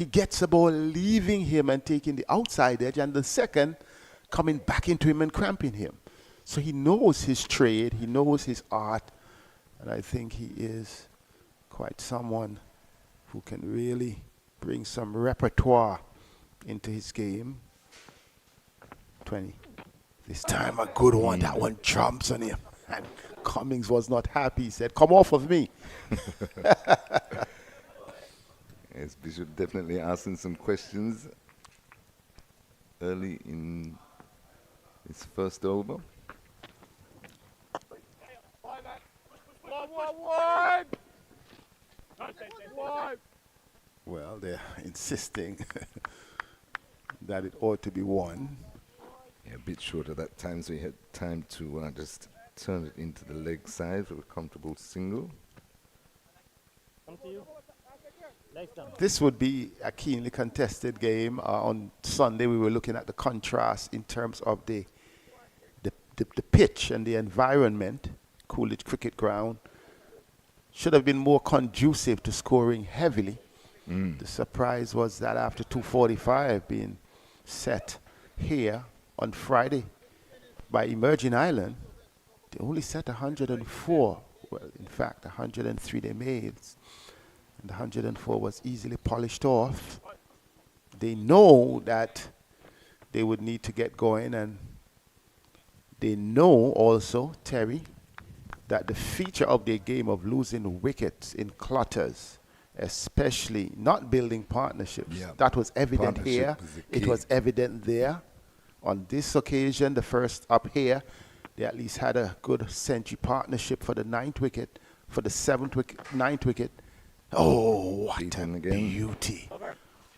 he gets the ball leaving him and taking the outside edge, and the second coming back into him and cramping him. So he knows his trade, he knows his art, and I think he is quite someone who can really bring some repertoire into his game. 20. This time a good one. That one jumps on him. And Cummings was not happy. He said, "Come off of me." Yes, Bishop definitely asking some questions early in his first over. Well, they're insisting that it ought to be one. Yeah, a bit short of that time, so he had time to just turn it into the leg side for a comfortable single. This would be a keenly contested game. On Sunday, we were looking at the contrast in terms of the pitch and the environment. Coolidge Cricket Ground should have been more conducive to scoring heavily. The surprise was that after 245 being set here on Friday by Emerging Island, they only set 104. Well, in fact, 103 they made. And the 104 was easily polished off. They know that they would need to get going, and they know also, Terry, that the feature of their game of losing wickets in clutters, especially not building partnerships, that was evident here. It was evident there. On this occasion, the first up here, they at least had a good century partnership for the 9th wicket, for the 7th wicket, 9th wicket. Oh, what a beauty.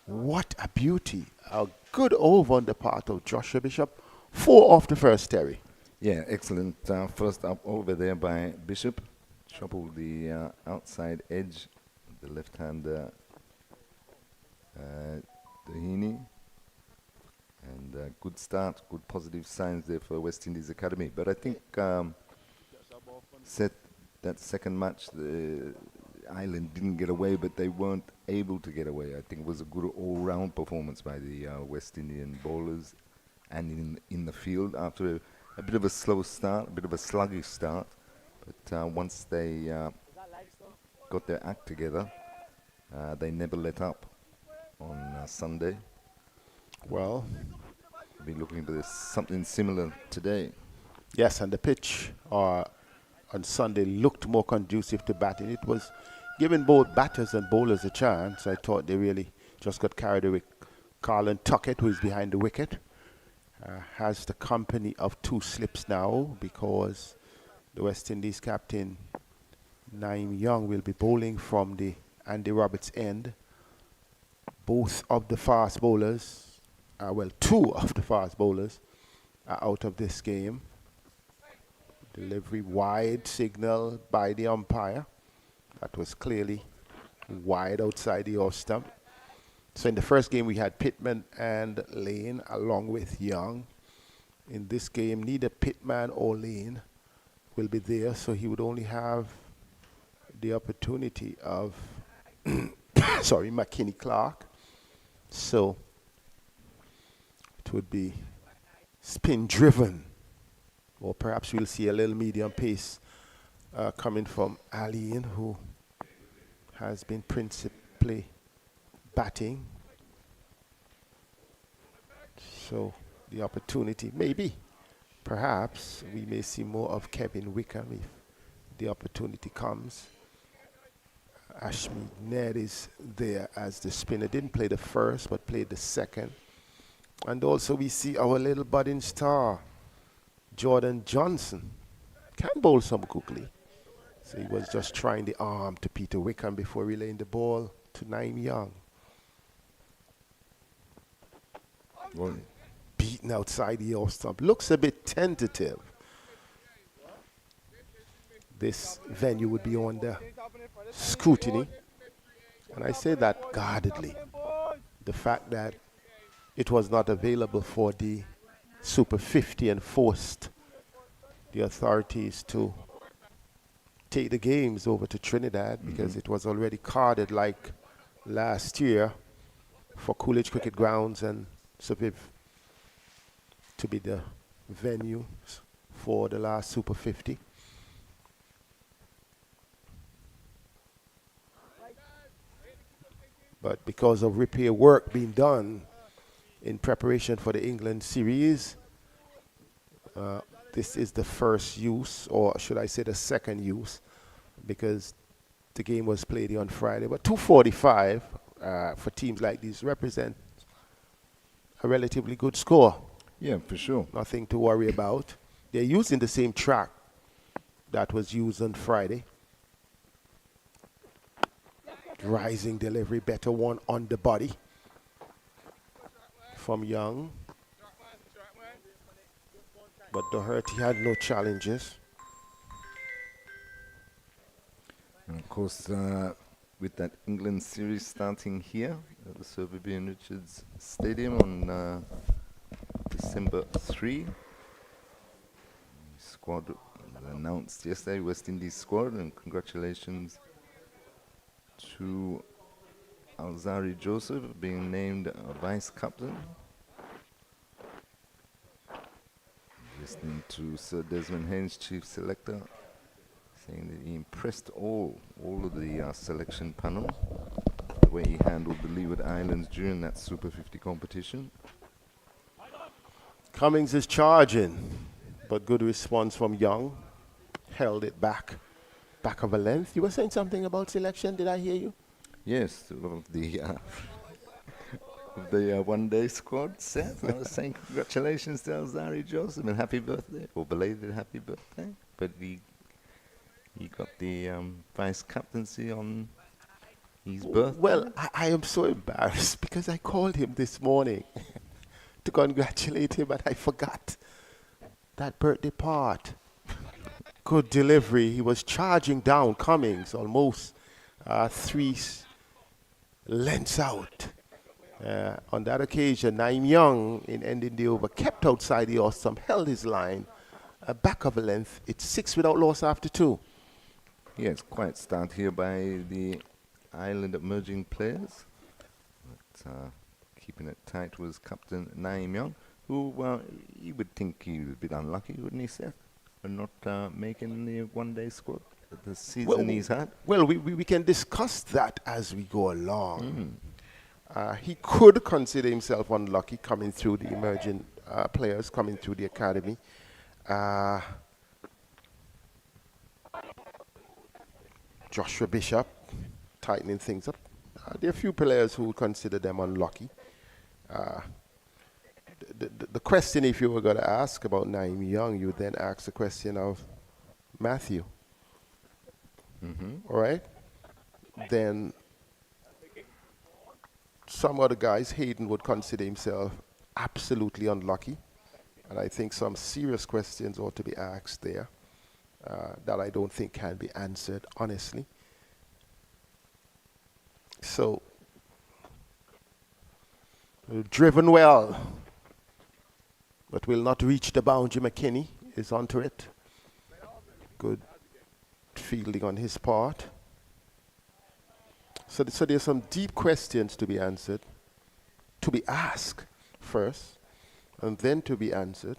What a beauty. A good over on the part of Joshua Bishop. 4 off the first, Terry. Yeah, excellent. First up over there by Bishop. Troubled the outside edge, the left-hander Doheny. And good start, good positive signs there for West Indies Academy. But I think that second match, the Island didn't get away, but they weren't able to get away. I think it was a good all-round performance by the West Indian bowlers and in the field after a bit of a slow start, a bit of a sluggish start. But once they got their act together, they never let up on Sunday. Well, we'll be looking for something similar today. Yes, and the pitch on Sunday looked more conducive to batting. It was giving both batters and bowlers a chance. I thought they really just got carried away. Carlin Tuckett, who is behind the wicket, has the company of 2 slips now because the West Indies captain, Nandu and Young, will be bowling from the Andy Roberts end. Both of the fast bowlers, 2 of the fast bowlers are out of this game. Delivery wide signal by the umpire. That was clearly wide outside the off stump. So in the first game we had Pittman and Lane along with Young. In this game neither Pittman or Lane will be there, so he would only have the opportunity of McKinney Clarke. So it would be spin driven, or perhaps we'll see a little medium pace coming from Aline, who has been principally batting. So the opportunity, maybe, perhaps, we may see more of Kevin Wickham if the opportunity comes. Ashmead Ned is there as the spinner. Didn't play the first, but played the second. And also we see our little budding star, Jordan Johnson, can bowl some quickly. So he was just trying the arm to Peter Wickham before relaying the ball to Nandu and Young. Well, beaten outside the off stump. Looks a bit tentative. This venue would be under scrutiny. And I say that guardedly. The fact that it was not available for the Super 50 and forced the authorities to take the games over to Trinidad because it was already carded like last year. for Coolidge Cricket Grounds and Saviv to be the venue for the last Super 50. But because of repair work being done in preparation for the England series, this is the first use, or should I say the second use, because the game was played on Friday. But 245 for teams like these represent a relatively good score. Yeah, for sure. Nothing to worry about. They're using the same track that was used on Friday. Rising delivery, better one on the body from Young. But Doheny had no challenges. And of course, with that England series starting here at the Sir Vivian Richards Stadium on December 3. Squad announced yesterday, West Indies squad, and congratulations to Alzari Joseph being named vice captain. Listening to Sir Desmond Haynes, chief selector, saying that he impressed all of the selection panel, the way he handled the Leeward Islands during that Super 50 competition. Cummings is charging, but good response from Young. Held it back of a length. You were saying something about selection, did I hear you? Yes, of the one-day squad set. I was saying congratulations to Alzari Joseph and happy birthday, or belated happy birthday. But he got the vice captaincy on his birthday. Well, I am so embarrassed because I called him this morning to congratulate him, but I forgot that birthday part. Good delivery. He was charging down Cummings almost 3 lengths out. On that occasion, Nandu and Young, in ending the over, kept outside the awesome, held his line, back of a length. It's 6 without loss after 2. Yes, quite start here by the Island emerging players. But keeping it tight was Captain Nandu and Young, who you would think he was a bit unlucky, wouldn't he, Seth, for not making the one-day squad the season he's had? Well, we can discuss that as we go along. He could consider himself unlucky coming through the emerging players, coming through the academy. Joshua Bishop, tightening things up. There are a few players who would consider them unlucky. The question, if you were going to ask about Nandu and Young, you would then ask the question of Matthew. All right? Then some other guys, Hayden would consider himself absolutely unlucky. And I think some serious questions ought to be asked there that I don't think can be answered honestly. So, driven well, but will not reach the boundary. McKinney is onto it. Good fielding on his part. So there's some deep questions to be answered, to be asked first, and then to be answered.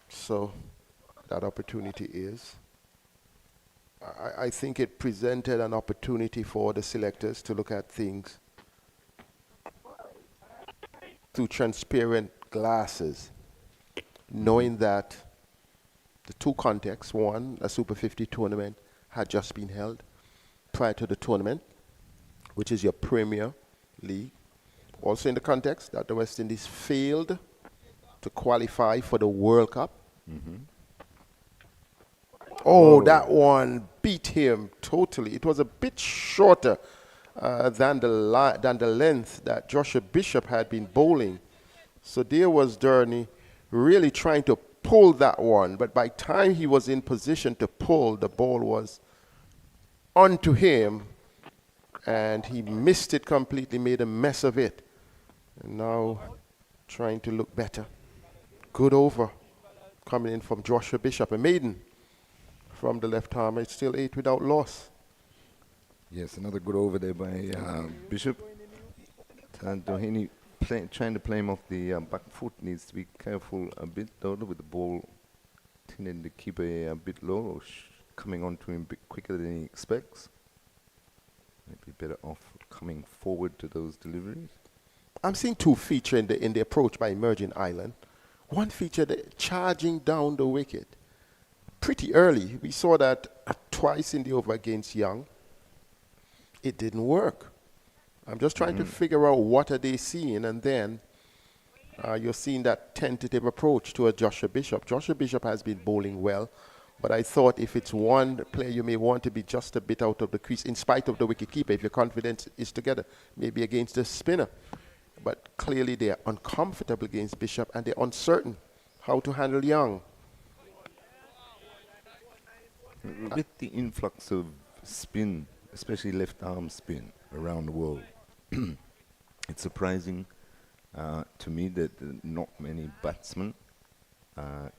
So that opportunity is. I think it presented an opportunity for the selectors to look at things through transparent glasses, knowing that the two contexts, one, a Super 50 tournament had just been held prior to the tournament, which is your Premier League. Also in the context that the West Indies failed to qualify for the World Cup. Oh, that one beat him totally. It was a bit shorter than the length that Joshua Bishop had been bowling. So there was Doheny really trying to pull that one. But by the time he was in position to pull, the ball was onto him. And he missed it completely, made a mess of it. And now trying to look better. Good over coming in from Joshua Bishop, a maiden from the left arm. It's still 8 without loss. Yes, another good over there by Bishop. Doheny trying to play him off the back foot needs to be careful a bit though with the ball tending to keep a bit low or coming onto him a bit quicker than he expects. Maybe better off coming forward to those deliveries. I'm seeing two feature in the approach by Emerging Island. One feature, charging down the wicket pretty early. We saw that twice in the over against Young. It didn't work. I'm just trying to figure out what are they seeing, and then you're seeing that tentative approach to a Joshua Bishop. Joshua Bishop has been bowling well, but I thought if it's one player you may want to be just a bit out of the crease in spite of the wicketkeeper, if your confidence is together, maybe against the spinner. But clearly they are uncomfortable against Bishop and they're uncertain how to handle Young. With the influx of spin, especially left arm spin around the world, it's surprising to me that not many batsmen are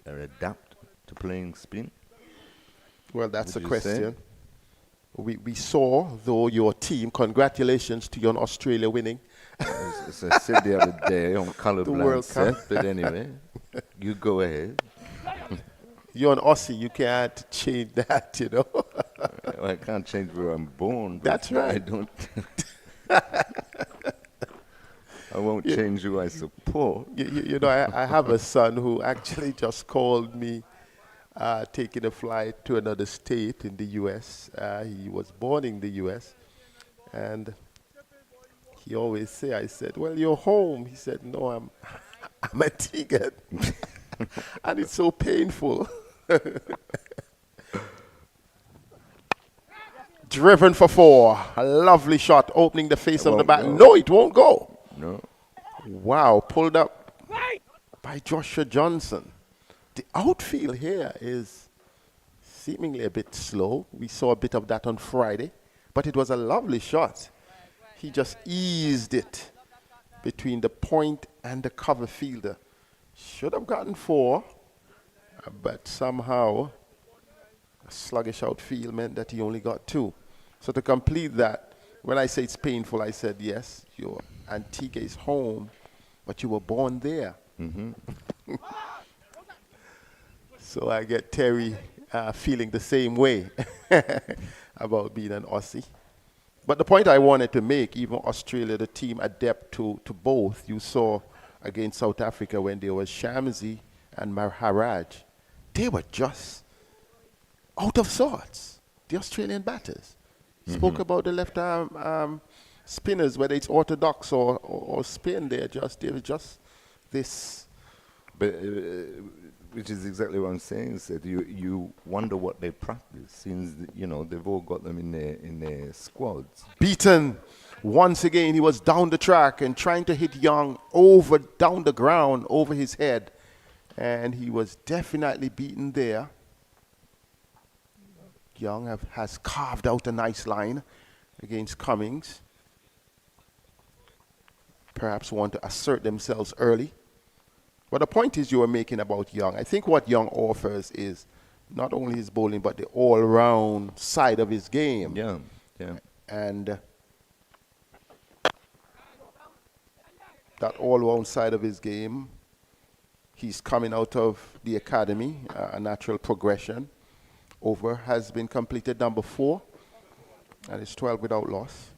adapt to playing spin. Well, that's a Would you question. We saw, though, your team, congratulations to you on Australia winning As I said the other day on the Colourblind World Cup. Set, but anyway, you go ahead. You're an Aussie, you can't change that, you know. I can't change where I'm born. But That's right. I don't. I won't change who I support. You know, I have a son who actually just called me taking a flight to another state in the U.S. He was born in the U.S. and he always say, I said, well, you're home. He said, no, I'm a ticket. And it's so painful. Driven for 4. A lovely shot, opening the face of the bat. Go. No, it won't go. No. Wow, pulled up by Joshua Johnson. The outfield here is seemingly a bit slow. We saw a bit of that on Friday, but it was a lovely shot. He just eased it between the point and the cover fielder. Should have gotten 4, but somehow a sluggish outfield meant that he only got 2. So to complete that, when I say it's painful, I said, yes, your Antigua is home, but you were born there. So I get Terry feeling the same way about being an Aussie. But the point I wanted to make, even Australia, the team adept to both, you saw against South Africa when there was Shamsi and Maharaj, they were just out of sorts, the Australian batters. Spoke about the left arm spinners, whether it's orthodox or spin, they were just this. But which is exactly what I'm saying. Is that you wonder what they practice, since they've all got them in their squads. Beaten once again. He was down the track and trying to hit Young down the ground over his head, and he was definitely beaten there. Young has carved out a nice line against Cummings. Perhaps want to assert themselves early. But the point is you were making about Young. I think what Young offers is not only his bowling, but the all-round side of his game. Yeah. And that all-round side of his game, he's coming out of the academy, a natural progression. Over has been completed number 4, and it's 12 without loss.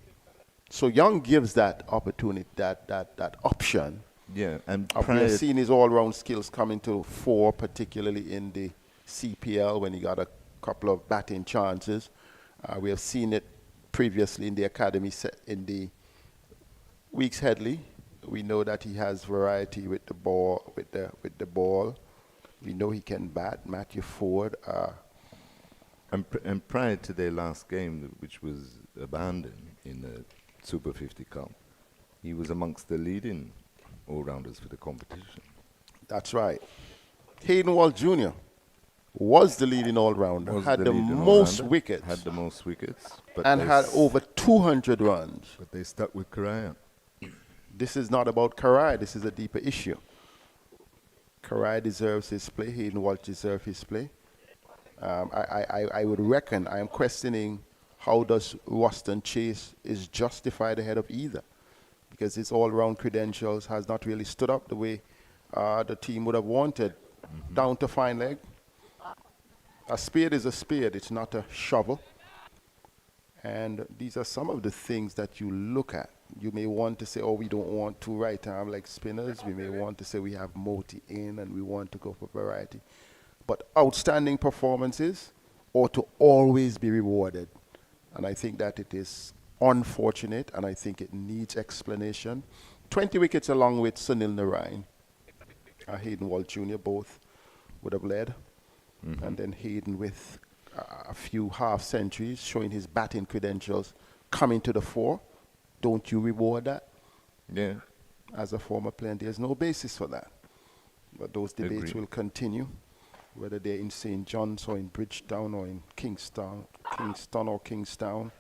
So Young gives that opportunity, that option. Yeah, and We have seen his all-round skills come into 4, particularly in the CPL when he got a couple of batting chances. We have seen it previously in the academy in the Weeks Headley. We know that he has variety with the ball. We know he can bat. Matthew Ford. And prior to their last game, which was abandoned in the Super 50 Cup, he was amongst the leading all-rounders for the competition. That's right. Hayden Wall Jr. was the leading all-rounder, had the most wickets. Had the most wickets. But and had over 200 runs. But they stuck with Correa. This is not about Karai. This is a deeper issue. Karai deserves his play. Hayden Walsh deserves his play. I would reckon, I am questioning how does Ruston Chase is justified ahead of either. because his all-round credentials has not really stood up the way the team would have wanted. Down to fine leg. A spade is a spade. It's not a shovel. And these are some of the things that you look at. You may want to say, oh, we don't want two right-arm leg spinners. We may want to say we have Moti in and we want to go for variety. But outstanding performances ought to always be rewarded. And I think that it is unfortunate, and I think it needs explanation. 20 wickets along with Sunil Narayan. Hayden Walt Jr. both would have led. And then Hayden with a few half centuries, showing his batting credentials coming to the fore. Don't you reward that? Yeah. As a former player, there's no basis for that. But those debates will continue, whether they're in St. John's or in Bridgetown or in Kingston or Kingstown,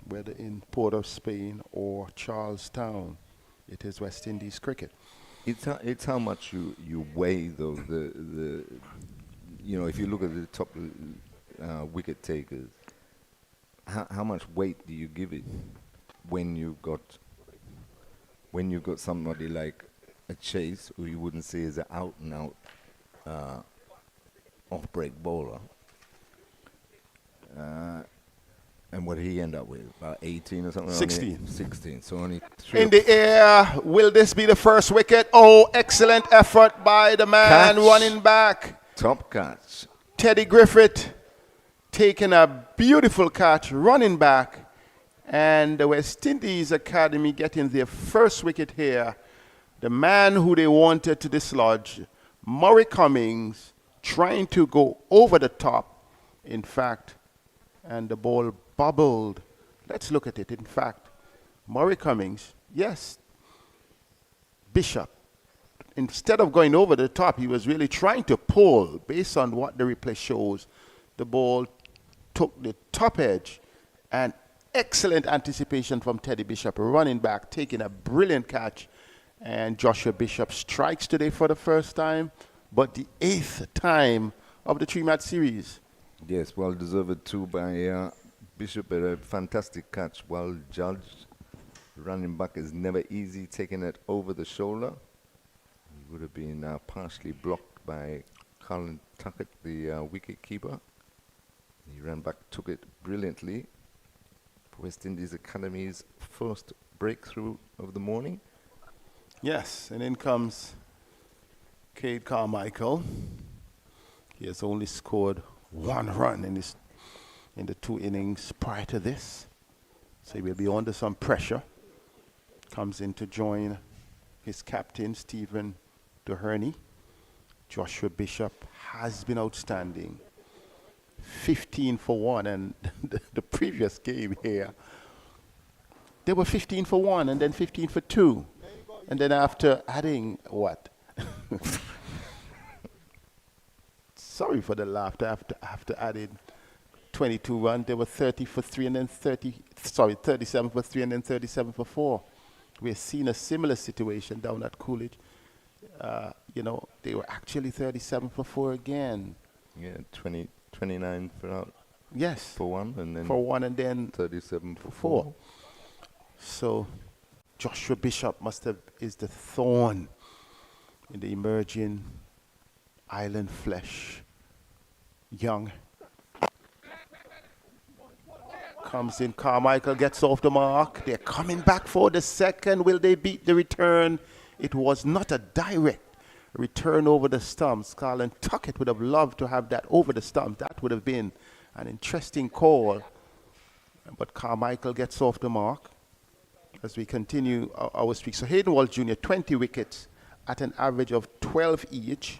whether in Port of Spain or Charlestown. It is West Indies cricket. It's how much you weigh though the if you look at the top wicket takers, how much weight do you give it when you got somebody like a Chase, who you wouldn't say is an out and out off-break bowler, and what did he end up with? About 18 or something? 16. 16. So only 3. In the air, will this be the first wicket? Oh, excellent effort by the man running back. Top catch. Teddy Griffith taking a beautiful catch, running back. And the West Indies Academy getting their first wicket here. The man who they wanted to dislodge, Murray Cummings, trying to go over the top, in fact, and the ball bubbled. Let's look at it. In fact, Murray Cummings, yes, Bishop, instead of going over the top, he was really trying to pull. Based on what the replay shows, the ball took the top edge, and excellent anticipation from Teddy Bishop, running back, taking a brilliant catch. And Joshua Bishop strikes today for the first time, but the 8th time of the 3-match series. Yes, well deserved too by Bishop. A fantastic catch, well judged. Running back is never easy, taking it over the shoulder. He would have been partially blocked by Colin Tuckett, the wicket keeper. He ran back, took it brilliantly. West Indies Academy's first breakthrough of the morning. Yes, and in comes Cade Carmichael. He has only scored 1 run in the 2 innings prior to this. So he will be under some pressure. Comes in to join his captain, Stephen Doheny. Joshua Bishop has been outstanding. 15 for 1, and the previous game here, they were 15 for 1 and then 15 for 2. And then after adding what? Sorry for the laughter. After adding 22 runs, they were 30 for 3 and then 37 for 3 and then 37 for 4. We've seen a similar situation down at Coolidge. They were actually 37 for 4 again. Yeah, 29 for out. Yes. For 1 and then 37 for 4. So Joshua Bishop is the thorn in the emerging island flesh. Young comes in. Carmichael gets off the mark. They're coming back for the second. Will they beat the return? It was not a direct return over the stumps. Colin Tuckett would have loved to have that over the stumps. That would have been an interesting call. But Carmichael gets off the mark as we continue our speak. So Hayden Walt Jr., 20 wickets at an average of 12 each,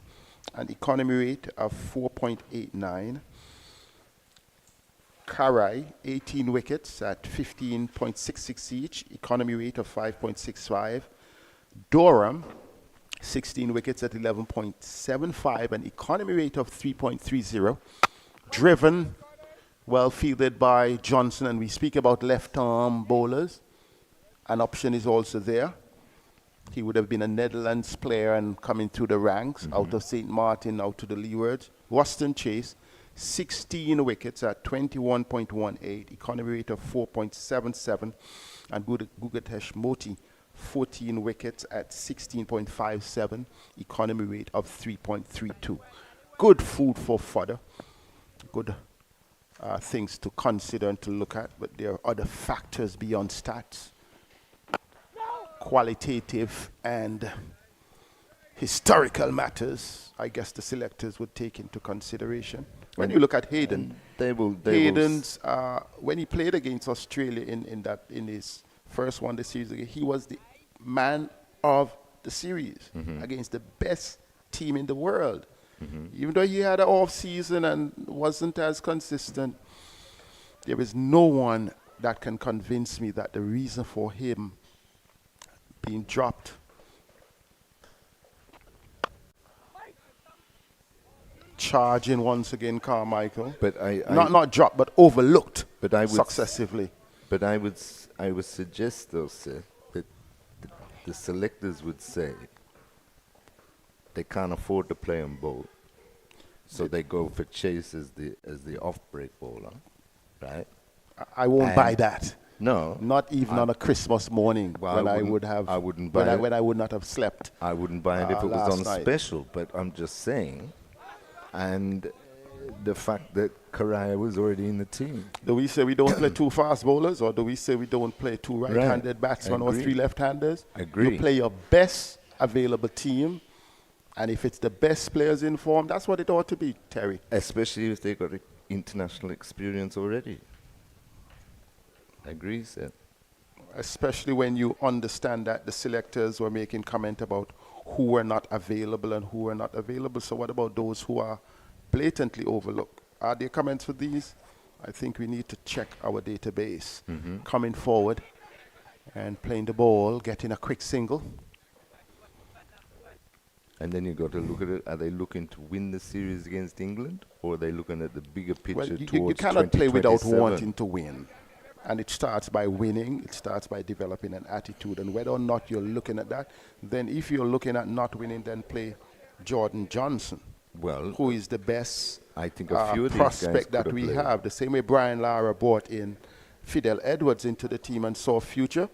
an economy rate of 4.89. Karai, 18 wickets at 15.66 each, economy rate of 5.65. Durham, 16 wickets at 11.75, an economy rate of 3.30. Driven, well fielded by Johnson, and we speak about left-arm bowlers. An option is also there. He would have been a Netherlands player and coming through the ranks, out of St. Martin, out to the leewards. Ruston Chase, 16 wickets at 21.18, economy rate of 4.77, and Gugatesh Moti, 14 wickets at 16.57, economy rate of 3.32. Good food for fodder. Good things to consider and to look at, but there are other factors beyond stats, qualitative and historical matters, I guess the selectors would take into consideration. When you look at Hayden, Hayden's when he played against Australia in his first one day series, he was the man of the series against the best team in the world. Even though he had an off season and wasn't as consistent, there is no one that can convince me that the reason for him being dropped charging once again Carmichael, but not dropped but overlooked but I would successively. But I would suggest though, sir, that the selectors would say they can't afford to play him bowl, so they go for Chase as the off break bowler, right? I won't buy that. No, not even on a Christmas morning when I would not have slept. I wouldn't buy it if it was on night. special. But I'm just saying, and the fact that Karaya was already in the team. Do we say we don't play two fast bowlers, or do we say we don't play two right-handed batsmen or three left-handers? Agree. You play your best available team, and if it's the best players in form, that's what it ought to be, Terry. Especially if they got international experience already. I agree, sir. Especially when you understand that the selectors were making comment about who were not available and who were not available. So what about those who are blatantly overlooked? Are there comments for these? I think we need to check our database. Coming forward and playing the ball, getting a quick single. And then you got to look at it. Are they looking to win the series against England, or are they looking at the bigger picture towards you cannot play without 2027? wanting to win. And it starts by winning. It starts by developing an attitude. And whether or not you're looking at that, then if you're looking at not winning, then play Jordan Johnson, who is the best I think a few of these prospect guys that we have. The same way Brian Lara brought in Fidel Edwards into the team and saw future.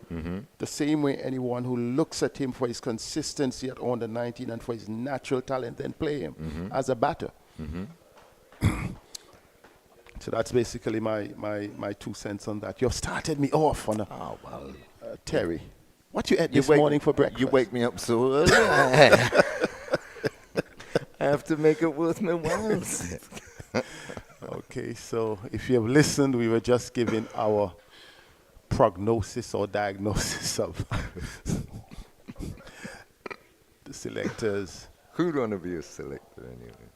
The same way anyone who looks at him for his consistency at under 19 and for his natural talent, then play him as a batter. So that's basically my 2 cents on that. You've started me off on Terry. What you ate this morning for breakfast? You wake me up so early. I have to make it worth my while. Okay, so if you have listened, we were just giving our prognosis or diagnosis of the selectors. Who'd want to be a selector anyway?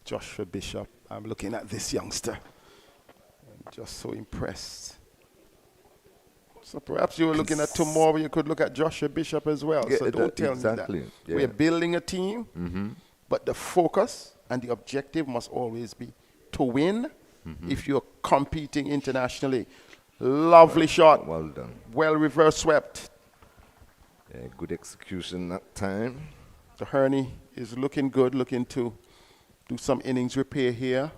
Joshua Bishop. I'm looking at this youngster. I'm just so impressed. So perhaps you were looking at tomorrow, you could look at Joshua Bishop as well. Yeah, so don't tell me that. Yeah. We're building a team, but the focus and the objective must always be to win if you're competing internationally. Lovely shot. Well done. Well reverse swept. Yeah, good execution that time. Doheny is looking good, looking to do some innings repair here.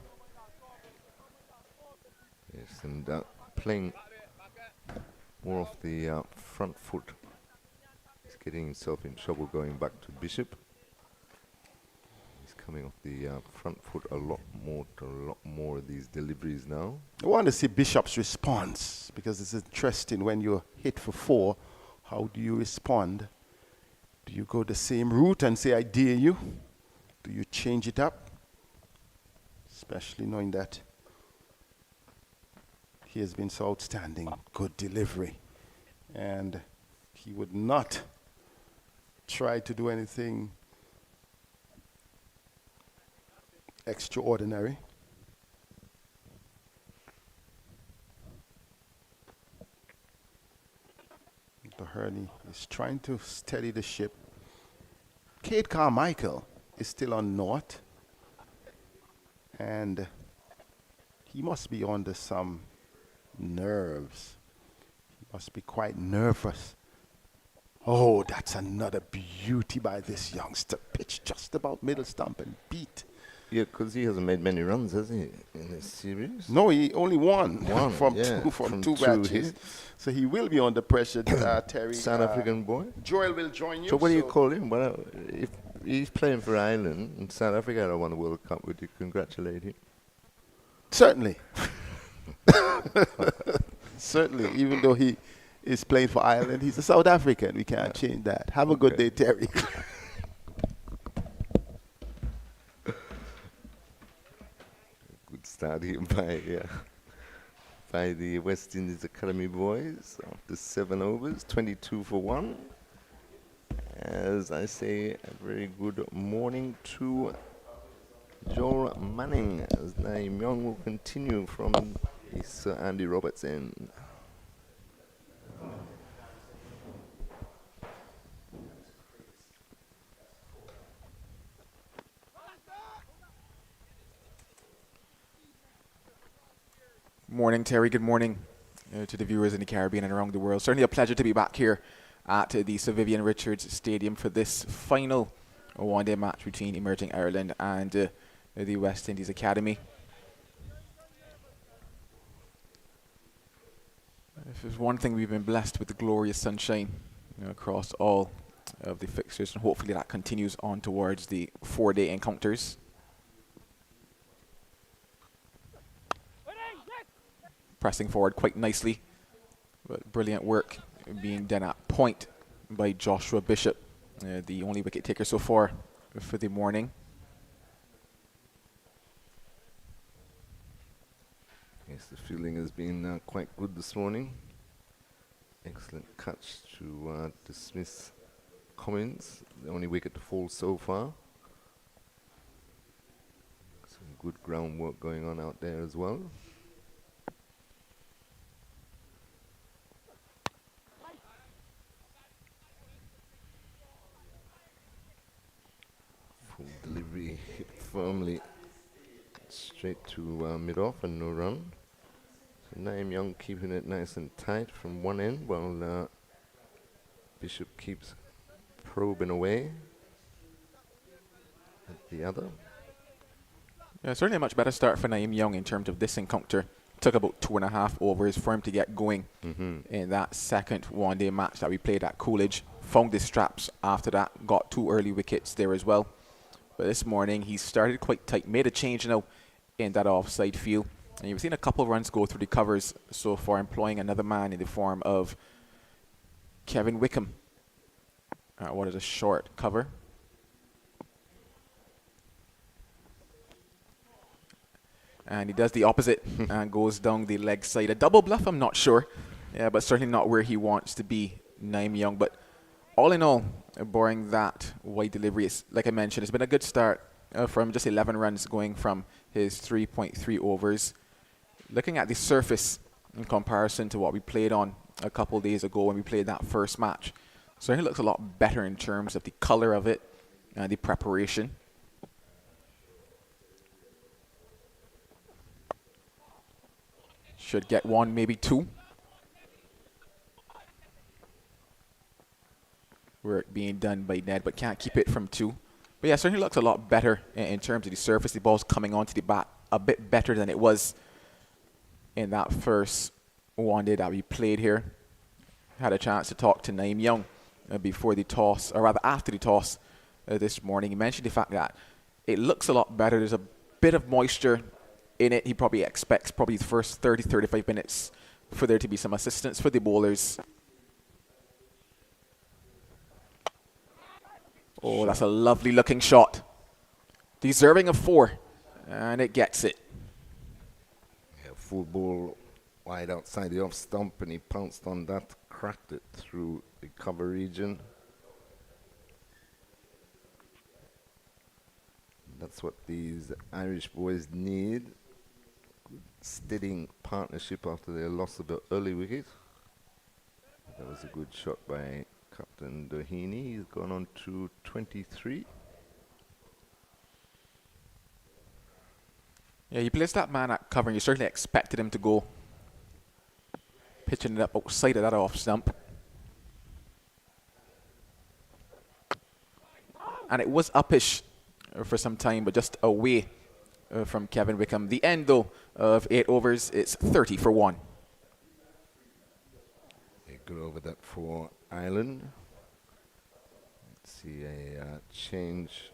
Yes, and playing more off the front foot. He's getting himself in trouble going back to Bishop. He's coming off the front foot a lot more of these deliveries now. I want to see Bishop's response, because it's interesting when you're hit for 4. How do you respond? Do you go the same route and say, I dare you? Do you change it up? Especially knowing that he has been so outstanding, good delivery. And he would not try to do anything extraordinary. Doheny is trying to steady the ship. Cade Carmichael is still on naught. And he must be under some nerves. He must be quite nervous. Oh, that's another beauty by this youngster. Pitch just about middle stump and beat. Yeah, because he hasn't made many runs, has he, in this series? No, he only won from two matches. Hits. So he will be under pressure, Terry. South African boy. Joel will join you. So what do you call him? Well, if he's playing for Ireland and South Africa had won the World Cup, would you congratulate him? Certainly. Certainly, even though he is playing for Ireland, he's a South African. We can't change that. Have a good day, Terry. Good start here by the West Indies Academy boys after 7 overs, 22 for 1. As I say, a very good morning to Joel Manning, as Nandu and Young will continue from Sir Andy Roberts' end. Morning, Terry. Good morning to the viewers in the Caribbean and around the world. Certainly a pleasure to be back here at the Sir Vivian Richards Stadium for this final one-day match between Emerging Ireland and the West Indies Academy. If there's one thing, we've been blessed with the glorious sunshine across all of the fixtures, and hopefully that continues on towards the 4-day encounters. Pressing forward quite nicely, but brilliant work being done at point by Joshua Bishop, the only wicket taker so far for the morning. Yes, the fielding has been quite good this morning. Excellent catch to dismiss Cummins, the only wicket to fall so far. Some good groundwork going on out there as well. Full delivery hit firmly straight to mid-off and no run. So Nandu and Young keeping it nice and tight from one end while Bishop keeps probing away at the other. Yeah, certainly a much better start for Nandu and Young in terms of this encounter. Took about 2.5 overs for him to get going in that second one-day match that we played at Coolidge. Found his straps after that, got 2 early wickets there as well. But this morning he started quite tight, made a change now in that offside field. And you've seen a couple of runs go through the covers so far, employing another man in the form of Kevin Wickham. What is a short cover? And he does the opposite and goes down the leg side. A double bluff, I'm not sure. Yeah, but certainly not where he wants to be, Nandu and Young. But all in all, barring that wide delivery, like I mentioned, it's been a good start for him. Just 11 runs going from his 3.3 overs. Looking at the surface in comparison to what we played on a couple days ago when we played that first match, certainly looks a lot better in terms of the color of it and the preparation. Should get 1, maybe 2. Work being done by Ned, but can't keep it from 2. But yeah, certainly looks a lot better in terms of the surface. The ball's coming onto the bat a bit better than it was in that first one-day that we played here. Had a chance to talk to Nandu and Young before the toss, or rather after the toss this morning. He mentioned the fact that it looks a lot better. There's a bit of moisture in it. He probably expects the first 30-35 minutes for there to be some assistance for the bowlers. Oh, that's a lovely looking shot. Deserving of 4, and it gets it. Yeah, full ball wide outside the off stump, and he pounced on that, cracked it through the cover region. That's what these Irish boys need. Good steadying partnership after their loss of the early wicket. That was a good shot by Captain Doheny. He's gone on to 23. Yeah, he placed that man at cover, and you certainly expected him to go. Pitching it up outside of that off stump. And it was uppish for some time, but just away from Kevin Wickham. The end, though, of 8 overs, it's 30 for 1. A good over that for Ireland. Let's see a change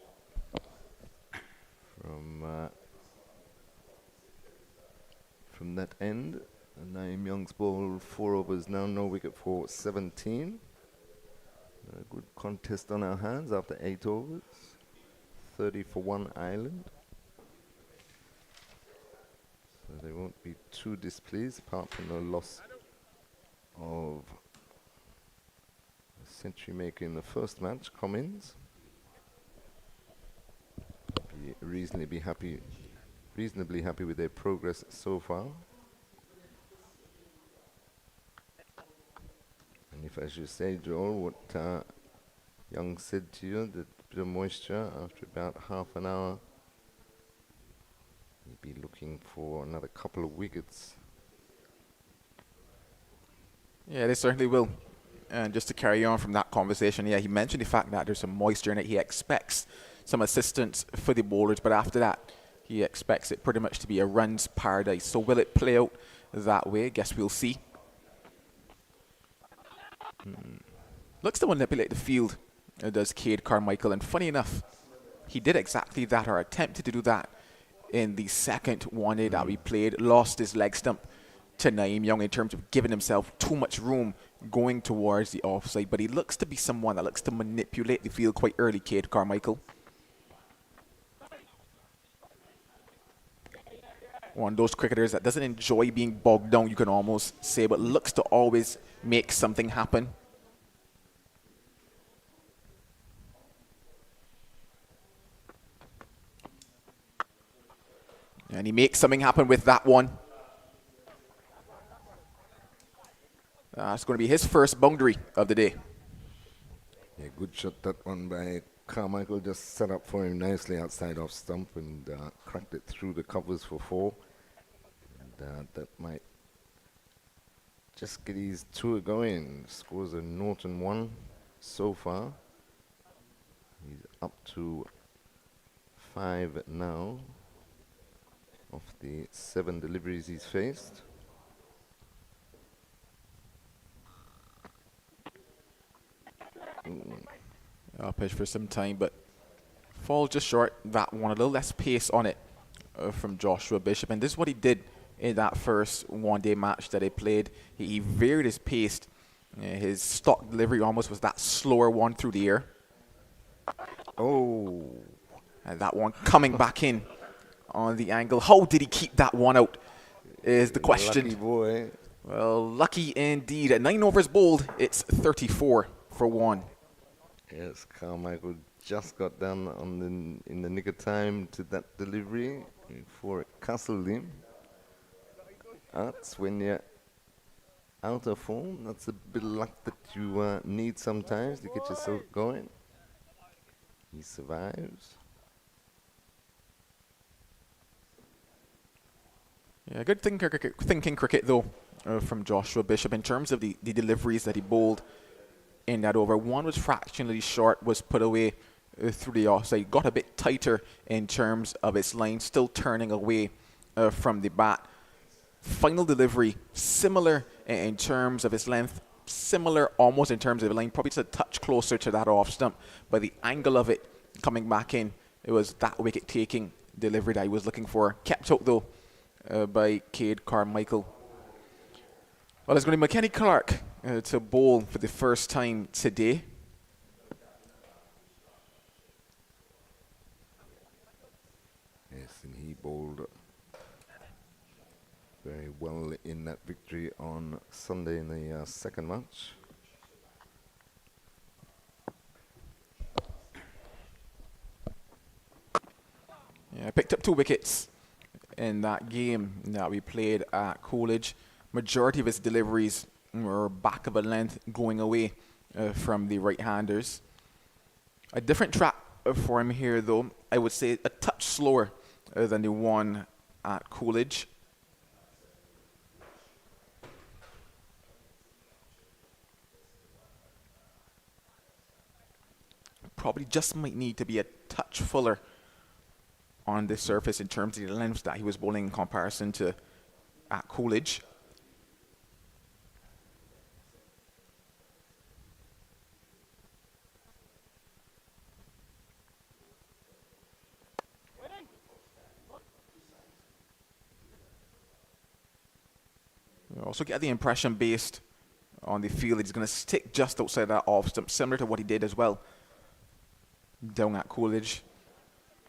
from that end. Nandu Young's ball, 4 overs now, no wicket for 17. A good contest on our hands after 8 overs. 30 for 1 Ireland. So they won't be too displeased, apart from the loss of a century maker in the first match, Cummins. Be reasonably happy with their progress so far. And if, as you say, Joel, what Young said to you, that bit of moisture after about half an hour, you'd be looking for another couple of wickets. Yeah, they certainly will. And just to carry on from that conversation, yeah, he mentioned the fact that there's some moisture in it. He expects some assistance for the bowlers, but after that, he expects it pretty much to be a runs paradise. So will it play out that way? I guess we'll see. Looks to manipulate the field, does Cade Carmichael. And funny enough, he did exactly that, or attempted to do that, in the second one-day that we played. Lost his leg stump to Nandu Young in terms of giving himself too much room going towards the offside. But he looks to be someone that looks to manipulate the field quite early, Cade Carmichael. One of those cricketers that doesn't enjoy being bogged down, you can almost say, but looks to always make something happen. And he makes something happen with that one. It's going to be his first boundary of the day. Yeah, good shot that one by Carmichael. Just set up for him nicely outside off stump and cracked it through the covers for 4. And that might just get his tour going. Scores a 0-1 so far. He's up to 5 now of the 7 deliveries he's faced. I'll pitch for some time, but falls just short. That one, a little less pace on it from Joshua Bishop. And this is what he did in that first one-day match that he played. He varied his pace. His stock delivery almost was that slower one through the air. Oh. And that one coming back in on the angle. How did he keep that one out is the question. Lucky boy. Well, lucky indeed. At 9 overs bowled, it's 34 for 1. Yes, Carmichael just got down in the nick of time to that delivery before it castled him. That's when you're out of form. That's a bit of luck that you need sometimes to get yourself going. He survives. Yeah, good thinking cricket though from Joshua Bishop in terms of the deliveries that he bowled in that over. One was fractionally short, was put away through the offside. Got a bit tighter in terms of its line, still turning away from the bat. Final delivery, similar in terms of its length, similar almost in terms of the line, probably just a touch closer to that off stump, but the angle of it coming back in, it was that wicket-taking delivery that I was looking for. Kept out though by Cade Carmichael. Well, it's going to be McKenny Clarke to bowl for the first time today. Yes, and he bowled very well in that victory on Sunday in the second match. Yeah, picked up 2 wickets in that game that we played at Coolidge. Majority of his deliveries were back of a length going away from the right-handers. A different track for him here though. I would say a touch slower than the one at Coolidge. Probably just might need to be a touch fuller on this surface in terms of the lengths that he was bowling in comparison to at Coolidge. You also get the impression based on the field that he's going to stick just outside that off stump, similar to what he did as well down at Coolidge.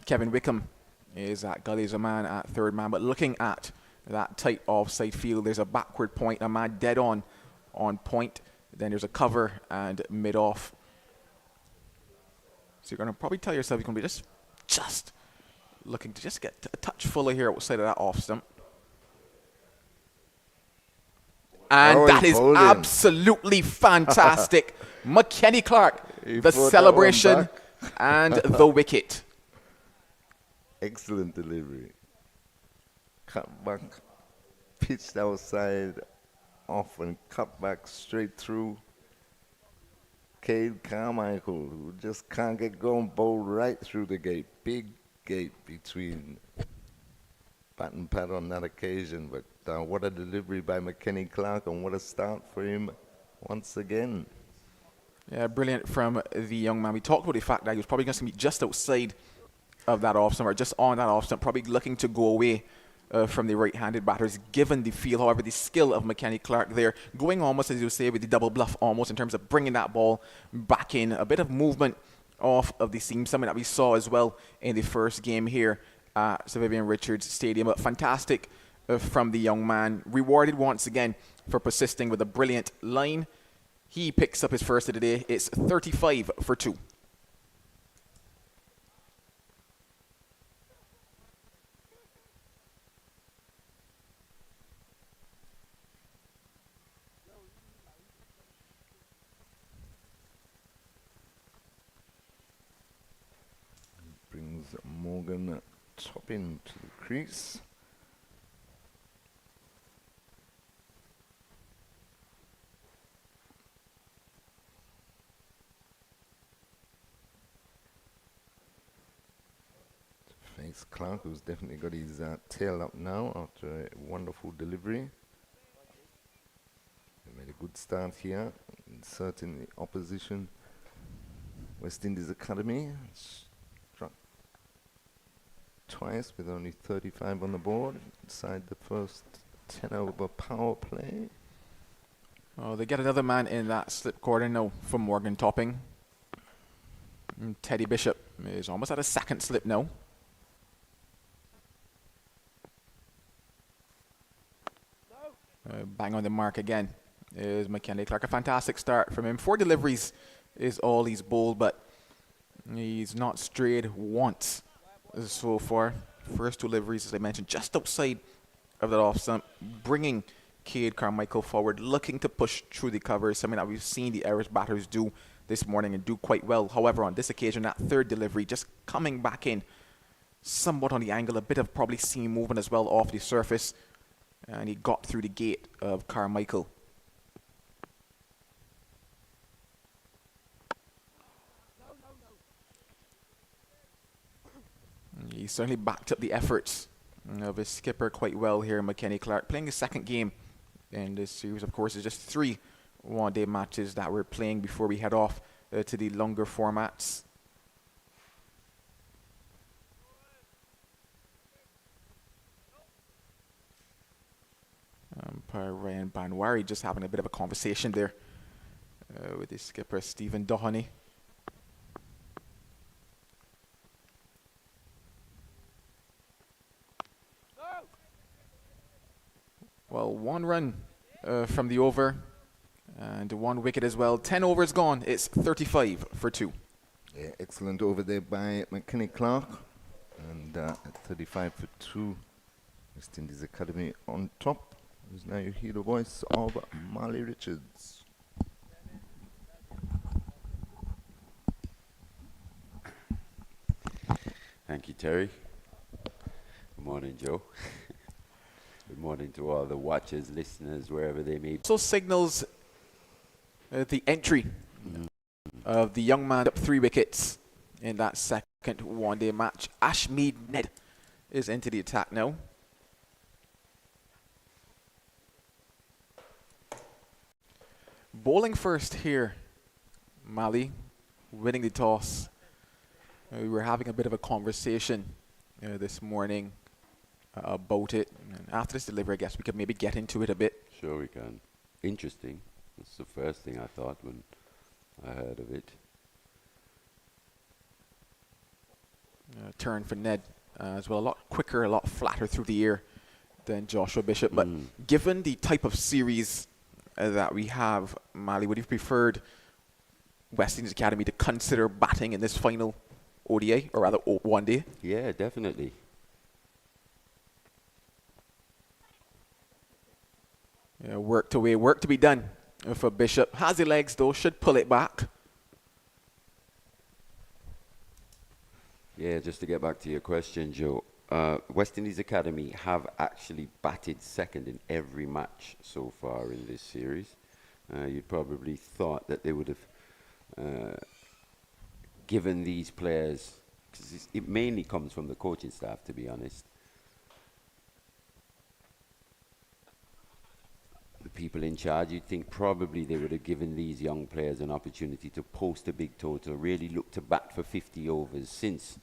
Kevin Wickham is at gully as a man at third man, but looking at that tight offside field, there's a backward point, a man dead on point, then there's a cover and mid off. So you're going to probably tell yourself you're going to be just looking to just get a touch fuller here outside of that off stump. And that is absolutely fantastic. McKenny Clarke, the celebration and the wicket. Excellent delivery. Cut back, pitched outside, off and cut back straight through. Cade Carmichael, who just can't get going, bowled right through the gate. Big gate between bat and pad on that occasion, but what a delivery by McKenny Clarke, and what a start for him once again. Yeah, brilliant from the young man. We talked about the fact that he was probably going to be just outside of that off stump, or just on that off stump, probably looking to go away from the right-handed batters, given the feel. However, the skill of McKenny Clarke there, going almost, as you say, with the double bluff almost in terms of bringing that ball back in. A bit of movement off of the seam, something that we saw as well in the first game here at Sir Vivian Richards Stadium. But fantastic from the young man, rewarded once again for persisting with a brilliant line. He picks up his first of the day. It's 35 for 2. Brings Morgan Toppin to the crease. Face Clarke, who's definitely got his tail up now after a wonderful delivery. They made a good start here, inserting the opposition. West Indies Academy struck twice with only 35 on the board inside the first 10 over power play. Oh, they get another man in that slip corner now for Morgan Topping. And Teddy Bishop is almost at a second slip now. Bang on the mark again is McKenny Clarke. A fantastic start from him. 4 deliveries is all he's bowled, but he's not strayed once so far. First 2 deliveries, as I mentioned, just outside of that off stump, bringing Cade Carmichael forward, looking to push through the covers, something that we've seen the Irish batters do this morning and do quite well. However, on this occasion, that third delivery just coming back in somewhat on the angle, a bit of probably seam movement as well off the surface, and he got through the gate of Carmichael. He certainly backed up the efforts of his skipper quite well here, McKenny Clarke, playing his second game in this series. Of course, it's just 3 one-day matches that we're playing before we head off to the longer formats. Umpire Ryan Banwari just having a bit of a conversation there with his skipper Stephen Doheny. Well, 1 run from the over and 1 wicket as well. 10 overs gone. It's 35 for 2. Yeah, excellent over there by McKenny Clarke. And at 35 for 2, West Indies Academy on top. As now you hear the voice of Marley Richards. Thank you, Terry. Good morning, Joe. Good morning to all the watchers, listeners, wherever they may be. So signals the entry of the young man up 3 wickets in that second one-day match. Ashmead Ned is into the attack now. Bowling first here, Mali, winning the toss. We were having a bit of a conversation this morning about it. And after this delivery, I guess we could maybe get into it a bit. Sure we can. Interesting. That's the first thing I thought when I heard of it. Turn for Ned as well. A lot quicker, a lot flatter through the air than Joshua Bishop. But given the type of series that we have, Mali, would you have preferred West Indies Academy to consider batting in this final ODI, or rather one day? Yeah, definitely. Yeah, work to be done for Bishop. Has the legs though, should pull it back. Yeah, just to get back to your question, Joe. West Indies Academy have actually batted second in every match so far in this series. You'd probably thought that they would have given these players, because it mainly comes from the coaching staff, to be honest. The people in charge, you'd think probably they would have given these young players an opportunity to post a big total, really look to bat for 50 overs, since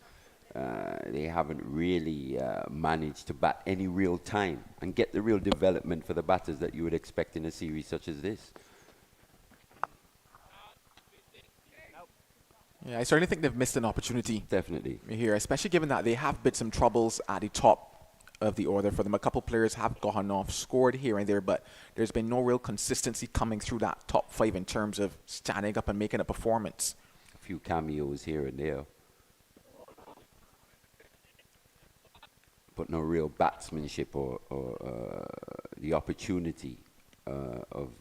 they haven't really managed to bat any real time and get the real development for the batters that you would expect in a series such as this. Yeah, I certainly think they've missed an opportunity. Definitely. Here, especially given that they have been some troubles at the top of the order for them. A couple players have gone off, scored here and there, but there's been no real consistency coming through that top five in terms of standing up and making a performance. A few cameos here and there, but no real batsmanship or the opportunity of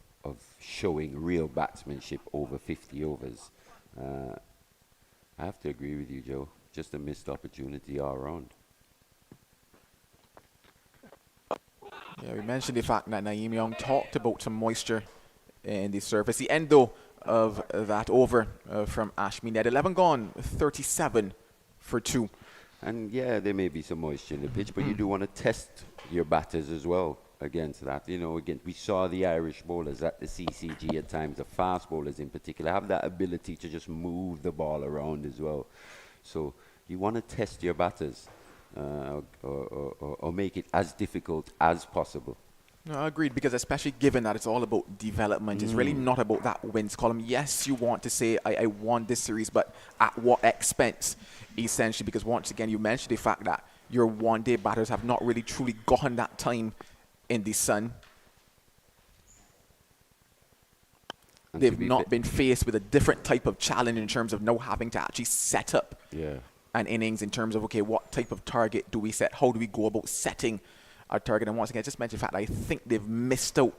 showing real batsmanship over 50 overs. I have to agree with you, Joe. Just a missed opportunity all around. Yeah, we mentioned the fact that Nandu and Young talked about some moisture in the surface. The end, though, of that over from Ashmi Ned. 11 gone, 37 for 2. And yeah, there may be some moisture in the pitch, but you do want to test your batters as well against that. You know, again, we saw the Irish bowlers at the CCG at times, the fast bowlers in particular, have that ability to just move the ball around as well. So you want to test your batters. Or make it as difficult as possible. No, agreed, because especially given that it's all about development, it's really not about that wins column. Yes, you want to say, I won this series, but at what expense, essentially, because once again, you mentioned the fact that your one-day batters have not really truly gotten that time in the sun. And they've not been faced with a different type of challenge in terms of now having to actually set up an innings in terms of, okay, what type of target do we set? How do we go about setting our target? And once again, I just mentioned the fact that I think they've missed out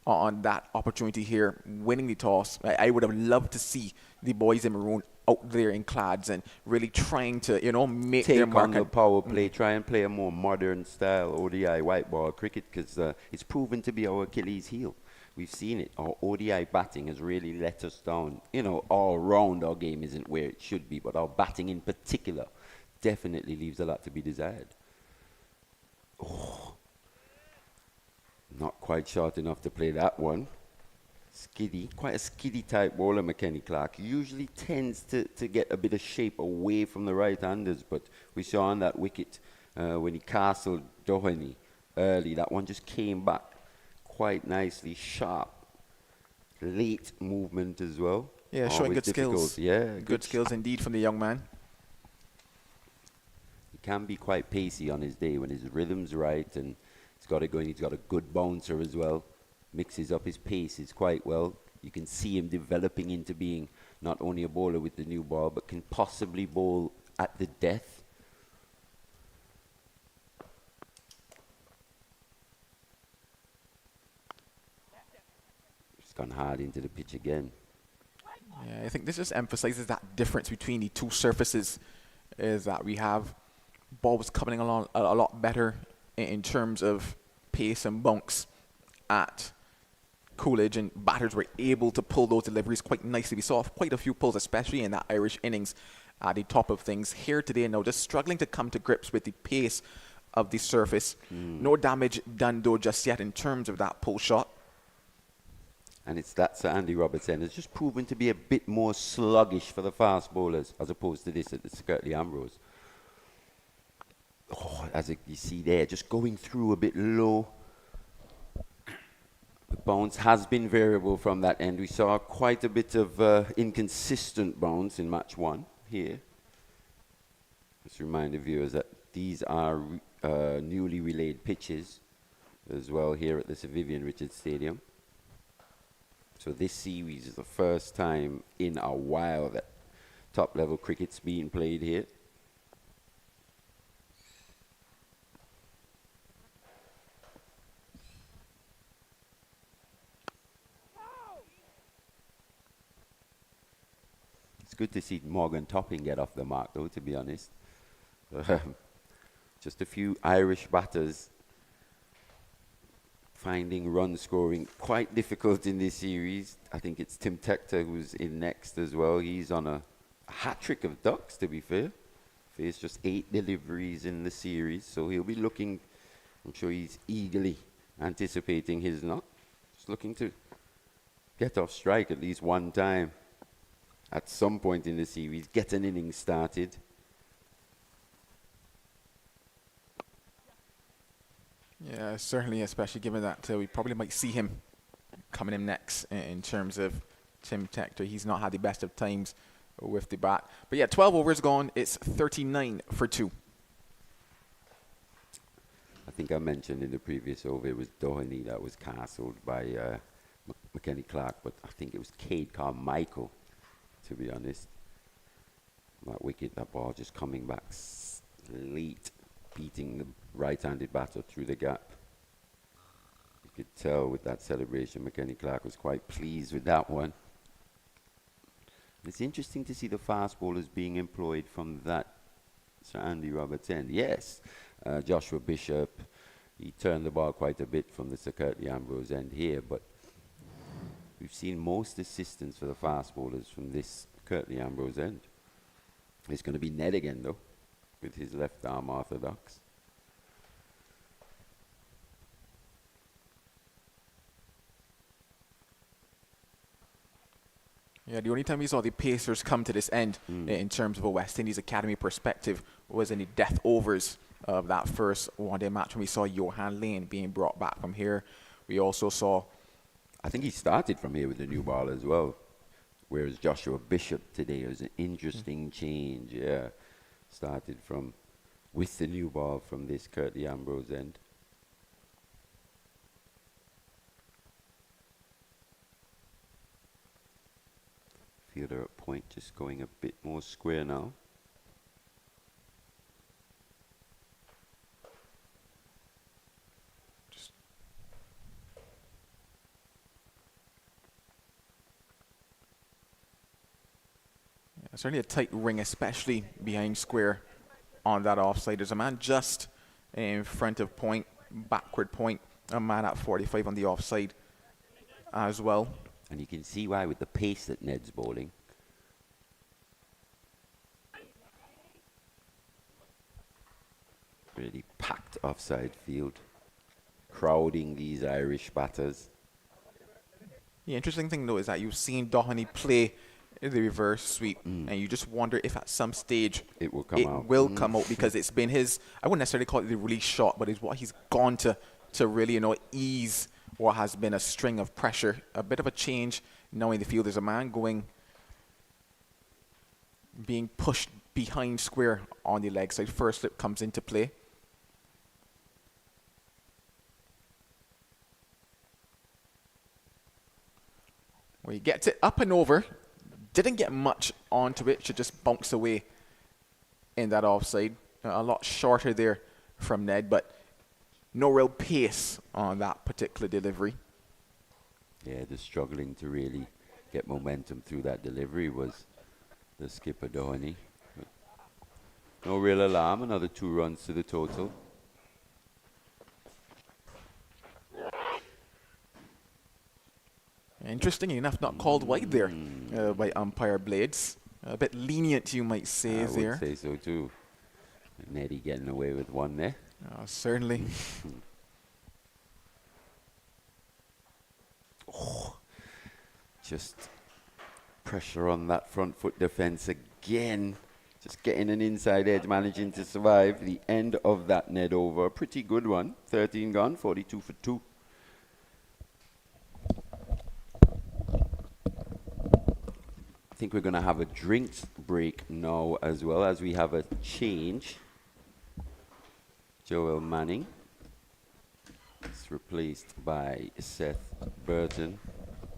on that opportunity here, winning the toss. I would have loved to see the boys in maroon out there in clads and really trying to, you know, make their mark. Take on the power play, try and play a more modern style ODI white ball cricket, because it's proven to be our Achilles heel. We've seen it. Our ODI batting has really let us down. You know, all round our game isn't where it should be, but our batting in particular definitely leaves a lot to be desired. Oh, not quite short enough to play that one. Skiddy, quite a skiddy type bowler, Clarke. Usually tends to get a bit of shape away from the right-handers, but we saw on that wicket when he castled Doheny early, that one just came back quite nicely, sharp, late movement as well. Yeah, showing good skills. Yeah, good skills indeed from the young man. He can be quite pacey on his day when his rhythm's right, and he's got it going. He's got a good bouncer as well. Mixes up his paces quite well. You can see him developing into being not only a bowler with the new ball, but can possibly bowl at the death. Gone hard into the pitch again. Yeah, I think this just emphasizes that difference between the two surfaces, is that we have balls coming along a lot better in terms of pace and bunks at Coolidge, and batters were able to pull those deliveries quite nicely. We saw quite a few pulls, especially in that Irish innings at the top of things. Here today now, just struggling to come to grips with the pace of the surface. No damage done, though, just yet in terms of that pull shot. And it's that Sir Andy Robertson has just proven to be a bit more sluggish for the fast bowlers as opposed to this at the Kirtley Ambrose. Oh, you see there, just going through a bit low. The bounce has been variable from that end. We saw quite a bit of inconsistent bounce in match 1 here. Just remind the viewers that these are newly relayed pitches as well here at the Sir Vivian Richards Stadium. So this series is the first time in a while that top-level cricket's being played here. It's good to see Morgan Topping get off the mark, though, to be honest. Just a few Irish batters finding run scoring quite difficult in this series. I think it's Tim Tector who's in next as well. He's on a hat-trick of ducks, to be fair. Faced just 8 deliveries in the series, so he'll be looking, I'm sure he's eagerly anticipating his knock. Just looking to get off strike at least one time at some point in the series, get an inning started. Yeah, certainly, especially given that we probably might see him coming in next in terms of Tim Tector. He's not had the best of times with the bat. But yeah, 12 overs gone. It's 39 for 2. I think I mentioned in the previous over it was Doheny that was castled by Clarke, but I think it was Cade Carmichael, to be honest. That wicket, that ball just coming back late, beating the right-handed batter through the gap. You could tell with that celebration, Clarke was quite pleased with that one. It's interesting to see the fast bowlers being employed from that Sir Andy Roberts end. Yes, Joshua Bishop, he turned the ball quite a bit from the Sir Kirtley Ambrose end here, but we've seen most assistance for the fast bowlers from this Kirtley Ambrose end. It's going to be Ned again, though, with his left arm orthodox. Yeah, the only time we saw the Pacers come to this end in terms of a West Indies Academy perspective was in the death overs of that first one-day match when we saw Johan Lane being brought back from here. We also saw... I think he started from here with the new ball as well, whereas Joshua Bishop today was an interesting change. Yeah, started from with the new ball from this Kirtley Ambrose end. Fielder at point, just going a bit more square now. Certainly a tight ring, especially behind square on that offside. There's a man just in front of point, backward point, a man at 45 on the offside as well. And you can see why with the pace that Ned's bowling. Really packed offside field, crowding these Irish batters. The interesting thing, though, is that you've seen Doheny play the reverse sweep, and you just wonder if at some stage it will come out. Will come out, because it's been his, I wouldn't necessarily call it the release shot, but it's what he's gone to really, ease what has been a string of pressure. A bit of a change now in the field. There's a man being pushed behind square on the leg side. First slip comes into play. Where he gets it up and over. Didn't get much onto it. Should just bounce away in that offside. A lot shorter there from Ned, but no real pace on that particular delivery. Yeah, just struggling to really get momentum through that delivery was the skipper Doheny. No real alarm, another 2 runs to the total. Interesting enough, not called wide there by umpire Blades. A bit lenient, you might say, there. I would say so too. Neddy getting away with one there. Certainly. Just pressure on that front foot defense again. Just getting an inside edge, managing to survive the end of that net over. Pretty good one. 13 gone, 42 for 2. I think we're going to have a drinks break now as well, as we have a change. Joel Manning is replaced by Seth Burton.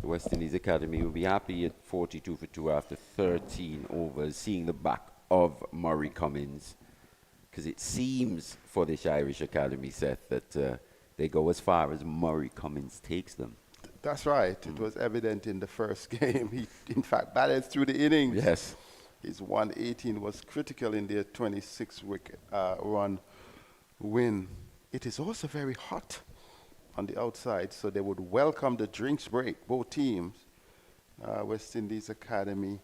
The West Indies Academy will be happy at 42 for 2 after 13 overs, seeing the back of Murray Cummins. Because it seems for this Irish Academy, Seth, that they go as far as Murray Cummins takes them. That's right. It was evident in the first game. He, in fact, batted through the innings. Yes. His 118 was critical in their 26-wicket run win. It is also very hot on the outside, so they would welcome the drinks break, both teams. West Indies Academy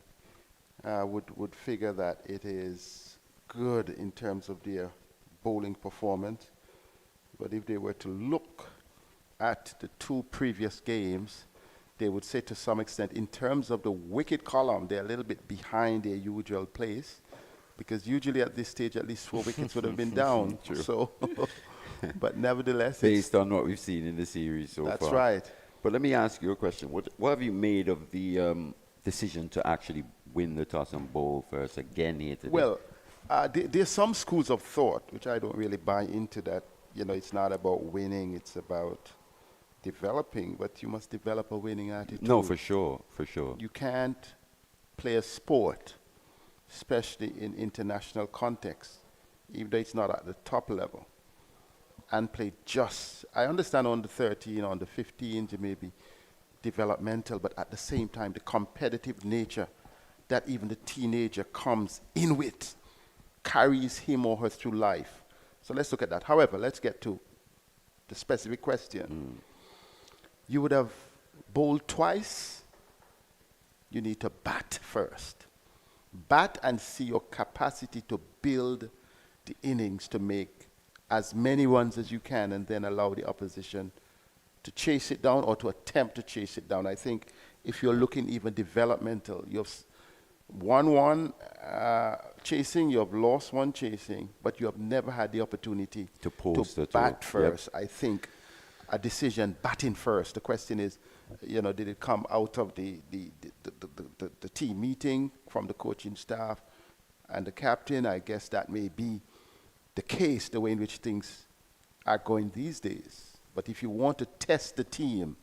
would figure that it is good in terms of their bowling performance. But if they were to look at the 2 previous games, they would say to some extent, in terms of the wicket column, they're a little bit behind their usual place, because usually at this stage, at least 4 wickets would have been down. True. So, but nevertheless, Based on what we've seen in the series so far. that's right. But let me ask you a question. What have you made of the decision to actually win the toss and bowl first again here today? Well, there's some schools of thought, which I don't really buy into, that, it's not about winning, it's about developing, but you must develop a winning attitude. No, for sure. You can't play a sport, especially in international context, even though it's not at the top level, and play just. I understand on the 13, on the 15, you may be developmental, but at the same time, the competitive nature that even the teenager comes in with carries him or her through life. So let's look at that. However, let's get to the specific question. You would have bowled twice. You need to bat first. Bat and see your capacity to build the innings to make as many runs as you can, and then allow the opposition to chase it down or to attempt to chase it down. I think if you're looking even developmental, you've won one chasing, you have lost one chasing, but you have never had the opportunity To post it bat or- first. I think a decision batting first. The question is, did it come out of the team meeting from the coaching staff and the captain? I guess that may be the case, the way in which things are going these days. But if you want to test the team,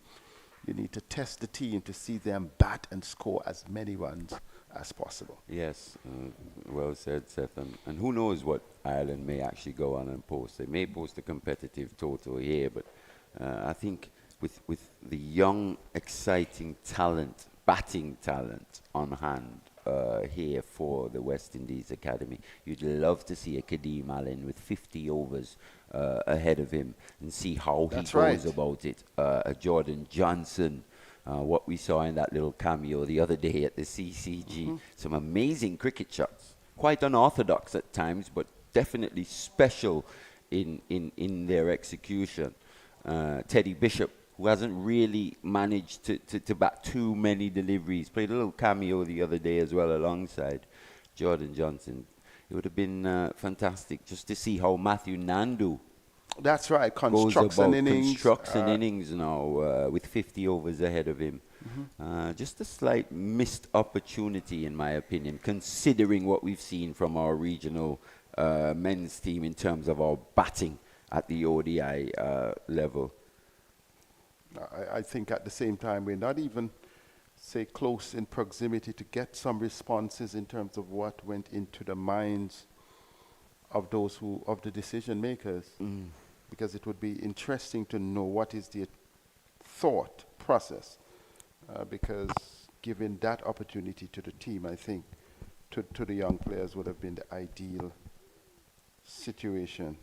you need to test the team to see them bat and score as many runs as possible. Yes, well said, Seth. And who knows what Ireland may actually go on and post. They may post a competitive total here, but I think with the young, exciting talent, batting talent on hand here for the West Indies Academy, you'd love to see a Kadeem Allen with 50 overs ahead of him and see how he goes about it. A Jordan Johnson, what we saw in that little cameo the other day at the CCG. Some amazing cricket shots. Quite unorthodox at times, but definitely special in their execution. Teddy Bishop, who hasn't really managed to bat too many deliveries, played a little cameo the other day as well alongside Jordan Johnson. It would have been fantastic just to see how Matthew Nandu That's right, constructs an innings. Constructs an innings now with 50 overs ahead of him. Just a slight missed opportunity, in my opinion, considering what we've seen from our regional men's team in terms of our batting at the ODI level. I think at the same time, we're not even, say, close in proximity to get some responses in terms of what went into the minds of those of the decision makers. Because it would be interesting to know what is the thought process. Because giving that opportunity to the team, I think, to the young players would have been the ideal situation.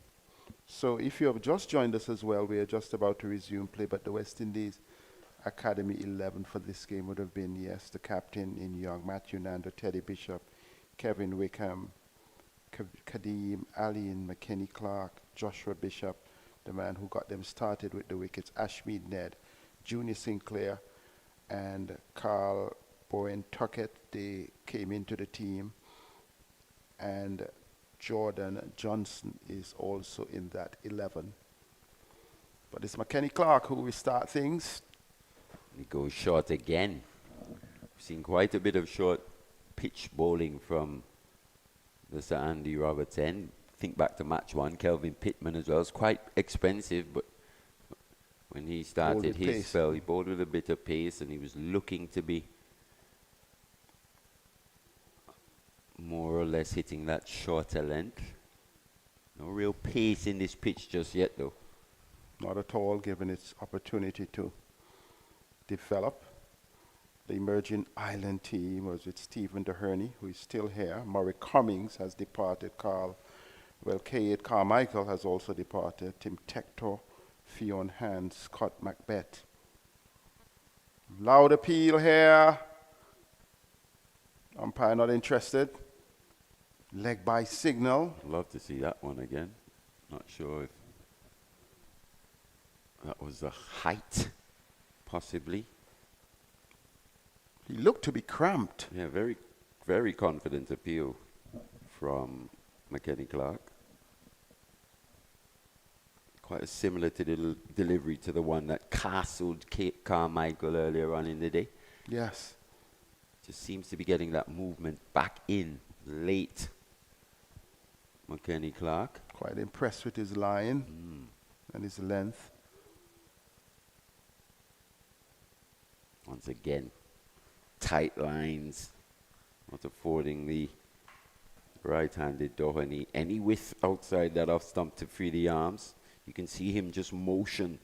So if you have just joined us as well, we are just about to resume play, but the West Indies Academy 11 for this game would have been, yes, the captain in Young, Matthew Nandu, Teddy Bishop, Kevin Wickham, Kadeem, Alian, McKenny Clarke, Joshua Bishop, the man who got them started with the wickets, Ashmead Ned, Junior Sinclair, and Carl Bowen Tuckett. They came into the team. And Jordan Johnson is also in that 11. But it's McKenny Clarke who will start things. He goes short again. We've seen quite a bit of short pitch bowling from the Sir Andy Roberts end. Think back to match 1, Kelvin Pittman as well. It's quite expensive, but when he started his spell, he bowled with a bit of pace, and he was looking to be more or less hitting that shorter length. No real pace in this pitch just yet, though. Not at all, given its opportunity to develop. The emerging Island team was with Stephen Doheny, who is still here. Murray Cummings has departed. Cade Carmichael has also departed. Tim Tector, Fionn Hand, Scott Macbeth. Loud appeal here. Umpire not interested. Leg by signal. Love to see that one again. Not sure if that was the height, possibly. He looked to be cramped. Yeah, very, very confident appeal from McKenny Clarke. Quite similar to the delivery to the one that castled Kate Carmichael earlier on in the day. Yes. Just seems to be getting that movement back in late. McKenny Clarke. Quite impressed with his line and his length. Once again, tight lines, not affording the right-handed Doheny any width outside that off stump to free the arms. You can see him just motion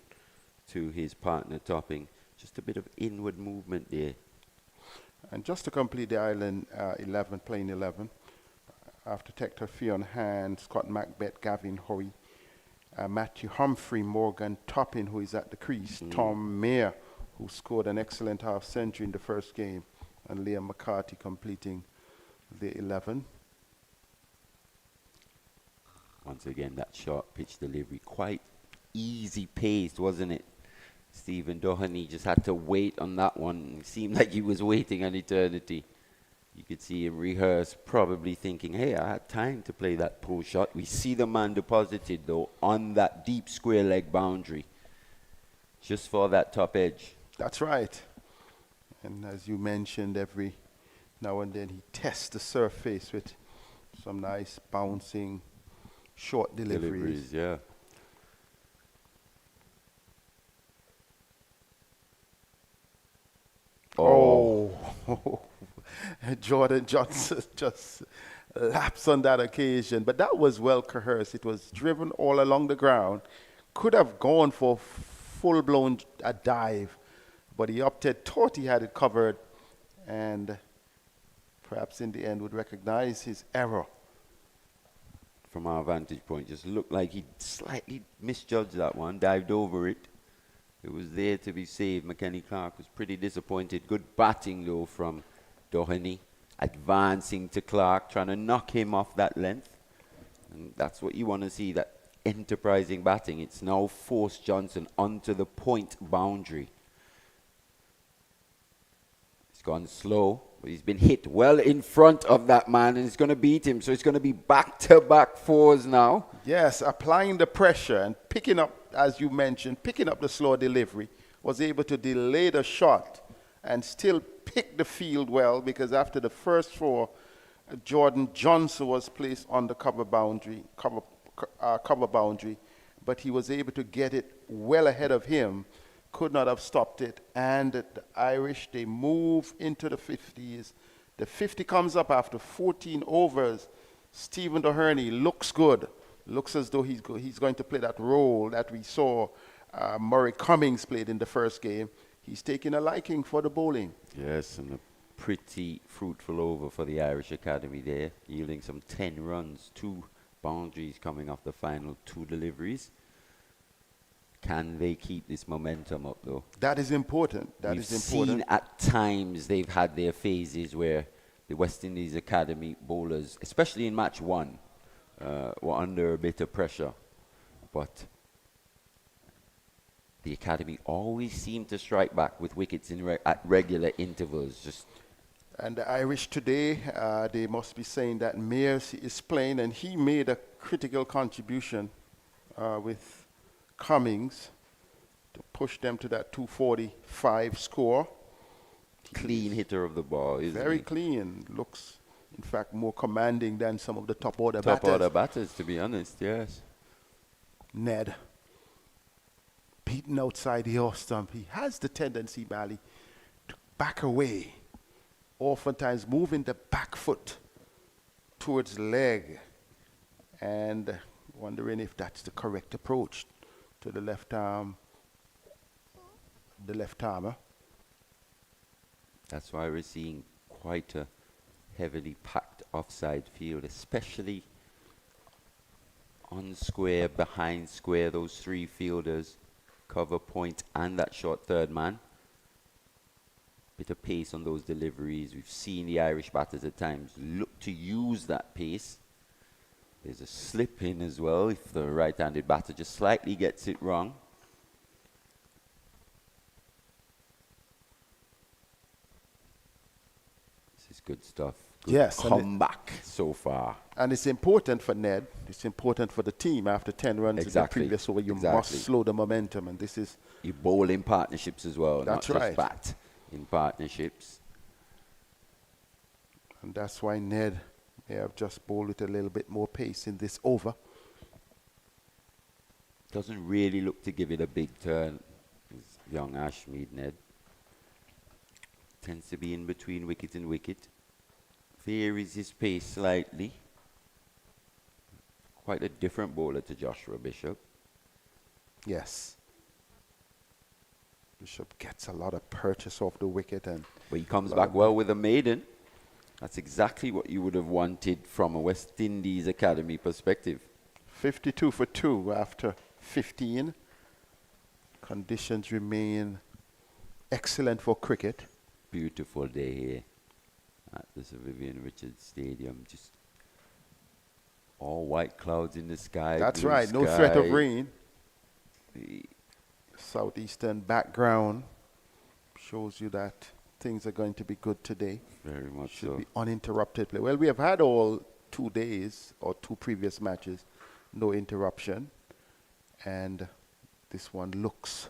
to his partner topping. Just a bit of inward movement there. And just to complete the Island 11, playing 11, after Tector, Fionn Hand, Scott Macbeth, Gavin Hoey, Matthew Humphrey, Morgan Toppin, who is at the crease, Tom Mayer, who scored an excellent half-century in the first game, and Liam McCarthy completing the 11. Once again, that short pitch delivery, quite easy paced, wasn't it? Stephen Doheny just had to wait on that one. It seemed like he was waiting an eternity. You could see him rehearse, probably thinking, hey, I had time to play that pull shot. We see the man deposited, though, on that deep square leg boundary, just for that top edge. That's right. And as you mentioned, every now and then he tests the surface with some nice bouncing short deliveries. Yeah. Oh. Jordan Johnson just lapsed on that occasion. But that was well coerced. It was driven all along the ground. Could have gone for full-blown a dive, but he thought he had it covered, and perhaps in the end would recognize his error. From our vantage point, just looked like he slightly misjudged that one, dived over it. It was there to be saved. McKenny Clarke was pretty disappointed. Good batting, though, from Doheny, advancing to Clarke, trying to knock him off that length. And that's what you want to see, that enterprising batting. It's now forced Johnson onto the point boundary. It's gone slow, but he's been hit well in front of that man, and it's going to beat him. So it's going to be back-to-back fours now. Yes, applying the pressure and picking up, as you mentioned, picking up the slow delivery, was able to delay the shot and still pick the field well, because after the first four, Jordan Johnson was placed on the cover boundary, but he was able to get it well ahead of him, could not have stopped it, and the Irish, they move into the 50s. The 50 comes up after 14 overs. Stephen Doheny looks good, looks as though he's going to play that role that we saw Murray Cummings played in the first game. He's taking a liking for the bowling. Yes, and a pretty fruitful over for the Irish Academy there, yielding some 10 runs, 2 boundaries coming off the final 2 deliveries. Can they keep this momentum up, though? That is important. We've seen at times they've had their phases where the West Indies Academy bowlers, especially in match 1, were under a bit of pressure. but the academy always seemed to strike back with wickets at regular intervals. And the Irish today, they must be saying that Mears is playing, and he made a critical contribution with Cummings to push them to that 245 score. Clean hitter of the ball, isn't Very he? clean. Looks, in fact, more commanding than some of the top order Top batters. order batters, to be honest, yes. Ned, beaten outside the off stump. He has the tendency, Bally, to back away. Oftentimes moving the back foot towards the leg. And wondering if that's the correct approach to the left arm, the left armer. That's why we're seeing quite a heavily packed offside field, especially on square, behind square, those three fielders, cover point and that short third man. Bit of pace on those deliveries. We've seen the Irish batters at times look to use that pace. There's a slip in as well if the right-handed batter just slightly gets it wrong. This is good stuff. Good Yes, and comeback so far. And it's important for Ned. It's important for the team after 10 runs in the Exactly. previous over. You Exactly. must slow the momentum, and this is You bowl in partnerships as well, That's not right. just bat in partnerships. And that's why Ned may have just bowled with a little bit more pace in this over. Doesn't really look to give it a big turn. This young Ashmead Ned tends to be in between wicket and wicket. Varies his pace slightly. Quite a different bowler to Joshua Bishop. Yes. Bishop gets a lot of purchase off the wicket, and But he comes back well with a maiden. That's exactly what you would have wanted from a West Indies academy perspective. 52 for 2 after 15. Conditions remain excellent for cricket. Beautiful day here at the Sir Vivian Richards Stadium. Just all white clouds in the sky. That's blue right, no threat of sky. rain. Southeastern background shows you that things are going to be good today. Very much Should so. be uninterrupted play. Well, we have had all 2 days or 2 previous matches, no interruption. And this one looks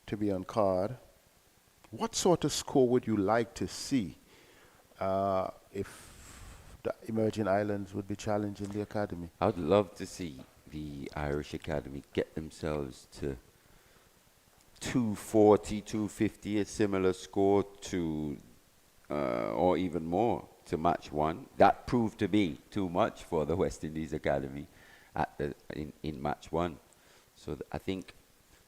to be on card. What sort of score would you like to see if the emerging islands would be challenging the academy? I'd love to see the Irish Academy get themselves to 240, 250, a similar score to, or even more, to match one. That proved to be too much for the West Indies Academy at in match one. So I think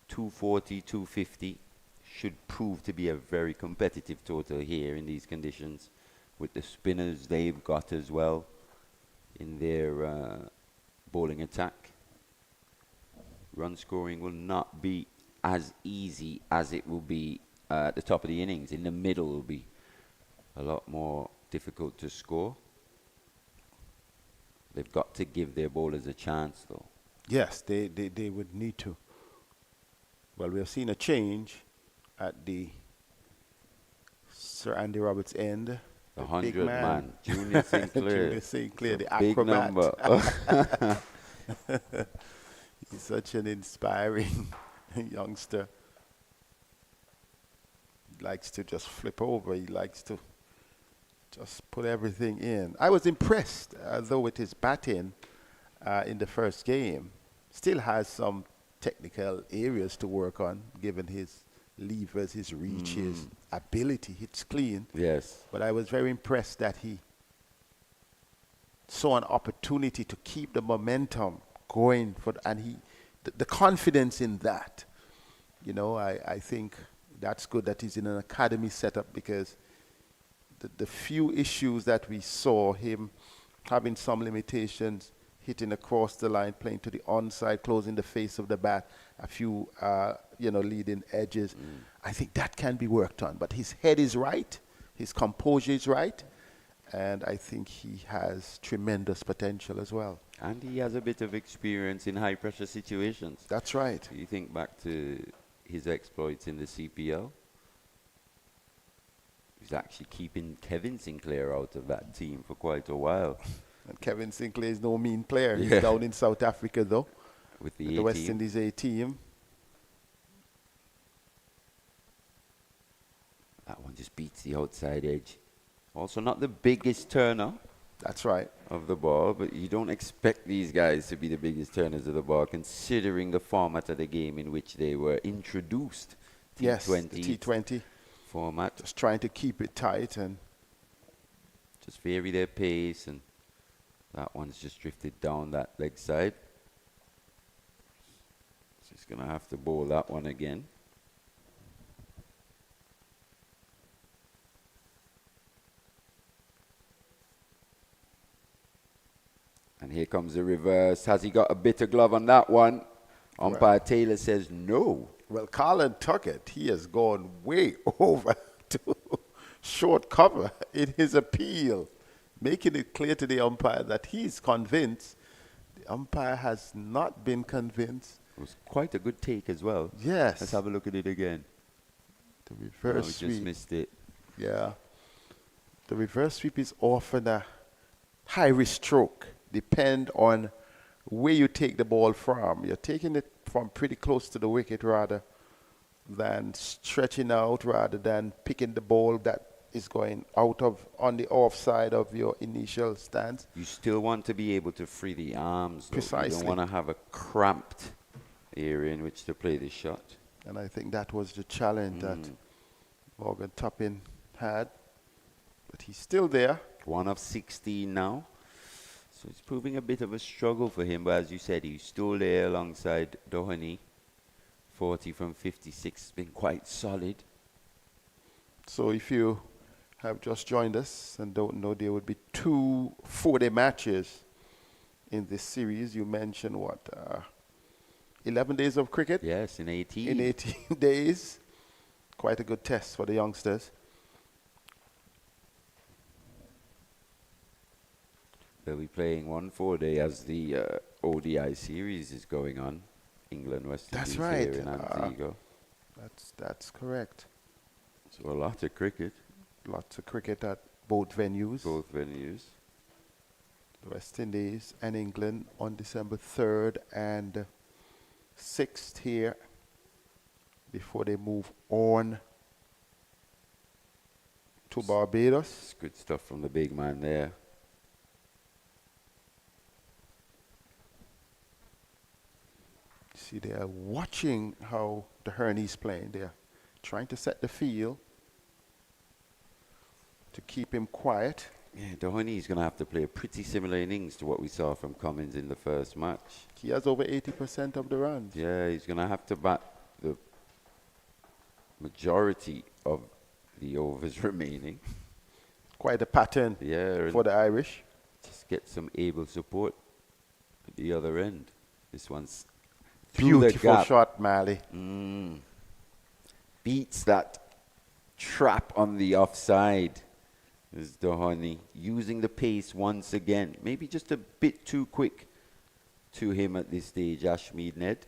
240, 250 should prove to be a very competitive total here in these conditions, with the spinners they've got as well in their bowling attack. Run scoring will not be as easy as it will be at the top of the innings. In the middle will be a lot more difficult to score. They've got to give their bowlers a chance, though. Yes, they would need to. Well, we have seen a change at the Sir Andy Roberts end. The big 100 man, Junior St. Clair. Junior St. Clair, the Big acrobat. number. He's such an inspiring youngster. He likes to just flip over. He likes to just put everything in. I was impressed, though, with his batting in the first game. Still has some technical areas to work on, given his levers, his reach, his ability. Hits clean. Yes. But I was very impressed that he saw an opportunity to keep the momentum going and the confidence in that. You know, I think that's good that he's in an academy setup, because the few issues that we saw, him having some limitations, hitting across the line, playing to the onside, closing the face of the bat, a few, leading edges. I think that can be worked on. But his head is right. His composure is right. And I think he has tremendous potential as well. And he has a bit of experience in high pressure situations. That's right. You think back to his exploits in the CPL. He's actually keeping Kevin Sinclair out of that team for quite a while. And Kevin Sinclair is no mean player. Yeah. He's down in South Africa, though, With with the the A West team. Indies A team. That one just beats the outside edge. Also not the biggest turner That's right. of the ball, but you don't expect these guys to be the biggest turners of the ball, considering the format of the game in which they were introduced. Yes, the T20 T20. format. Just trying to keep it tight. And Just vary their pace, and that one's just drifted down that leg side. So he's going to have to bowl that one again. And here comes the reverse. Has he got a bitter glove on that one? Umpire Taylor says no. well, Colin Tuckett, he has gone way over to short cover in his appeal, making it clear to the umpire that he's convinced. The umpire has not been convinced. It was quite a good take as well. Yes. Let's have a look at it again. The No, reverse we sweep. just missed it. Yeah. The reverse sweep is often a high-risk stroke. Depend on where you take the ball from. You're taking it from pretty close to the wicket rather than stretching out, rather than picking the ball that is going out of on the offside of your initial stance. You still want to be able to free the arms, though. You Precisely. don't want to have a cramped area in which to play the shot. And I think that was the challenge that Morgan Toppin had. But he's still there. 1 of 16 now. So it's proving a bit of a struggle for him, but as you said, he's still there alongside Doheny. 40 from 56 has been quite solid. So if you have just joined us and don't know, there would be 2 4-day matches in this series. You mentioned what, 11 days of cricket? Yes, in 18. In 18 days. Quite a good test for the youngsters. They'll be playing 1 4-day as the ODI series is going on. England, West That's Indies right. here in Antigua. That's correct. So a lot of cricket, Lots of cricket at both venues. both venues. The West Indies and England on December 3rd and 6th here before they move on to Barbados. It's good stuff from the big man there. See, they are watching how Doheny's playing. They're trying to set the field to keep him quiet. Yeah, Doheny's going to have to play a pretty similar innings to what we saw from Cummins in the first match. He has over 80% of the runs. Yeah, he's going to have to bat the majority of the overs remaining. Quite a pattern Yeah, for and the Irish. just get some able support at the other end. This one's through the Beautiful gap. shot, Mali. Beats that trap on the offside. Is Doheny using the pace once again. Maybe just a bit too quick to him at this stage, Ashmead Ned.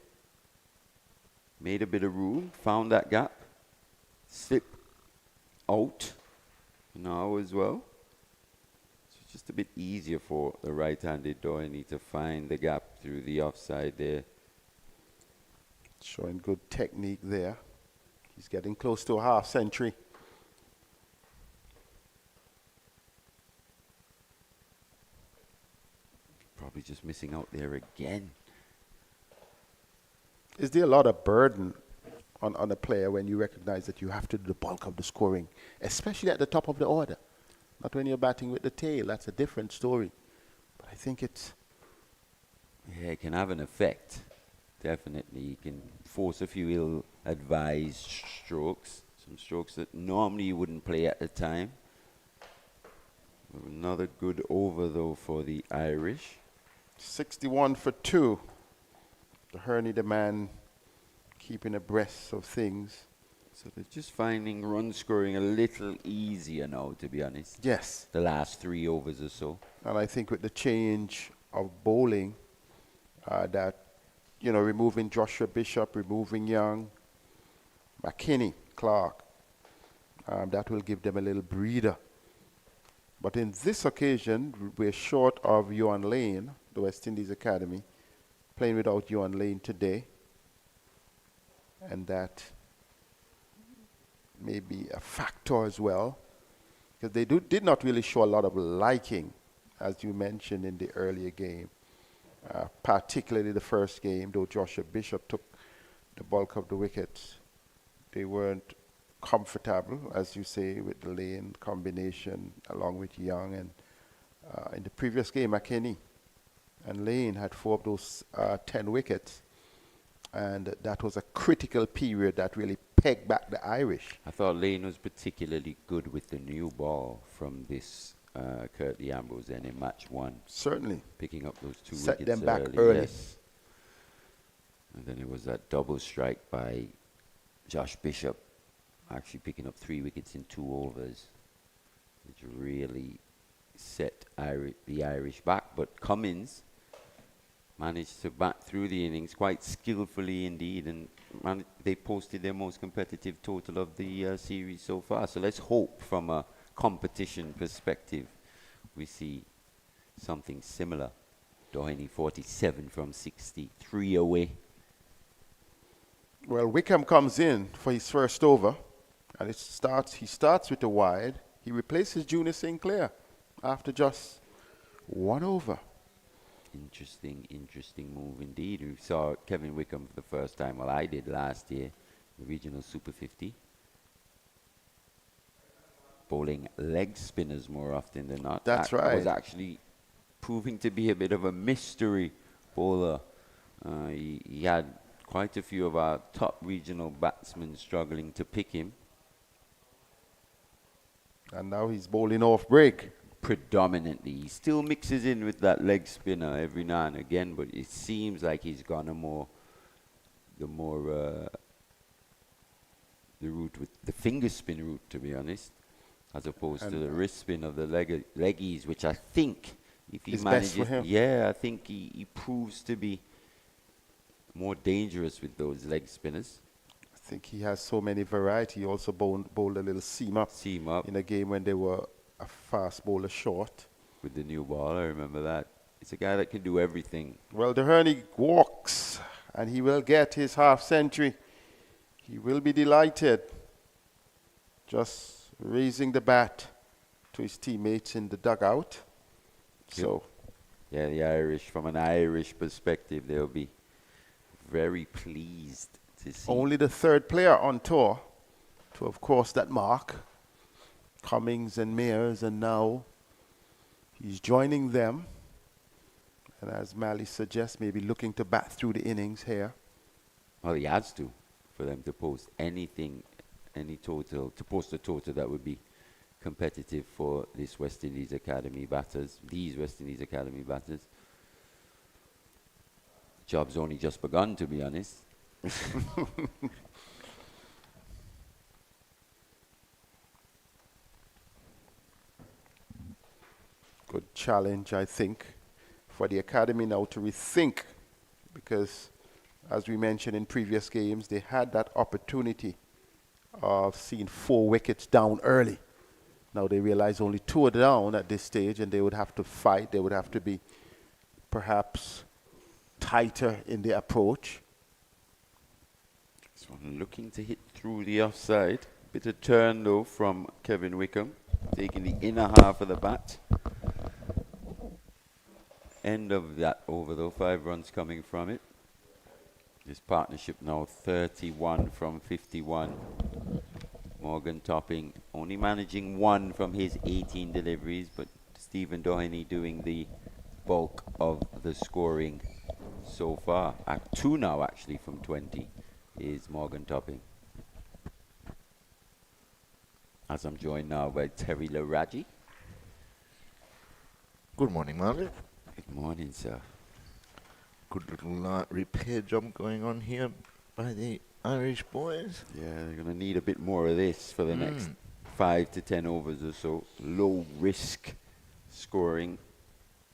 Made a bit of room, found that gap. Slip out now as well. So it's just a bit easier for the right-handed Doheny to find the gap through the offside there. Showing good technique there. He's getting close to a half century. Probably just missing out there again. Is there a lot of burden on a player when you recognize that you have to do the bulk of the scoring, especially at the top of the order? Not when you're batting with the tail. That's a different story. But I think it's... Yeah, it can have an effect. Definitely. You can force a few ill-advised strokes. Some strokes that normally you wouldn't play at the time. Another good over, though, for the Irish. 61 for 2. The Herney, the man, keeping abreast of things. So they're just finding run scoring a little easier now, to be honest. Yes. The last 3 overs or so. And I think with the change of bowling, that, removing Joshua Bishop, removing Young, McKinney, Clarke, that will give them a little breather. But in this occasion, we're short of Yuan Lane, the West Indies Academy, playing without Yuan Lane today. And that may be a factor as well, because they did not really show a lot of liking, as you mentioned in the earlier game, particularly the first game, though Joshua Bishop took the bulk of the wickets. They weren't comfortable, as you say, with the Lane combination along with Young. And in the previous game, McKinney and Lane had 4 of those 10 wickets. And that was a critical period that really pegged back the Irish. I thought Lane was particularly good with the new ball from this Curtly Ambrose then in match 1. Certainly. Picking up those 2 Set wickets them back early. Yes. And then it was that double strike by Josh Bishop, actually picking up 3 wickets in 2 overs, which really set the Irish back. But Cummins managed to bat through the innings quite skillfully indeed, and they posted their most competitive total of the series so far. So let's hope from a competition perspective we see something similar. Doheny 47 from 63 away. Well, Wickham comes in for his first over, and he starts with a wide. He replaces Junior Sinclair after just 1 over. Interesting move indeed. We saw Kevin Wickham for the first time, well, I did last year, the regional Super 50. Bowling leg spinners more often than not. That's right. Was actually proving to be a bit of a mystery bowler. He had quite a few of our top regional batsmen struggling to pick him. And now he's bowling off break. Predominantly. He still mixes in with that leg spinner every now and again, but it seems like he's gone the route with the finger spin route, to be honest, as opposed to the wrist spin of the leggies, which I think if he manages, best for him. Yeah, I think he proves to be more dangerous with those leg spinners. I think he has so many variety. He also bowled a little seam up in a game when they were a fast bowler short. With the new ball, I remember that. It's a guy that can do everything. Well, Doheny walks, and he will get his half century. He will be delighted. Just raising the bat to his teammates in the dugout. So, yeah, the Irish, from an Irish perspective, they'll be very pleased to see. Only the 3rd player on tour to, of course, that mark. Cummings and Mears, and now he's joining them. And as Mally suggests, maybe looking to bat through the innings here. Well, he has to, for them to post anything, any total, to post a total that would be competitive for this West Indies Academy batters, these West Indies Academy batters. Job's only just begun, to be honest. Good challenge, I think, for the academy now to rethink, because as we mentioned in previous games, they had that opportunity of seeing 4 wickets down early. Now they realize only 2 are down at this stage, and they would have to fight. They would have to be perhaps tighter in the approach. This one looking to hit through the offside. Bit of turn though from Kevin Wickham, taking the inner half of the bat. End of that over though, 5 runs coming from it. This partnership now 31 from 51. Morgan Topping only managing 1 from his 18 deliveries, but Stephen Doheny doing the bulk of the scoring so far. 2 now actually from 20 is Morgan Topping. As I'm joined now by Terry Laraji. Good morning, Marley. Good morning, sir. Good little repair job going on here by the Irish boys. Yeah, they're going to need a bit more of this for the next 5 to 10 overs or so. Low risk scoring.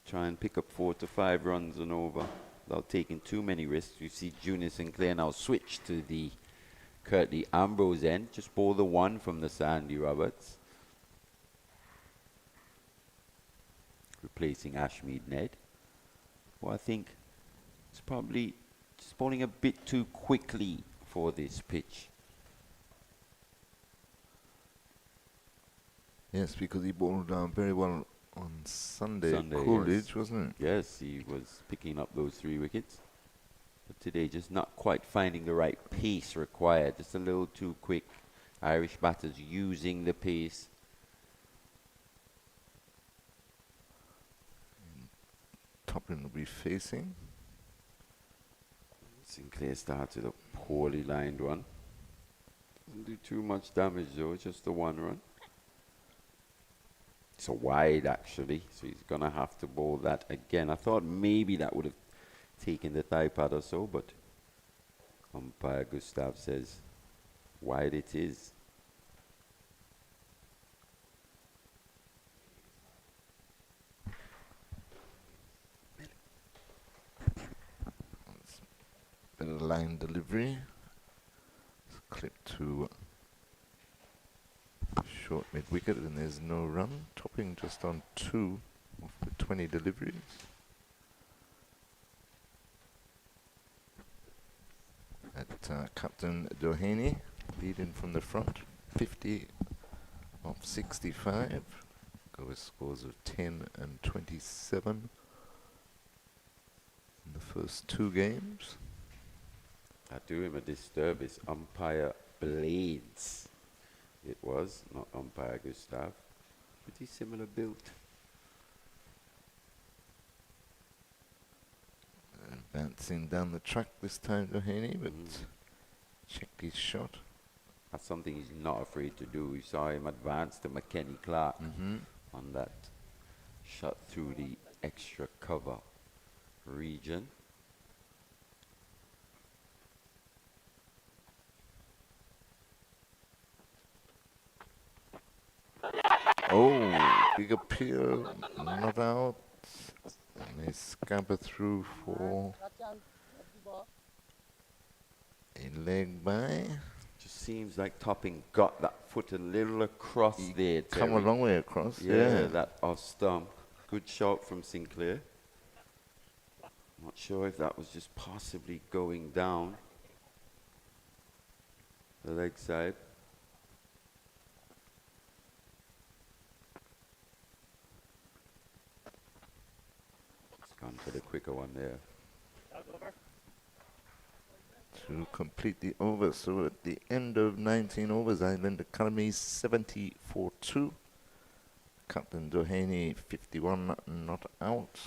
Try and pick up 4 to 5 runs and over without taking too many risks. You see Junior Sinclair now switch to the Curtly Ambrose end. Just bowl the one from the Sandy Roberts. Replacing Ashmead Ned. Well, I think it's probably just bowling a bit too quickly for this pitch. Yes, because he bowled very well on Sunday at Sunday, Coolidge, yes. wasn't it? Yes, he was picking up those 3 wickets. But today, just not quite finding the right pace required. Just a little too quick. Irish batters using the pace. Topping will be facing. Sinclair started a poorly lined one. Doesn't do too much damage though, just the 1 run. It's a wide actually, so he's gonna have to bowl that again. I thought maybe that would have taken the thigh pad or so, but umpire Gustav says wide it is. Better line delivery. It's clipped to short mid wicket, and there's no run. Topping just on 2 of the 20 deliveries. At Captain Doheny, leading from the front, 50 of 65. Go with scores of 10 and 27 in the first 2 games. I do him a disservice. Umpire Blades. It was, not umpire Gustav. Pretty similar build. Advancing down the track this time, Doheny, but checked his shot. That's something he's not afraid to do. We saw him advance to Clarke on that shot through the extra cover region. Oh, big appeal, not out. And they scamper through for a leg by. Just seems like Topping got that foot a little across there. Come a Terry. long way across, Yeah, that off stump. Good shot from Sinclair. Not sure if that was just possibly going down the leg side. It's gone for the quicker one there. To complete the over. So at the end of 19 overs, Island Academy 70-2. Captain Doheny 51 not out.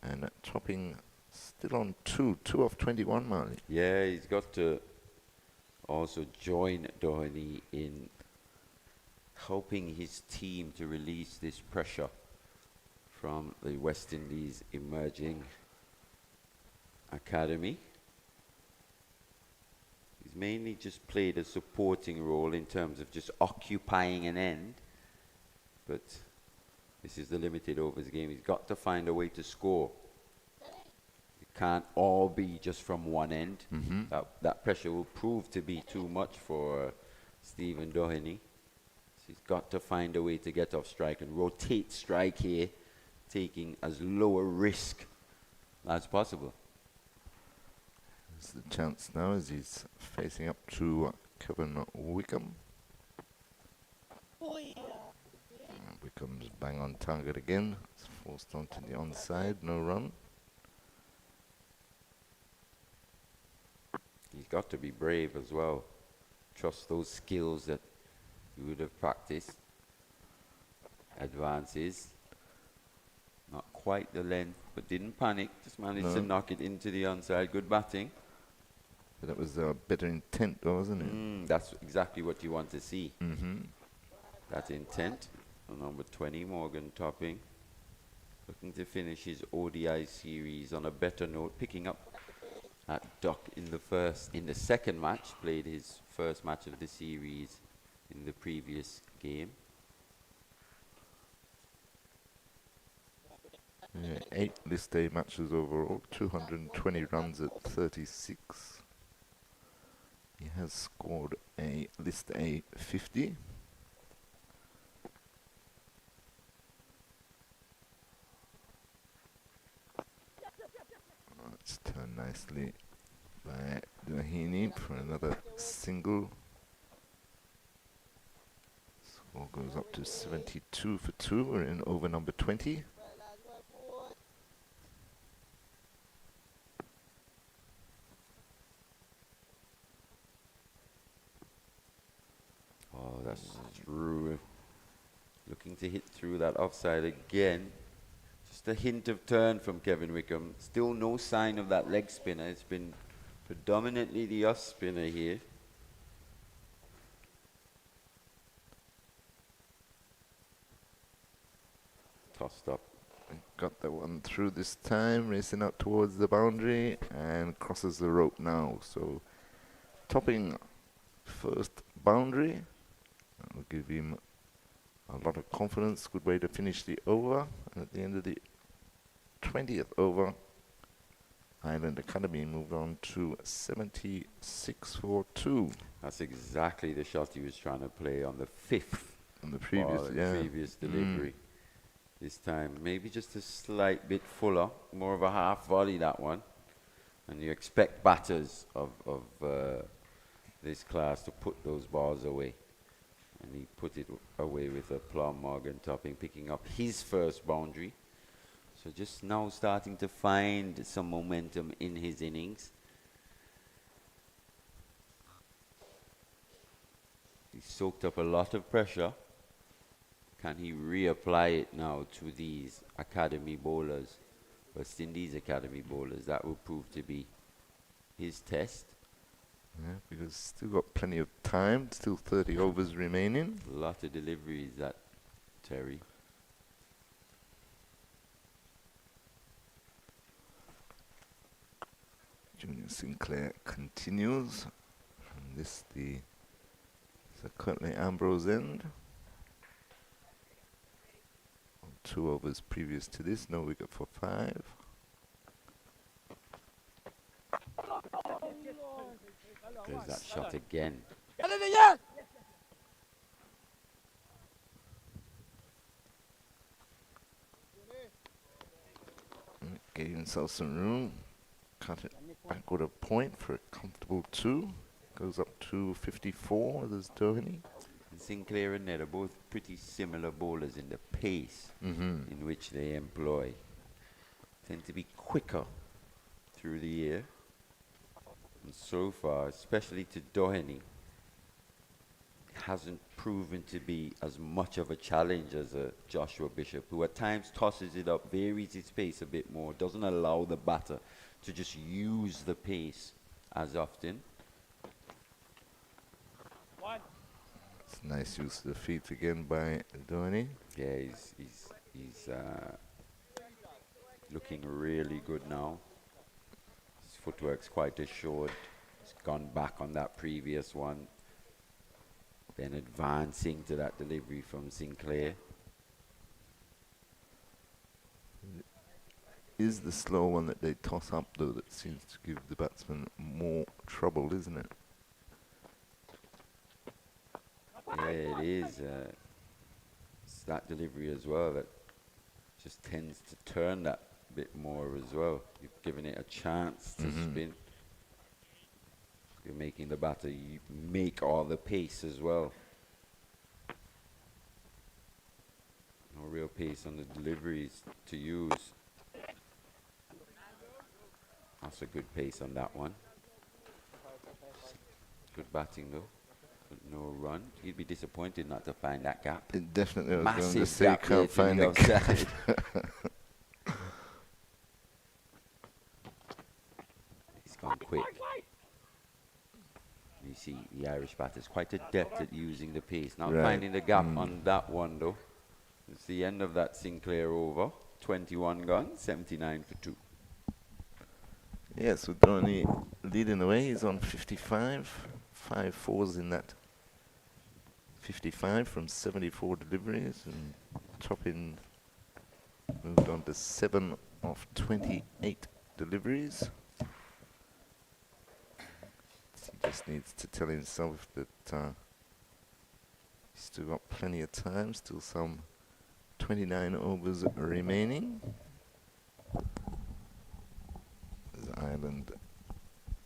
And Topping still on 2 of 21, Marley. Yeah, he's got to also join Doheny in helping his team to release this pressure from the West Indies emerging academy. He's mainly just played a supporting role in terms of just occupying an end, but this is the limited overs game. He's got to find a way to score. It can't all be just from one end. That pressure will prove to be too much for Stephen Doheny. So he's got to find a way to get off strike and rotate strike here, taking as low a risk as possible. There's the chance now as he's facing up to Kevin Wickham. Wickham's bang on target again. It's forced onto the onside, no run. He's got to be brave as well. Trust those skills that you would have practiced. Advances. Not quite the length, but didn't panic. Just managed to knock it into the onside. Good batting. But that was better intent, though, wasn't it? That's exactly what you want to see. That intent. Number 20, Morgan Topping. Looking to finish his ODI series on a better note, picking up at Duck in the second match, played his first match of the series in the previous game. Yeah, 8 list A matches overall, 220 runs at 36. He has scored a list A 50. It's turned nicely by Doheny for another single. Score goes up to 72 for 2. We're in over number 20. Oh, that's through. Looking to hit through that offside again. Just a hint of turn from Kevin Wickham. Still no sign of that leg spinner. It's been predominantly the off spinner here. Tossed up. Got that one through this time, racing up towards the boundary and crosses the rope now. So topping first boundary. That'll give him a lot of confidence. Good way to finish the over. And at the end of the 20th over, Island Academy moved on to 76 for 2. That's exactly the shot he was trying to play on the fifth. On the previous, ball, yeah. previous delivery. This time, maybe just a slight bit fuller, more of a half volley, that one. And you expect batters of this class to put those balls away. And he put it away with a plum. Morgan Topping picking up his first boundary. So just now starting to find some momentum in his innings. He soaked up a lot of pressure. Can he reapply it now to these academy bowlers, West Indies academy bowlers? That will prove to be his test. Yeah, because still got plenty of time, still 30 overs remaining. A lot of deliveries, that Terry. Junior Sinclair continues from this, the Curtly Ambrose end. 2 overs previous to this, no wicket for 5. There's that shot again. Gave himself some room, cut it back with a point for a comfortable 2. Goes up to 54, there's Doheny. And Sinclair and Ned are both pretty similar bowlers in the pace in which they employ. Tend to be quicker through the air. And so far, especially to Doheny, hasn't proven to be as much of a challenge as a Joshua Bishop, who at times tosses it up, varies his pace a bit more, doesn't allow the batter to just use the pace as often. It's nice use of the feet again by Doheny. Yeah, he's looking really good now. His footwork's quite assured. He's gone back on that previous one. Then advancing to that delivery from Sinclair. Is the slow one that they toss up, though, that seems to give the batsman more trouble, isn't it? Yeah, it is. It's that delivery as well that just tends to turn that bit more as well. You've given it a chance to spin. You're making the batter make all the pace as well. No real pace on the deliveries to use. That's a good pace on that one. Good batting though. But no run. He'd be disappointed not to find that gap. It definitely was going to Massive say gap can't there to find the the outside. He's gone quick. You see the Irish batter's quite adept at using the pace. Not finding the gap on that one though. It's the end of that Sinclair over. 21 gone, 79 for 2. Yes, with Doheny leading the way, he's on 55. 5 fours in that 55 from 74 deliveries, and Toppin moved on to 7 of 28 deliveries. He just needs to tell himself that he's still got plenty of time, still some 29 overs remaining. As Ireland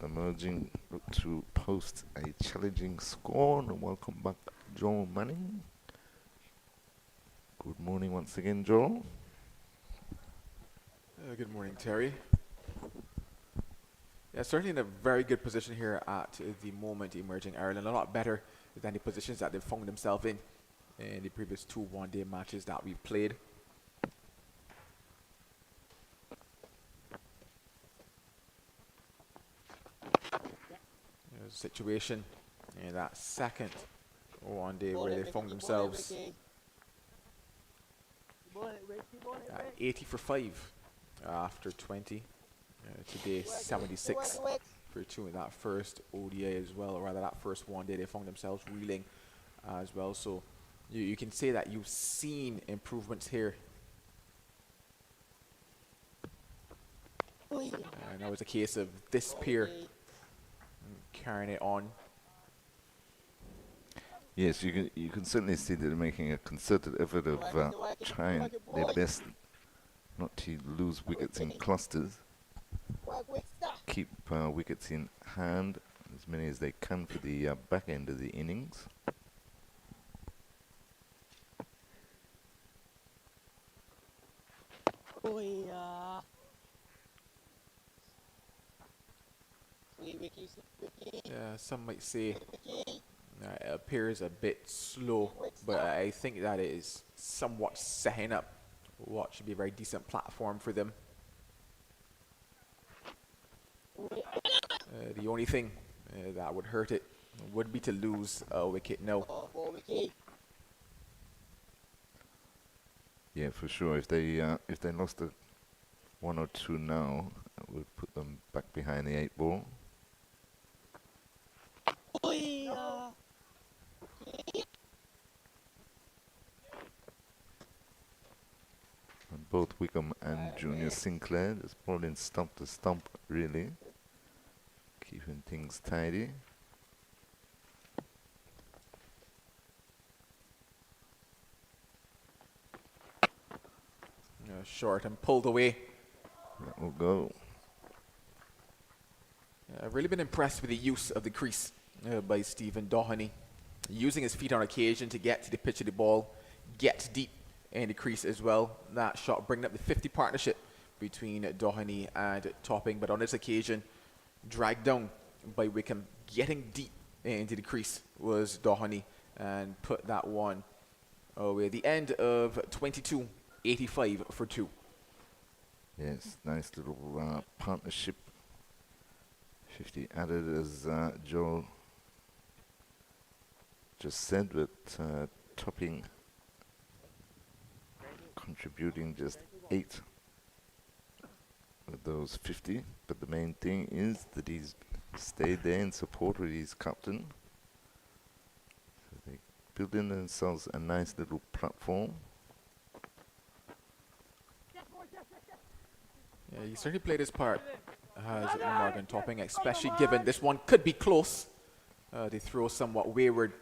emerging, look to post a challenging score. And welcome back, Joel Manning. Good morning once again, Joel. Good morning, Terry. Yeah, certainly in a very good position here at the moment, emerging Ireland. A lot better than the positions that they've found themselves in the previous 2 one-day matches that we've played. There's a situation in that second one-day where they found themselves at 80 for 5 after 20. Today, 76 for 2 in that first ODI as well, or rather that first one day they found themselves reeling as well. So you can say that you've seen improvements here. And now it's a case of this pair carrying it on. Yes, you can certainly see that they're making a concerted effort of trying their best not to lose wickets in clusters. Keep wickets in hand, as many as they can for the back end of the innings. Yeah, some might say it appears a bit slow, but I think that it is somewhat setting up what should be a very decent platform for them. The only thing that would hurt it would be to lose a wicket now. Yeah, for sure. If they lost a 1 or 2 now, that would put them back behind the 8 ball. And both Wickham and Junior Sinclair just bowling stump to stump, really, keeping things tidy. Short and pulled away. That will go. I've really been impressed with the use of the crease by Stephen Doheny. Using his feet on occasion to get to the pitch of the ball, get deep in the crease as well. That shot bringing up the 50 partnership between Doheny and Topping, but on this occasion, dragged down by Wickham. Getting deep into the crease was Doheny and put that one away. The end of 22, 85 for 2. Yes, nice little partnership. 50 added, as Joel just said, but Topping contributing just 8 with those 50. But the main thing is that he's stayed there in support with his captain. So they building themselves a nice little platform. Yeah, he certainly played his part as Morgan Topping, especially given this one could be close. They throw somewhat wayward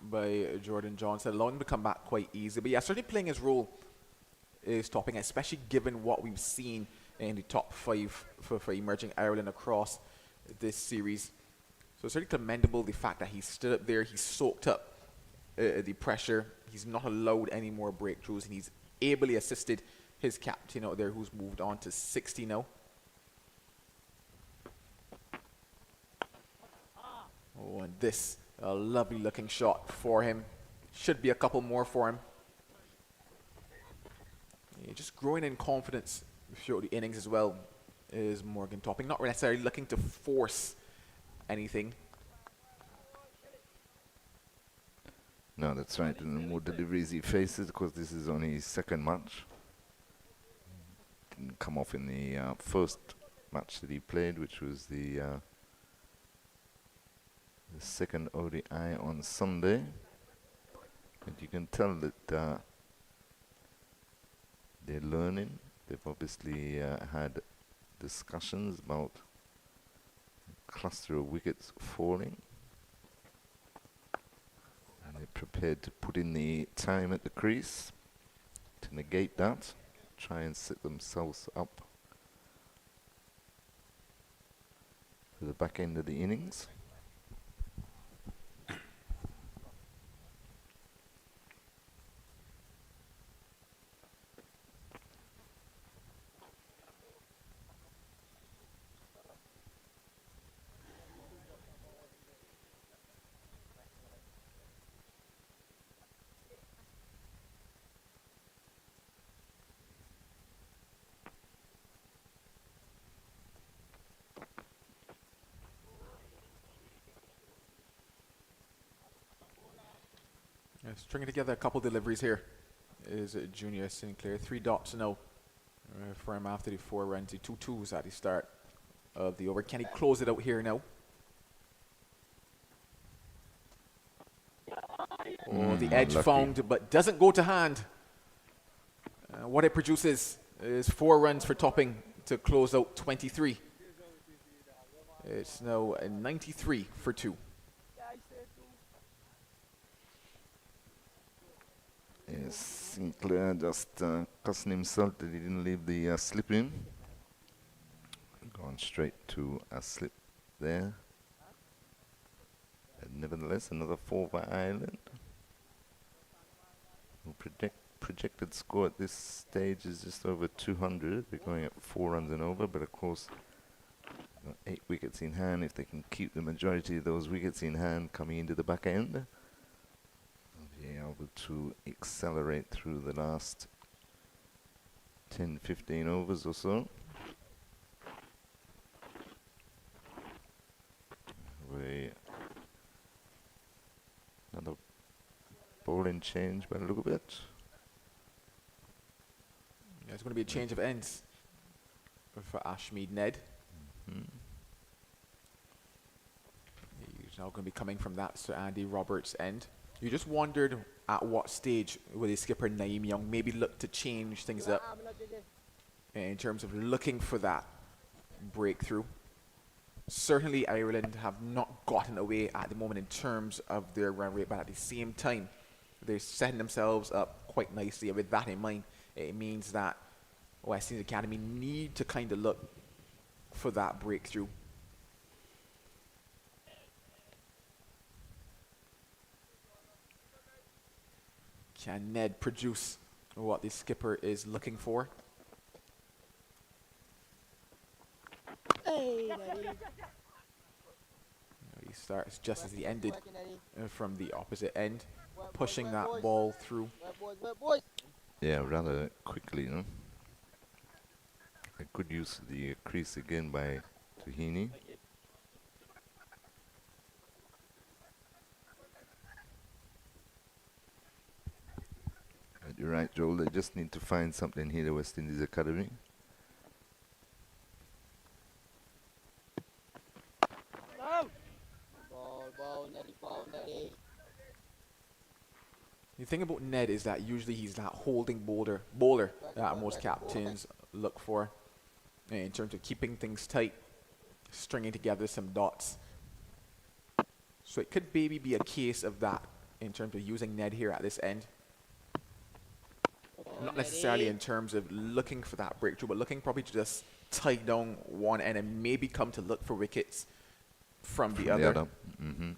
by Jordan Johnson, allowing him to come back quite easy. But yeah, certainly playing his role is Topping, especially given what we've seen in the top 5 for emerging Ireland across this series. So it's really commendable the fact that he stood up there, he soaked up the pressure, he's not allowed any more breakthroughs, and he's ably assisted his captain out there, who's moved on to 60 now. Oh, and this, a lovely looking shot for him. Should be a couple more for him. Yeah, just growing in confidence throughout the innings as well is Morgan Topping. Not necessarily looking to force anything. No, that's right. And the more deliveries he faces, because this is only his second match. Didn't come off in the first match that he played, which was the second ODI on Sunday. And you can tell that they're learning. They've obviously had discussions about a cluster of wickets falling. And they're prepared to put in the time at the crease to negate that, try and set themselves up for the back end of the innings. Stringing together a couple deliveries here is Junior Sinclair. 3 dots now for him after the 4 runs. The 2 twos at the start of the over. Can he close it out here now? Oh, the edge unlucky. found, but doesn't go to hand. What it produces is 4 runs for Topping to close out 23. It's now a 93 for 2. Yes, Sinclair just cussing himself that he didn't leave the slip in. Gone straight to a slip there. And nevertheless, another 4 for Ireland. Projected score at this stage is just over 200. They're going at 4 runs and over, but of course, 8 wickets in hand. If they can keep the majority of those wickets in hand coming into the back end, they'll be able to accelerate through the last 10-15 overs or so. Another bowling change by the look of it. Yeah, it's going to be a change of ends for Ashmead Ned. He's now going to be coming from that Sir Andy Roberts end. You just wondered at what stage will the skipper Naeem Young maybe look to change things up in terms of looking for that breakthrough. Certainly Ireland have not gotten away at the moment in terms of their run rate, but at the same time they're setting themselves up quite nicely. And with that in mind, it means that West Indies Academy need to kind of look for that breakthrough. Can Ned produce what the skipper is looking for? He starts just as he ended from the opposite end, pushing that ball through. Yeah, rather quickly, no? A good use of the crease again by Doheny. But you're right, Joel. They just need to find something here, the West Indies Academy. The thing about Ned is that usually he's that holding bowler that most captains look for in terms of keeping things tight, stringing together some dots. So it could maybe be a case of that in terms of using Ned here at this end. Not necessarily in terms of looking for that breakthrough, but looking probably to just tie down one end and maybe come to look for wickets from the other. Mm-hmm.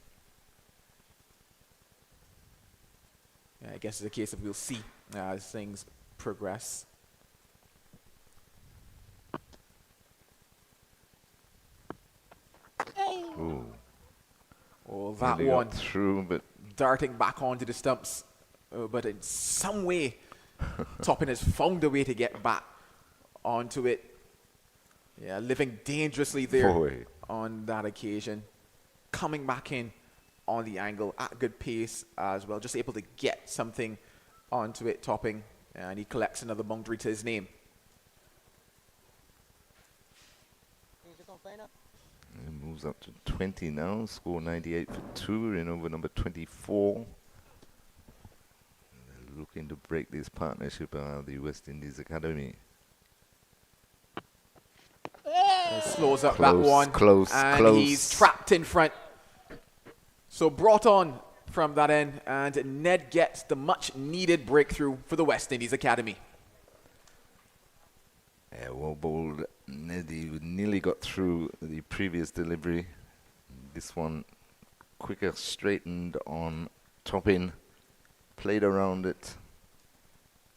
I guess it's a case of we'll see as things progress. Ooh. Oh, that Nearly one got through, but darting back onto the stumps, but in some way, Topping has found a way to get back onto it. Yeah, living dangerously there Boy. on that occasion, coming back in on the angle at good pace as well, just able to get something onto it, Topping, and he collects another boundary to his name. And moves up to 20 now. Score 98 for 2 in over number 24. They're looking to break this partnership, the West Indies Academy. Slows up Close, that one. close, and close. he's trapped in front. So brought on from that end, and Ned gets the much needed breakthrough for the West Indies Academy. Yeah, well bowled. Neddy nearly got through the previous delivery. This one quicker, straightened on top in, played around it,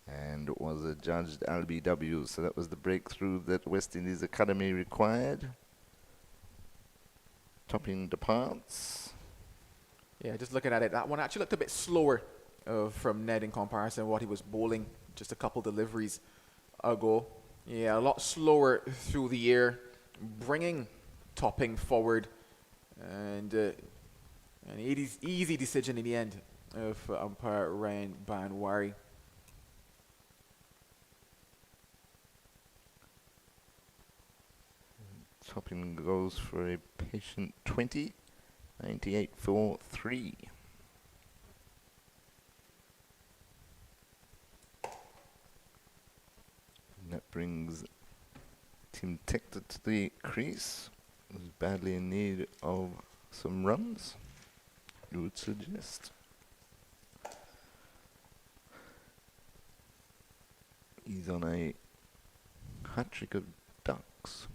and was adjudged LBW. So that was the breakthrough that West Indies Academy required. Topping departs. Yeah, just looking at it, that one actually looked a bit slower from Ned in comparison to what he was bowling just a couple deliveries ago. Yeah, a lot slower through the air, bringing topping forward, and an easy decision in the end for umpire Ryan Banwari. Topping goes for a patient 20, 98 for 3. And that brings Tim Tector to the crease, who's badly in need of some runs, you would suggest. He's on a hat-trick of ducks.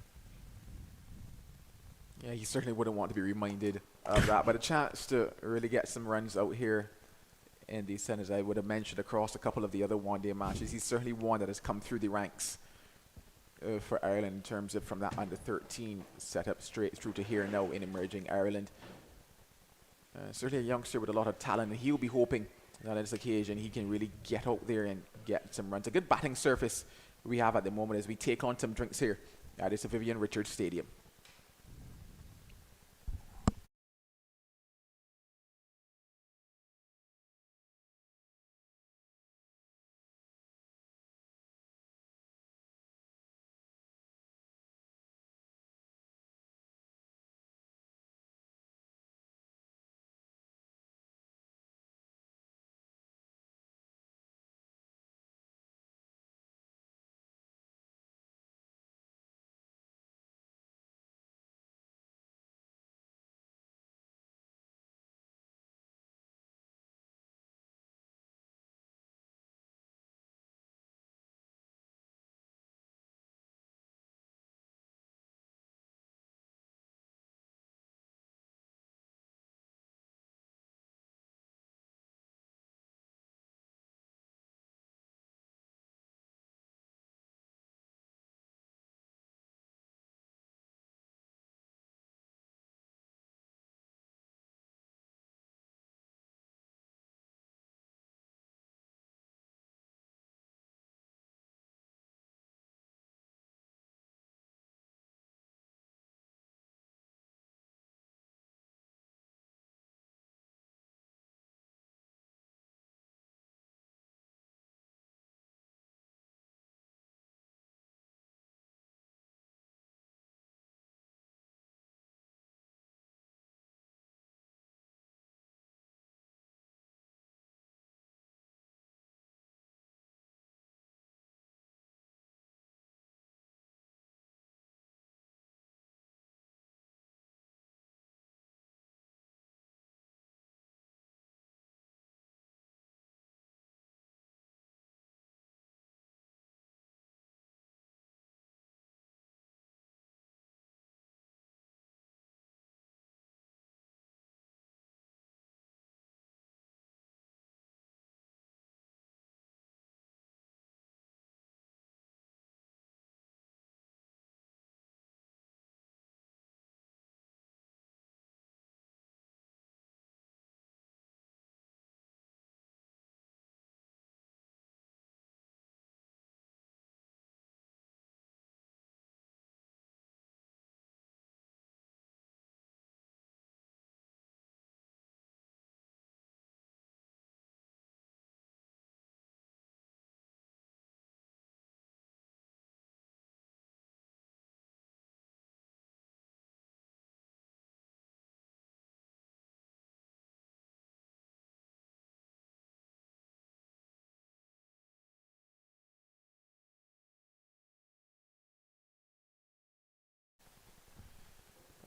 Yeah, he certainly wouldn't want to be reminded of that, but a chance to really get some runs out here in the centres. I would have mentioned across a couple of the other one-day matches. He's certainly one that has come through the ranks for Ireland in terms of from that under-13 setup straight through to here now in emerging Ireland. Certainly a youngster with a lot of talent. He'll be hoping that on this occasion he can really get out there and get some runs. A good batting surface we have at the moment as we take on some drinks here at this Vivian Richards Stadium.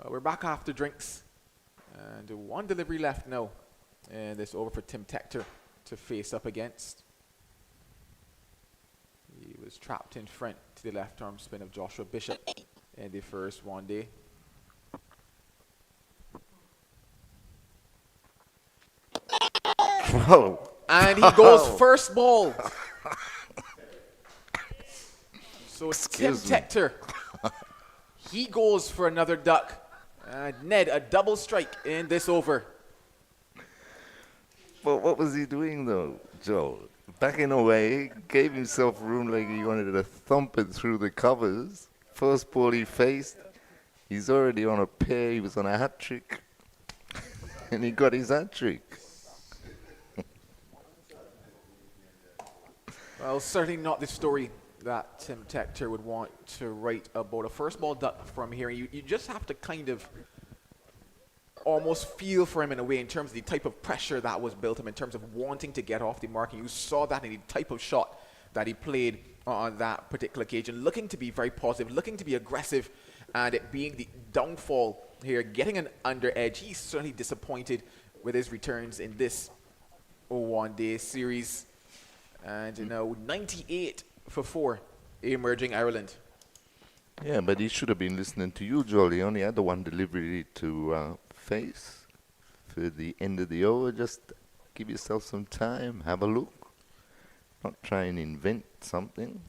We're back after drinks. And one delivery left now. And this over for Tim Tector to face up against. He was trapped in front to the left arm spin of Joshua Bishop in the first one day. Whoa. And he goes first ball. So Excuse Tim me. Tector, he goes for another duck. Ned, a double strike in this over. But what was he doing though, Joel? Backing away, gave himself room like he wanted to thump it through the covers. First ball he faced, he's already on a pair, he was on a hat trick. And he got his hat trick. Well, certainly not the story that Tim Tector would want to write about a first ball duck from here. You just have to kind of almost feel for him in a way in terms of the type of pressure that was built him in terms of wanting to get off the mark. And you saw that in the type of shot that he played on that particular occasion, looking to be very positive, looking to be aggressive, and it being the downfall here, getting an under edge. He's certainly disappointed with his returns in this one-day series. And, 98 for 4, emerging Ireland. Yeah, but he should have been listening to you, Joel. He only had the one delivery to face for the end of the over. Just give yourself some time, have a look. Not try and invent something.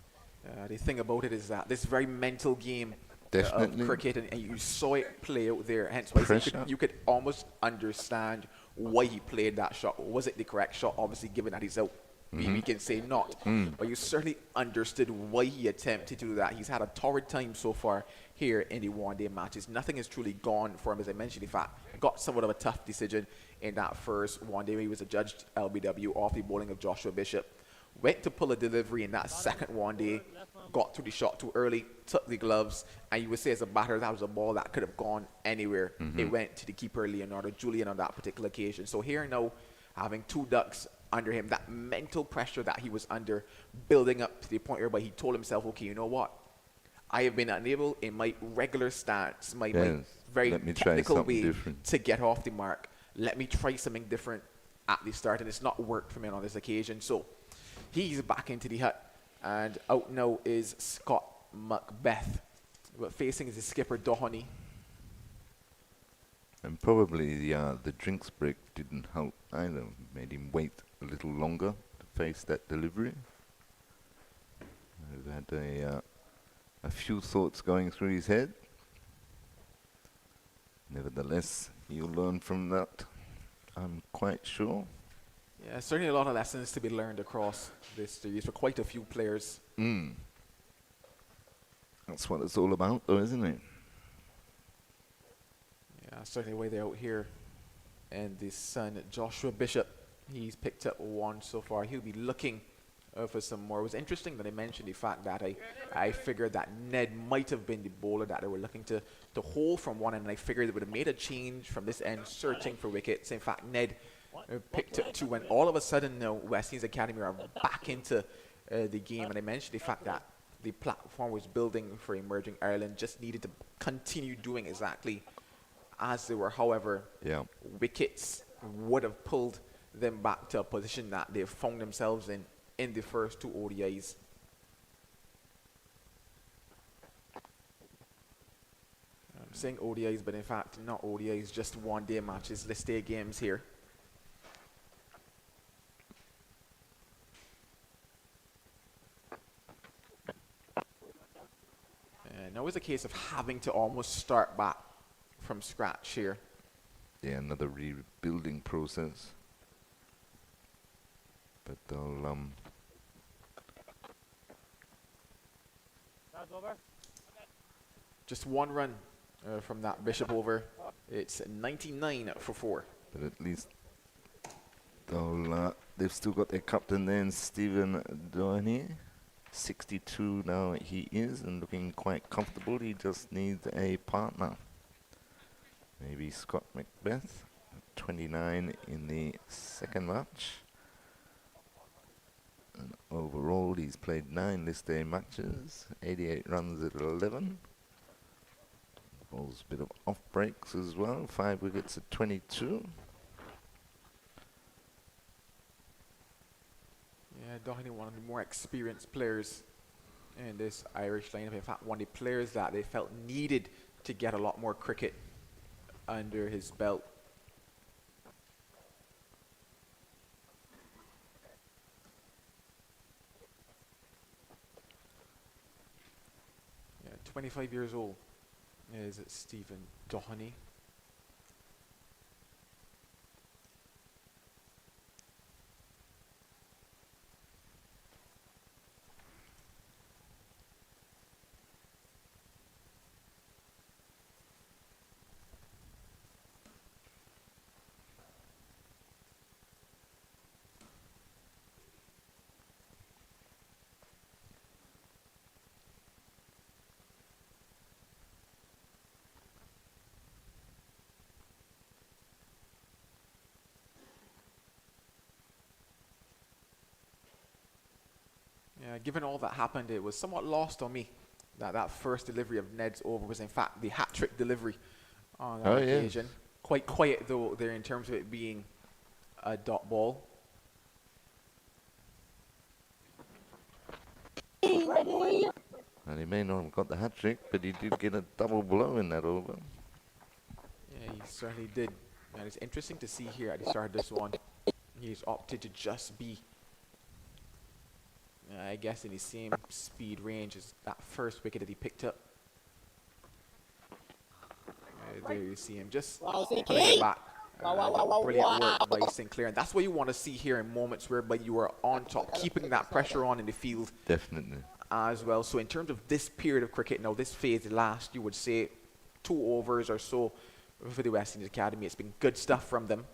The thing about it is that this very mental game Definitely. of cricket, and you saw it play out there, hence why you could almost understand why he played that shot. Was it the correct shot? Obviously, given that he's out, we can say not. But you certainly understood why he attempted to do that. He's had a torrid time so far here in the one-day matches. Nothing has truly gone for him, as I mentioned. In fact, got somewhat of a tough decision in that first one-day where he was adjudged LBW off the bowling of Joshua Bishop. Went to pull a delivery in that second one-day, got to the shot too early, took the gloves, and you would say as a batter that was a ball that could have gone anywhere. It went to the keeper, Leonardo Julian, on that particular occasion. So here now, having two ducks under him, that mental pressure that he was under, building up to the point whereby he told himself, okay, you know what? I have been unable in my regular stance, my very technical way to get off the mark. Let me try something different at the start, and it's not worked for me on this occasion. So he's back into the hut, and out now is Scott Macbeth, but facing is his skipper Doheny. And probably the drinks break didn't help either. Made him wait a little longer to face that delivery. I've had a few thoughts going through his head. Nevertheless, he'll learn from that, I'm quite sure. Yeah, certainly a lot of lessons to be learned across this series for quite a few players. That's what it's all about, though, isn't it? Yeah, certainly way they're out here. And the son, Joshua Bishop, he's picked up one so far. He'll be looking for some more. It was interesting that I mentioned the fact that I figured that Ned might have been the bowler that they were looking to hold from one end, and I figured they would have made a change from this end, searching for wickets. In fact, Ned picked up two, and all of a sudden now West Indies Academy are back into the game. And I mentioned the fact that the platform was building for emerging Ireland, just needed to continue doing exactly as they were. However, wickets would have pulled them back to a position that they found themselves in the first two ODIs. I'm saying ODIs, but in fact not ODIs, just one-day matches, list day games here. And now it's a case of having to almost start back from scratch here. Yeah, another rebuilding process. But they'll just one run from that Bishop over. It's 99 for 4. But at least they've still got their captain then, Stephen Doheny. 62 now he is, and looking quite comfortable. He just needs a partner. Maybe Scott Macbeth, 29 in the second match. And overall, he's played 9 list day matches, 88 runs at 11. Bowls a bit of off breaks as well. 5 wickets at 22. Yeah, Doheny, one of the more experienced players in this Irish lineup. In fact, one of the players that they felt needed to get a lot more cricket under his belt. Yeah, 25 years old is Stephen Doheny. Yeah, given all that happened, it was somewhat lost on me that that first delivery of Ned's over was in fact the hat-trick delivery on that occasion. Yes. Quite quiet though there in terms of it being a dot ball. And he may not have got the hat-trick, but he did get a double blow in that over. Yeah, he certainly did. And it's interesting to see here at the start of this one, he's opted to just be, I guess, in the same speed range as that first wicket that he picked up. There you see him just pulling it back. Brilliant work by Sinclair. And that's what you want to see here in moments whereby you are on top, keeping that pressure on in the field. Definitely. As well. So in terms of this period of cricket, now this phase last, you would say 2 overs or so for the West Indies Academy. It's been good stuff from them.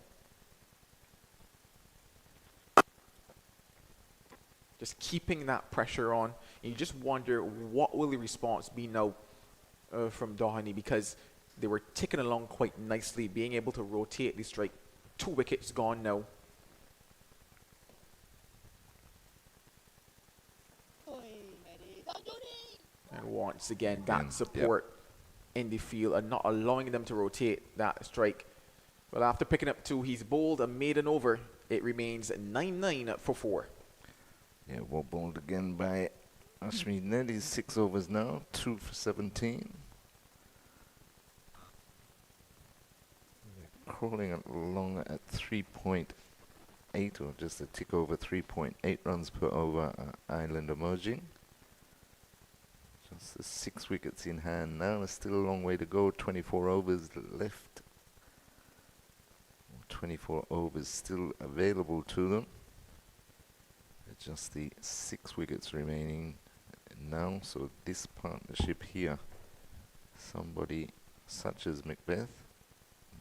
Just keeping that pressure on. And you just wonder what will the response be now from Doheny, because they were ticking along quite nicely, being able to rotate the strike. 2 wickets gone now. And once again, that support in the field and not allowing them to rotate that strike. Well, after picking up 2, he's bowled a maiden over. It remains 9-9 for 4. Yeah, well bowled again by Ashmi Ned. He's 6 overs now, 2 for 17. They're crawling along at 3.8, or just a tick over 3.8 runs per over. Ireland emerging. Just the 6 wickets in hand now. There's still a long way to go. 24 overs left. 24 overs still available to them. Just the 6 wickets remaining now. So this partnership here, somebody such as Macbeth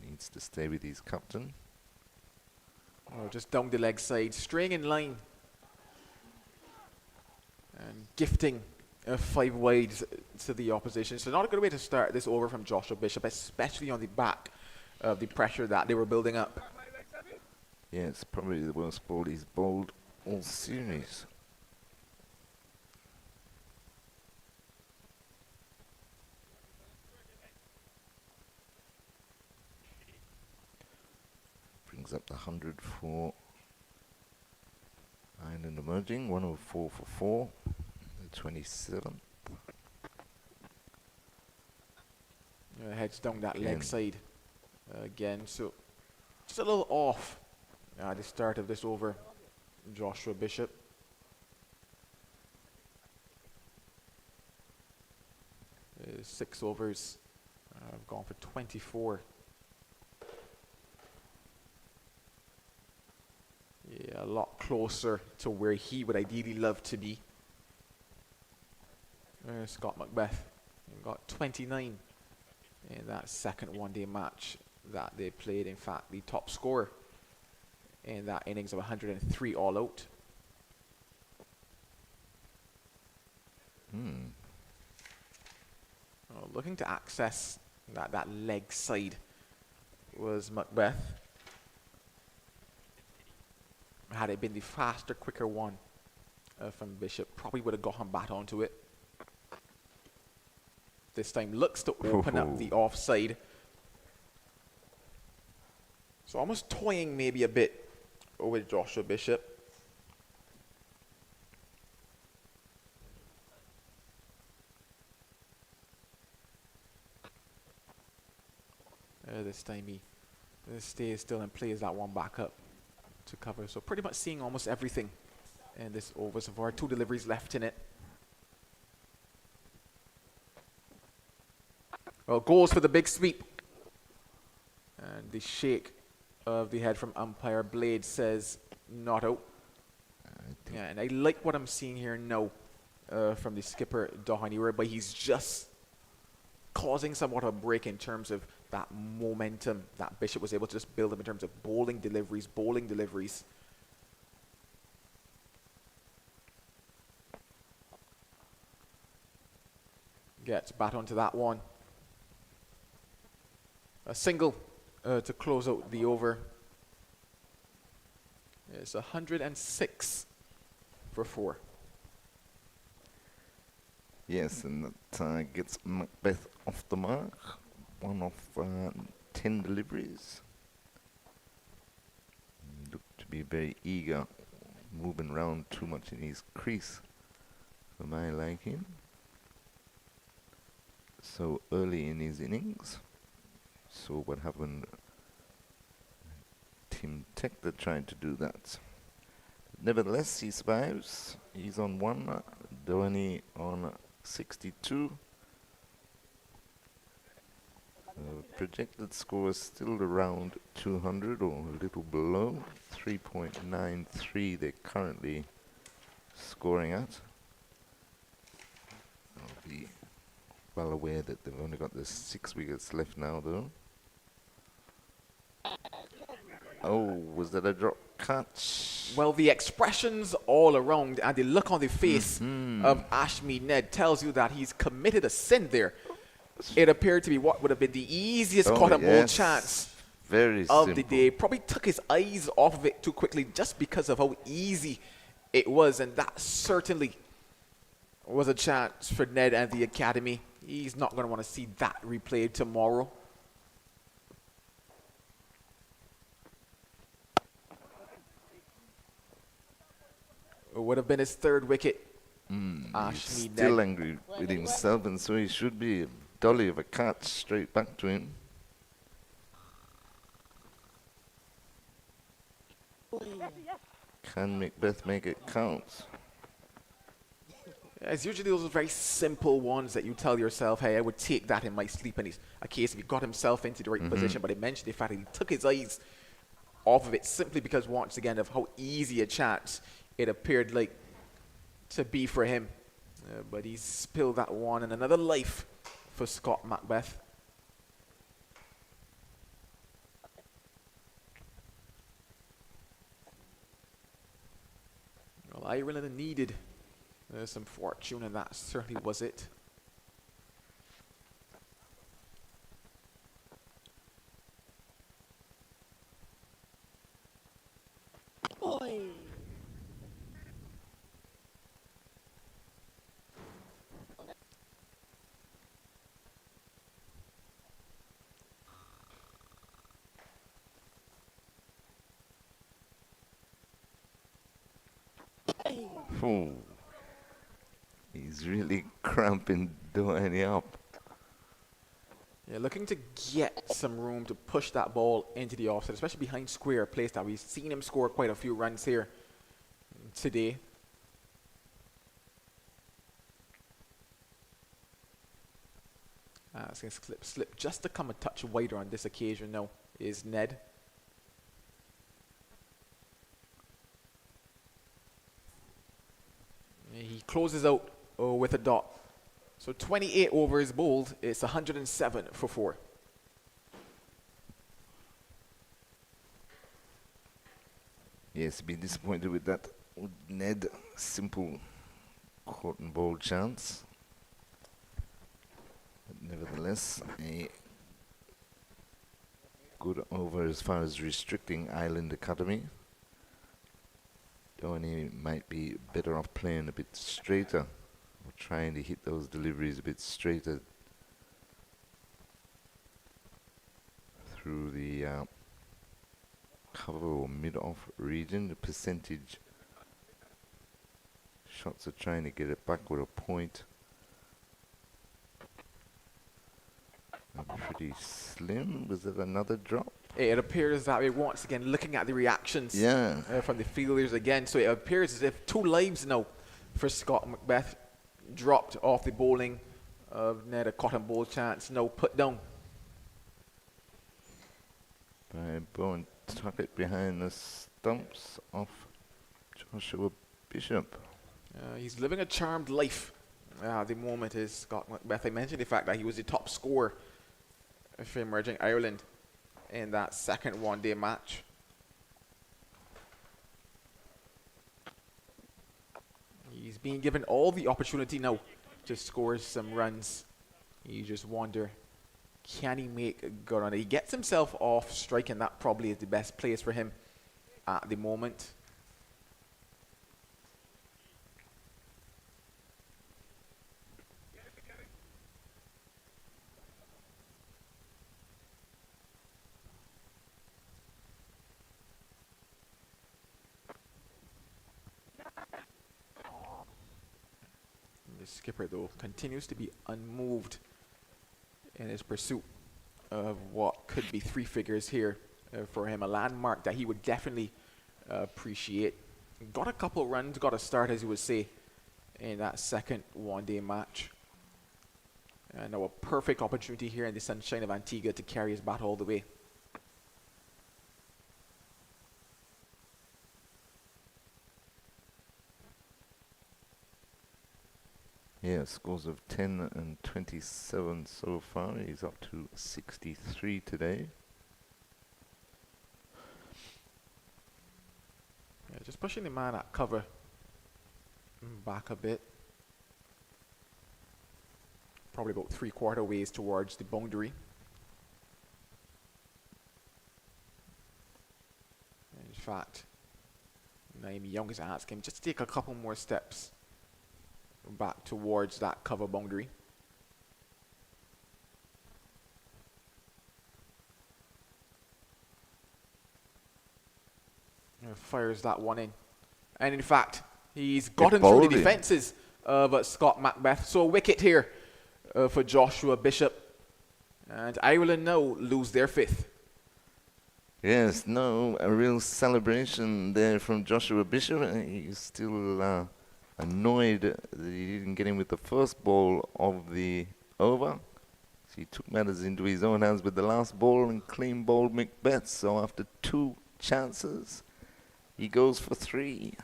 needs to stay with his captain. Oh, just down the leg side, staying in line and gifting 5 wides to the opposition. So not a good way to start this over from Joshua Bishop, especially on the back of the pressure that they were building up. Yeah, it's probably the worst ball he's bowled all series. Brings up the 100 for Ireland emerging. 104 for 4. The 27th. Heads down that leg side again. So just a little off at the start of this over, Joshua Bishop. His 6 overs have gone for 24. Yeah, a lot closer to where he would ideally love to be. Scott Macbeth got 29 in that second one-day match that they played. In fact, the top scorer in that innings of 103 all out. Looking to access that leg side was Macbeth. Had it been the faster, quicker one from Bishop, probably would have got him back onto it. this time. Looks to open up the offside. So almost toying maybe a bit with Joshua Bishop. This time he stays still and plays that one back up to cover. So pretty much seeing almost everything in this over so far. 2 deliveries left in it. Well, goes for the big sweep. And the shake of the head from umpire Blade says not out. Yeah, and I like what I'm seeing here now from the skipper Doheny, whereby he's just causing somewhat of a break in terms of that momentum that Bishop was able to just build up in terms of bowling deliveries. Gets bat onto that one. A single to close out the over. It's 106 for 4. Yes, and that gets Macbeth off the mark. 1 of 10 deliveries. He looked to be very eager, moving around too much in his crease for my liking. So early in his innings, so what happened? Tim Tector tried to do that. Nevertheless, he survives. He's on 1, Doheny on 62. Projected score is still around 200 or a little below. 3.93 they're currently scoring at. I'll be well aware that they've only got the 6 wickets left now, though. Oh, was that a drop catch? Well, the expressions all around and the look on the face of Ashmead Ned tells you that he's committed a sin there. It appeared to be what would have been the easiest caught up ball chance Very of simple. the day. Probably took his eyes off of it too quickly just because of how easy it was, and that certainly was a chance for Ned and the academy. He's not going to want to see that replayed tomorrow. It would have been his 3rd wicket. He's still Ned. angry with himself, and so he should be. Dolly of a catch straight back to him. Can Macbeth make it count? It's usually those very simple ones that you tell yourself, hey, I would take that in my sleep. And it's a case if he got himself into the right position. But I mentioned the fact that he took his eyes off of it simply because, once again, of how easy a chance it appeared like to be for him. But he spilled that one, and another life for Scott Macbeth. Well, Ireland needed some fortune, and that certainly was it. Ooh. He's really cramping Doheny up. Yeah, looking to get some room to push that ball into the offside, especially behind square, a place that we've seen him score quite a few runs here today. It's going to slip just to come a touch wider on this occasion now is Ned. He closes out with a dot. So 28 overs bowled. It's 107 for 4. Yes, be disappointed with that. Ned, simple caught and ball chance. But nevertheless, a good over as far as restricting Island Academy. Doheny might be better off playing a bit straighter, or trying to hit those deliveries a bit straighter through the cover or mid-off region. The percentage shots are trying to get it back with a point. Pretty slim. Was it another drop? It appears that way once again, looking at the reactions from the fielders again. So it appears as if 2 lives now for Scott Macbeth. Dropped off the bowling of Ned, a cotton ball chance, no put down. By Bowen Tuckett behind the stumps of Joshua Bishop. He's living a charmed life at the moment, is Scott Macbeth. I mentioned the fact that he was the top scorer for Emerging Ireland in that second one-day match. He's being given all the opportunity now to score some runs. You just wonder, can he make a good run? He gets himself off strike, and that probably is the best place for him at the moment. The skipper, though, continues to be unmoved in his pursuit of what could be 3 figures here for him. A landmark that he would definitely appreciate. Got a couple runs, got a start, as you would say, in that second one-day match. And now a perfect opportunity here in the sunshine of Antigua to carry his bat all the way. Yeah, scores of 10 and 27 so far. He's up to 63 today. Yeah, just pushing the man at cover back a bit. Probably about 3/4 ways towards the boundary. In fact, Nandu and Young is asking him just to take a couple more steps back towards that cover boundary. Fires that one in. And in fact, he's gotten through the defences of Scott Macbeth. So a wicket here for Joshua Bishop. And Ireland now lose their 5th. Yes, no, a real celebration there from Joshua Bishop. He's still annoyed that he didn't get in with the first ball of the over. So he took matters into his own hands with the last ball and clean bowled Macbeth. So after 2 chances, he goes for 3.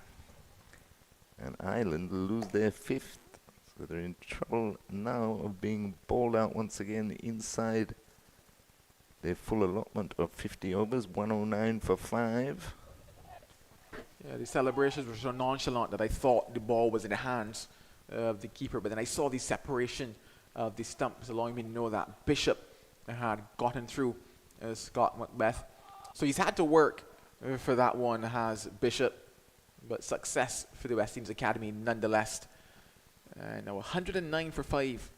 And Ireland lose their 5th. So they're in trouble now of being bowled out once again inside their full allotment of 50 overs, 109 for 5. Yeah, the celebrations were so nonchalant that I thought the ball was in the hands of the keeper. But then I saw the separation of the stumps, allowing me to know that Bishop had gotten through Scott Macbeth. So he's had to work for that one, has Bishop. But success for the West Indies Academy nonetheless. Now 109 for 5,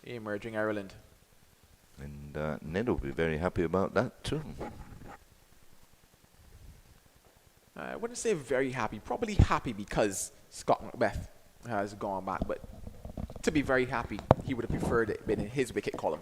Emerging Ireland. And Ned will be very happy about that too. I wouldn't say very happy, probably happy because Scott Macbeth has gone back, but to be very happy, he would have preferred it been in his wicket column.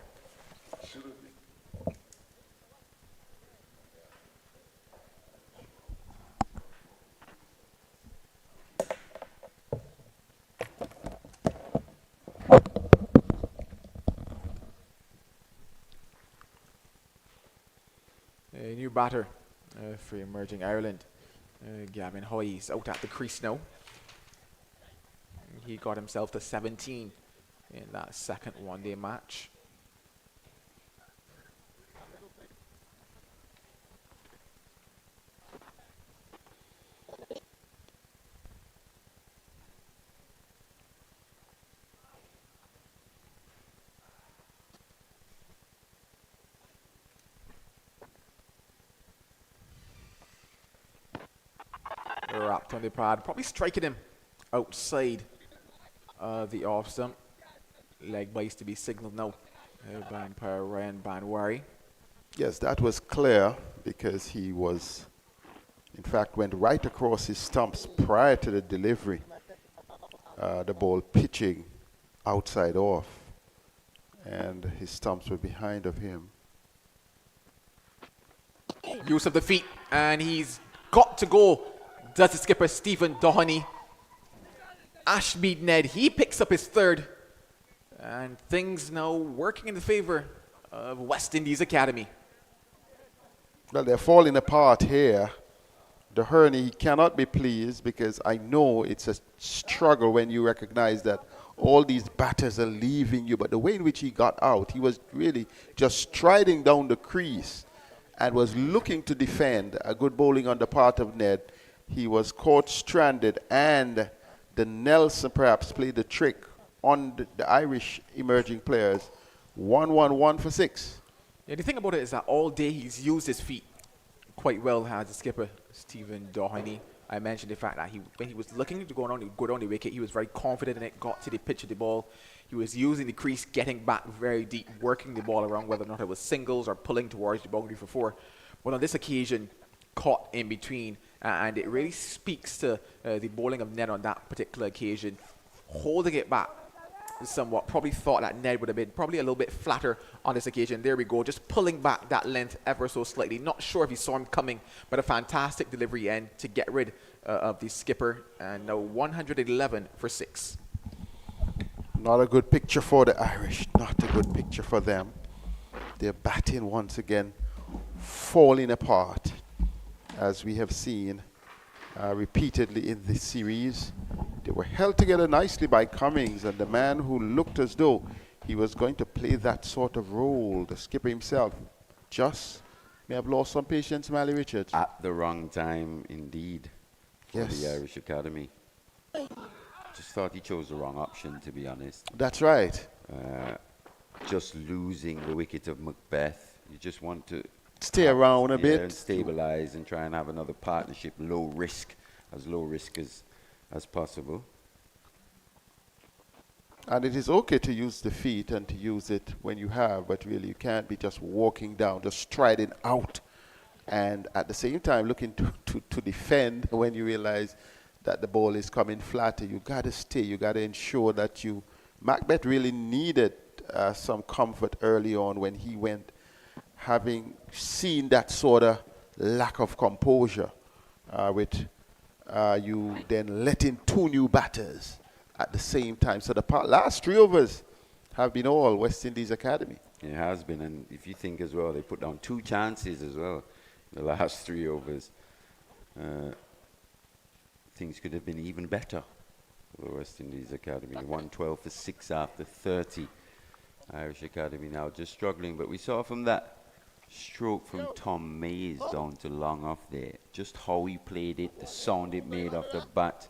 A new batter for Emerging Ireland. Gavin Hoy's out at the crease now. He got himself to 17 in that second one-day match. Wrapped on the pad, probably striking him outside the off stump. Leg bites to be signalled now by umpire Ryan Banwari. Yes, that was clear because he was, in fact, went right across his stumps prior to the delivery. The ball pitching outside off, and his stumps were behind of him. Use of the feet, and he's got to go. Does the skipper, Stephen Doheny. Ashmead Ned, he picks up his third. And things now working in the favor of West Indies Academy. Well, they're falling apart here. Doheny cannot be pleased because I know it's a struggle when you recognize that all these batters are leaving you. But the way in which he got out, he was really just striding down the crease and was looking to defend. A good bowling on the part of Ned. He was caught stranded, and the Nelson perhaps played the trick on the Irish emerging players. 1-1-1 for 6. Yeah, the thing about it is that all day he's used his feet quite well, has the skipper, Stephen Doheny. I mentioned the fact that when he was looking to go down the wicket, he was very confident in it, got to the pitch of the ball. He was using the crease, getting back very deep, working the ball around, whether or not it was singles or pulling towards the boundary for 4. But on this occasion, caught in between, and it really speaks to the bowling of Ned on that particular occasion, holding it back somewhat. Probably thought that Ned would have been probably a little bit flatter on this occasion. There we go, just pulling back that length ever so slightly. Not sure if he saw him coming, but a fantastic delivery end to get rid of the skipper. And now 111 for 6. Not a good picture for the Irish. Not a good picture for them. They're batting once again, falling apart, as we have seen repeatedly in this series. They were held together nicely by Cummings, and the man who looked as though he was going to play that sort of role, the skipper himself, just may have lost some patience, Mally Richards. At the wrong time, indeed, for Yes. the Irish Academy. Just thought he chose the wrong option, to be honest. That's right. Just losing the wicket of Macbeth. You just want to Stay around a and bit. stabilize and try and have another partnership, low risk as possible. And it is okay to use the feet and to use it when you have, but really you can't be just walking down, just striding out, and at the same time looking to defend when you realize that the ball is coming flatter. You got to stay. You got to ensure that you... Macbeth really needed some comfort early on when he went, having seen that sort of lack of composure with you then letting 2 new batters at the same time. So the last 3 overs have been all West Indies Academy. It has been, and if you think as well, they put down 2 chances as well in the last 3 overs. Things could have been even better for the West Indies Academy. 112 for 6 after 30. Irish Academy now just struggling, but we saw from that stroke from Tom Mays down to long off there, just how he played it, the sound it made off the bat,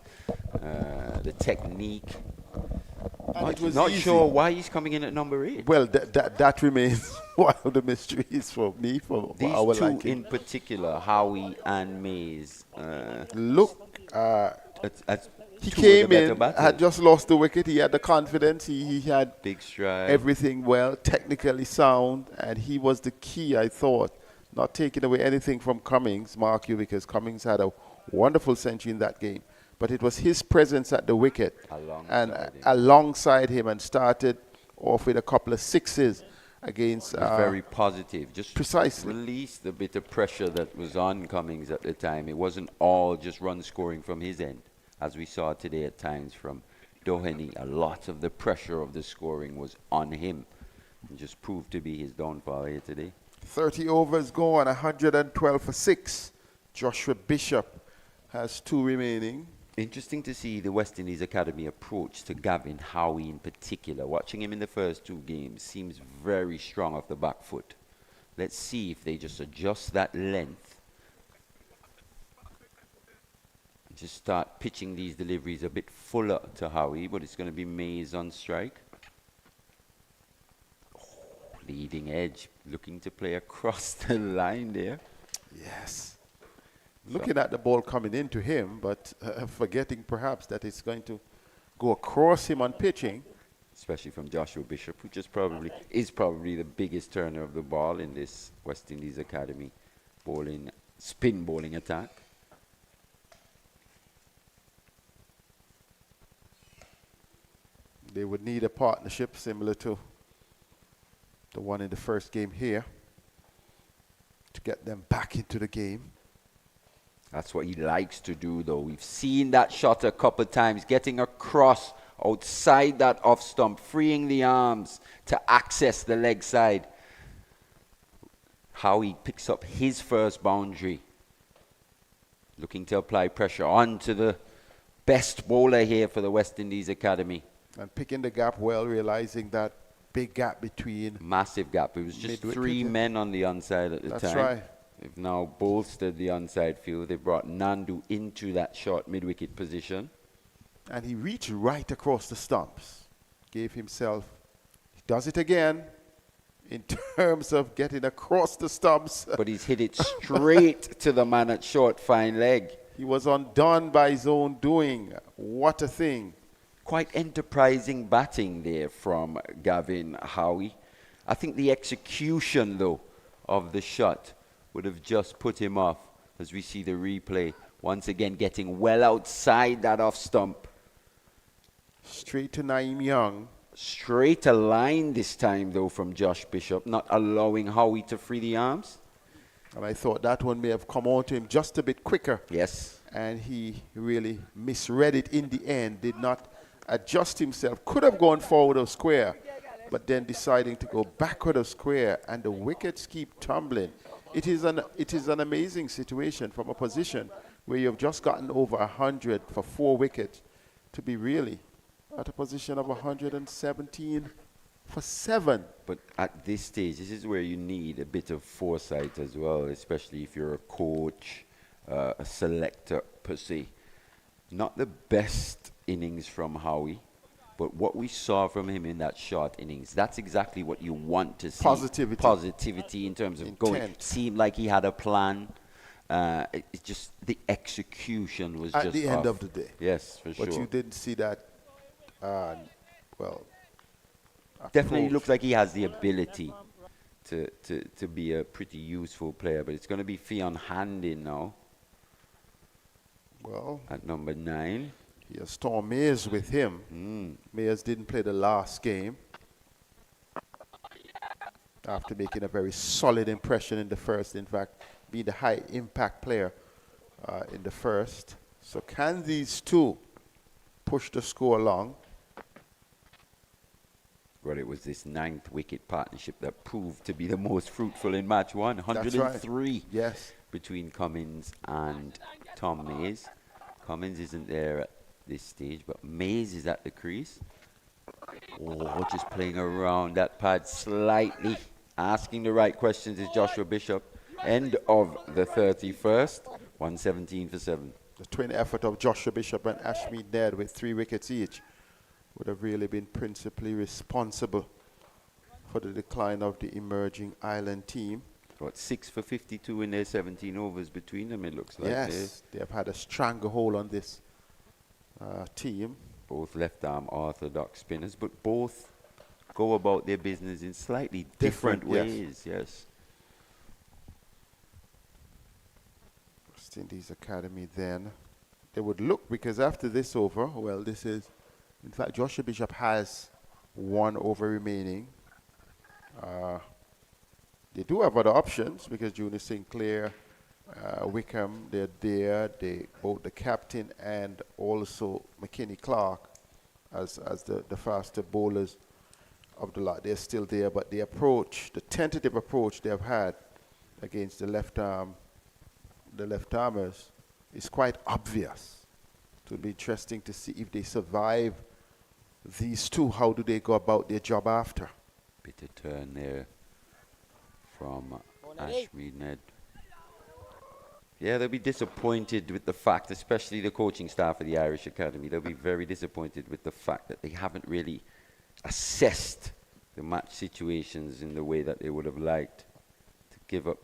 the technique. Not sure why he's coming in at number 8. Well, that remains one of the mysteries for me, for These our 2 liking. in particular, Howie and Mays. Look, he 2 of the came better in, batters. had just lost the wicket. He had the confidence. He had Big stride. everything well, technically sound, and he was the key, I thought. Not taking away anything from Cummings, mark you, because Cummings had a wonderful century in that game. But it was his presence at the wicket alongside him, and started off with a couple of 6s against... It was very positive. Just precisely. released the bit of pressure that was on Cummings at the time. It wasn't all just run scoring from his end, as we saw today at times from Doheny. A lot of the pressure of the scoring was on him, and just proved to be his downfall here today. 30 overs gone, 112 for 6. Joshua Bishop has 2 remaining. Interesting to see the West Indies Academy approach to Gavin Howie in particular. Watching him in the first 2 games seems very strong off the back foot. Let's see if they just adjust that length. Just start pitching these deliveries a bit fuller to Howie, but it's going to be Mays on strike. Oh, leading edge, looking to play across the line there. Yes. Looking at the ball coming into him, but forgetting perhaps that it's going to go across him on pitching. especially from Joshua Bishop, who is probably the biggest turner of the ball in this West Indies Academy spin bowling attack. They would need a partnership similar to the one in the first game here to get them back into the game. That's what he likes to do, though. We've seen that shot a couple of times, getting across outside that off stump, freeing the arms to access the leg side. How he picks up his first boundary. Looking to apply pressure onto the best bowler here for the West Indies Academy. And picking the gap well, realizing that big gap between... Massive gap. It was just 3 men on the onside at the time. That's right. They've now bolstered the onside field. They brought Nandu into that short mid-wicket position. And he reached right across the stumps. Gave himself... He does it again in terms of getting across the stumps. But he's hit it straight to the man at short, fine leg. He was undone by his own doing. What a thing. Quite enterprising batting there from Gavin Howie. I think the execution, though, of the shot would have just put him off as we see the replay. Once again, getting well outside that off stump. Straight to Nandu and Young. Straight a line this time, though, from Josh Bishop, not allowing Howie to free the arms. And I thought that one may have come on to him just a bit quicker. Yes. And he really misread it in the end, did not adjust himself. Could have gone forward of square, but then deciding to go backward of square, and the wickets keep tumbling. It is an amazing situation from a position where you've just gotten over 100 for 4 wickets to be really at a position of 117 for 7. But at this stage, this is where you need a bit of foresight as well, especially if you're a coach, a selector per se. Not the best innings from Howie, but what we saw from him in that short innings, that's exactly what you want to see. Positivity. Positivity in terms of Intent. going. Seemed like he had a plan. It's just the execution was At just the end off. of the day. Yes, for sure. But you didn't see that, Definitely approach. looks like he has the ability to be a pretty useful player, but it's going to be Fionn Handin now Well, at number 9. he has Storm Mayers with him. Mayers didn't play the last game after making a very solid impression in the first. In fact, being the high impact player in the first. So can these two push the score along? Well, it was this 9th wicket partnership that proved to be the most fruitful in match 1. 103 right. Yes. between Cummins and Tom Mays. Cummins isn't there at this stage, but Mays is at the crease. Oh, just playing around that pad slightly. Asking the right questions is Joshua Bishop. End of the 31st, 117 for 7. The twin effort of Joshua Bishop and Ashmead Ned with 3 wickets each would have really been principally responsible for the decline of the emerging Island team. What, 6 for 52 in their 17 overs between them, it looks like. Yes, they have had a stranglehold on this team. Both left-arm orthodox spinners, but both go about their business in slightly different ways. Yes. West Indies Academy then. They would look, because after this over, well, this is, in fact, Joshua Bishop has 1 over remaining. They do have other options because Junior Sinclair, Wickham, they're there. Both the captain and also Clarke as the faster bowlers of the lot. They're still there, but the approach, the tentative approach they have had against the left-armers is quite obvious. It will be interesting to see if they survive these two. How do they go about their job after? Bit of turn there from Ashmead Ned. Yeah, they'll be disappointed with the fact, especially the coaching staff of the Irish Academy, they'll be very disappointed with the fact that they haven't really assessed the match situations in the way that they would have liked. To give up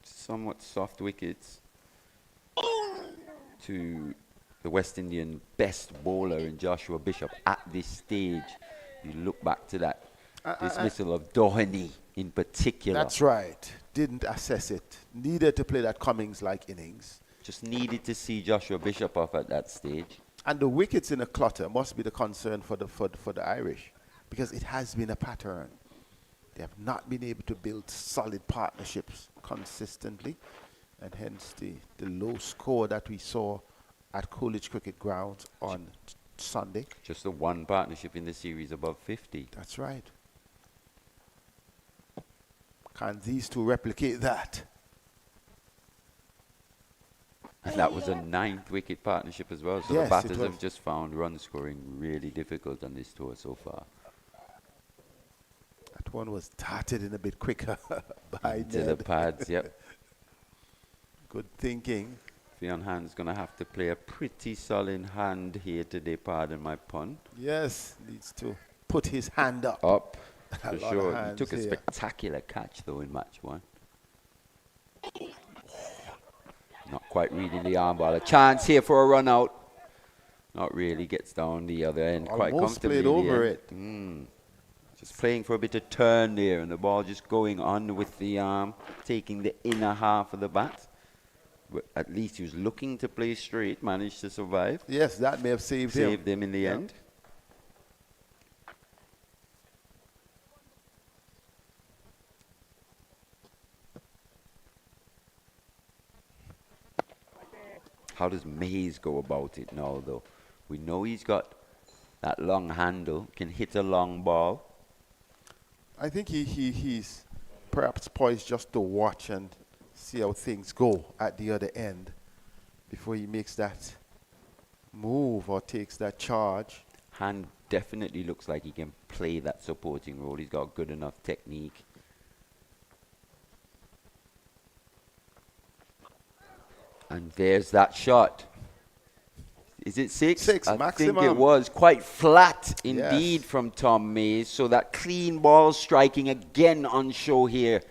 somewhat soft wickets to the West Indian best bowler in Joshua Bishop at this stage. You look back to that dismissal of Doheny in particular. That's right. Didn't assess it. Needed to play that Cummings-like innings. Just needed to see Joshua Bishop off at that stage. And the wickets in a clutter must be the concern for the Irish, because it has been a pattern. They have not been able to build solid partnerships consistently, and hence the low score that we saw at Coolidge Cricket Ground on Sunday. Just the one partnership in the series above 50. That's right. Can these two replicate that? And that was a 9th wicket partnership as well. So Yes, the batters it was. have just found run scoring really difficult on this tour so far. That one was darted in a bit quicker by To the Ned. pads, yep. Good thinking. Fionn Hand's going to have to play a pretty solid hand here today, pardon my pun. Yes, needs to put his hand up. Up, A for lot of sure. He hands took a here. spectacular catch, though, in match 1. Not quite reading the arm ball. A chance here for a run out. Not really. Gets down the other end quite Almost comfortably. played in the over end. it. Just playing for a bit of turn there, and the ball just going on with the arm, taking the inner half of the bat. But at least he was looking to play straight, managed to survive. Yes, that may have saved him. Saved him in the end. How does Mays go about it now, though? We know he's got that long handle, can hit a long ball. I think he's perhaps poised just to watch and see how things go at the other end before he makes that move or takes that charge. Hand definitely looks like he can play that supporting role. He's got good enough technique. And there's that shot. Is it 6? Six, I maximum. think it was quite flat indeed Yes. from Tom Mays. So that clean ball striking again on show here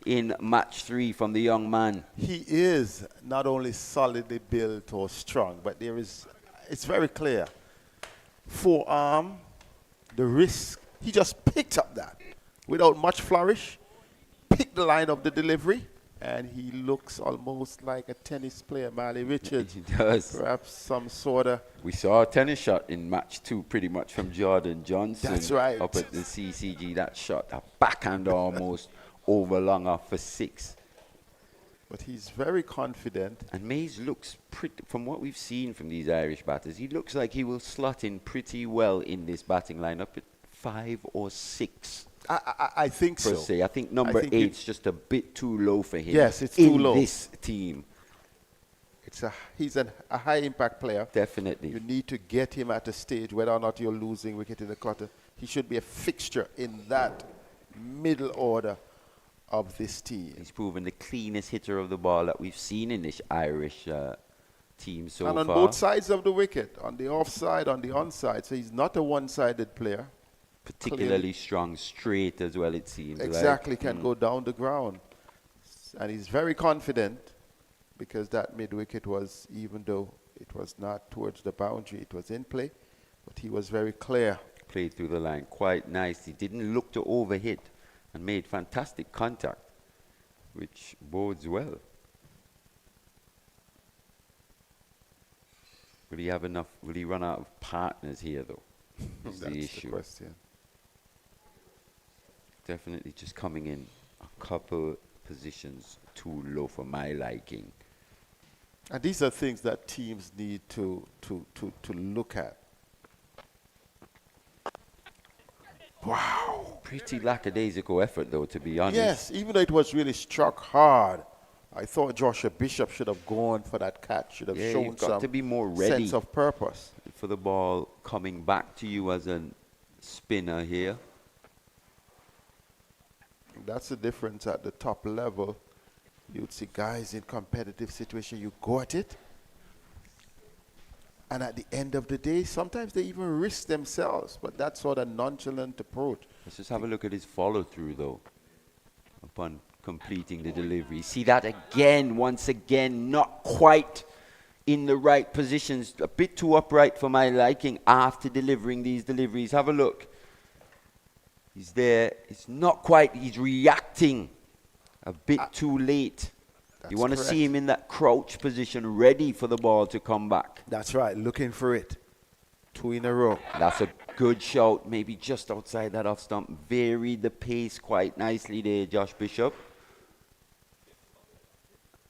in match 3 from the young man. He is not only solidly built or strong, but it's very clear. Forearm, the wrist, he just picked up that without much flourish, picked the line of the delivery, and he looks almost like a tennis player, Marley Richards. He does. Perhaps some sort of... We saw a tennis shot in match 2 pretty much from Jordan Johnson. That's right. Up at the CCG. That shot, a backhand almost over long off for 6. But he's very confident. And Mays looks pretty, from what we've seen from these Irish batters, he looks like he will slot in pretty well in this batting lineup at 5 or 6. I think Per so. se. I think number think 8's just a bit too low for him. Yes, it's too low. In this team. He's a high impact player. Definitely. You need to get him at a stage, whether or not you're losing wicket in the clutter. He should be a fixture in that middle order of this team. He's proven the cleanest hitter of the ball that we've seen in this Irish team so and on far. both sides of the wicket, on the offside, on the onside. So he's not a one-sided player. Particularly strong straight as well, it seems. Exactly, can go down the ground. And he's very confident because that mid-wicket was, even though it was not towards the boundary, it was in play, but he was very clear. Played through the line quite nice. He didn't look to overhit and made fantastic contact, which bodes well. Will he have enough? Will he run out of partners here, though? Is That's the the issue. question. Definitely just coming in a couple positions too low for my liking. And these are things that teams need to look at. Wow. Pretty lackadaisical effort, though, to be honest. Yes, even though it was really struck hard, I thought Joshua Bishop should have gone for that catch, should have Yeah, shown you've got some to be more ready sense of purpose. for the ball coming back to you as a spinner here. That's the difference at the top level. You'd see guys in competitive situation, you go at it. And at the end of the day, sometimes they even risk themselves. But that sort of nonchalant approach. Let's just have a look at his follow-through, though, upon completing the delivery. See that again, once again, not quite in the right positions. A bit too upright for my liking after delivering these deliveries. Have a look. He's there. It's not quite. He's reacting a bit too late. You want to see him in that crouch position, ready for the ball to come back. That's right, looking for it. 2 in a row. That's a good shout, maybe just outside that off stump. Varied the pace quite nicely there, Josh Bishop.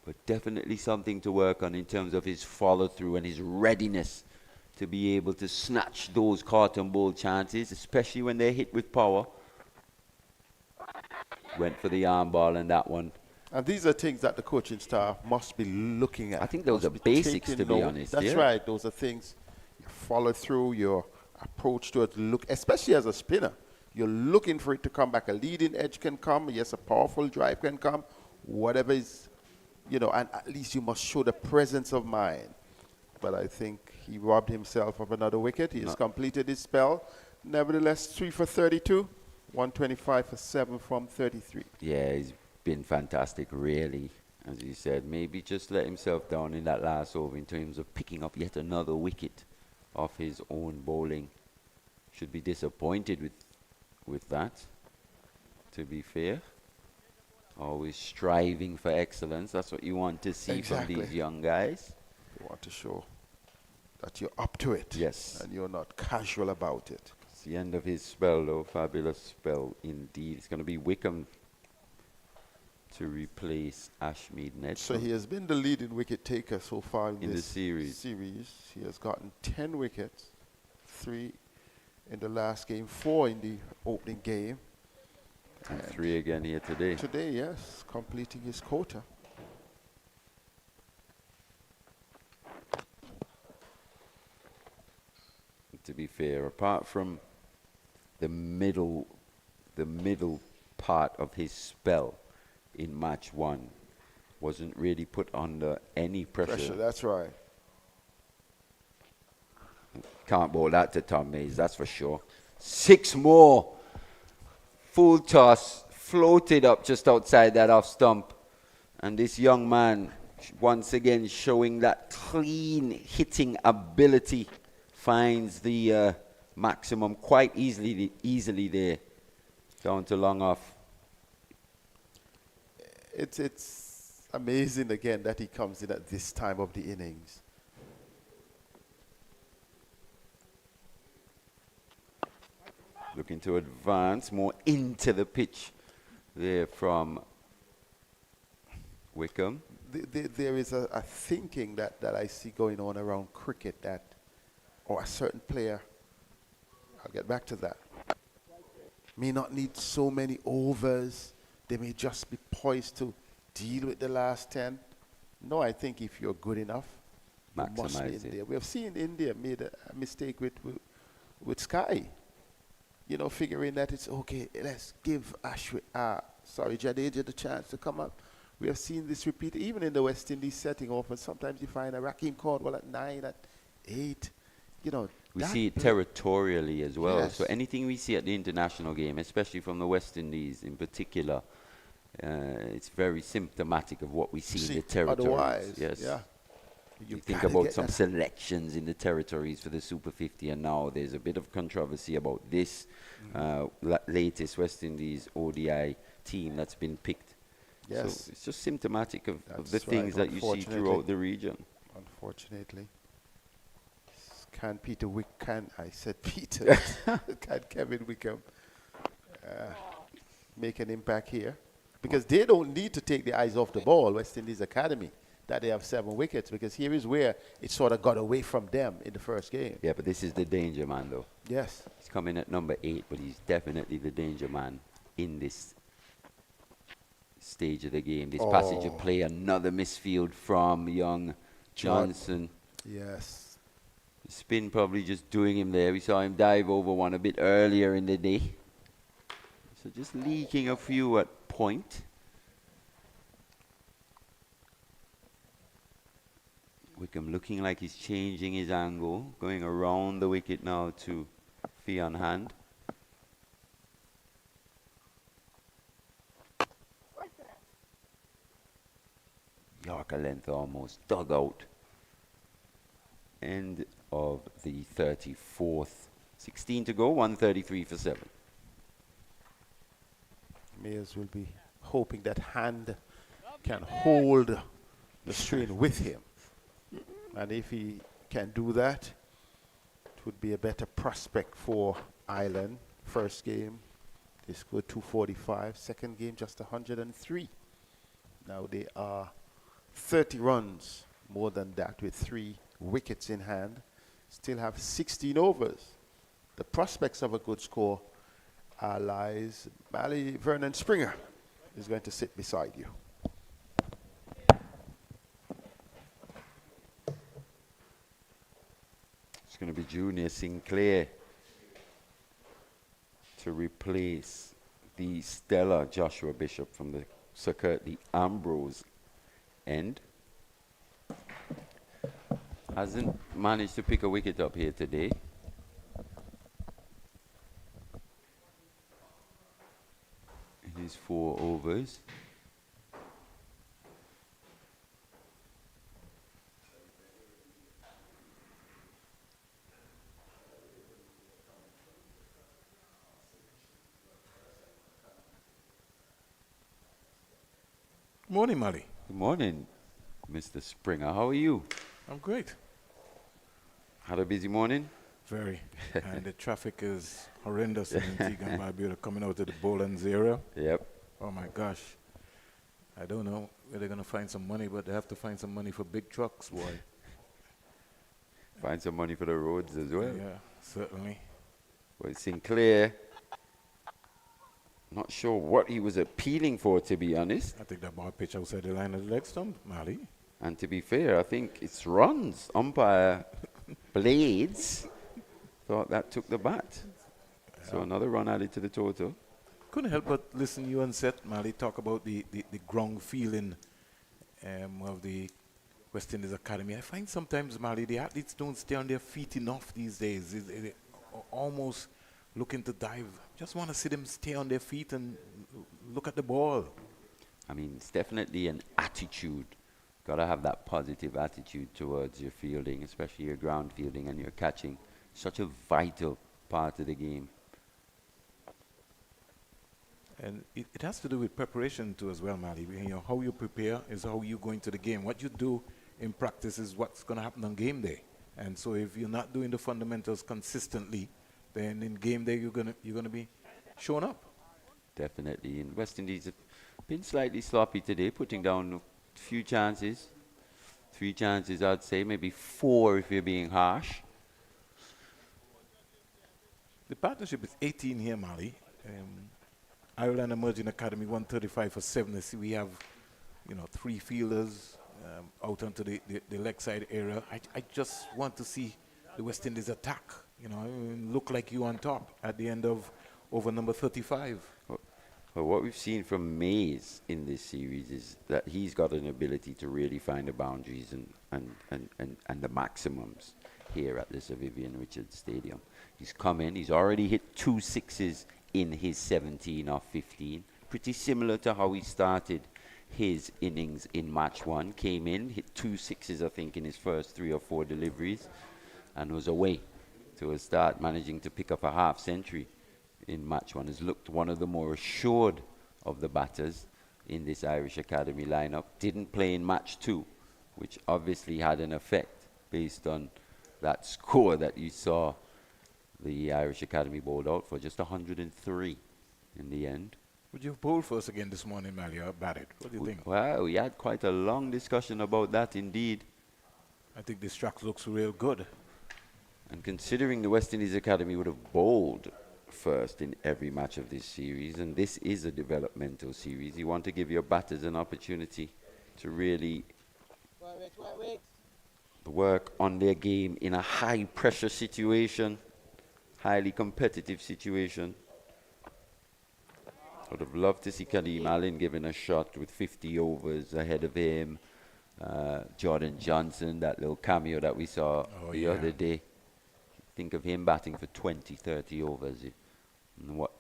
But definitely something to work on in terms of his follow-through and his readiness to be able to snatch those cotton ball chances, especially when they're hit with power. Went for the arm ball and that one. And these are things that the coaching staff must be looking at. I think those are Must be basics, taking to be note. honest. That's yeah. right. Those are things you follow through, your approach to it, look, especially as a spinner. You're looking for it to come back. A leading edge can come. Yes, a powerful drive can come. Whatever is, and at least you must show the presence of mind. But I think he robbed himself of another wicket. He has completed his spell. Nevertheless, 3 for 32, 125 for 7 from 33. Yeah, he's been fantastic, really. As you said, maybe just let himself down in that last over in terms of picking up yet another wicket off his own bowling. Should be disappointed with that, to be fair. Always striving for excellence. That's what you want to see from these young guys. You want to show that you're up to it. Yes. And you're not casual about it. It's the end of his spell, though. Fabulous spell indeed. It's going to be Wickham to replace Ashmead Nedum. So he has been the leading wicket taker so far in the this series. He has gotten 10 wickets, 3 in the last game, 4 in the opening game. And 3 again here today. Today, yes, completing his quota. To be fair, apart from the middle part of his spell in match 1, wasn't really put under any pressure. That's right. Can't bowl that to Tom Mays, that's for sure. 6 more. Full toss, floated up just outside that off stump. And this young man, once again, showing that clean hitting ability, finds the maximum quite easily there. Down to long off. It's amazing again that he comes in at this time of the innings. Looking to advance more into the pitch there from Wickham. There is a thinking that I see going on around cricket that, or a certain player, I'll get back to that, may not need so many overs. They may just be poised to deal with the last 10. No, I think if you're good enough, you must be in there. We have seen India made a mistake with Sky. Figuring that it's okay, let's give Jadeja the chance to come up. We have seen this repeated even in the West Indies setting off, and sometimes you find a Raheem Caldwell at 9, at 8. We see it territorially as well. Yes. So anything we see at the international game, especially from the West Indies in particular, it's very symptomatic of what we see in the territories. Otherwise, yes. yeah. You think about some selections in the territories for the Super 50, and now there's a bit of controversy about this latest West Indies ODI team that's been picked. Yes. So it's just symptomatic of the things that you see throughout the region. Unfortunately. Can Kevin Wickham make an impact here? Because they don't need to take the eyes off the ball, West Indies Academy, that they have 7 wickets, because here is where it sort of got away from them in the first game. Yeah, but this is the danger man, though. Yes. He's coming at number 8, but he's definitely the danger man in this stage of the game. This passage of play, another misfield from Young Johnson. Yes. The spin probably just doing him there. We saw him dive over one a bit earlier in the day. So just leaking a few at point. Wickham looking like he's changing his angle, going around the wicket now to fee on hand. Yorker length almost dug out. End of the 34th. 16 to go, 133 for 7. Mayers will be hoping that Hand can hold the strain with him. And if he can do that, it would be a better prospect for Ireland. First game, they scored 245. Second game, just 103. Now they are 30 runs more than that with 3 wickets in hand. Still have 16 overs. The prospects of a good score lies. Mally Vernon Springer is going to sit beside you. It's going to be Junior Sinclair to replace the stellar Joshua Bishop from the Sir Curtly Ambrose end. Hasn't managed to pick a wicket up here today. In his 4 overs. Morning, Mally. Good morning, Mr. Springer. How are you? I'm great. Had a busy morning? Very. And the traffic is horrendous in Antigua and Barbuda coming out of the Boland's area. Yep. Oh my gosh. I don't know where they're going to find some money, but they have to find some money for big trucks, boy. Find some money for the roads as well. Yeah, certainly. Well, Sinclair, not sure what he was appealing for, to be honest. I think that ball pitch outside the line of the leg stump, Mally. And to be fair, I think it's runs. Umpire Blades thought that took the bat. So another run added to the total. Couldn't help but listen to you and Seth, Mally, talk about the ground feeling of the West Indies Academy. I find sometimes, Mally, the athletes don't stay on their feet enough these days. They almost looking to dive. Just want to see them stay on their feet and look at the ball. I mean, it's definitely an attitude. Got to have that positive attitude towards your fielding, especially your ground fielding and your catching. Such a vital part of the game. And it has to do with preparation too as well, Mally. You know, how you prepare is how you go into the game. What you do in practice is what's going to happen on game day. And so if you're not doing the fundamentals consistently, then in game day you're gonna be showing up. Definitely. And West Indies have been slightly sloppy today, putting down a few chances. 3 chances, I'd say, maybe 4 if you're being harsh. The partnership is 18 here, Mally. Ireland Emerging Academy 135 for 70. We have, 3 fielders out onto the leg side area. I just want to see the West Indies attack. Look like you on top at the end of over number 35. Well, what we've seen from Mays in this series is that he's got an ability to really find the boundaries and the maximums here at the Sir Vivian Richards Stadium. He's come in, he's already hit 2 sixes in his 17 off 15. Pretty similar to how he started his innings in match 1. Came in, hit 2 sixes, I think, in his first 3 or 4 deliveries, and was away to a start, managing to pick up a half century in match 1. Has looked one of the more assured of the batters in this Irish Academy lineup. Didn't play in match 2, which obviously had an effect based on that score that you saw the Irish Academy bowled out for, just 103 in the end. Would you have bowled for us again this morning, Mally, or batted? What do you think? Well, we had quite a long discussion about that indeed. I think this track looks real good. And considering the West Indies Academy would have bowled first in every match of this series, and this is a developmental series, you want to give your batters an opportunity to really work on their game in a high pressure situation, highly competitive situation. I would have loved to see Kadeem Allen given a shot with 50 overs ahead of him. Jordan Johnson, that little cameo that we saw the other day. Think of him batting for 20, 30 overs and what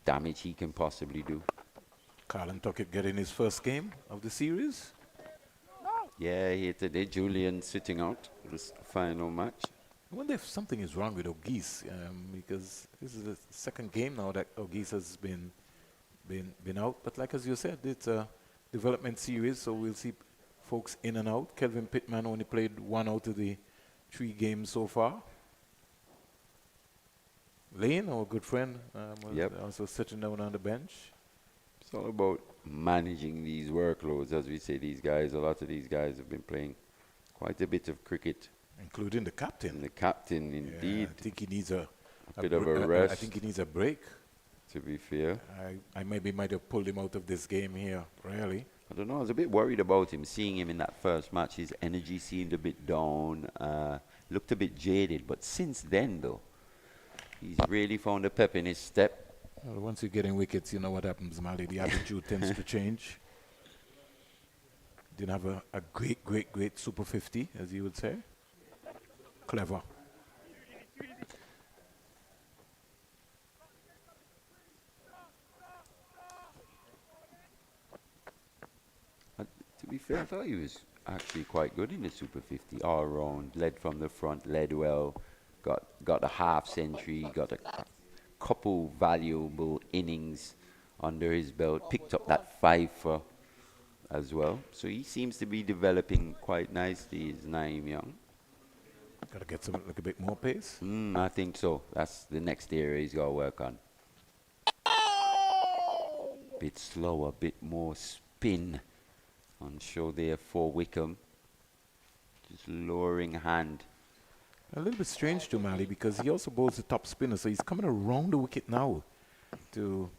damage he can possibly do. Carlin Tuckett getting his first game of the series. Yeah, here today, Julian sitting out this final match. I wonder if something is wrong with O'Geese, because this is the second game now that O'Geese has been been out. But like as you said, it's a development series, so we'll see folks in and out. Kelvin Pittman only played 1 out of the 3 games so far. Lane, our good friend, was also sitting down on the bench. It's all about managing these workloads, as we say. A lot of these guys have been playing quite a bit of cricket. Including the captain. And the captain, indeed. I think he needs a bit of a rest. I think he needs a break. To be fair. I maybe might have pulled him out of this game here, really. I don't know. I was a bit worried about him. Seeing him in that first match, his energy seemed a bit down. Looked a bit jaded. But since then, though, he's really found a pep in his step. Well, once you get in wickets, you know what happens, Mali. The attitude tends to change. Didn't have a great Super 50, as you would say. Clever. To be fair, I thought he was actually quite good in the Super 50 all round. Led from the front, led well, got a half century, got a couple valuable innings under his belt, picked up that 5 as well. So he seems to be developing quite nicely, is Nandu and Young. Got to get a bit more pace. I think so. That's the next area he's got to work on. Bit slower, bit more spin on show there for Wickham. Just lowering hand. A little bit strange to Mali because he also bowls the top spinner, so he's coming around the wicket now to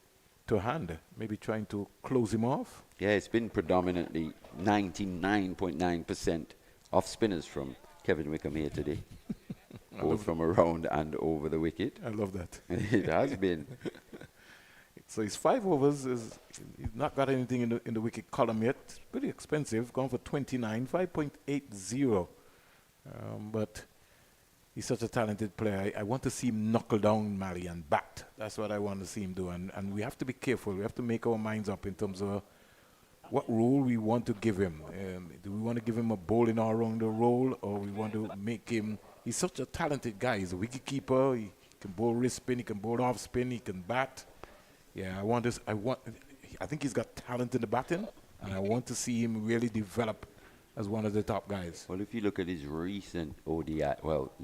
hand, maybe trying to close him off. Yeah, it's been predominantly 99.9% off spinners from Kevin Wickham here today. Both from around and over the wicket. I love that. It has been. So his 5 overs he's not got anything in the wicket column yet. It's pretty expensive, gone for 29, 5.80. But he's such a talented player. I want to see him knuckle down Mali and bat. That's what I want to see him do. And we have to be careful. We have to make our minds up in terms of what role we want to give him. Do we want to give him a bowling all-rounder role, or we want to make him... He's such a talented guy. He's a wicket keeper. He can bowl wrist spin. He can bowl off spin. He can bat. Yeah, I think he's got talent in the batting, and I want to see him really develop as one of the top guys. Well, if you look at his recent ODI,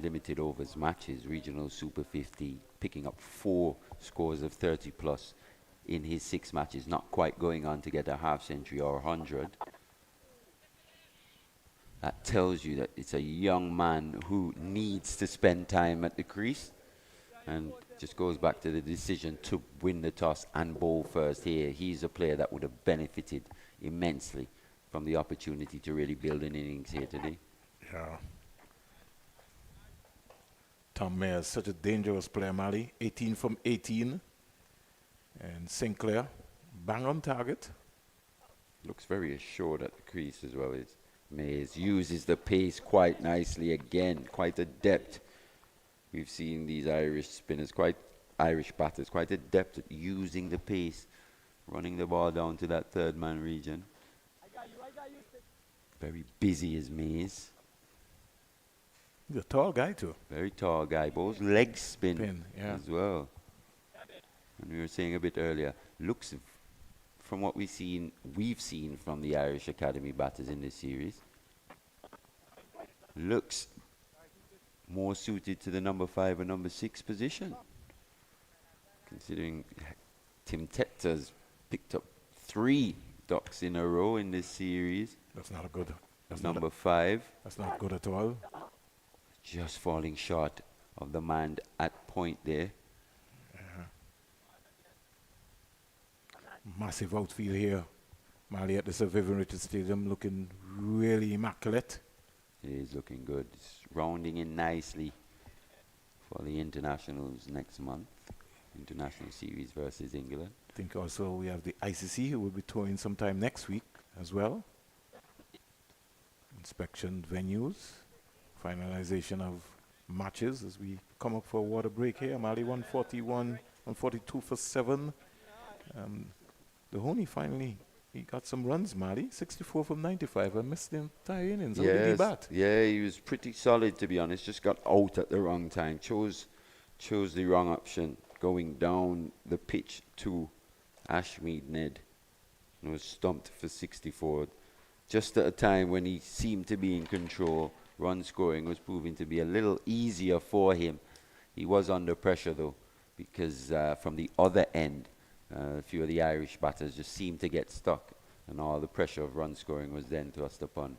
limited overs matches, regional Super 50, picking up 4 scores of 30 plus in his 6 matches, not quite going on to get a half century or 100. That tells you that it's a young man who needs to spend time at the crease, and just goes back to the decision to win the toss and bowl first here. He's a player that would have benefited immensely from the opportunity to really build an innings here today. Yeah. Tom Mayer is such a dangerous player, Mali. 18 from 18. And Sinclair, bang on target. Looks very assured at the crease as well. Mays uses the pace quite nicely again, quite adept. We've seen these Irish spinners, Irish batters, quite adept at using the pace, running the ball down to that third man region. Very busy is Mays. He's a tall guy too. Very tall guy. Bowls leg spin as well. And we were saying a bit earlier, looks from what we've seen from the Irish Academy batters in this series, looks more suited to the number 5 and number 6 position. Considering Tim Tetta's picked up 3 ducks in a row in this series. That's not a good. That's number 5. That's not good at all. Just falling short of the man at point there. Massive outfield here. Mali at the Sir Vivian Richards Stadium looking really immaculate. He is looking good. It's rounding in nicely for the internationals next month. International series versus England. I think also we have the ICC who will be touring sometime next week as well. Inspection venues, finalization of matches as we come up for a water break here. Mali 141, 142 for 7. Doheny finally, he got some runs, Mali. 64 from 95. I missed the entire innings. How did he bat? Yeah, he was pretty solid, to be honest. Just got out at the wrong time. Chose the wrong option, going down the pitch to Ashmead Ned, and was stumped for 64. Just at a time when he seemed to be in control, run scoring was proving to be a little easier for him. He was under pressure though, because from the other end, a few of the Irish batters just seemed to get stuck, and all the pressure of run scoring was then thrust upon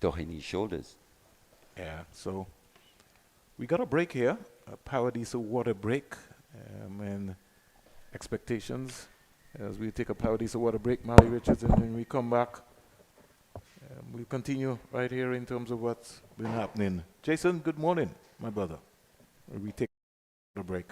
Doheny's shoulders. Yeah, so we got a break here, a power diesel water break, and expectations as we take a power diesel water break, Mally Richards, and when we come back, we'll continue right here in terms of what's been happening. Jason, good morning, my brother. We take a break.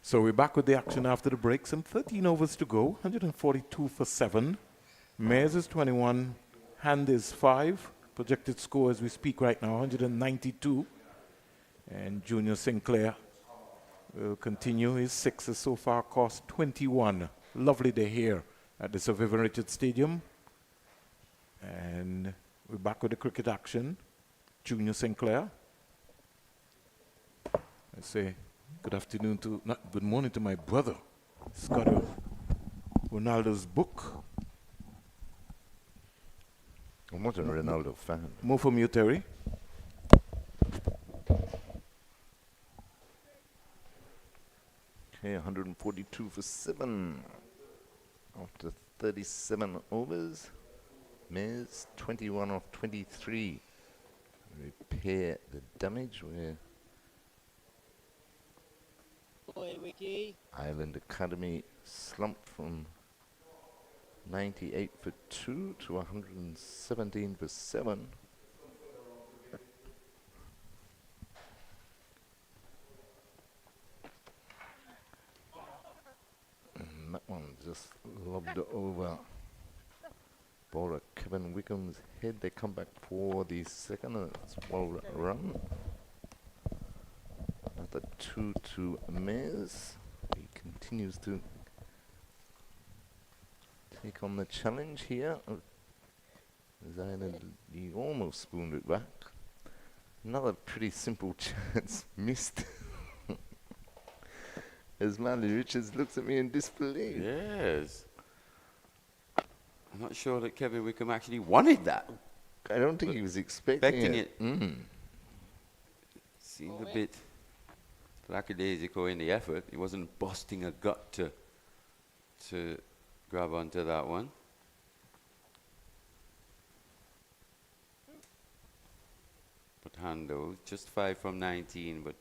So we're back with the action after the break. Some 13 overs to go, 142 for 7. Mares is 21, Hand is 5. Projected score as we speak right now, 192. And Junior Sinclair will continue. His sixes so far cost 21. Lovely day here at the Sir Vivian Richards Stadium. And we're back with the cricket action. Junior Sinclair. I say good afternoon to, not good morning to my brother. He's got a Ronaldo's book. I'm not a Ronaldo fan. More from you, Terry. Okay, 142 for 7 after 37 overs. Mares 21 of 23. Very repair the damage where Island Academy slumped from 98 for 2 to 117 for 7. And that one just lobbed over bowler Kevin Wickham's head. They come back for the second, and it's well run. Another 2 to Mares. He continues to take on the challenge here. Zayden, he almost spooned it back. Another pretty simple chance missed. As Marley Richards looks at me in disbelief. Yes. I'm not sure that Kevin Wickham actually wanted that. I don't think he was expecting it. Seemed a bit lackadaisical in the effort. He wasn't busting a gut to grab onto that one. But Hando, just 5 from 19, but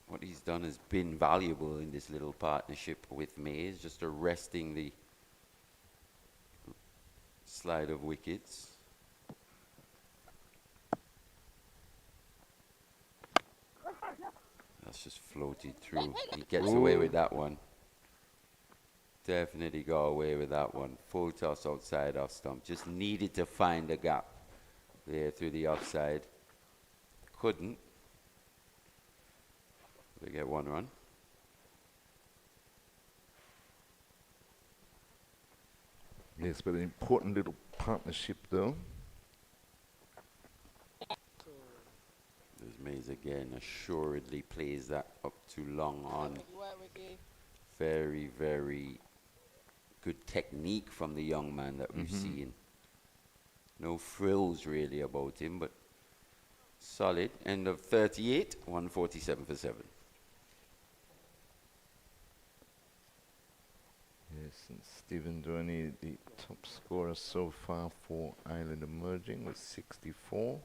what he's done has been valuable in this little partnership with Mays, just arresting the slide of wickets. That's just floated through. He gets away with that one. Definitely got away with that one. Full toss outside off stump. Just needed to find a gap there through the offside. Couldn't. They get 1 run. Yes, but an important little partnership though. There's Mays again, assuredly plays that up too long on. Very, very good technique from the young man that we've seen. No frills really about him, but solid. End of 38, 147 for 7. Yes, and Stephen Doheny, the top scorer so far for Island Emerging, with 64.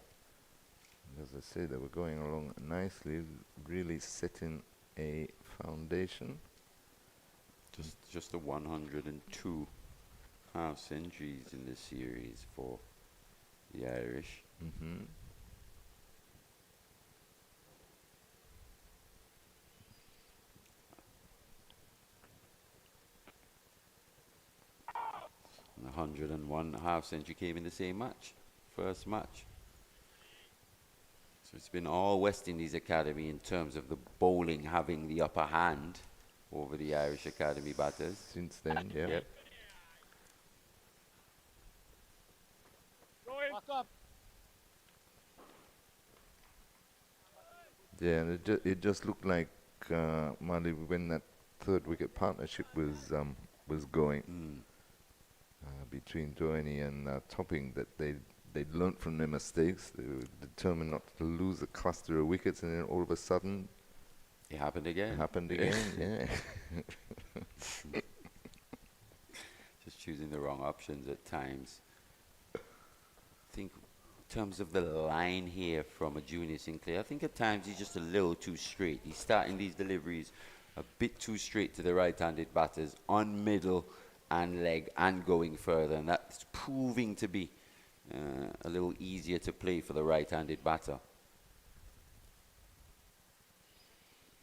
As I said, they were going along nicely, really setting a foundation. Just the 102 half centuries in this series for the Irish. 101 half century came in the same match, first match. So it's been all West Indies Academy in terms of the bowling having the upper hand over the Irish Academy batters. Since then, yeah. Yep. Yeah, and it just looked like Marley, when that third wicket partnership was going between Doheny and Topping, that they'd learnt from their mistakes. They were determined not to lose a cluster of wickets, and then all of a sudden it happened again. Yeah. Just choosing the wrong options at times. I think in terms of the line here from a Junior Sinclair, I think at times he's just a little too straight. He's starting these deliveries a bit too straight to the right-handed batters on middle and leg and going further, and that's proving to be a little easier to play for the right-handed batter.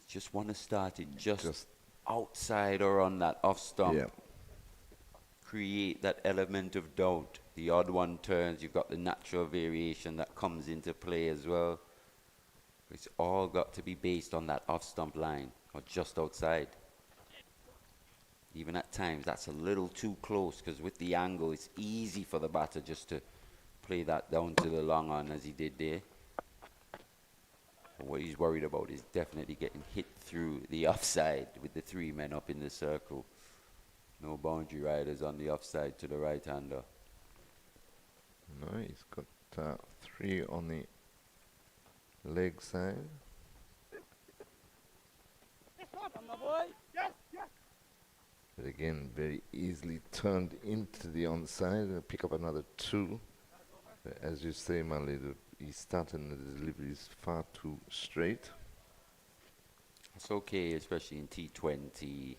Just want to start it just outside or on that off stump. Yeah. Create that element of doubt. The odd one turns, you've got the natural variation that comes into play as well. It's all got to be based on that off stump line or just outside. Even at times, that's a little too close, because with the angle, it's easy for the batter just to play that down to the long on as he did there. But what he's worried about is definitely getting hit through the offside with the 3 men up in the circle. No boundary riders on the offside to the right-hander. No, he's got 3 on the leg side. But again, very easily turned into the onside. Pick up another 2. As you say, Mali, he's starting the delivery is far too straight. It's okay, especially in T20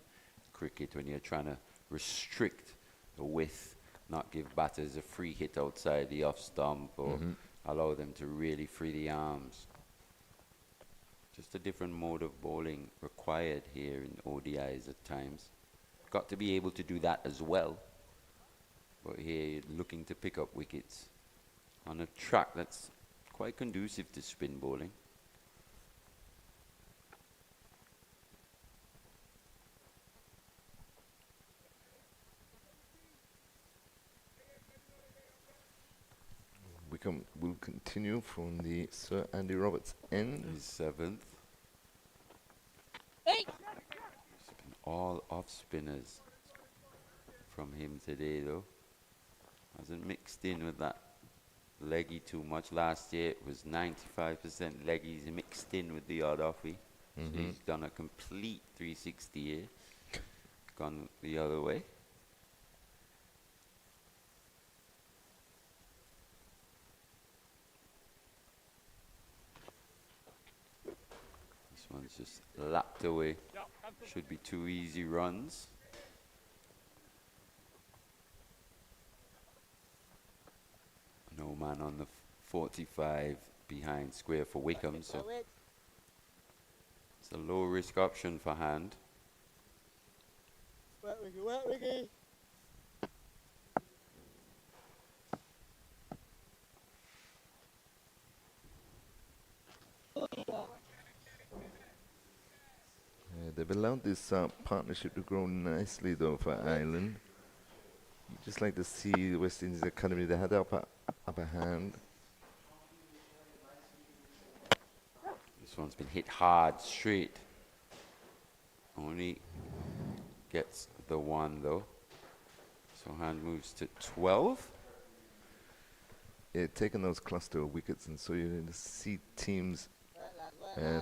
cricket when you're trying to restrict the width, not give batters a free hit outside the off stump or allow them to really free the arms. Just a different mode of bowling required here in ODIs at times. Got to be able to do that as well. But here, looking to pick up wickets on a track that's quite conducive to spin bowling. We'll continue from the Sir Andy Roberts end. His 7th. It's been all off spinners from him today, though. Hasn't mixed in with that leggy too much. Last year it was 95% leggies mixed in with the odd offie. So he's done a complete 360 here. Gone the other way. This one's just lapped away. Should be 2 easy runs. No man on the 45 behind square for Wickham, so it's a low risk option for Hand. They've allowed this partnership to grow nicely, though, for Ireland. You just like to see the West Indies Academy. They had the upper hand. This one's been hit hard, straight. Only gets the 1, though. So Hand moves to 12. Yeah, taking those cluster of wickets, and so you see teams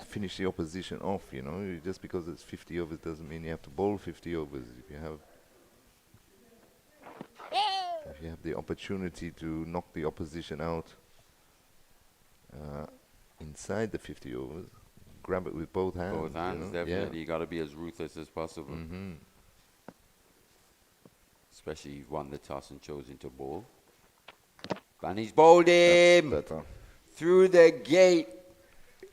finish the opposition off, you know. Just because it's 50 overs doesn't mean you have to bowl 50 overs. If you have the opportunity to knock the opposition out inside the 50 overs, grab it with both hands. Both hands, you know? definitely. You got to be as ruthless as possible. Especially you've won the toss and chosen to bowl. And he's bowled him through the gate.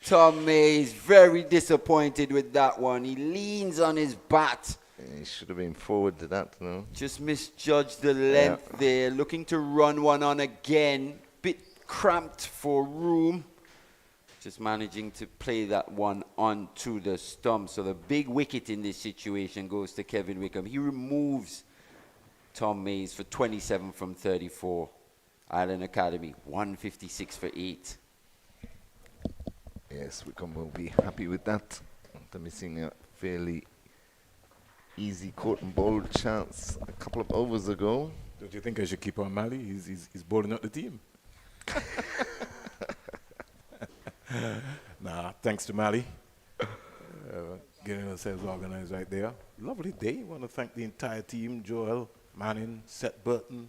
Tom Mays very disappointed with that one. He leans on his bat. He should have been forward to that, no? Just misjudged the length there. Looking to run one on again. Bit cramped for room. Just managing to play that one onto the stump. So the big wicket in this situation goes to Kevin Wickham. He removes Tom Mays for 27 from 34. Ireland Academy, 156 for 8. Yes, Wickham will be happy with that. After missing a fairly easy caught and bowled chance a couple of overs ago. Don't you think I should keep on Mali? He's bowling out the team. Nah, thanks to Mali. Getting ourselves organized right there. Lovely day. Want to thank the entire team. Joel, Manning, Seth Burton,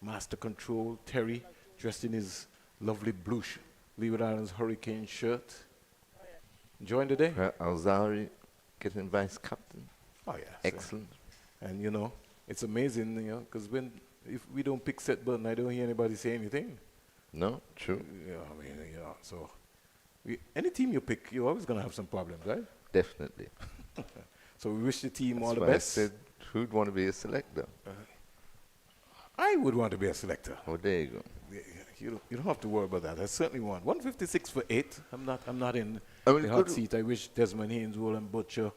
Master Control, Terry, dressed in his lovely blue Leeward Islands Hurricane shirt. Enjoying the day? Alzari getting vice captain. Oh, yeah. Excellent. And, you know, it's amazing, you know, because if we don't pick Seth Burton, I don't hear anybody say anything. No, true. Yeah, I mean, yeah, so any team you pick, you're always going to have some problems, right? Definitely. So we wish the team That's all the why best. I said, who'd want to be a selector? I would want to be a selector. Oh, there you go. You don't have to worry about that. I certainly want 156 for 8. I'm not in I mean, the hot seat. I wish Desmond Haynes, Roland Butcher,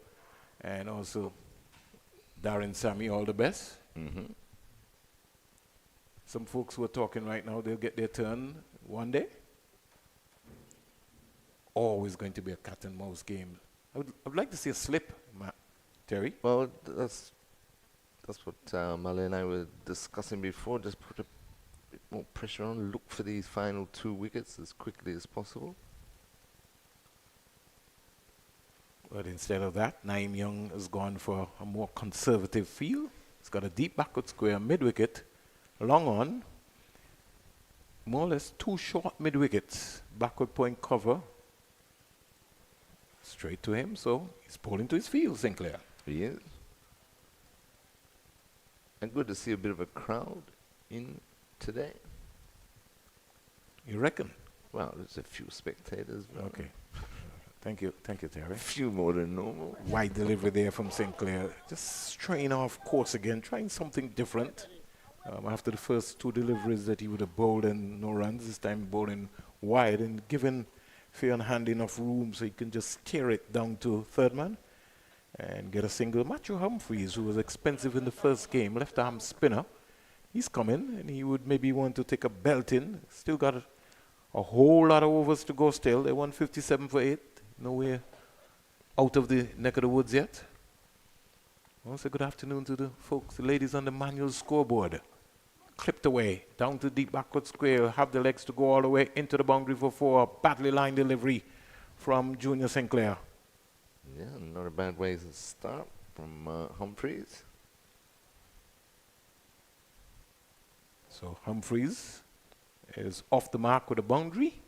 and also Darren Sammy all the best. Some folks who are talking right now, they'll get their turn one day. Always going to be a cat and mouse game. I would like to see a slip, Terry. Well, that's what Mali and I were discussing before. Just put a bit more pressure on. Look for these final 2 wickets as quickly as possible. But instead of that, Nandu and Young has gone for a more conservative field. He's got a deep backward square, mid-wicket, long on. more or less 2 short mid-wickets. Backward point cover. Straight to him, so he's bowling to his field, Sinclair. He is. And good to see a bit of a crowd in today. You reckon? Well, there's a few spectators. But Okay. Thank you, Terry. a few more than normal. Wide delivery there from Sinclair. Just straying off course again, trying something different. After the first 2 deliveries that he would have bowled and no runs, this time bowling wide and giving fair and hand enough room so he can just steer it down to third man and get a single. Matthew Humphreys, who was expensive in the first game, left arm spinner, he's coming and he would maybe want to take a belt in. Still got a whole lot of overs to go still. They won 57 for 8. Nowhere out of the neck of the woods yet. Also, good afternoon to the folks, the ladies on the manual scoreboard. Clipped away, down to deep backward square, have the legs to go all the way into the boundary for 4. Badly line delivery from Junior Sinclair. Yeah, not a bad way to start from Humphreys. So Humphreys is off the mark with a boundary.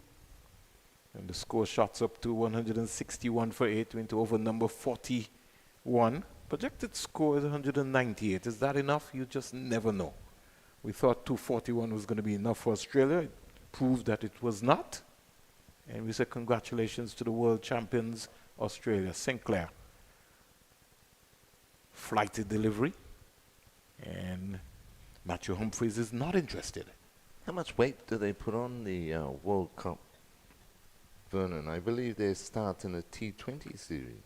And the score shots up to 161 for 8, went to over number 41. Projected score is 198. Is that enough? You just never know. We thought 241 was going to be enough for Australia. It proved that it was not. And we say congratulations to the world champions, Australia. Sinclair. Flighted delivery. And Matthew Humphreys is not interested. How much weight do they put on the World Cup, Vernon? I believe they're starting a T20 series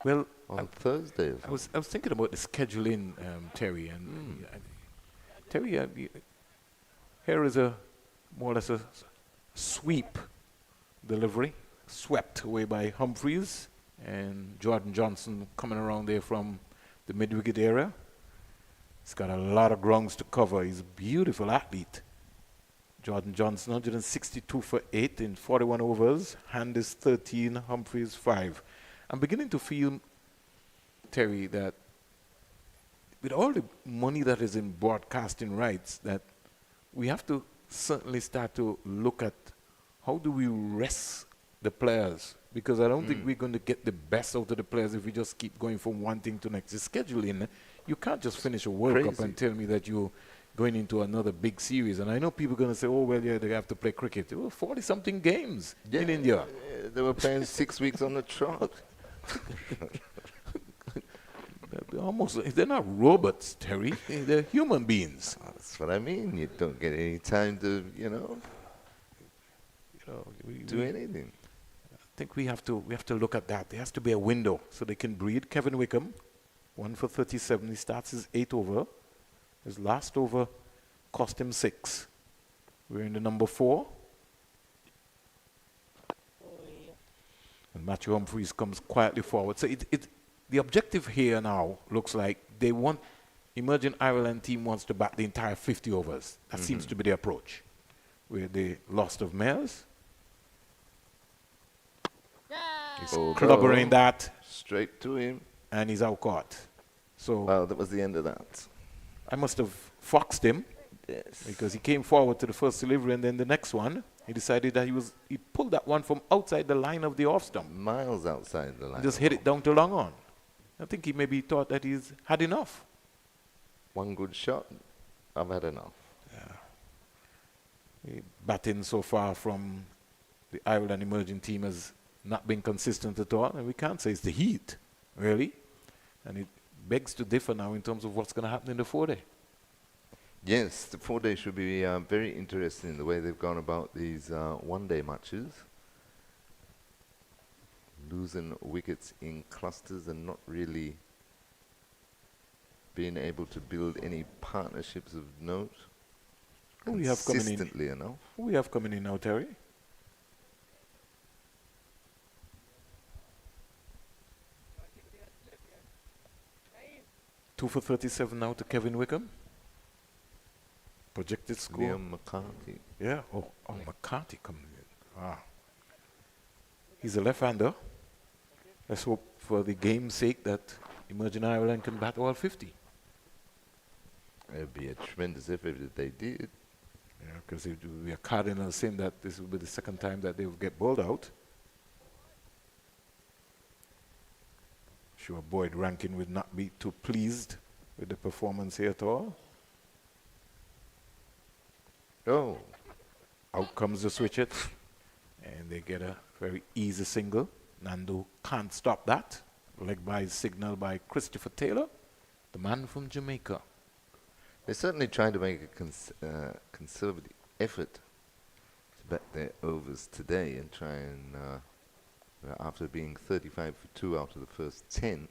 Well, on Thursday. I was thinking about the scheduling, Terry, and Terry, here is a more or less a sweep delivery, swept away by Humphreys and Jordan Johnson coming around there from the mid-wicket area. He's got a lot of grounds to cover. He's a beautiful athlete. Jordan Johnson, 162 for 8 in 41 overs. Hand is 13, Humphreys 5. I'm beginning to feel, Terry, that with all the money that is in broadcasting rights, that we have to certainly start to look at how do we rest the players, because I don't think we're going to get the best out of the players if we just keep going from one thing to next. The scheduling, you can't just finish a World Cup and tell me that you're going into another big series. And I know people are going to say, oh, well, yeah, they have to play cricket. There were 40-something games in India. They were playing 6 weeks on the trot. They're not robots, Terry. They're human beings. That's what I mean. You don't get any time to, do anything. I think we have to look at that. There has to be a window so they can breathe. Kevin Wickham, 1 for 37. He starts his 8th over. His last over cost him 6. We're in the number 4. And Matthew Humphreys comes quietly forward. So the objective here now looks like they want, Emerging Ireland team wants to bat the entire 50 overs. That seems to be the approach. With the loss of Mayers. He's clobbering that. Straight to him. And he's out caught. So Well, that was the end of that. I must have foxed him. Yes. Because he came forward to the first delivery, and then the next one, he decided that he pulled that one from outside the line of the off stump. Miles outside the line. Just hit it down to long on. I think he maybe thought that he's had enough. One good shot. I've had enough. Batting so far from the Ireland emerging team has not been consistent at all, and we can't say it's the heat, really. And it begs to differ now in terms of what's going to happen in the 4-day. Yes, the 4-day should be very interesting in the way they've gone about these one-day matches. Losing wickets in clusters and not really being able to build any partnerships of note. Who we have coming in? Consistently enough. Who we have coming in now, Terry? Two for 37 now to Kevin Wickham. Projected score. Liam McCarthy. Yeah. Oh, McCarthy coming in. He's a left-hander. Let's hope for the game's sake that Emerging Ireland can bat all 50. It would be a tremendous effort if they did. Because it will be a cardinal sin that this will be the second time that they will get bowled out. Sure, Boyd Rankin would not be too pleased with the performance here at all. Oh, Out comes the switch it, and they get a very easy single. Nandu can't stop that. Leg by signal by Christopher Taylor, the man from Jamaica. they certainly tried to make a conservative effort to bat their overs today and try and, after being 35 for 2 out of the first 10, and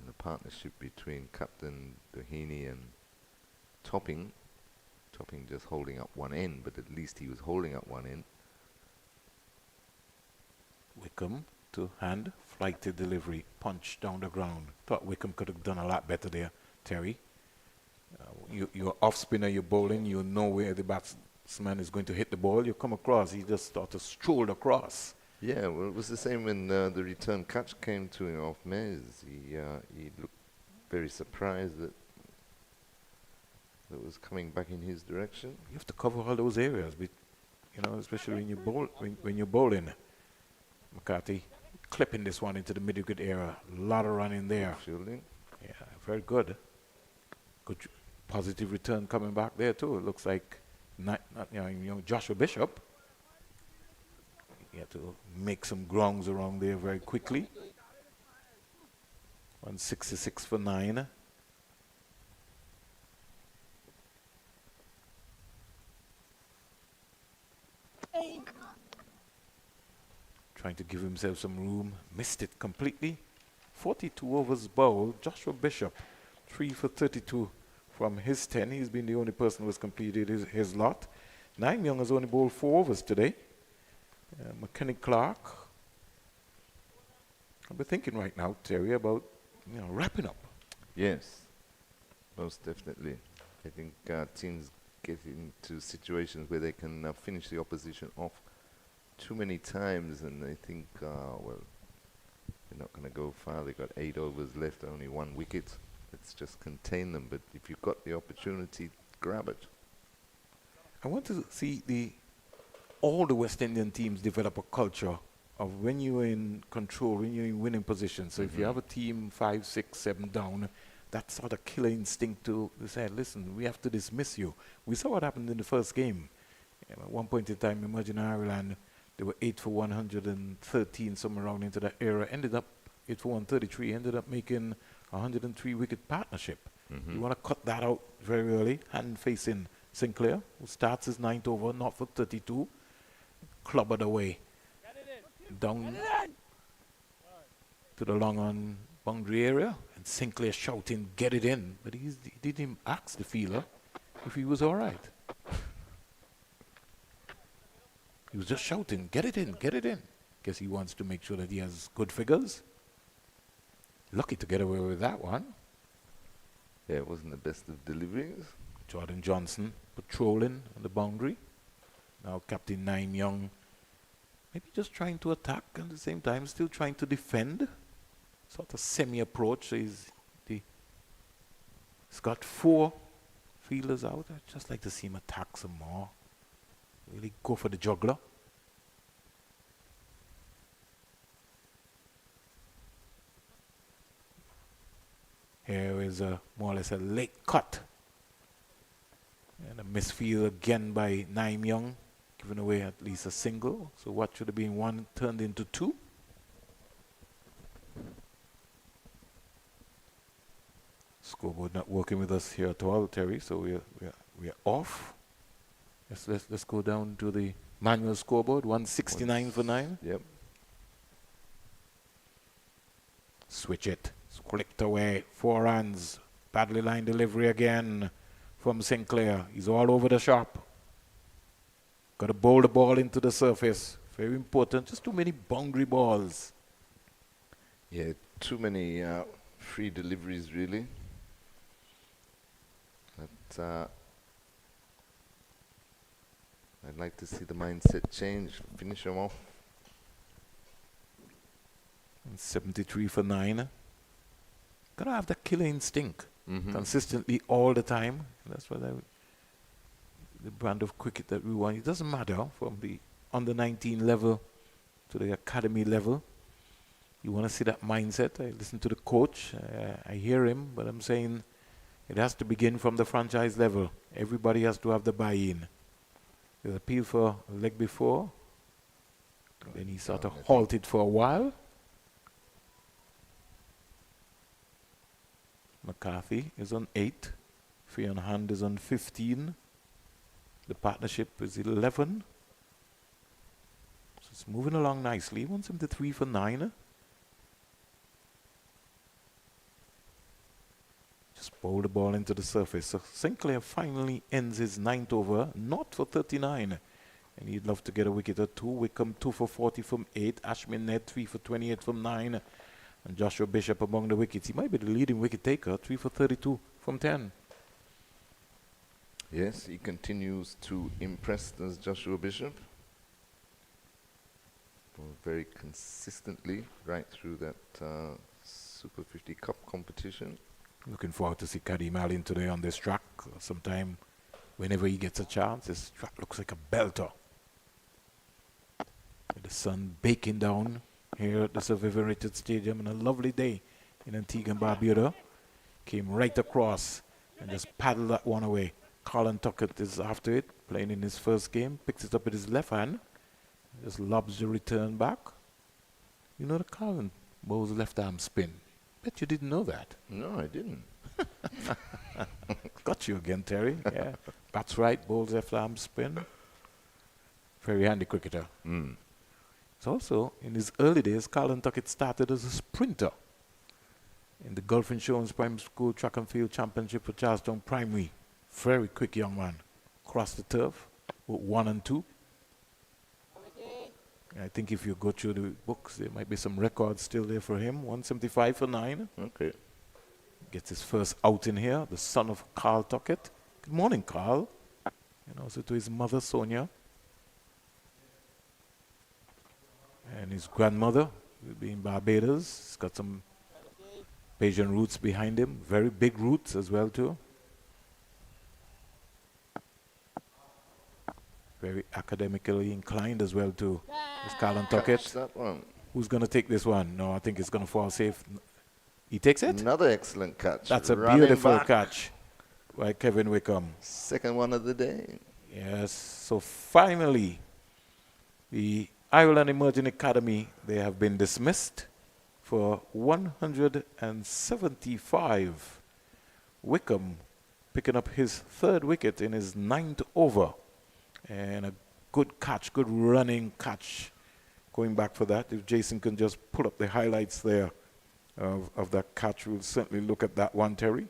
the partnership between Captain Doheny and Topping just holding up one end, but at least he was holding up one end. Wickham to hand, flighted delivery, punch down the ground. Thought Wickham could have done a lot better there, Terry. You're off spinner, you're bowling, you know where the batsman is going to hit the ball. You come across, he just sort of strolled across. Yeah, well, it was the same when the return catch came to him off Mez. He looked very surprised that was coming back in his direction. You have to cover all those areas, especially when you bowl. When you're bowling, McCarthy clipping this one into the middle wicket area. A lot of running there. Fielding. Yeah, very good. Good, positive return coming back there too. It looks like Joshua Bishop. He had to make some grounds around there very quickly. 166 for 9. Trying to give himself some room, missed it completely. 42 overs bowled. Joshua Bishop, 3 for 32 from his 10. He's been the only person who has completed his lot. Nandu and Young has only bowled 4 overs today. Clarke. I've been thinking right now, Terry, about wrapping up. Yes, most definitely. I think teams get into situations where they can finish the opposition off too many times, and they think, well, they're not going to go far. They've got 8 overs left, only 1 wicket. Let's just contain them. But if you've got the opportunity, grab it. I want to see all the West Indian teams develop a culture of when you're in control, when you're in winning position. So if you have a team 5, 6, 7 down, that sort of killer instinct to say, listen, we have to dismiss you. We saw what happened in the first game. At one point in time, Emerging Ireland, they were 8 for 113, somewhere around into that era. Ended up 8 for 133, ended up making a 103 wicket partnership. You want to cut that out very early, hand facing Sinclair, who starts his 9th over, not for 32, clobbered away. Down to the long on boundary area, and Sinclair shouting, get it in. But he didn't ask the fielder if he was all right. He was just shouting, get it in, get it in. Guess he wants to make sure that he has good figures. Lucky to get away with that one. Yeah, it wasn't the best of deliveries. Jordan Johnson patrolling on the boundary. Now Captain Nandu and Young, maybe just trying to attack and at the same time still trying to defend. Sort of semi-approach. So he's got 4 fielders out. I'd just like to see him attack some more. Really go for the juggler. Here is more or less a late cut. And a misfield again by Nandu and Young, giving away at least a single. So what should have been 1 turned into 2. Scoreboard not working with us here at all, Terry. So we're off. Let's go down to the manual scoreboard. 169 for 9. Yep. Switch it. Clicked away. 4 runs. Badly line delivery again from Sinclair. He's all over the shop. Got to bowl the ball into the surface. Very important. Just too many boundary balls. Yeah, too many free deliveries, really. But I'd like to see the mindset change. Finish them off. 73 for 9. Gotta have that killer instinct consistently all the time. That's what the brand of cricket that we want. It doesn't matter from the under 19 level to the academy level. You want to see that mindset. I listen to the coach. I hear him, but I'm saying it has to begin from the franchise level. Everybody has to have the buy-in. There's appeal for a leg before. Then he sort of halted for a while. McCarthy is on 8. Free on hand is on 15. The partnership is 11. So it's moving along nicely. He wants him to 3 for 9. Just bowl the ball into the surface. So Sinclair finally ends his 9th over, not for 39. And he'd love to get a wicket or 2. Wickham 2 for 40 from 8. Ashmin Ned 3 for 28 from 9. And Joshua Bishop among the wickets. He might be the leading wicket taker, 3 for 32 from 10. Yes, he continues to impress, does Joshua Bishop. Very consistently right through that Super 50 Cup competition. Looking forward to see Kadeem Allen today on this track. Sometime, whenever he gets a chance, this track looks like a belter. With the sun baking down here at the Sir Vivian Richards Stadium on a lovely day in Antigua and Barbuda. Came right across and just paddled that one away. Colin Tuckett is after it, playing in his first game. Picks it up with his left hand. Just lobs the return back. You know the Colin bowls left arm spin. Bet you didn't know that. No, I didn't. Got you again, Terry. Yeah. Bats right, bowls left arm spin. Very handy cricketer. It's also, in his early days, Colin Tuckett started as a sprinter in the Gulf Insurance Primary School Track and Field Championship for Charlestown Primary. Very quick young man. Crossed the turf with 1 and 2. I think if you go through the books, there might be some records still there for him. 175 for 9. Okay. Gets his first out in here, the son of Carl Tuckett. Good morning, Carl. And also to his mother, Sonia. And his grandmother will be in Barbados. He's got some Bayesian roots behind him. Very big roots as well, too. Very academically inclined as well, too. Is Colin Tuckett. That one. Who's going to take this one? No, I think it's going to fall safe. He takes it? Another excellent catch. That's a Running beautiful back. catch by Kevin Wickham. Second one of the day. Yes, so finally, the Ireland Emerging Academy, they have been dismissed for 175. Wickham picking up his 3rd wicket in his 9th over. And a good catch, good running catch. Going back for that, if Jason can just pull up the highlights there of that catch, we'll certainly look at that one, Terry.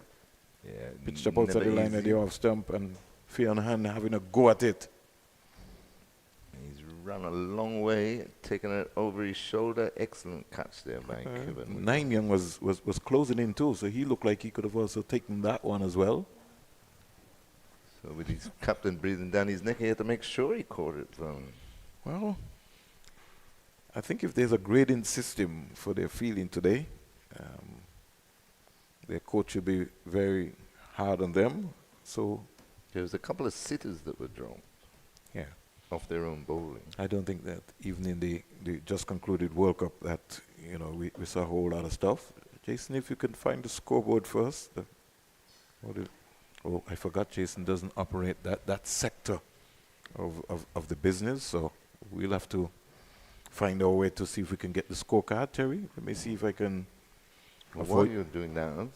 Yeah, Pitched up outside the line of the off stump and Fionn Hand having a go at it. He's run a long way, taken it over his shoulder. Excellent catch there by Kevin. Nandu Young was closing in too, so he looked like he could have also taken that one as well. So with his captain breathing down his neck, he had to make sure he caught it. Well, I think if there's a grading system for their fielding today, their coach will be very hard on them. So there was a couple of sitters that were drawn. Yeah. Off their own bowling. I don't think that even in the just concluded World Cup that, we saw a whole lot of stuff. Jason, if you can find the scoreboard first. I forgot Jason doesn't operate that sector of the business, so we'll have to find our way to see if we can get the scorecard, Terry. Let me see if I can. While you're doing that,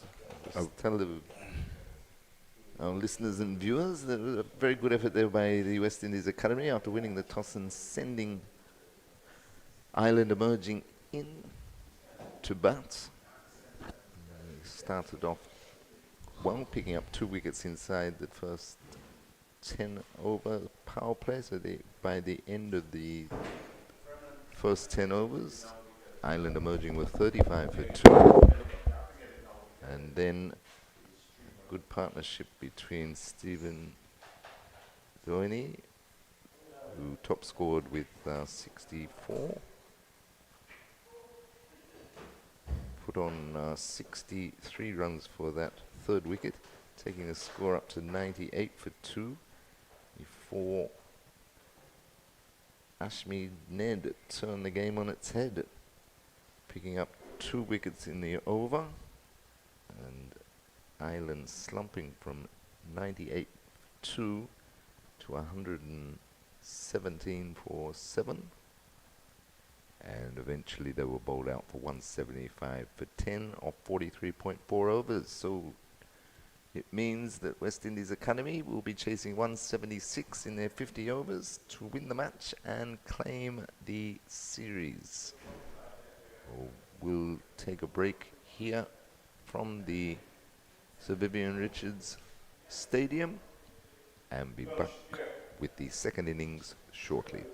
just tell our listeners and viewers that was a very good effort there by the West Indies Academy after winning the toss and sending Ireland Emerging in to bat. Started off well, picking up 2 wickets inside the first 10 over power play. So by the end of the first 10 overs, Ireland Emerging with 35 for 2. And then good partnership between Stephen Doheny, who top scored with 64. Put on 63 runs for that 3rd wicket, taking the score up to 98 for 2. before Ashmead Ned turned the game on its head, picking up 2 wickets in the over, and Ireland slumping from 98-2 to 117 for 7. And eventually they were bowled out for 175 for 10 off 43.4 overs. So it means that West Indies Academy will be chasing 176 in their 50 overs to win the match and claim the series. We'll take a break here from the Sir Vivian Richards Stadium and be back with the second innings shortly.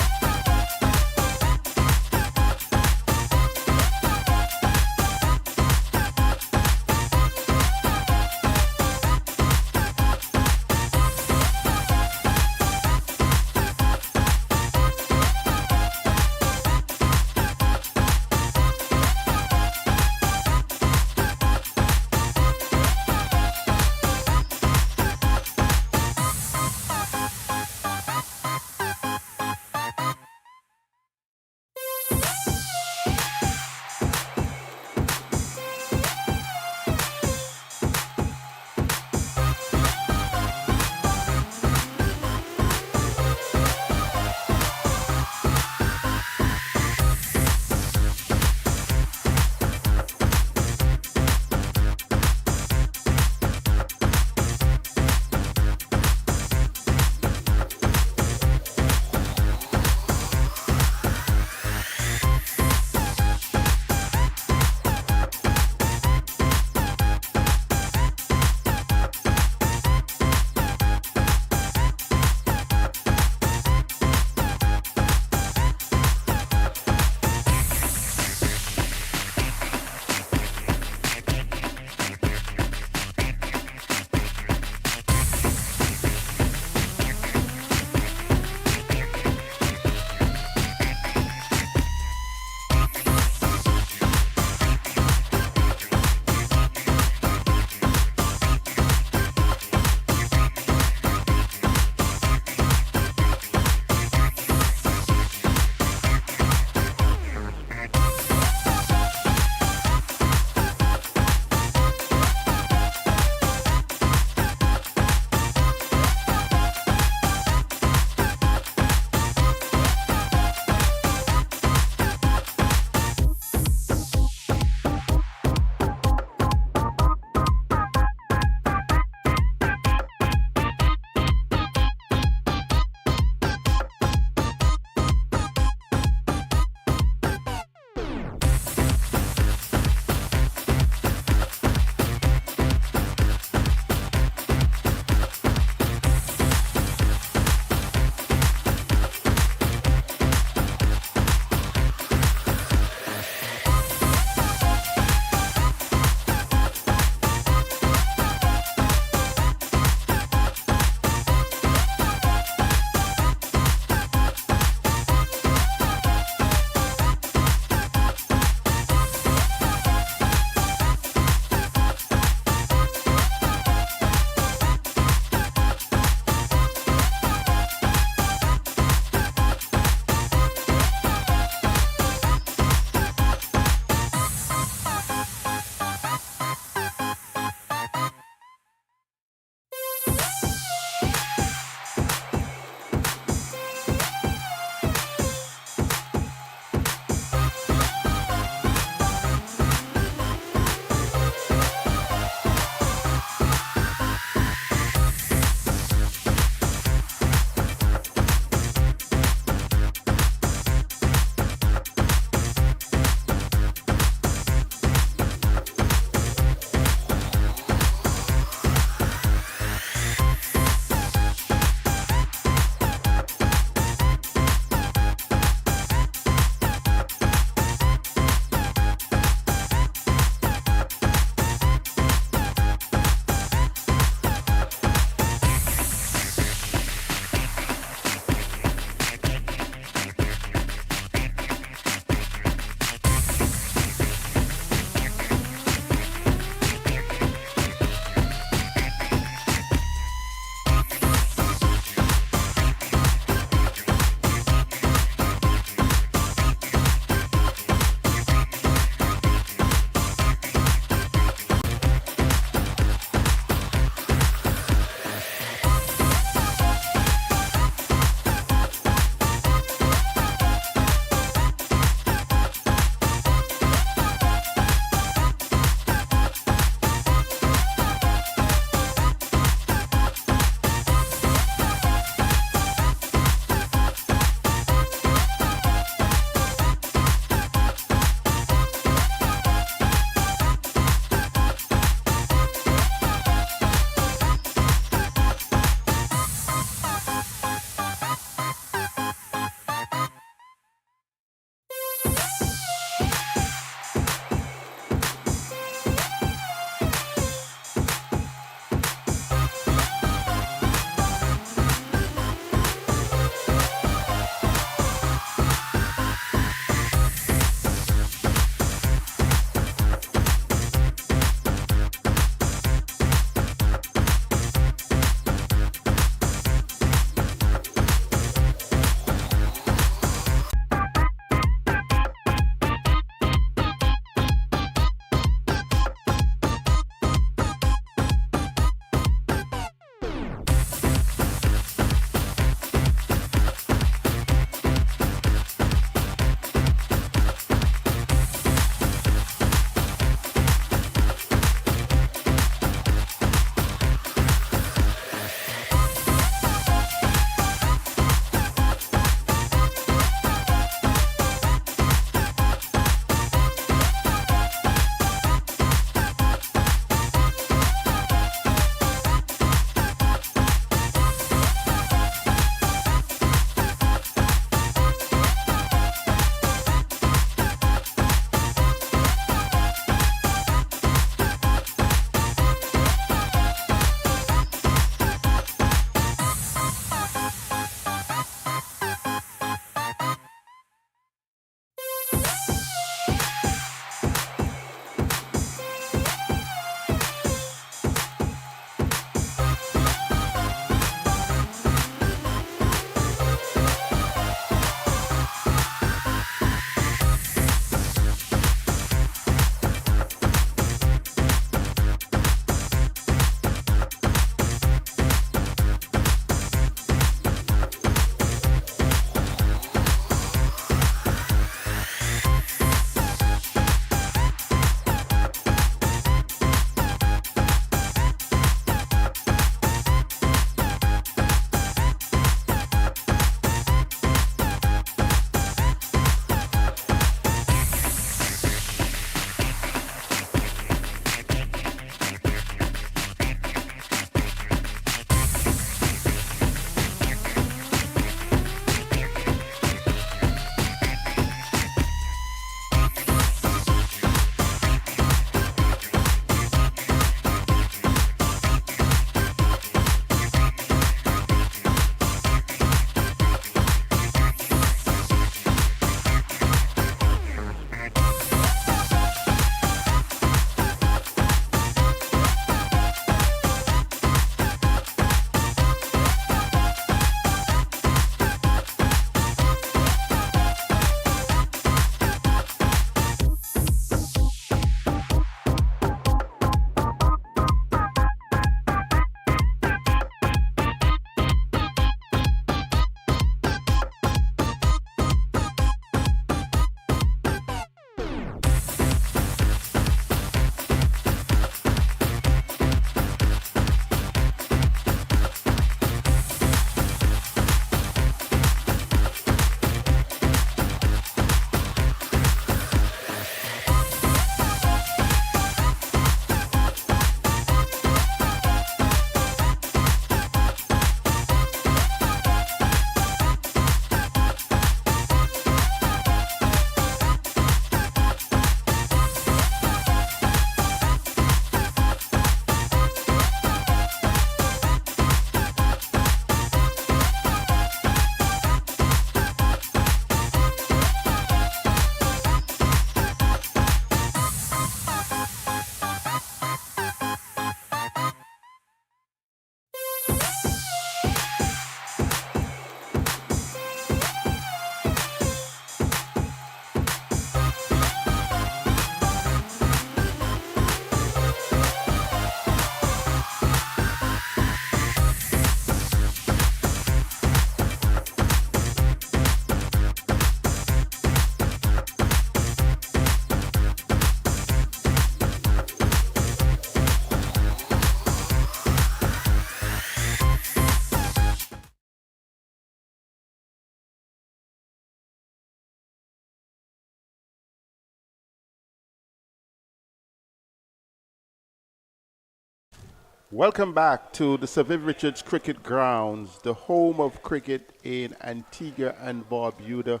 Welcome back to the Sir Viv Richards Cricket Grounds, the home of cricket in Antigua and Barbuda.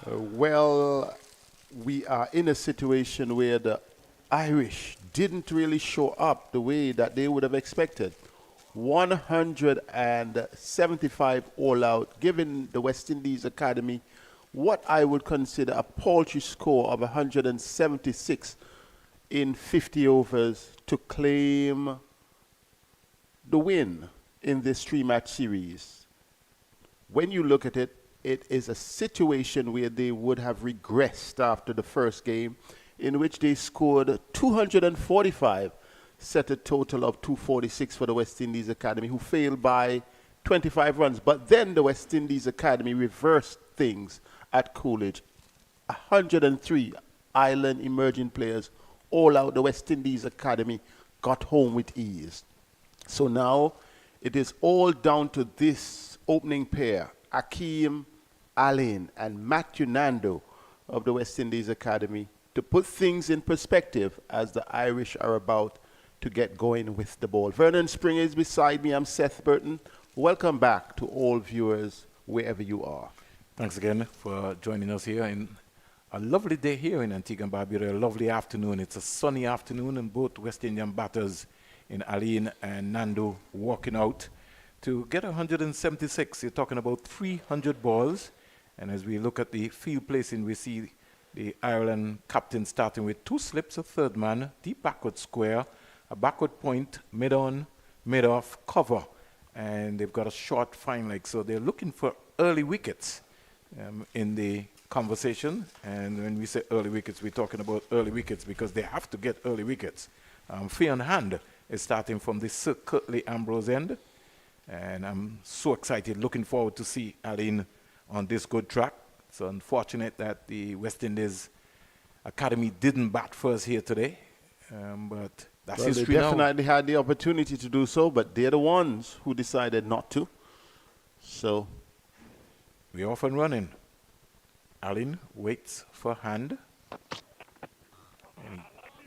We are in a situation where the Irish didn't really show up the way that they would have expected. 175 all out, giving the West Indies Academy what I would consider a paltry score of 176 in 50 overs to claim the win in this three-match series. When you look at it, it is a situation where they would have regressed after the first game, in which they scored 245, set a total of 246 for the West Indies Academy, who failed by 25 runs. But then the West Indies Academy reversed things at Coolidge. 103 island emerging players all out. The West Indies Academy got home with ease. So now it is all down to this opening pair, Akeem Allen and Matthew Nandu of the West Indies Academy, to put things in perspective as the Irish are about to get going with the ball. Vernon Springer is beside me. I'm Seth Burton. Welcome back to all viewers wherever you are. Thanks again for joining us here in a lovely day here in Antigua and Barbuda, a lovely afternoon. It's a sunny afternoon, and both West Indian batters in Aline and Nandu walking out to get 176. You're talking about 300 balls. And as we look at the field placing, we see the Ireland captain starting with 2 slips, a third man, deep backward square, a backward point, mid-on, mid-off, cover. And they've got a short fine leg. So they're looking for early wickets in the conversation. And when we say early wickets, we're talking about early wickets because they have to get early wickets. Fionn Hand is starting from the Sir Curtly Ambrose end. And I'm so excited, looking forward to see Aline on this good track. It's unfortunate that the West Indies Academy didn't bat first here today. But that's history now. They definitely had the opportunity to do so, but they're the ones who decided not to. So we're off and running. Aline waits for Hand. And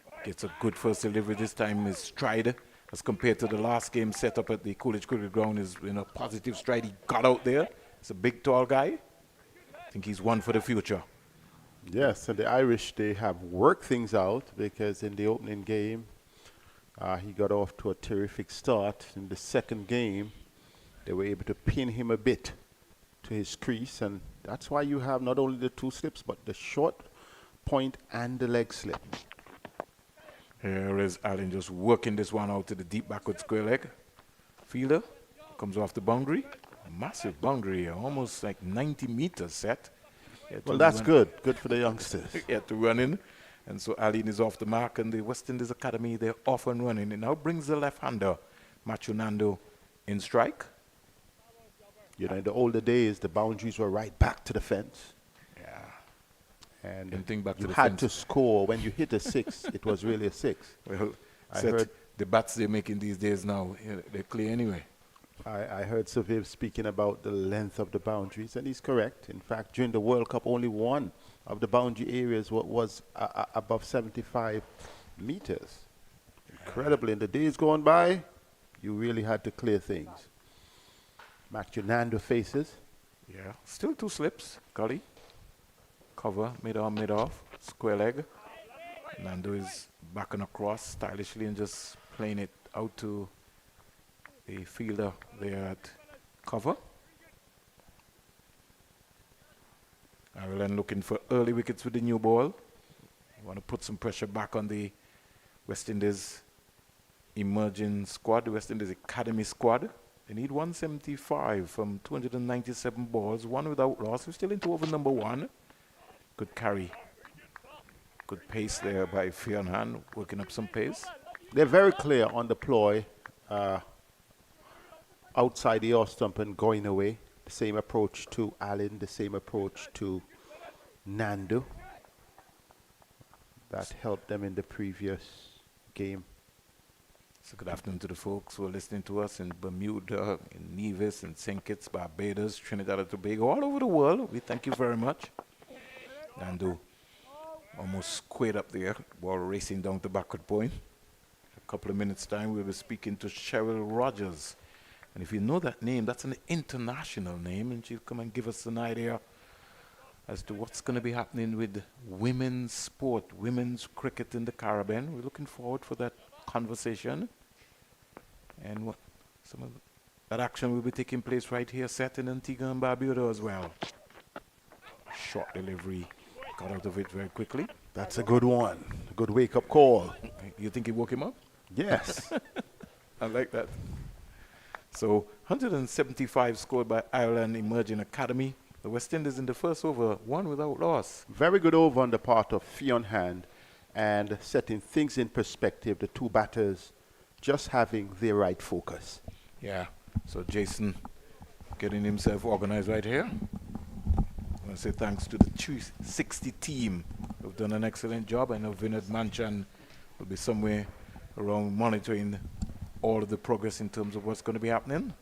he gets a good first delivery this time. His stride, as compared to the last game set up at the Coolidge Cricket Ground, is positive stride. He got out there. He's a big, tall guy. I think he's one for the future. Yes, and the Irish, they have worked things out because in the opening game, he got off to a terrific start. In the second game, they were able to pin him a bit to his crease, and that's why you have not only the 2 slips, but the short point and the leg slip. Here is Allen just working this one out to the deep backward square leg. Fielder comes off the boundary. A massive boundary, almost like 90 meters set. Well, that's good. Good for the youngsters. He had to run in. And so Allen is off the mark, and the West Indies Academy, they're off and running. It now brings the left-hander, Matthew Nandu, in strike. You know, in the older days, the boundaries were right back to the fence. Yeah. And Anything back you to the had fence. to score. When you hit a 6, it was really a 6. Well, I heard the bats they're making these days now, they're clear anyway. I heard Sir Viv speaking about the length of the boundaries, and he's correct. In fact, during the World Cup, only one of the boundary areas was above 75 meters. Incredible. In the days gone by, you really had to clear things. Matthew Nandu faces. Yeah, still 2 slips. Gully, cover, mid-on, mid-off, square leg. Nandu is backing across stylishly and just playing it out to the fielder there at cover. Ireland looking for early wickets with the new ball. You want to put some pressure back on the West Indies emerging squad, the West Indies Academy squad. They need 175 from 297 balls, 1 without loss. We're still into over number 1. Good carry. Good pace there by Fionn Hand, working up some pace. They're very clear on the ploy outside the off stump and going away. The same approach to Allen, the same approach to Nandu. That helped them in the previous game. So good afternoon to the folks who are listening to us in Bermuda, in Nevis, in St. Kitts, Barbados, Trinidad and Tobago, all over the world. We thank you very much. Nandu almost squared up there, ball racing down the backward point. couple of minutes' time, we'll be speaking to Cheryl Rogers. And if you know that name, that's an international name, and she'll come and give us an idea as to what's going to be happening with women's sport, women's cricket in the Caribbean. We're looking forward for that conversation. And what some of that action will be taking place right here, set in Antigua and Barbuda as well. Short delivery, got out of it very quickly. That's a good one. A good wake-up call. You think he woke him up? Yes. I like that. So 175 scored by Ireland Emerging Academy. The West Indies in the first over, one without loss. Very good over on the part of Fionn Hand, and setting things in perspective, the two batters just having their right focus. Yeah, so Jason getting himself organized right here. I want to say thanks to the 360 team who've done an excellent job. I know Vinod Manchan will be somewhere around monitoring all of the progress in terms of what's going to be happening.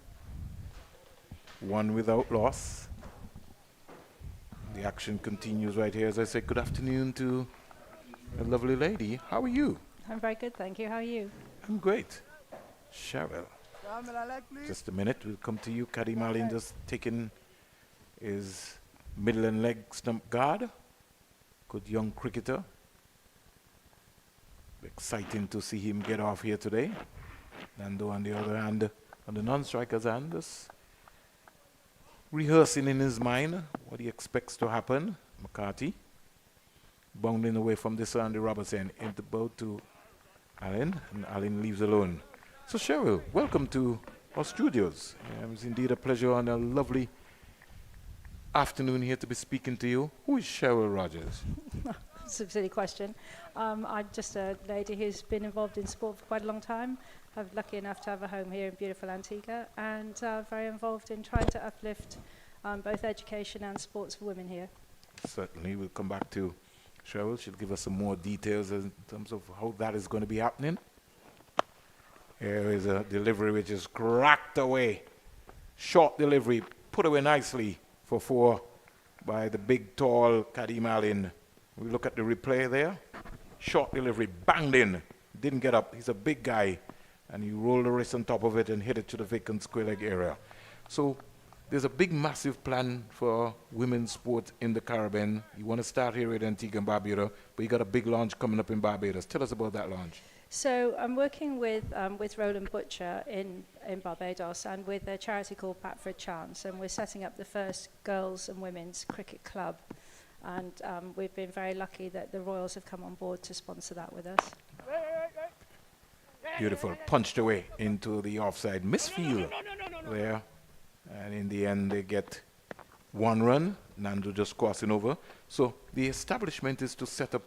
One without loss. The action continues right here. As I say, good afternoon to a lovely lady. How are you? I'm very good, thank you. How are you? I'm great. Cheryl. Just a minute, we'll come to you. Kadim Alin just taking his middle and leg stump guard. Good young cricketer. Exciting to see him get off here today. Nandu on the other hand, on the non-striker's hand, just rehearsing in his mind what he expects to happen. McCarthy bounding away from this Andy Robertson in the boat to Allen, and Allen leaves alone. So Cheryl, welcome to our studios. It's indeed a pleasure and a lovely afternoon here to be speaking to you. Who is Cheryl Rogers? It's a silly question. I'm just a lady who's been involved in sport for quite a long time. I'm lucky enough to have a home here in beautiful Antigua, and very involved in trying to uplift both education and sports for women here. Certainly, we'll come back to Cheryl. She'll give us some more details in terms of how that is going to be happening. Here is a delivery which is cracked away. Short delivery, put away nicely for four by the big, tall Kadim Alin. We look at the replay there. Short delivery, banged in. Didn't get up. He's a big guy. And he rolled the wrist on top of it and hit it to the vacant square leg area. So there's a big, massive plan for women's sport in the Caribbean. You want to start here at Antigua and Barbuda, but you got a big launch coming up in Barbados. Tell us about that launch. So I'm working with Roland Butcher in Barbados and with a charity called Bat for a Chance, and we're setting up the first girls and women's cricket club. And we've been very lucky that the Royals have come on board to sponsor that with us. Beautiful, punched away into the offside misfield there. And in the end, they get one run. Nandu just crossing over. So the establishment is to set up,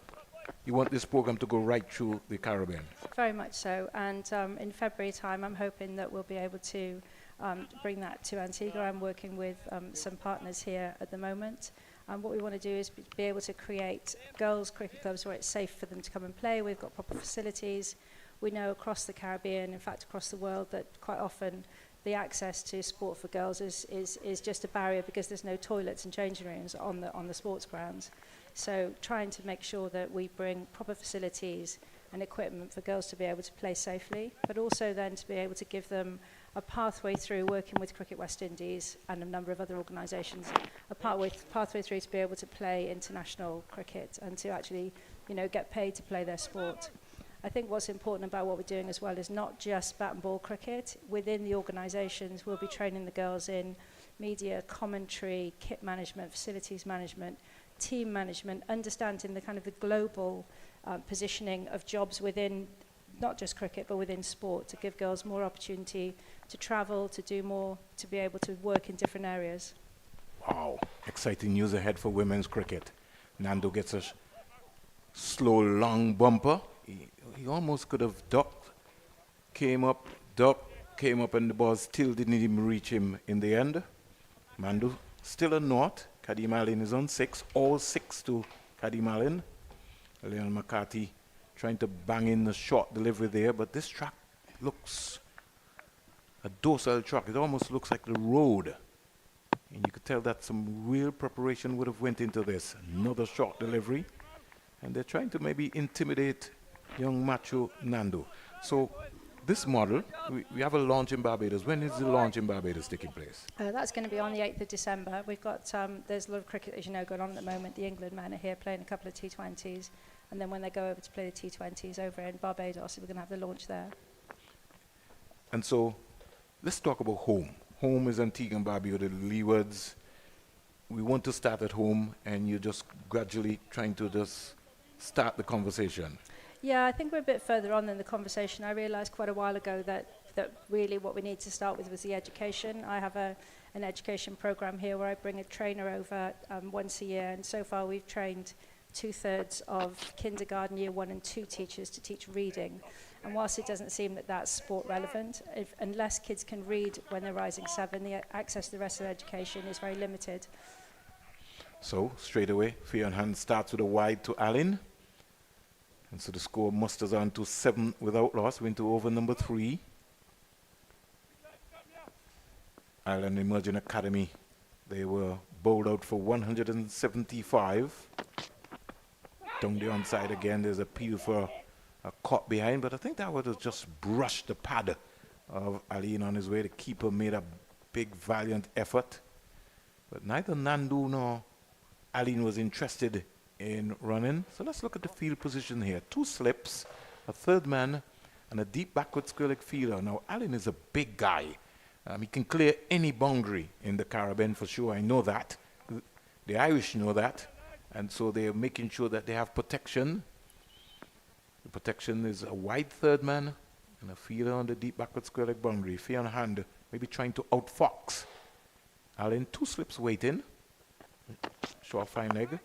you want this program to go right through the Caribbean. Very much so. And in February time, I'm hoping that we'll be able to bring that to Antigua. I'm working with some partners here at the moment. What we want to do is be able to create girls' cricket clubs where it's safe for them to come and play. We've got proper facilities. We know across the Caribbean, in fact across the world, that quite often the access to sport for girls is just a barrier because there's no toilets and changing rooms on the sports grounds. So trying to make sure that we bring proper facilities and equipment for girls to be able to play safely, but also then to be able to give them a pathway through working with Cricket West Indies and a number of other organisations, a pathway through to be able to play international cricket and to actually, get paid to play their sport. I think what's important about what we're doing as well is not just bat and ball cricket. Within the organisations, we'll be training the girls in media, commentary, kit management, facilities management, team management, understanding the kind of the global positioning of jobs within not just cricket but within sport, to give girls more opportunity to travel, to do more, to be able to work in different areas. Wow, exciting news ahead for women's cricket. Nandu gets a slow, long bumper. He almost could have ducked, came up, and the ball still didn't even reach him in the end. Nandu still a naught. Kadim Alin is on 6, all 6 to Kadim Alin. Leon McCarthy trying to bang in the short delivery there, but this track looks a docile track. It almost looks like the road. And you could tell that some real preparation would have went into this. Another short delivery. And they're trying to maybe intimidate young macho Nandu. So this model, we have a launch in Barbados. When is the launch in Barbados taking place? That's going to be on the 8th of December. We've got, there's a lot of cricket, as you know, going on at the moment. The England men are here playing a couple of T20s. And then when they go over to play the T20s over in Barbados, we're going to have the launch there. And so let's talk about home. Home is Antigua and Barbuda, the Leewards. We want to start at home, and you're just gradually trying to just start the conversation. Yeah, I think we're a bit further on in the conversation. I realised quite a while ago that really what we need to start with was the education. I have an education programme here where I bring a trainer over once a year, and so far we've trained 2/3 of kindergarten year 1 and 2 teachers to teach reading. And whilst it doesn't seem that that's sport relevant, unless kids can read when they're rising 7, the access to the rest of education is very limited. So straight away, Fair on Hand starts with a wide to Allen. And so the score musters on to 7 without loss. Went to over number 3. Ireland Emerging Academy. They were bowled out for 175. Down the onside again, there's a appeal for a caught behind, but I think that would have just brushed the pad of Aline on his way. The keeper made a big, valiant effort. But neither Nandu nor Aline was interested in running. So let's look at the field position here. 2 slips, a third man, and a deep backward square leg fielder. Now, Aline is a big guy. He can clear any boundary in the Caribbean for sure. I know that. The Irish know that. And so they're making sure that they have protection. The protection is a wide third man and a fielder on the deep backward square leg boundary. Fair on Hand, maybe trying to outfox. Aline 2 slips waiting. Short fine leg.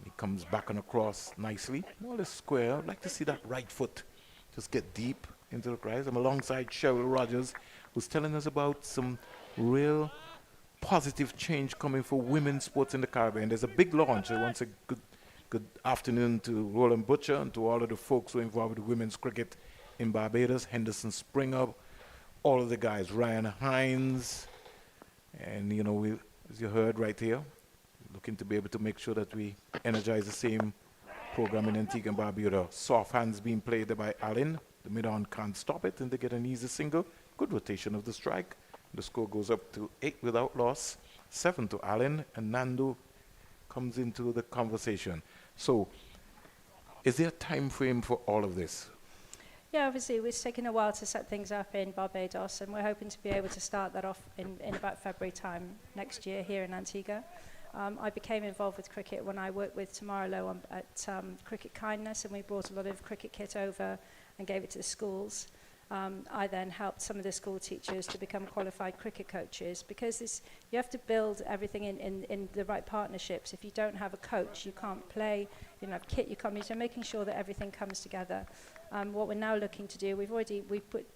He comes back and across nicely. More or less square. I'd like to see that right foot just get deep into the crease. I'm alongside Cheryl Rogers, who's telling us about some real positive change coming for women's sports in the Caribbean. There's a big launch. I want to say good afternoon to Roland Butcher and to all of the folks who are involved with women's cricket in Barbados. Henderson Springer, all of the guys, Ryan Hines, and you know, as you heard right here, looking to be able to make sure that we energize the same program in Antigua and Barbuda. Soft hands being played by Allen. The mid-on can't stop it, and they get an easy single. Good rotation of the strike. The score goes up to 8 without loss, 7 to Allen, and Nandu comes into the conversation. So, is there a time frame for all of this? Yeah, obviously it's taken a while to set things up in Barbados, and we're hoping to be able to start that off in about February time next year here in Antigua. I became involved with cricket when I worked with Tamara Lowe at Cricket Kindness, and we brought a lot of cricket kit over and gave it to the schools. I then helped some of the school teachers to become qualified cricket coaches, because you have to build everything in the right partnerships. If you don't have a coach, you can't play. You don't have kit, you can't. So making sure that everything comes together. What we're now looking to do,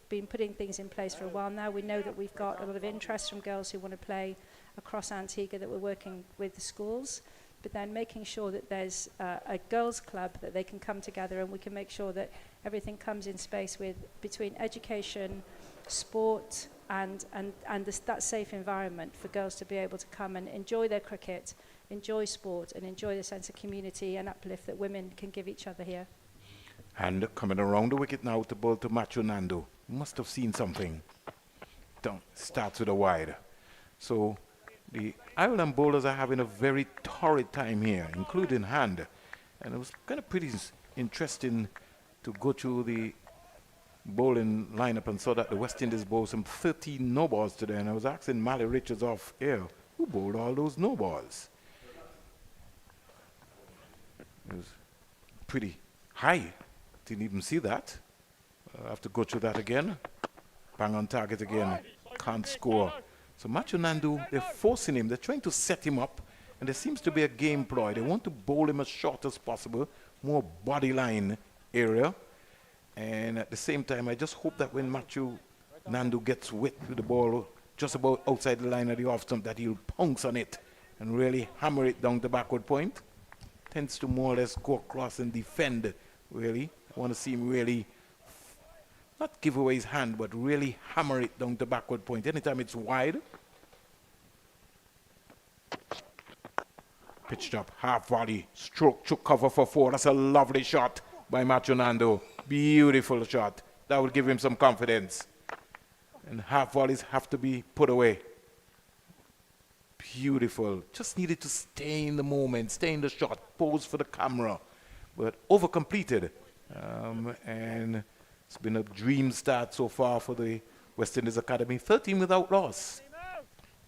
been putting things in place for a while now. We know that we've got a lot of interest from girls who want to play across Antigua, that we're working with the schools, but then making sure that there's a girls' club that they can come together, and we can make sure that everything comes in space between education, sport, and that safe environment for girls to be able to come and enjoy their cricket, enjoy sport, and enjoy the sense of community and uplift that women can give each other here. And coming around the wicket now to bowl to Macho Nandu. Must have seen something. Starts with a wide. So the Ireland bowlers are having a very torrid time here, including Hand. And it was kind of pretty interesting to go through the bowling lineup and saw that the West Indies bowled some 13 no balls today. And I was asking Mally Richards off air, who bowled all those no balls? It was pretty high. Didn't even see that. I have to go through that again. Bang on target again. Can't score. So Macho Nandu, they're forcing him. They're trying to set him up. And there seems to be a game ploy. They want to bowl him as short as possible. More body line area. And at the same time, I just hope that when Macho Nandu gets wet with the ball just about outside the line of the off stump, that he'll pounce on it and really hammer it down the backward point. Tends to more or less go across and defend, really. I want to see him really not give away his hand, but really hammer it down the backward point. Anytime it's wide. Pitched up, half volley, stroke, took cover for 4. That's a lovely shot by Macho Nandu. Beautiful shot. That will give him some confidence. And half volleys have to be put away. Beautiful. Just needed to stay in the moment, stay in the shot, pose for the camera. But over-completed. And it's been a dream start so far for the West Indies Academy. 13 without loss.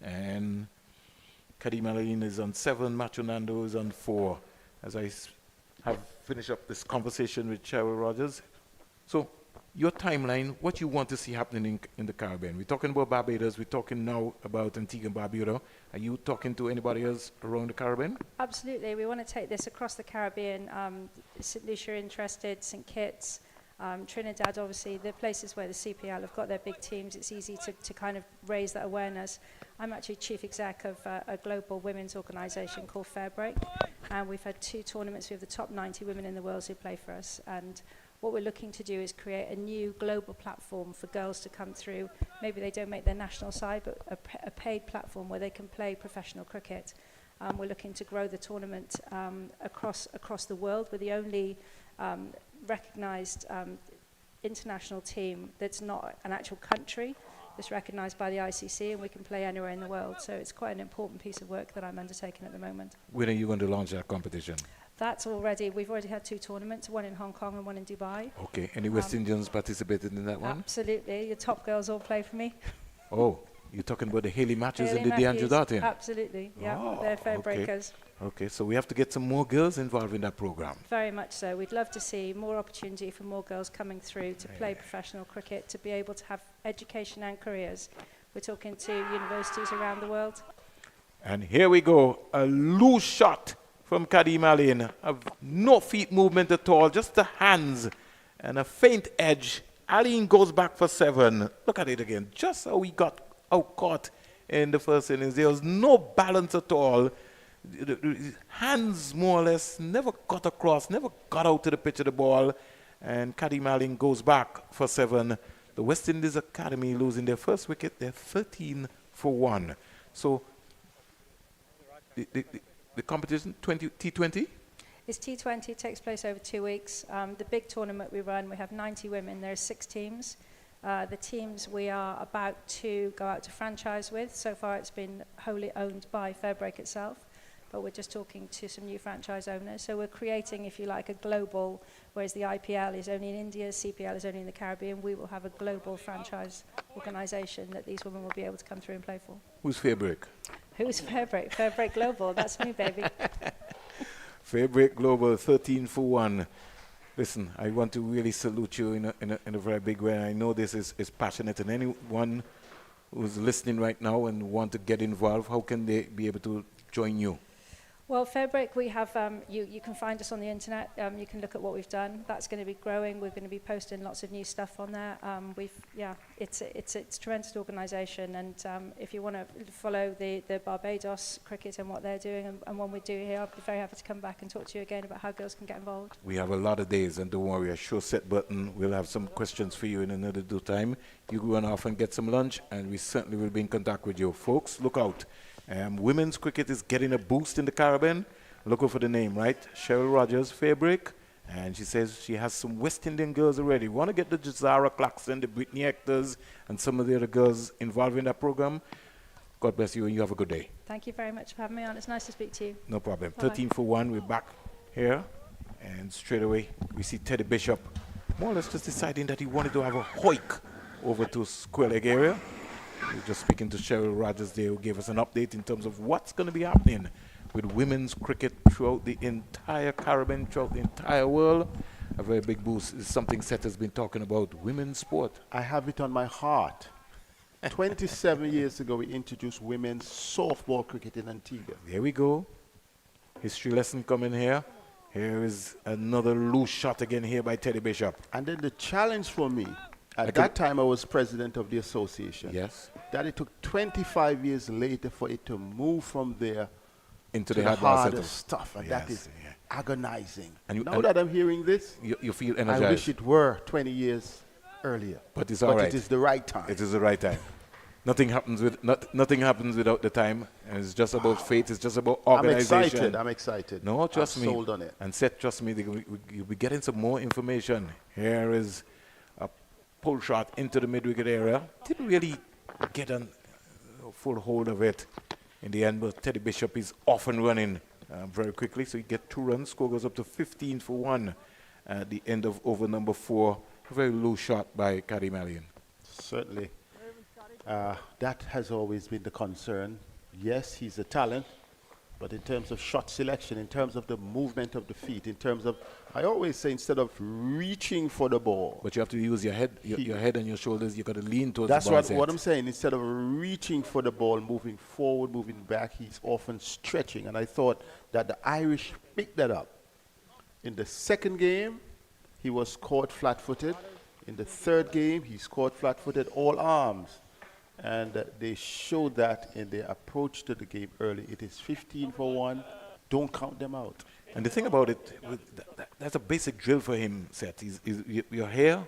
And Kadim Aline is on 7, Macho Nandu is on 4. As I have finished up this conversation with Cheryl Rogers. So, your timeline, what you want to see happening in the Caribbean. We're talking about Barbados, we're talking now about Antigua and Barbuda. Are you talking to anybody else around the Caribbean? Absolutely. We want to take this across the Caribbean. St. Lucia interested, St. Kitts, Trinidad, obviously, the places where the CPL have got their big teams. It's easy to kind of raise that awareness. I'm actually chief exec of a global women's organisation called Fairbreak, and we've had 2 tournaments. We have the top 90 women in the world who play for us, and what we're looking to do is create a new global platform for girls to come through. Maybe they don't make their national side, but a paid platform where they can play professional cricket. We're looking to grow the tournament across the world. We're the only recognised international team that's not an actual country. It's recognised by the ICC, and we can play anywhere in the world. So it's quite an important piece of work that I'm undertaking at the moment. When are you going to launch that competition? We've already had 2 tournaments, one in Hong Kong and one in Dubai. Okay, any West Indians participated in that one? Absolutely, your top girls all play for me. Oh, you're talking about the Haley Matthews Haley and the DeAndre Dartin? Absolutely, yeah, Oh, they're fair okay. breakers. Okay, so we have to get some more girls involved in that program. Very much so. We'd love to see more opportunity for more girls coming through to play professional cricket, to be able to have education and careers. We're talking to universities around the world. And here we go, a loose shot from Kadim Aline. No feet movement at all, just the hands and a faint edge. Aline goes back for 7. Look at it again, just how he got out caught in the first innings. There was no balance at all. Hands more or less never got across, never got out to the pitch of the ball. And Kadim Aline goes back for 7. The West Indies Academy losing their first wicket. They're 13 for 1. So the competition, T20? It's T20, takes place over 2 weeks. The big tournament we run, we have 90 women. There are 6 teams. The teams we are about to go out to franchise with. So far it's been wholly owned by Fairbreak itself, but we're just talking to some new franchise owners. So we're creating, if you like, a global, whereas the IPL is only in India, CPL is only in the Caribbean, we will have a global franchise organisation that these women will be able to come through and play for. Who's Fairbreak? Who's Fairbreak? Fairbreak Global, that's me, baby. Fairbreak Global, 13 for 1. Listen, I want to really salute you in a very big way. I know this is passionate, and anyone who's listening right now and want to get involved, how can they be able to join you? Well, Fairbreak, we have, you can find us on the internet. You can look at what we've done. That's going to be growing. We're going to be posting lots of new stuff on there. It's a tremendous organisation. And if you want to follow the Barbados cricket and what they're doing and what we do here, I'll be very happy to come back and talk to you again about how girls can get involved. We have a lot of days, and don't worry, a show set button. We'll have some questions for you in another due time. You run off and get some lunch, and we certainly will be in contact with you. Folks, look out. Women's cricket is getting a boost in the Caribbean. Looking for the name, right? Cheryl Rogers, Fairbreak. And she says she has some West Indian girls already. Want to get the Zara Clarkson, the Brittany Hectors, and some of the other girls involved in that program. God bless you, and you have a good day. Thank you very much for having me on. It's nice to speak to you. No problem. Bye-bye. 13 for 1. We're back here. And straight away, we see Teddy Bishop more or less just deciding that he wanted to have a hoik over to Square Leg area. We're just speaking to Cheryl Rogers there, who gave us an update in terms of what's going to be happening with women's cricket throughout the entire Caribbean, throughout the entire world. A very big boost is something Seth has been talking about, women's sport. I have it on my heart. 27 years ago, we introduced women's softball cricket in Antigua. There we go. History lesson coming here. Here is another loose shot again here by Teddy Bishop. And then the challenge for me, at that time I was president of the association. Yes. That it took 25 years later for it to move from there Into to the the hardball harder setup. stuff. And Yes, that is yeah. agonizing. And Now that I'm hearing this, You feel I energized. wish it were 20 years earlier. But it's all right. It is the right time. It is the right time. Nothing happens without the time. And it's just about fate. It's just about organization. I'm excited. No, trust I'm me. sold on it. And Seth, trust me, you'll be getting some more information. Here is pull shot into the mid-wicket area. Didn't really get a full hold of it in the end, but Teddy Bishop is off and running very quickly, so he gets 2 runs. Score goes up to 15 for 1 at the end of over number 4. A very low shot by Karim Allen. Certainly. That has always been the concern. Yes, he's a talent, but in terms of shot selection, in terms of the movement of the feet, in terms of, I always say, instead of reaching for the ball. But you have to use your head, your head and your shoulders. You got to lean towards That's the ball. That's what I'm saying. Instead of reaching for the ball, moving forward, moving back, he's often stretching. And I thought that the Irish picked that up. In the second game, he was caught flat-footed. In the third game, he scored flat-footed, all arms. And they showed that in their approach to the game early. It is 15 for 1. Don't count them out. And the thing about it, that's a basic drill for him, Seth. Your hair,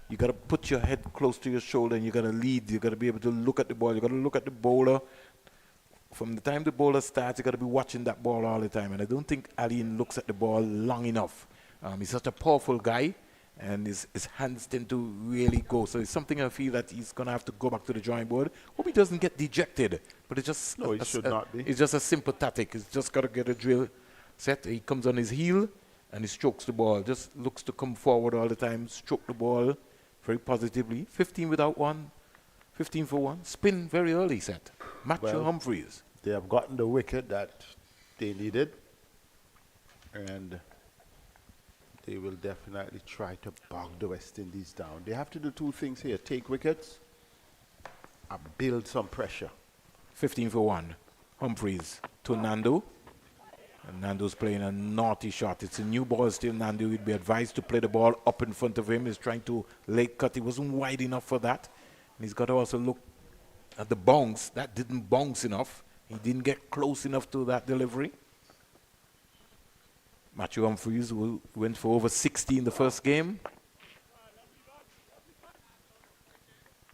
you got to put your head close to your shoulder and you got to lead. You got to be able to look at the ball. You got to look at the bowler. From the time the bowler starts, you got to be watching that ball all the time. And I don't think Allen looks at the ball long enough. He's such a powerful guy. And his hands tend to really go. So it's something I feel that he's going to have to go back to the drawing board. Hope he doesn't get dejected. But it's just no, it should not be. It's just a simple tactic. He's just got to get a drill set. He comes on his heel and he strokes the ball. Just looks to come forward all the time, stroke the ball very positively. 15 without 1, 15 for 1. Spin very early, Seth. Matthew Humphreys. They have gotten the wicket that they needed. And they will definitely try to bog the West Indies down. They have to do 2 things here. Take wickets and build some pressure. 15 for 1. Humphreys to Nandu. And Nandu's playing a naughty shot. It's a new ball still. Nandu would be advised to play the ball up in front of him. He's trying to late cut. He wasn't wide enough for that. And he's got to also look at the bounce. That didn't bounce enough. He didn't get close enough to that delivery. Matthew Humphreys, who went for over 60 in the first game.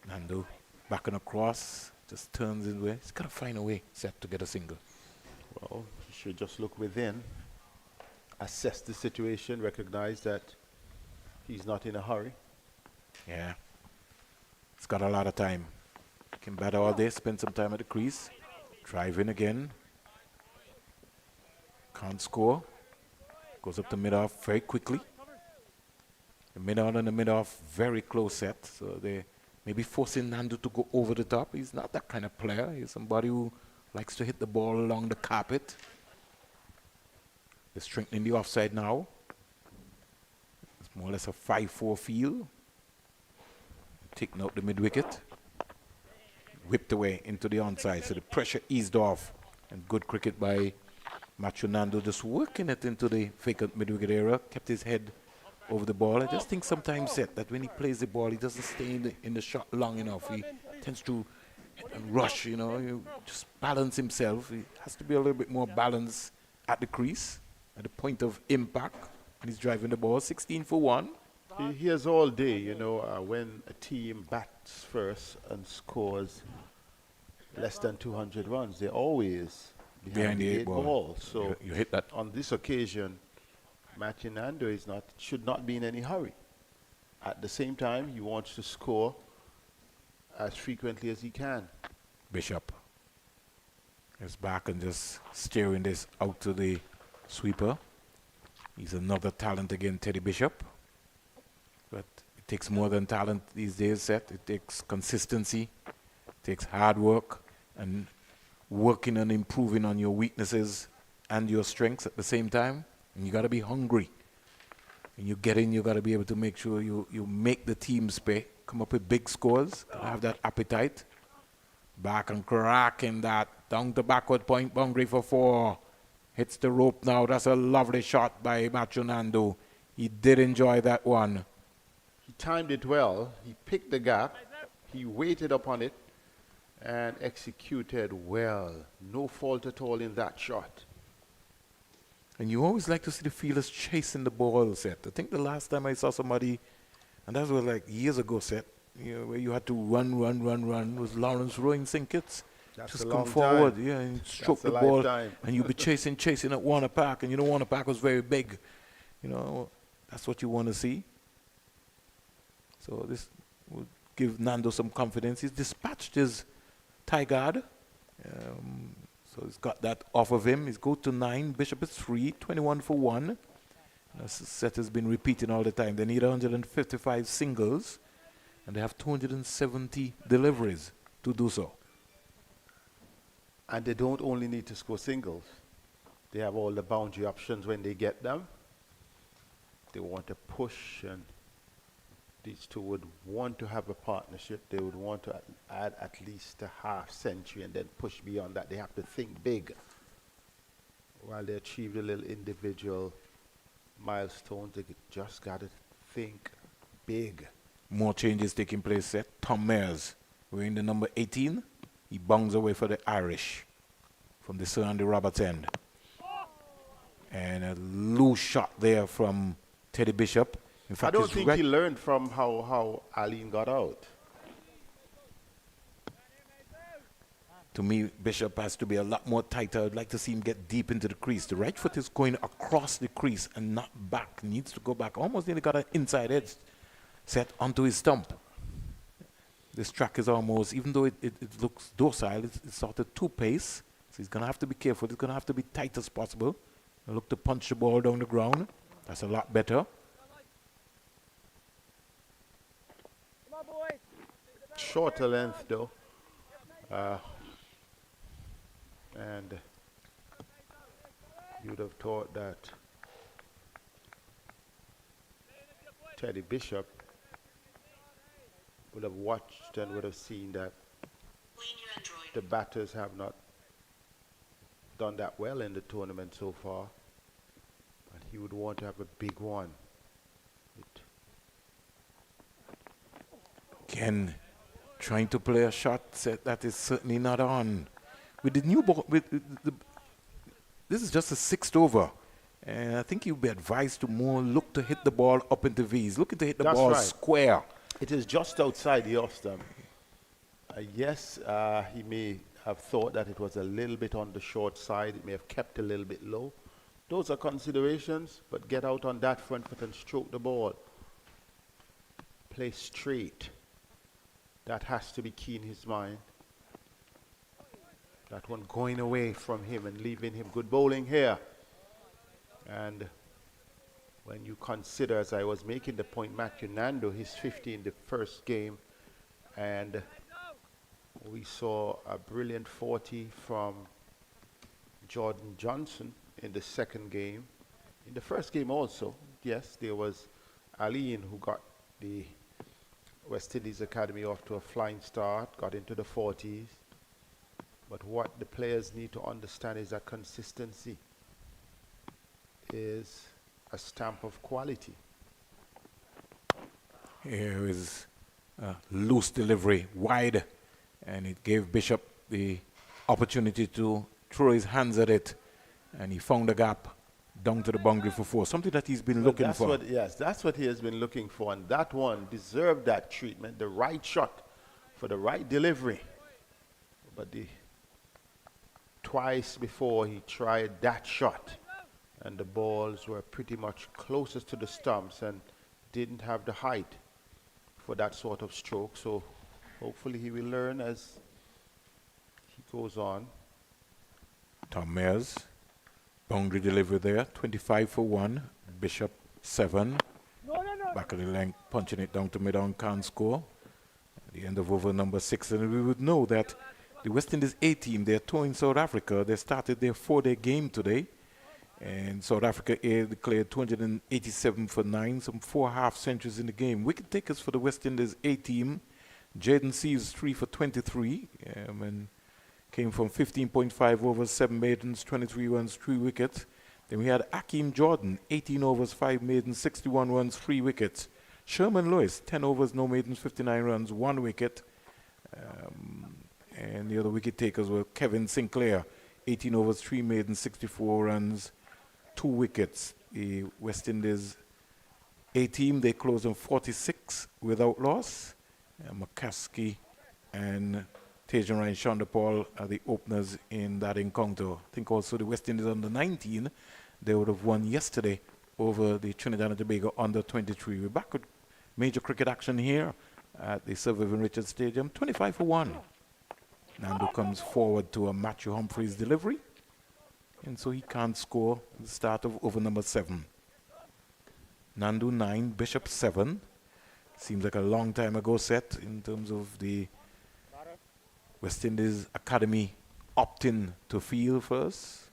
Nandu back and across, just turns his way. He's got to find a way, Seth, to get a single. Well, you should just look within, assess the situation, recognize that he's not in a hurry. Yeah. He's got a lot of time. Can bat all day, spend some time at the crease. Drive in again. Can't score. Goes up to mid-off very quickly. The mid-on and the mid-off very close set. So they may be forcing Nandu to go over the top. He's not that kind of player. He's somebody who likes to hit the ball along the carpet. They're strengthening the offside now. It's more or less a 5-4 field. Taking out the mid-wicket. Whipped away into the onside. So the pressure eased off. And good cricket by Matthew Nandu, just working it into the vacant mid-wicket area, kept his head over the ball. I just think sometimes that when he plays the ball, he doesn't stay in the shot long enough. He tends to rush, you just balance himself. He has to be a little bit more balanced at the crease, at the point of impact, and he's driving the ball. 16 for 1. He has all day, when a team bats first and scores less than 200 runs, they're always behind the 8 ball. So you hit that. On this occasion, Matthew Nandu should not be in any hurry. At the same time, he wants to score as frequently as he can. Bishop is back and just steering this out to the sweeper. He's another talent again, Teddy Bishop. But it takes more than talent these days, Seth. It takes consistency, it takes hard work, and working and improving on your weaknesses and your strengths at the same time. And you got to be hungry. When you get in, you got to be able to make sure you make the teams pay, come up with big scores, have that appetite. Back and cracking that down the backward point boundary for 4. Hits the rope now. That's a lovely shot by Matthew Nandu. He did enjoy that one. He timed it well. He picked the gap. He waited upon it and executed well. No fault at all in that shot. And you always like to see the fielders chasing the ball, Seth. I think the last time I saw somebody, and that was like years ago, Seth, where you had to run, was Lawrence Rowan Sinkits. That's just a come long forward, time. and stroke the That's a ball, lifetime. and you'll be chasing at Warner Park, and Warner Park was very big. That's what you want to see. So this would give Nandu some confidence. He's dispatched his tie guard. So he's got that off of him. He's go to 9. Bishop is 3. 21 for 1. This set has been repeating all the time. They need 155 singles, and they have 270 deliveries to do so. And they don't only need to score singles. They have all the boundary options when they get them. They want to push, and these two would want to have a partnership. They would want to add at least a half century and then push beyond that. They have to think big. While they achieve a little individual milestones, they just got to think big. More changes taking place there. Tom Mears wearing the number 18. He bongs away for the Irish from the Sir Andy Roberts end. And a loose shot there from Teddy Bishop. In fact, I don't think he learned from how Aline got out. To me, Bishop has to be a lot more tighter. I'd like to see him get deep into the crease. The right foot is going across the crease and not back. Needs to go back. Almost nearly got an inside edge set onto his stump. This track is almost, even though it looks docile, it's sort of two-pace. So he's going to have to be careful. He's going to have to be tight as possible. Look to punch the ball down the ground. That's a lot better. Shorter length, though. And you'd have thought that Teddy Bishop would have watched and would have seen that the batters have not done that well in the tournament so far, and he would want to have a big one. Again, trying to play a shot set that is certainly not on. With the new ball, this is just a 6th over, and I think you'd be advised to more look to hit the ball up into V's, looking to hit the ball square. It is just outside the off stump. Yes, he may have thought that it was a little bit on the short side. It may have kept a little bit low. Those are considerations, but get out on that front foot and stroke the ball. Play straight. That has to be key in his mind. That one going away from him and leaving him. Good bowling here. And when you consider, as I was making the point, Matthew Nandu, he's 50 in the first game. And we saw a brilliant 40 from Jordan Johnson in the second game. In the first game also, yes, there was Aline who got the West Indies Academy off to a flying start, got into the 40s. But what the players need to understand is that consistency is a stamp of quality. Here is a loose delivery, wide, and it gave Bishop the opportunity to throw his hands at it, and he found a gap down to the boundary for 4, something that he's been looking for. Yes, that's what he has been looking for, and that one deserved that treatment, the right shot for the right delivery. But twice before he tried that shot, and the balls were pretty much closest to the stumps and didn't have the height for that sort of stroke. So hopefully he will learn as he goes on. Tom Mears, boundary delivery there, 25 for 1, Bishop 7. Back of the length, punching it down to mid-on, can't score. At the end of over number 6, and we would know that the West Indies A team, they're touring South Africa. They started their 4-day game today. And South Africa A declared 287 for 9, some 4 half centuries in the game. Wicket takers for the West Indies A team. Jaden Seaves 3 for 23. And came from 15.5 overs, 7 maidens, 23 runs, 3 wickets. Then we had Akeem Jordan, 18 overs, 5 maidens, 61 runs, 3 wickets. Sherman Lewis, 10 overs, no maidens, 59 runs, 1 wicket. And the other wicket takers were Kevin Sinclair, 18 overs, 3 maidens, 64 runs, 2 wickets. The West Indies A team, they closed on 46 without loss. McCaskey and Tejan Ryan Chandapal are the openers in that encounter. I think also the West Indies under 19, they would have won yesterday over the Trinidad and Tobago under 23. We're back with major cricket action here at the Sir Vivian Richards Stadium. 25 for 1. Nandu comes forward to a Matthew Humphreys delivery. And so he can't score at the start of over number 7. Nandu 9, Bishop 7. Seems like a long time ago set in terms of the West Indies Academy opting to field first.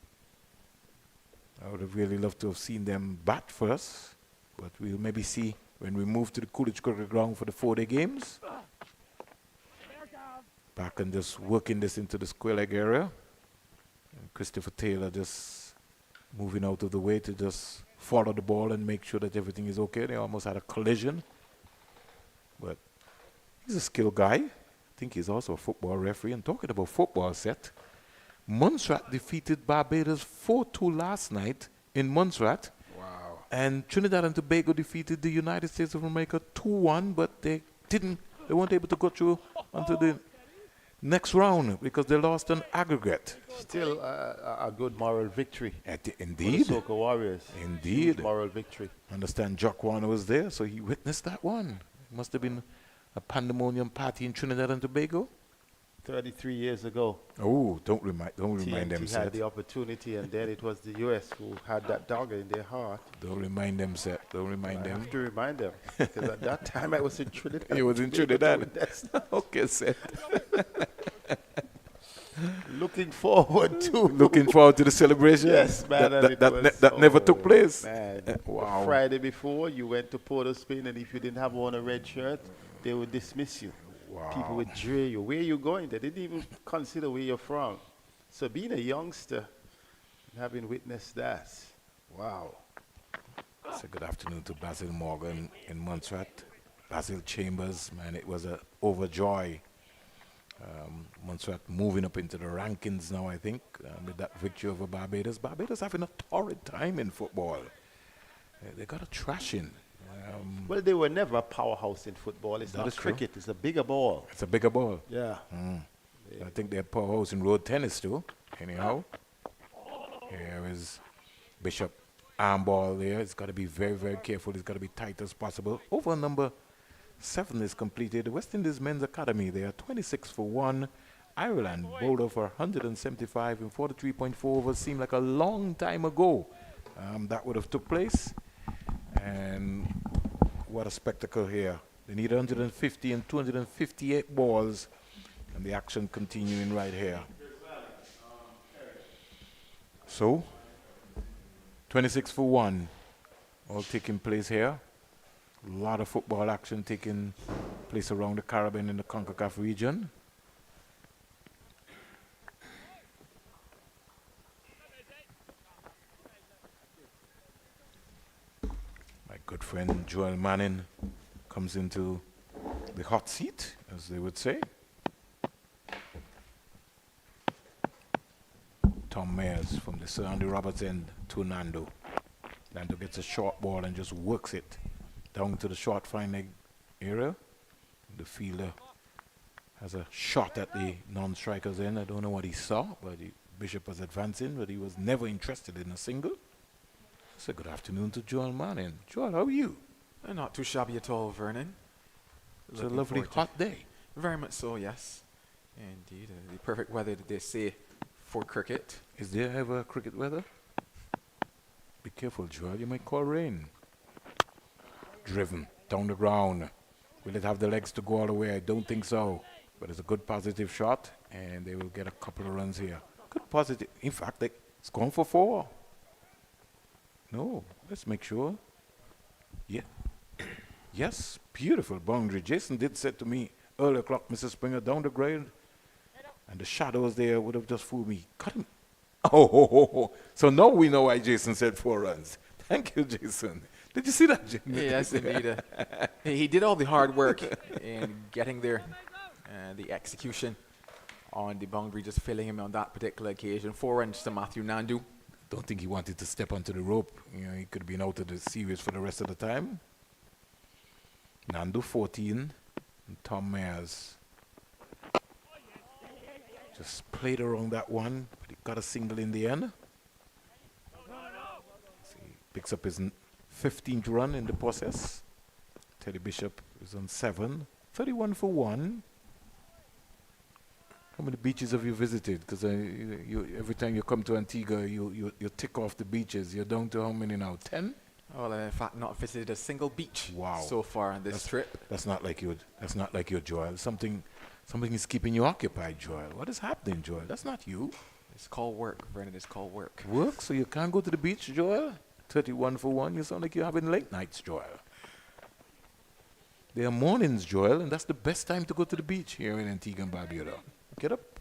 I would have really loved to have seen them bat first, but we'll maybe see when we move to the Coolidge Cricket Ground for the 4-day games. Back and just working this into the square leg area. And Christopher Taylor just moving out of the way to just follow the ball and make sure that everything is okay. They almost had a collision. But he's a skilled guy. I think he's also a football referee. And talking about football set, Montserrat defeated Barbados 4-2 last night in Montserrat. Wow. And Trinidad and Tobago defeated the United States of America 2-1, but they weren't able to go through until the next round because they lost an aggregate. Still a good moral victory. Indeed. For the Soca Warriors. Indeed. Huge moral victory. I understand Jock Warner was there, so he witnessed that one. It must have been a pandemonium party in Trinidad and Tobago. 33 years ago. Oh, don't remind them, TNT Seth. had the opportunity, and then it was the U.S. who had that dagger in their heart. Don't remind them, Seth. Don't remind I them. have to remind them, because at that time I was in Trinidad. You was in Trinidad. Okay, Seth. Looking forward to the celebration. Yes, man. That never took place. Man. Wow. Friday before, you went to Port of Spain, and if you didn't have on a red shirt, they would dismiss you. Wow. People would drill you. Where are you going? They didn't even consider where you're from. So being a youngster and having witnessed that, wow. So good afternoon to Basil Morgan in Montserrat. Basil Chambers, man, it was a overjoy. Montserrat moving up into the rankings now, I think, with that victory over Barbados. Barbados having a torrid time in football. They got a thrashing. Well, they were never a powerhouse in football. It's That not is true. cricket. It's a bigger ball. It's a bigger ball. Yeah. I think they're powerhouse in road tennis too. Anyhow, here is Bishop arm ball there. It's got to be very, very careful. It's got to be tight as possible. Over number 7 is completed. The West Indies Men's Academy, they are 26 for 1. Ireland bowled over 175 in 43.4 overs. Seemed like a long time ago that would have took place. And what a spectacle here. They need 150 and 258 balls. And the action continuing right here. So, 26 for 1. All taking place here. A lot of football action taking place around the Caribbean and the CONCACAF region. My good friend Joel Manning comes into the hot seat, as they would say. Tom Mayers from the Sir Andy Roberts end to Nandu. Nandu gets a short ball and just works it down to the short fine leg area. The fielder has a shot at the non-striker's end. I don't know what he saw, but Bishop was advancing, but he was never interested in a single. So good afternoon to Joel Manning. Joel, how are you? Not too shabby at all, Vernon. It's a Looking lovely forward to hot day. Very much so, yes. Indeed. The perfect weather that they say for cricket. Is there ever cricket weather? Be careful, Joel. You might call rain. Driven down the ground. Will it have the legs to go all the way? I don't think so. But it's a good positive shot, and they will get a couple of runs here. Good positive. In fact, it's gone for 4. No, let's make sure. Yeah. Yes, beautiful boundary. Jason did say to me earlier o'clock, Mr. Springer, down the grade, and the shadows there would have just fooled me. Cut him. Oh. So now we know why Jason said 4 runs. Thank you, Jason. Did you see that, Jim? Yes, indeed. He did all the hard work in getting there. The execution on the boundary just filling him on that particular occasion. 4 runs to Matthew Nandu. Don't think he wanted to step onto the rope. You know, he could have been out of the series for the rest of the time. Nandu 14 and Tom Mayers just played around that one, but he got a single in the end. So he picks up his 15th run in the process. Teddy Bishop is on 7. 31 for 1. How many beaches have you visited? Because every time you come to Antigua, you tick off the beaches. You're down to how many now? 10? Well, in fact, not visited a single beach Wow. so far on this trip. That's not like you. That's not like you, Joel. Something is keeping you occupied, Joel. What is happening, Joel? That's not you. It's called work, Vernon. It's called work. Work? So you can't go to the beach, Joel? 31 for 1. You sound like you're having late nights, Joel. There are mornings, Joel, and that's the best time to go to the beach here in Antigua and Barbuda. Get up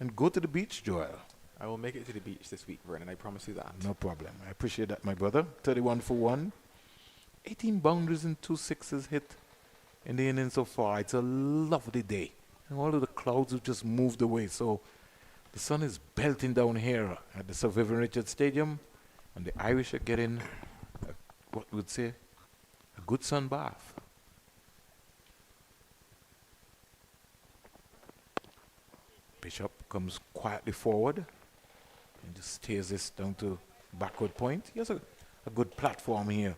and go to the beach, Joel. I will make it to the beach this week, Vernon. I promise you that. No problem. I appreciate that, my brother. 31 for 1. 18 boundaries and 2 sixes hit in the inning so far. It's a lovely day. And all of the clouds have just moved away. So the sun is belting down here at the Sir Vivian Richards Stadium. And the Irish are getting, what we would say, a good sun bath. Bishop comes quietly forward and just steers this down to backward point. He has a good platform here,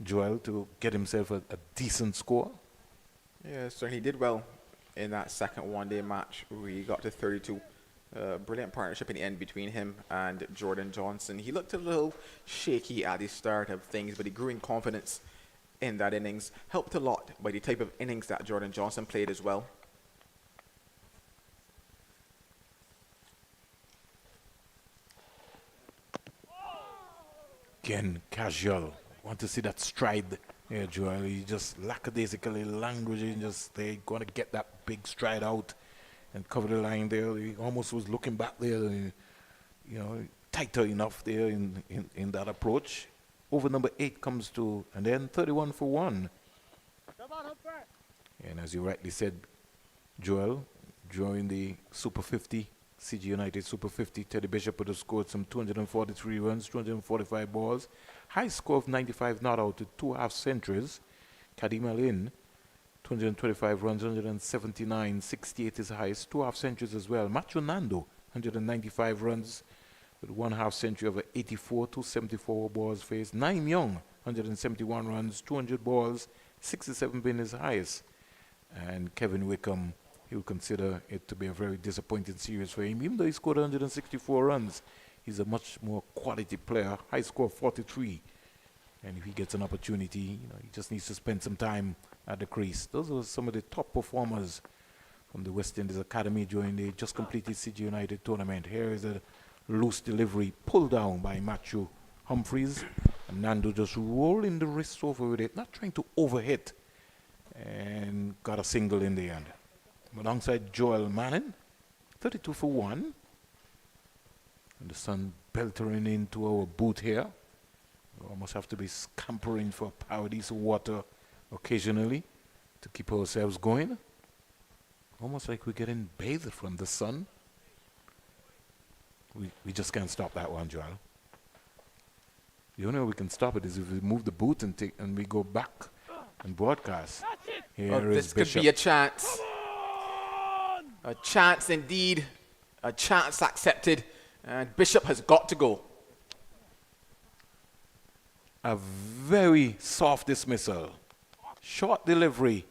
Joel, to get himself a decent score. Yeah, certainly he did well in that second one-day match where he got to 32. Brilliant partnership in the end between him and Jordan Johnson. He looked a little shaky at the start of things, but he grew in confidence in that innings. Helped a lot by the type of innings that Jordan Johnson played as well. Again, casual. Want to see that stride here, Joel. He just lackadaisically languishing, just they going to get that big stride out and cover the line there. He almost was looking back there, tighter enough there in that approach. Over number 8 comes to, and then 31 for 1. And as you rightly said, Joel, during the Super 50, CG United Super 50, Teddy Bishop would have scored some 243 runs, 245 balls. High score of 95 not out with 2 half centuries. Kadim Alin, 225 runs, 179, 68 is highest, 2 half centuries as well. Macho Nandu, 195 runs with 1 half century over 84, 274 balls faced. Naim Young, 171 runs, 200 balls, 67 being his highest. And Kevin Wickham, he'll consider it to be a very disappointing series for him. Even though he scored 164 runs, he's a much more quality player. High score of 43. And if he gets an opportunity, he just needs to spend some time at the crease. Those are some of the top performers from the West Indies Academy during the just completed CG United tournament. Here is a loose delivery pulled down by Matthew Humphreys. And Nandu just rolling the wrist over with it, not trying to overhit. And got a single in the end. Alongside Joel Manning, 32 for 1. And the sun beltering into our boot here. We almost have to be scampering for parodies of water occasionally to keep ourselves going. Almost like we're getting bathed from the sun. We just can't stop that one, Joel. The only way we can stop it is if we move the boot and we go back and broadcast. Here this is could Bishop. be a chance. A chance indeed. A chance accepted. And Bishop has got to go. A very soft dismissal. Short delivery.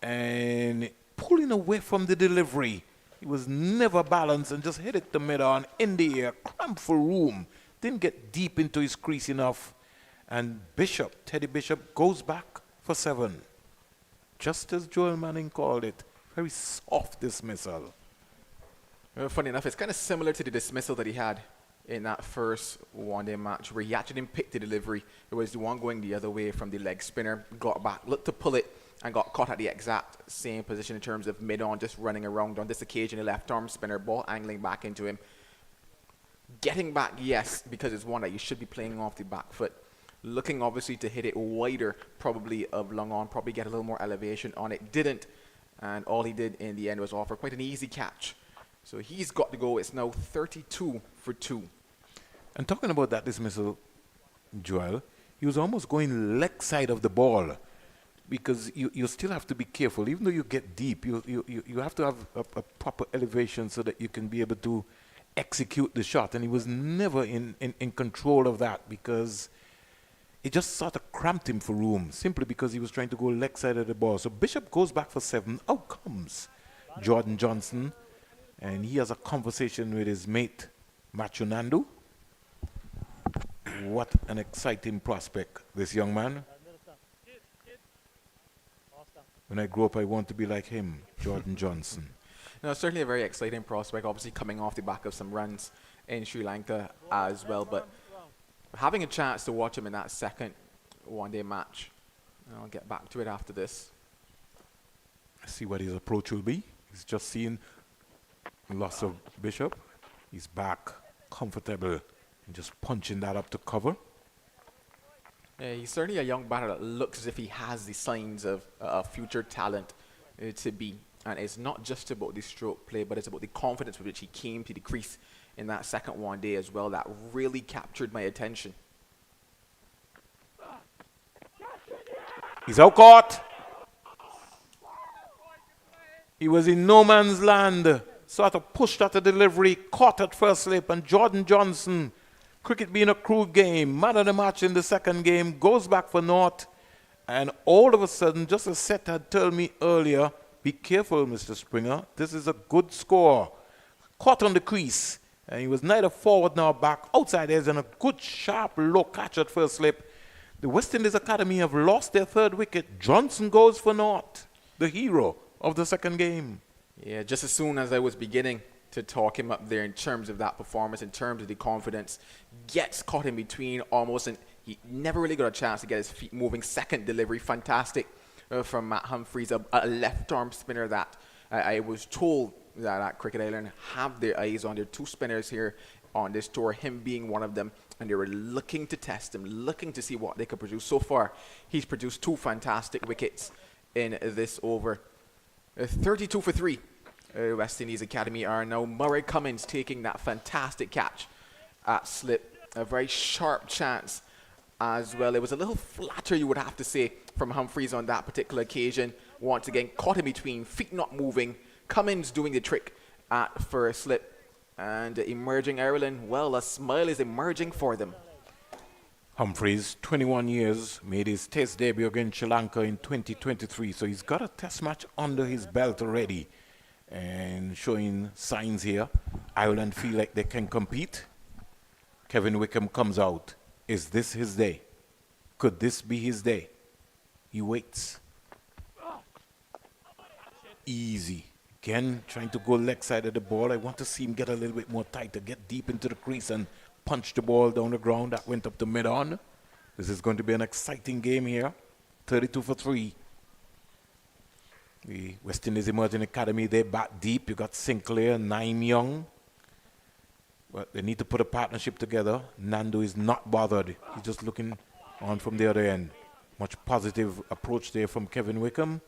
And pulling away from the delivery. He was never balanced and just hit it the mid-on in the air. Cramp for room. Didn't get deep into his crease enough. And Bishop, Teddy Bishop, goes back for 7. Just as Joel Manning called it. Very soft dismissal. Funny enough, it's kind of similar to the dismissal that he had in that first one-day match where he actually didn't pick the delivery. It was the one going the other way from the leg spinner, got back, looked to pull it, and got caught at the exact same position in terms of mid-on, just running around. On this occasion, a left-arm spinner, ball angling back into him. Getting back, yes, because it's one that you should be playing off the back foot. Looking, obviously, to hit it wider, probably of long on, probably get a little more elevation on it. Didn't, and all he did in the end was offer quite an easy catch. So he's got to go. It's now 32 for 2. And talking about that dismissal, Joel, he was almost going leg side of the ball because you still have to be careful. Even though you get deep, you have to have a proper elevation so that you can be able to execute the shot. And he was never in control of that because it just sort of cramped him for room simply because he was trying to go leg side of the ball. So Bishop goes back for 7. Out comes Jordan Johnson, and he has a conversation with his mate, Matthew Nandu. What an exciting prospect, this young man. When I grow up, I want to be like him, Jordan Johnson. No, certainly a very exciting prospect, obviously coming off the back of some runs in Sri Lanka as well. But having a chance to watch him in that second one-day match, and I'll get back to it after this. See what his approach will be. He's just seen loss of Bishop. He's back, comfortable, and just punching that up to cover. He's certainly a young batter that looks as if he has the signs of future talent to be. And it's not just about the stroke play, but it's about the confidence with which he came to the crease in that second one day as well. That really captured my attention. He's out caught. He was in no man's land. Sort of pushed at the delivery, caught at first slip, and Jordan Johnson, cricket being a crude game, man of the match in the second game, goes back for naught. And all of a sudden, just as Seth had told me earlier, be careful, Mr. Springer. This is a good score. Caught on the crease. And he was neither forward nor back. Outside edge and a good, sharp, low catch at first slip. The West Indies Academy have lost their 3rd wicket. Johnson goes for naught. The hero of the second game. Yeah, just as soon as I was beginning to talk him up there in terms of that performance, in terms of the confidence, gets caught in between almost, and he never really got a chance to get his feet moving. Second delivery, fantastic. From Matt Humphreys, a left-arm spinner that I was told that at Cricket Island have their eyes on. Their 2 spinners here on this tour, him being one of them, and they were looking to test him, looking to see what they could produce. So far, he's produced 2 fantastic wickets in this over. 32 for 3. West Indies Academy are now. Murray Cummins taking that fantastic catch at slip. A very sharp chance as well. It was a little flatter, you would have to say, from Humphreys on that particular occasion. Once again, caught in between, feet not moving. Cummins doing the trick at first slip. And emerging Ireland, well, a smile is emerging for them. Humphreys, 21 years, made his test debut against Sri Lanka in 2023. So he's got a test match under his belt already. And showing signs here. Ireland feel like they can compete. Kevin Wickham comes out. Is this his day? Could this be his day? He waits. Easy. Again, trying to go leg side of the ball. I want to see him get a little bit more tighter, get deep into the crease and punch the ball down the ground. That went up to mid-on. This is going to be an exciting game here. 32 for 3. The West Indies Emerging Academy, they bat deep. You got Sinclair, Nandu Young. But they need to put a partnership together. Nandu is not bothered. He's just looking on from the other end. Much positive approach there from Kevin Wickham.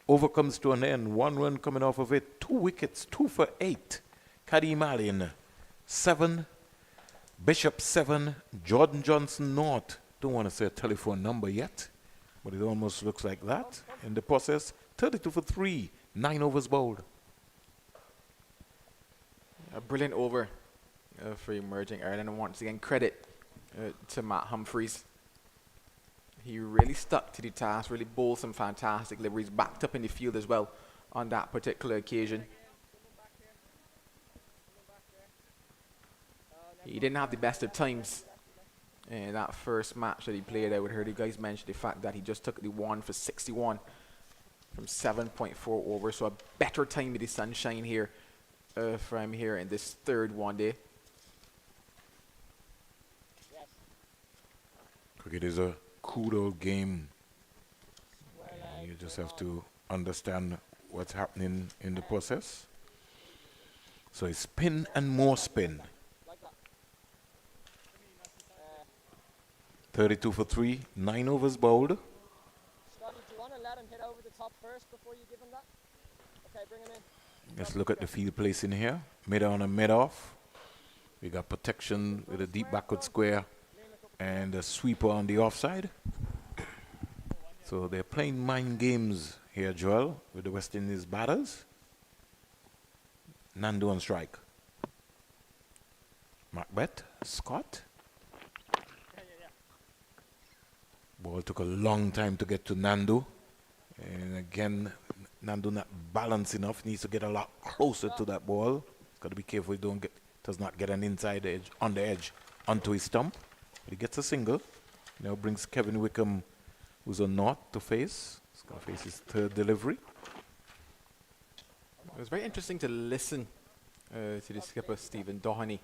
Over comes to an end. 1 run coming off of it. 2 wickets, 2 for 8. Kadeem Allen, 7. Bishop, 7. Jordan Johnson, naught. Don't want to say a telephone number yet, but it almost looks like that. In the process, 32 for 3. 9 overs bowled. A brilliant over for emerging Ireland. And once again, credit to Matt Humphreys. He really stuck to the task, really bowled some fantastic deliveries, backed up in the field as well on that particular occasion. He didn't have the best of times in that first match that he played. I would heard you guys mention the fact that he just took the 1 for 61 from 7.4 overs. So a better time with the sunshine here for him here in this 3rd one day. Cricket is a cool old game. You just have to understand what's happening in the process. So it's spin and more spin. 32 for 3, 9 overs bowled. Scotty, do you want to let him hit over the top first before you give him that? Okay, bring him in. Let's look at the field placing here. Mid on and mid off. We got protection with a deep backward square and a sweeper on the offside. So they're playing mind games here, Joel, with the West Indies batters. Nandu on strike. Macbeth, Scott. Ball took a long time to get to Nandu. And again, Nandu not balanced enough. Needs to get a lot closer to that ball. Got to be careful he does not get an inside edge, on the edge, onto his stump. But he gets a single. Now brings Kevin Wickham, who's a naught, to face. He's going to face his third delivery. It was very interesting to listen to the skipper, Stephen Doheny,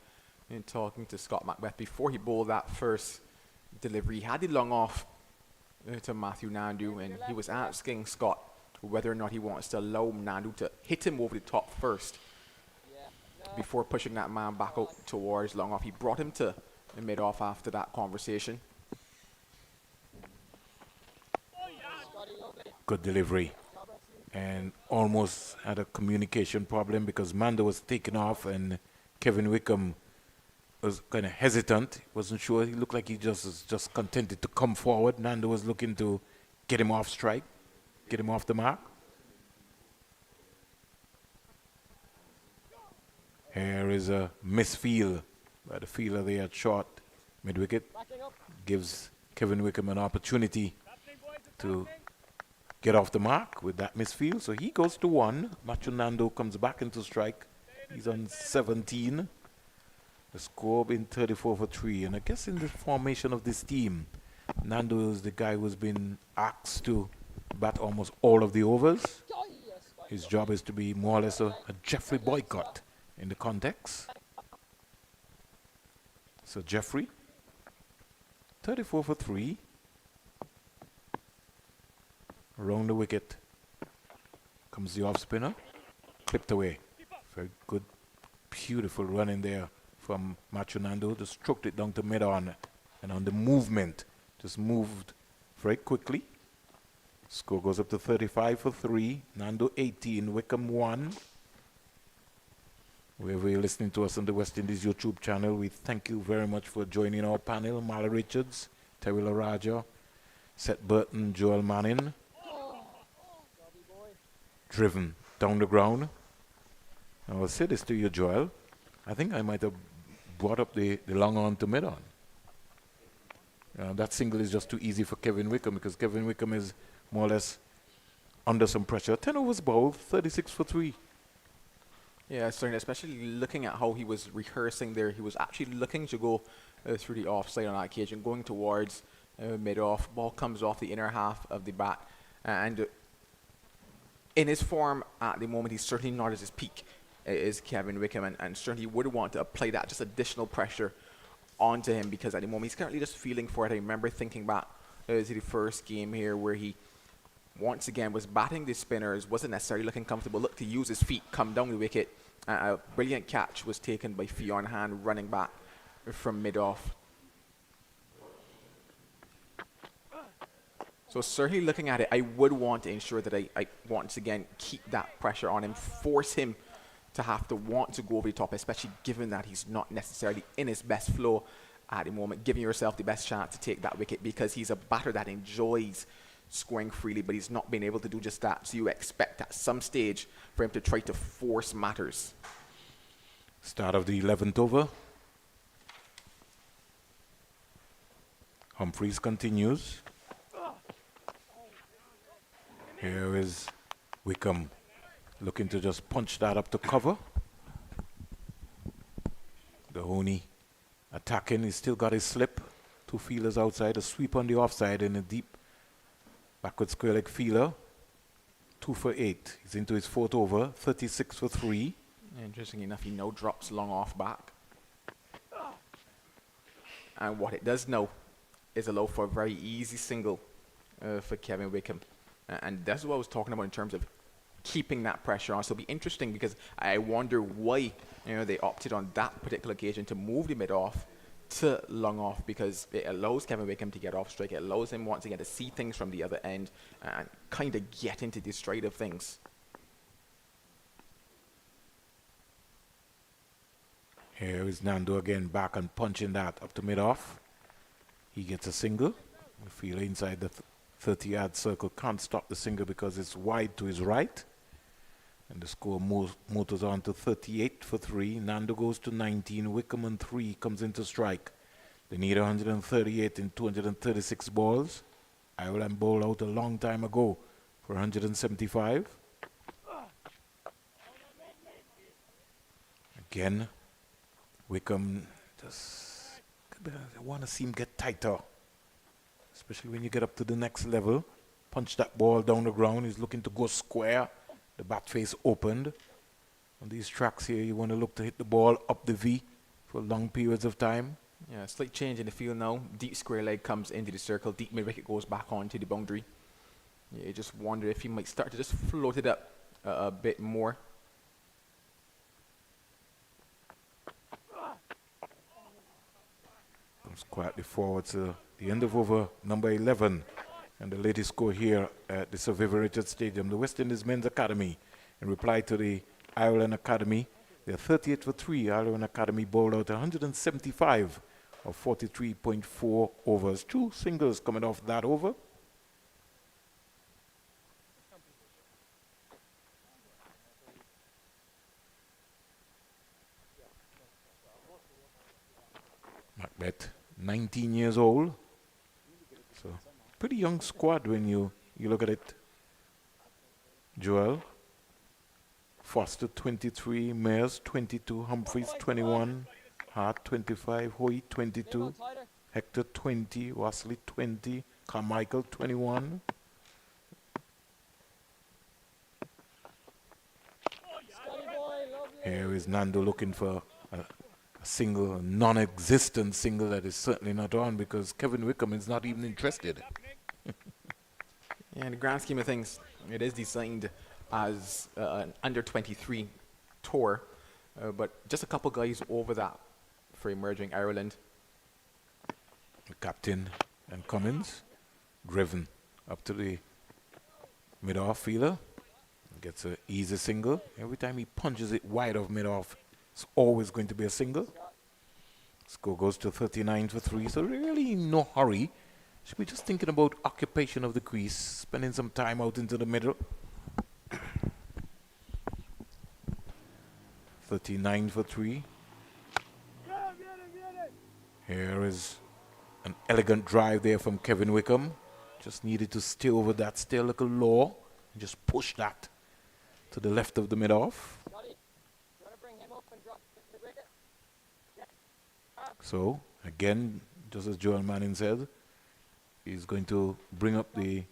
in talking to Scott Macbeth before he bowled that first delivery. He had the long off to Matthew Nandu, and he was asking Scott whether or not he wants to allow Nandu to hit him over the top first before pushing that man back out towards long off. He brought him to mid-off after that conversation. Good delivery. And almost had a communication problem because Manda was taken off and Kevin Wickham was kind of hesitant. Wasn't sure. He looked like he was just contented to come forward. Nando was looking to get him off strike, get him off the mark. Here is a misfield by the fielder there at short mid-wicket. Gives Kevin Wickham an opportunity to get off the mark with that misfield. So he goes to 1. Macho Nando comes back into strike. He's on 17. The score being 34 for 3. And I guess in the formation of this team, Nando is the guy who's been asked to bat almost all of the overs. His job is to be more or less a Jeffrey boycott in the context. So Jeffrey, 34 for 3. Around the wicket comes the off spinner, clipped away. Very good, beautiful run in there from Macho Nando. Just stroked it down to mid-on, and on the movement, just moved very quickly. Score goes up to 35 for 3. Nando 18, Wickham 1. Wherever you're listening to us on the West Indies YouTube channel, we thank you very much for joining our panel. Mala Richards, Terry Laraja, Seth Burton, Joel Manning. Driven down the ground. I will say this to you, Joel. I think I might have brought up the long on to mid on. That single is just too easy for Kevin Wickham because Kevin Wickham is more or less under some pressure. 10 overs bowled, 36 for 3. Yeah, certainly, especially looking at how he was rehearsing there. He was actually looking to go through the offside on that occasion, going towards mid-off. Ball comes off the inner half of the bat. And in his form at the moment, he's certainly not at his peak, is Kevin Wickham, and certainly would want to apply that just additional pressure onto him because at the moment he's currently just feeling for it. I remember thinking back to the first game here where he once again was batting the spinners, wasn't necessarily looking comfortable, looked to use his feet, come down the wicket. A brilliant catch was taken by Fionn Hand running back from mid-off. So certainly looking at it, I would want to ensure that I once again keep that pressure on him, force him to have to want to go over the top, especially given that he's not necessarily in his best flow at the moment, giving yourself the best chance to take that wicket because he's a batter that enjoys scoring freely, but he's not been able to do just that. So you expect at some stage for him to try to force matters. Start of the 11th over. Humphreys continues. Here is Wickham looking to just punch that up to cover. Doheny attacking. He's still got his slip. 2 fielders outside. A sweep on the offside in a deep backward square leg fielder. 2 for 8. He's into his 4th over. 36 for 3. Interesting enough, he now drops long off back. And what it does now is allow for a very easy single for Kevin Wickham. And that's what I was talking about in terms of keeping that pressure on. So it'll be interesting because I wonder why they opted on that particular occasion to move the mid-off to long off because it allows Kevin Wickham to get off strike. It allows him once again to see things from the other end and kind of get into the stride of things. Here is Nando again back and punching that up to mid-off. He gets a single. The fielder inside the 30-yard circle can't stop the single because it's wide to his right. And the score motors on to 38 for 3. Nando goes to 19. Wickham on 3 comes into strike. They need 138 in 236 balls. Ireland bowled out a long time ago for 175. Again, Wickham just want to see him get tighter, especially when you get up to the next level. Punch that ball down the ground. He's looking to go square. The bat face opened. On these tracks here, you want to look to hit the ball up the V for long periods of time. Yeah, slight change in the field now. Deep square leg comes into the circle. Deep mid wicket goes back onto the boundary. Yeah, you just wonder if he might start to just float it up a bit more. Comes quietly forward to the end of over number 11. And the latest score here at the Sir Vivian Richards Stadium. The West Indies Men's Academy, in reply to the Ireland Academy, they're 38 for 3. Ireland Academy bowled out 175 of 43.4 overs. 2 singles coming off that over. Macbeth, 19 years old. So, pretty young squad when you look at it. Joel, Foster 23, Mayers 22, Humphreys 21, Hart 25, Hoyt 22, Hector 20, Wasley 20, Carmichael 21. Here is Nandu looking for a single, a non-existent single that is certainly not on because Kevin Wickham is not even interested. Yeah, in the grand scheme of things, it is designed as an under-23 tour, but just a couple guys over that for emerging Ireland. The captain and Cummins, driven up to the mid-off fielder, gets an easy single. Every time he punches it wide of mid-off, it's always going to be a single. Score goes to 39 for 3, so really no hurry. Should be just thinking about occupation of the crease, spending some time out into the middle. 39 for 3. Here is an elegant drive there from Kevin Wickham. Just needed to stay over that still little low and just push that to the left of the mid-off. So, again, just as Joel Manning said, he's going to bring up the...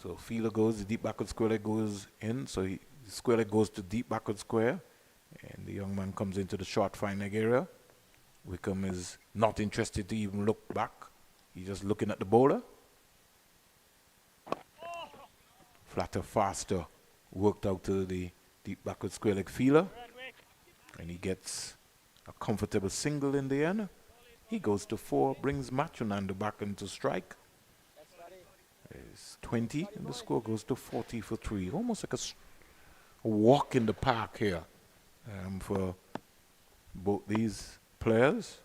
So, fielder goes, the deep backward square leg goes in, so the square leg goes to deep backward square, and the young man comes into the short fine leg area. Wickham is not interested to even look back. He's just looking at the bowler. Flatter, faster, worked out to the deep backward square leg fielder. And he gets a comfortable single in the end. He goes to 4, brings Nandu back into strike. It's 20, and the score goes to 40 for 3. Almost like a walk in the park here for both these players.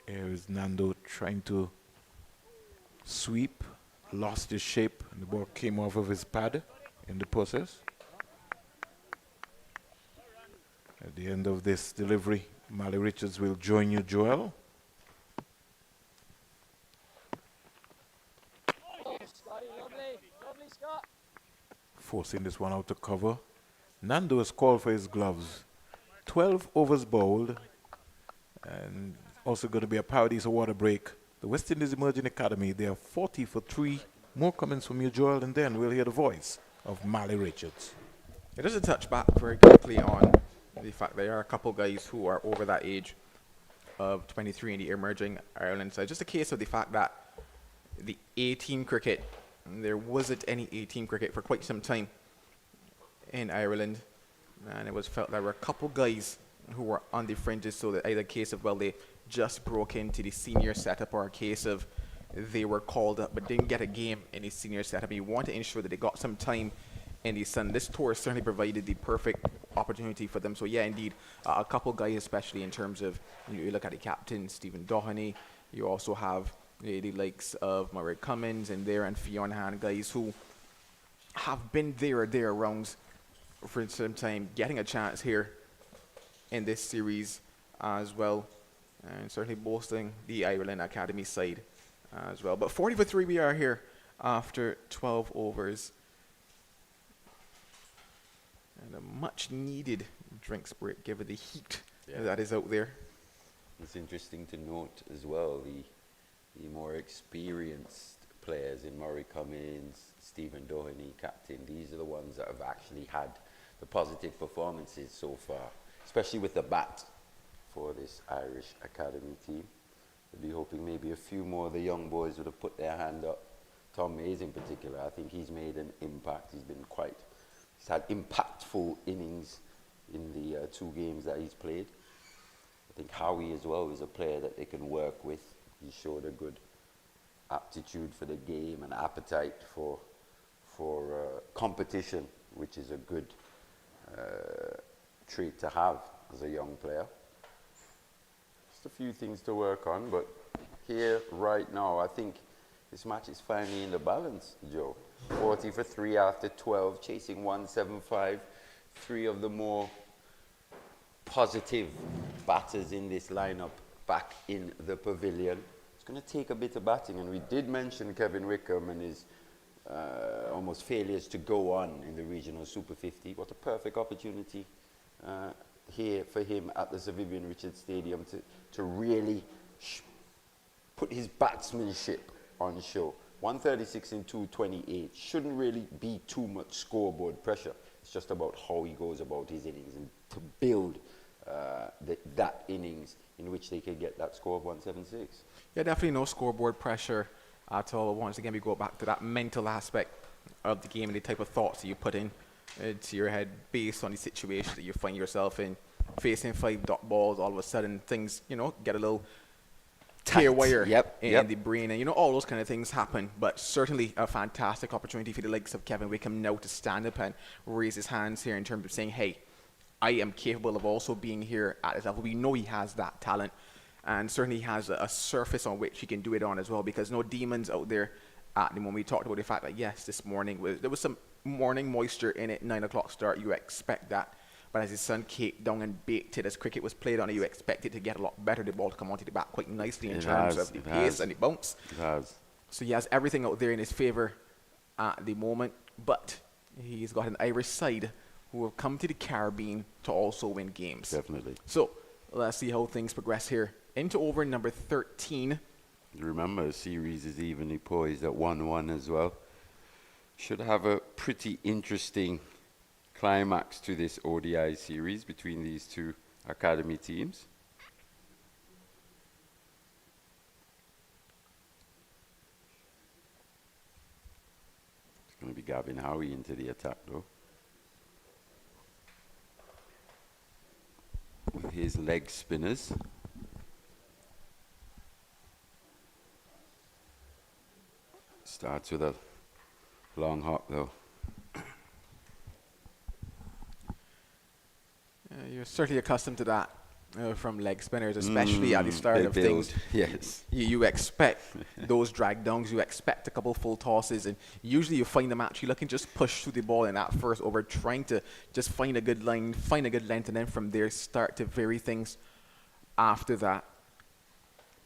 Here is Nandu trying to sweep, lost his shape, and the ball came off of his pad in the process. At the end of this delivery, Mally Richards will join you, Joel. Forcing this one out to cover. Nandu has called for his gloves. 12 overs bowled, and also going to be a Paradise water break. The West Indies Emerging Academy, they are 40 for 3. More comments from you, Joel, and then we'll hear the voice of Mally Richards. It is a touch back very quickly on the fact there are a couple guys who are over that age of 23 in the emerging Ireland side. Just a case of the fact that the A-team cricket, there wasn't any A-team cricket for quite some time in Ireland, and it was felt there were a couple guys who were on the fringes, so that either a case of, well, they just broke into the senior setup, or a case of they were called up but didn't get a game in the senior setup. You want to ensure that they got some time in the sun. This tour certainly provided the perfect opportunity for them. So yeah, indeed, a couple guys, especially in terms of, you look at the captain, Stephen Doheny. You also have the likes of Murray Cummins and Fionn Han, guys who have been there or thereabouts for some time, getting a chance here in this series as well. and certainly boasting the Ireland Academy side as well. But 40 for 3 we are here after 12 overs. And a much needed drinks break given the heat that is out there. It's interesting to note as well the more experienced players in Murray Cummins, Stephen Doheny, captain. These are the ones that have actually had the positive performances so far, especially with the bat for this Irish Academy team. We'll be hoping maybe a few more of the young boys would have put their hand up. Tom Mays in particular, I think he's made an impact. He's had impactful innings in the 2 games that he's played. I think Howie as well is a player that they can work with. He showed a good aptitude for the game and appetite for competition, which is a good trait to have as a young player. Just a few things to work on, but here right now I think this match is finally in the balance, Joe. 40 for 3 after 12, chasing 175. 3 of the more positive batters in this lineup back in the pavilion. It's going to take a bit of batting, and we did mention Kevin Wickham and his almost failures to go on in the regional Super 50. What a perfect opportunity here for him at the Sir Vivian Richards Stadium to really put his batsmanship on show. 136 in 228 shouldn't really be too much scoreboard pressure. It's just about how he goes about his innings and to build that innings in which they could get that score of 176. Yeah, definitely no scoreboard pressure at all. Once again, we go back to that mental aspect of the game and the type of thoughts that you put in to your head based on the situation that you find yourself in. Facing 5 dot balls, all of a sudden things, get a little tear wire in the brain, and all those kind of things happen. But certainly a fantastic opportunity for the likes of Kevin Wickham now to stand up and raise his hands here in terms of saying, hey, I am capable of also being here at this level. We know he has that talent, and certainly has a surface on which he can do it on as well, because no demons out there at the moment. We talked about the fact that yes, this morning there was some morning moisture in it, 9 o'clock start. You expect that. But as the sun caked down and baked it, as cricket was played on it, you expect it to get a lot better. The ball to come onto the bat quite nicely in terms of the pace and the bounce. It has. So he has everything out there in his favour at the moment. But he's got an Irish side who have come to the Caribbean to also win games. Definitely. So let's see how things progress here. Into over number 13. Remember, the series is evenly poised at 1-1 as well. Should have a pretty interesting climax to this ODI series between these 2 academy teams. It's going to be Gavin Howie into the attack though, with his leg spinners. Starts with a long hop though. You're certainly accustomed to that from leg spinners, especially at the start of things. Yes. You expect those drag downs, you expect a couple full tosses, and usually you find them actually looking just push through the ball in that first over, trying to just find a good line, find a good length, and then from there start to vary things after that.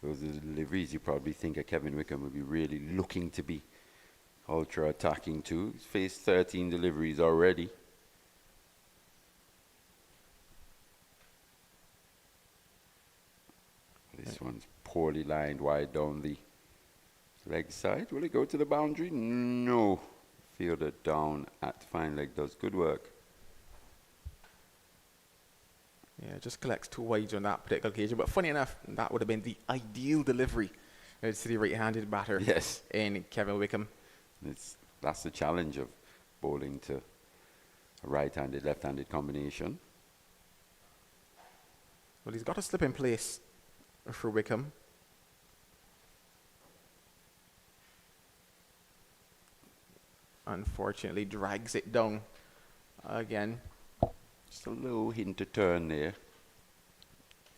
Those are the deliveries you probably think a Kevin Wickham would be really looking to be ultra attacking too. He's faced 13 deliveries already. This one's poorly lined wide down the leg side. Will it go to the boundary? No. Fielder down at fine leg does good work. Yeah, just collects 2 wides on that particular occasion. But funny enough, that would have been the ideal delivery to the right-handed batter in Kevin Wickham. That's the challenge of bowling to a right-handed, left-handed combination. Well, he's got a slip in place for Wickham. Unfortunately, drags it down again. Just a little hint to turn there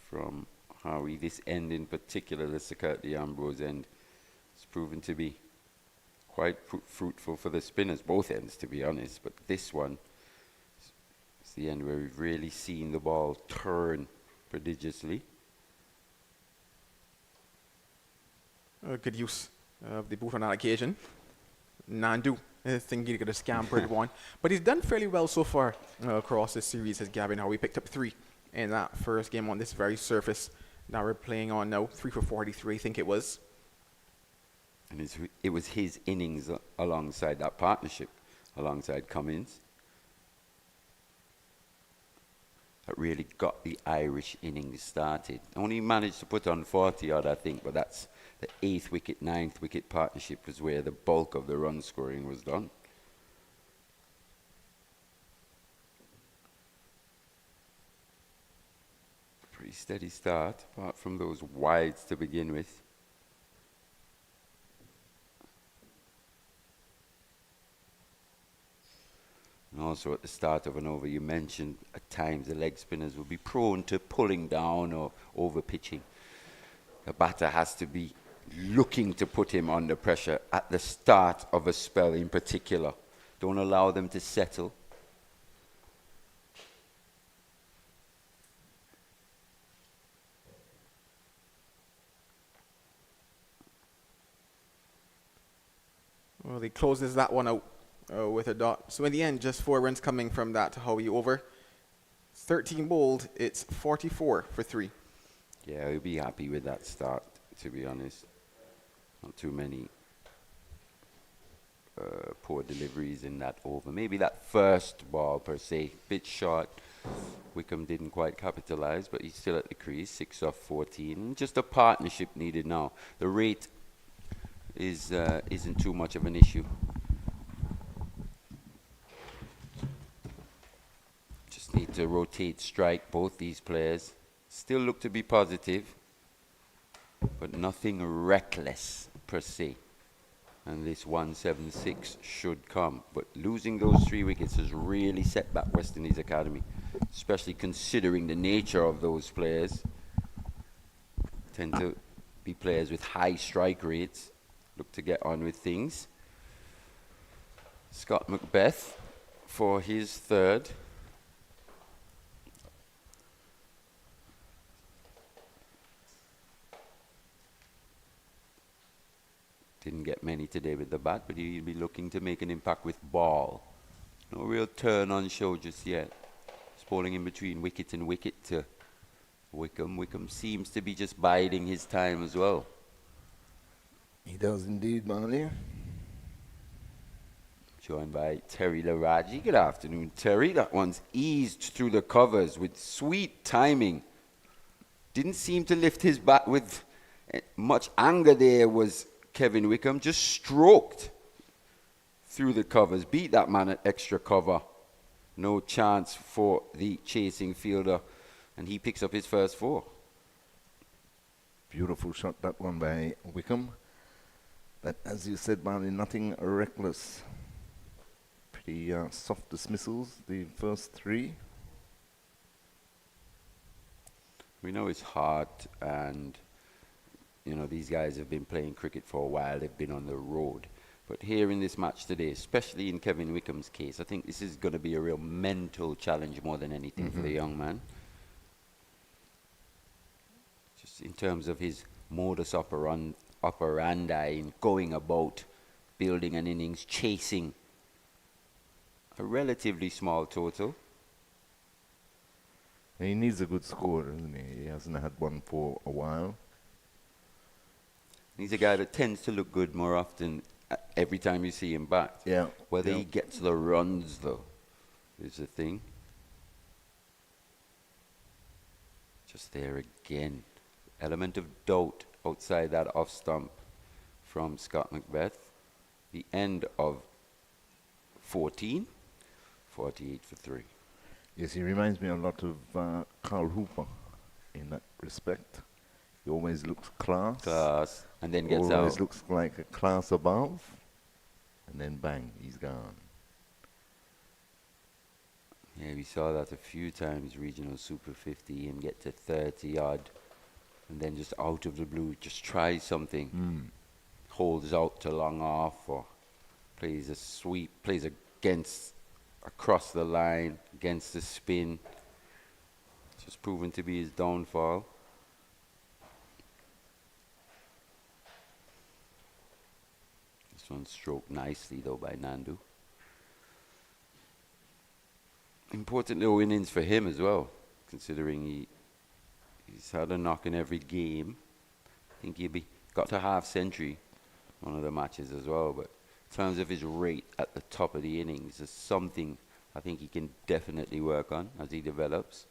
from Howie. This end in particular, the Sir Curtly Ambrose end, has proven to be quite fruitful for the spinners, both ends to be honest, but this one is the end where we've really seen the ball turn prodigiously. Good use of the boot on that occasion. Nandu, thinking he could have scampered one. But he's done fairly well so far across this series, as Gavin Howe. We picked up 3 in that first game on this very surface that we're playing on now. 3 for 43, I think it was. And it was his innings alongside that partnership, alongside Cummins, that really got the Irish innings started. Only managed to put on 40 odd, I think, but that's the 8th wicket, 9th wicket partnership was where the bulk of the run scoring was done. Pretty steady start, apart from those wides to begin with. And also at the start of an over, you mentioned at times the leg spinners will be prone to pulling down or over pitching. The batter has to be looking to put him under pressure at the start of a spell in particular. Don't allow them to settle. Well, he closes that one out with a dot. So in the end, just 4 runs coming from that Howie over. 13 bowled, it's 44 for 3. Yeah, we'll be happy with that start, to be honest. Not too many poor deliveries in that over. Maybe that first ball per se, bit short. Wickham didn't quite capitalize, but he's still at the crease, 6 off 14. Just a partnership needed now. The rate isn't too much of an issue. Just need to rotate, strike both these players. Still look to be positive, but nothing reckless per se. And this 176 should come. But losing those 3 wickets has really set back West Indies Academy, especially considering the nature of those players. Tend to be players with high strike rates. Look to get on with things. Scott Macbeth for his 3rd. Didn't get many today with the bat, but he'll be looking to make an impact with ball. No real turn on show just yet. He's bowling in between wicket and wicket to Wickham. Wickham seems to be just biding his time as well. He does indeed, Marley. Joined by Terry Laraji. Good afternoon, Terry. That one's eased through the covers with sweet timing. Didn't seem to lift his bat with much anger there was Kevin Wickham. Just stroked through the covers. Beat that man at extra cover. No chance for the chasing fielder. And he picks up his first 4. Beautiful shot, that one by Wickham. But as you said, Marley, nothing reckless. Pretty soft dismissals, the first 3. We know it's hard, and you know these guys have been playing cricket for a while. They've been on the road. But here in this match today, especially in Kevin Wickham's case, I think this is going to be a real mental challenge more than anything for the young man. Just in terms of his modus operandi in going about building an innings, chasing a relatively small total. He needs a good score, doesn't he? He hasn't had one for a while. He's a guy that tends to look good more often every time you see him bat. Yeah. Whether he gets the runs, though, is the thing. Just there again. Element of doubt outside that off stump from Scott Macbeth. The end of 14. 48 for 3. Yes, he reminds me a lot of Carl Hooper in that respect. He always looks class. And then gets always out. looks like a class above. And then bang, he's gone. Yeah, we saw that a few times, regional Super 50, him get to 30 odd. And then just out of the blue, just try something. Holds out to long off or plays a sweep, plays across the line, against the spin. Just proven to be his downfall. This one stroked nicely though by Nandu. Important little innings for him as well, considering he's had a knock in every game. I think got to half century one of the matches as well, but in terms of his rate at the top of the innings is something I think he can definitely work on as he develops.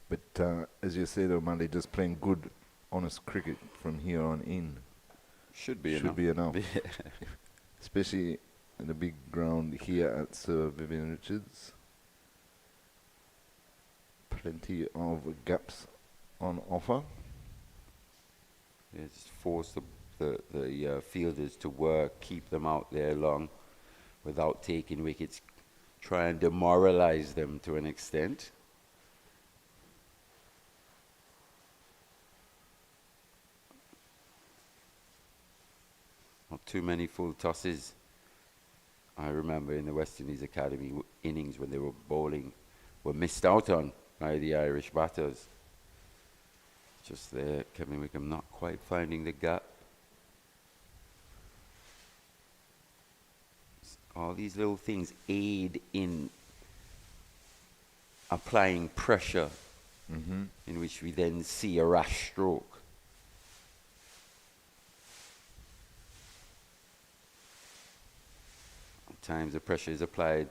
But as you said, O'Malley, just playing good, honest cricket from here on in. Should be enough. Especially in the big ground here at Sir Vivian Richards. Plenty of gaps on offer. Yeah, just force the fielders to work, keep them out there long without taking wickets, try and demoralize them to an extent. Not too many full tosses. I remember in the West Indies Academy innings when they were bowling were missed out on by the Irish batters. Just there, Kevin Wickham not quite finding the gap. All these little things aid in applying pressure, in which we then see a rash stroke. Times the pressure is applied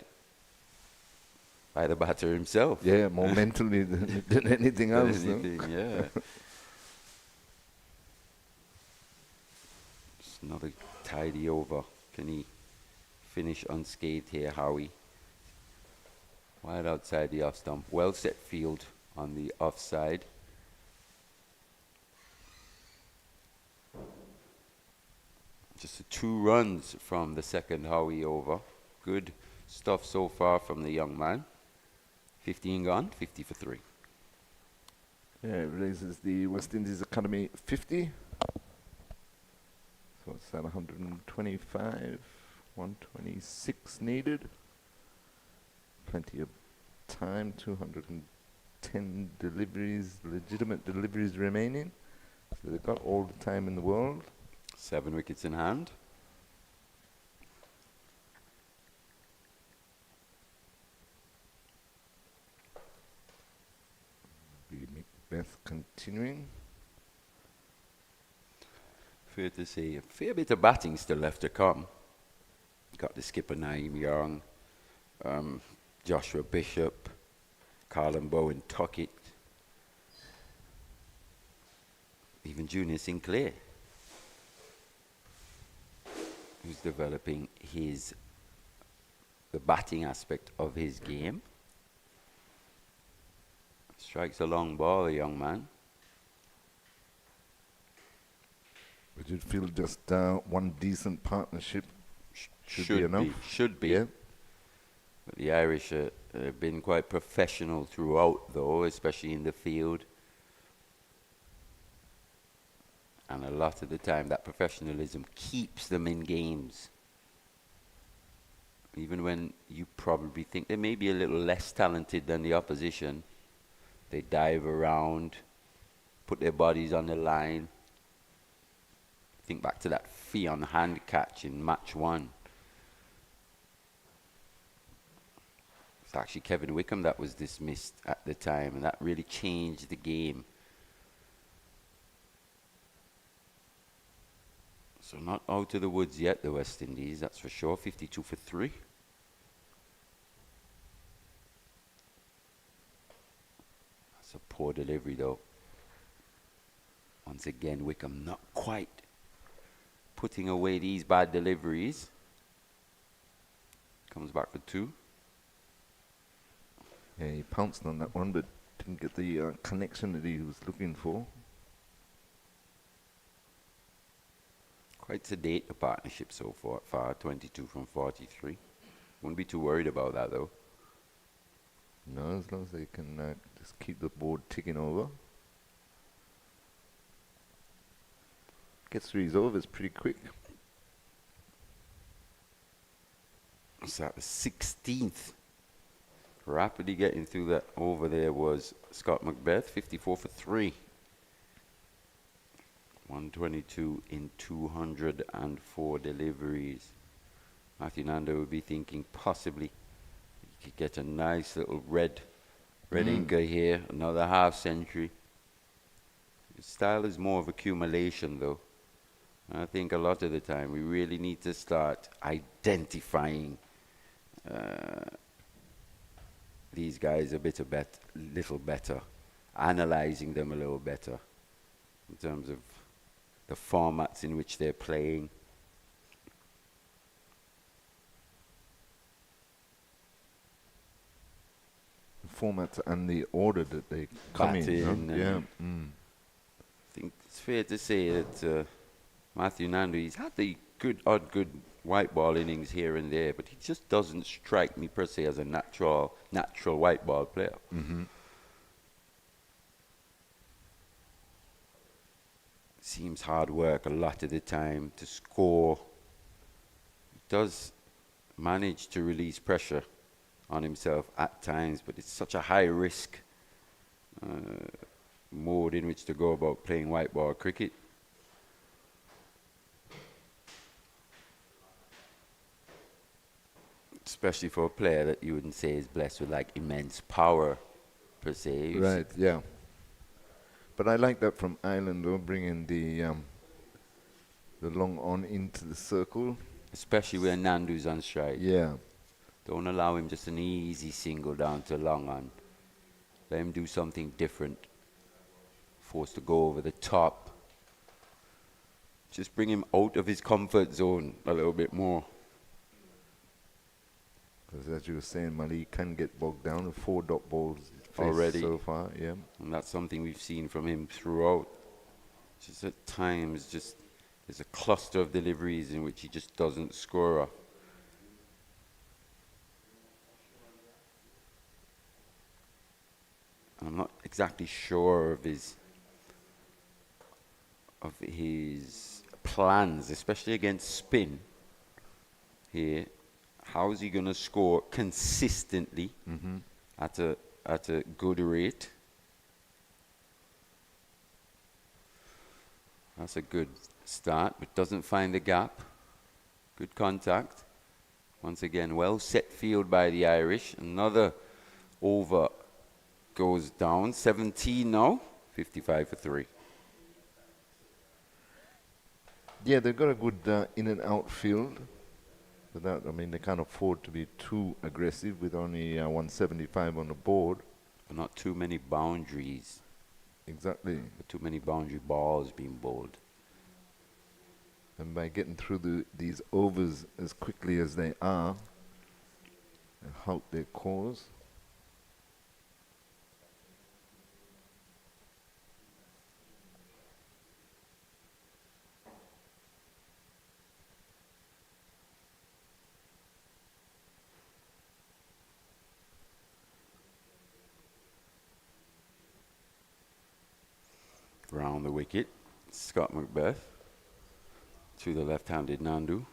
by the batter himself. Yeah, more mentally than anything else. Yeah. Just another tidy over. Can he finish unscathed here, Howie? Wide outside the off stump. Well set field on the offside. Just 2 runs from the second Howie over. Good stuff so far from the young man. 15 gone, 50 for 3. Yeah, it raises the West Indies Academy 50. So it's at 125, 126 needed. Plenty of time, 210 deliveries, legitimate deliveries remaining. So they've got all the time in the world. 7 wickets in hand. Macbeth continuing. Fair to say, a fair bit of batting still left to come. Got the skipper Nandu and Young, Joshua Bishop, Carlin Bowen Tuckett, even Junior Sinclair, who's developing the batting aspect of his game. Strikes a long ball, the young man. But you'd feel just one decent partnership should be enough. Should be. Yeah. But the Irish have been quite professional throughout, though, especially in the field. And a lot of the time, that professionalism keeps them in games. Even when you probably think they may be a little less talented than the opposition, they dive around, put their bodies on the line. Think back to that Fionn hand catch in match 1. It's actually Kevin Wickham that was dismissed at the time, and that really changed the game. So not out of the woods yet, the West Indies, that's for sure. 52 for 3. That's a poor delivery, though. Once again, Wickham not quite putting away these bad deliveries. Comes back for 2. Yeah, he pounced on that one, but didn't get the connection that he was looking for. Quite sedate, the partnership so far, 22 from 43. Wouldn't be too worried about that, though. No, as long as they can just keep the board ticking over. Gets through his overs pretty quick. Is that the 16th Rapidly getting through that over there was Scott Macbeth, 54 for 3. 122 in 204 deliveries. Matthew Nandu would be thinking possibly he could get a nice little red inker here, another half century. His style is more of accumulation though. I think a lot of the time we really need to start identifying these guys little better, analyzing them a little better in terms of the formats in which they're playing. Formats and the order that they come in. Yeah. I think it's fair to say that Matthew Nandu, he's had the good white ball innings here and there, but he just doesn't strike me per se as a natural white ball player. Seems hard work a lot of the time to score. He does manage to release pressure on himself at times, but it's such a high risk mode in which to go about playing white ball cricket. Especially for a player that you wouldn't say is blessed with like immense power per se. Right, yeah. But I like that from Ireland, though, bringing the long on into the circle. Especially when Nandu's on strike. Yeah. Don't allow him just an easy single down to long on. Let him do something different. Forced to go over the top. Just bring him out of his comfort zone a little bit more. Because as you were saying, Mali can get bogged down with 4 dot balls already so far. Yeah. And that's something we've seen from him throughout. Just at times, just there's a cluster of deliveries in which he just doesn't score. I'm not exactly sure of his plans, especially against spin here. How is he going to score consistently at a good rate? That's a good start, but doesn't find the gap. Good contact. Once again, well set field by the Irish. Another over goes down. 17 now. 55 for 3. Yeah, they've got a good in and out field. Without, I mean, they can't afford to be too aggressive with only 175 on the board. But not too many boundaries. Exactly. But too many boundary balls being bowled. And by getting through these overs as quickly as they are, they help their cause. Round the wicket, Scott Macbeth to the left-handed Nandu.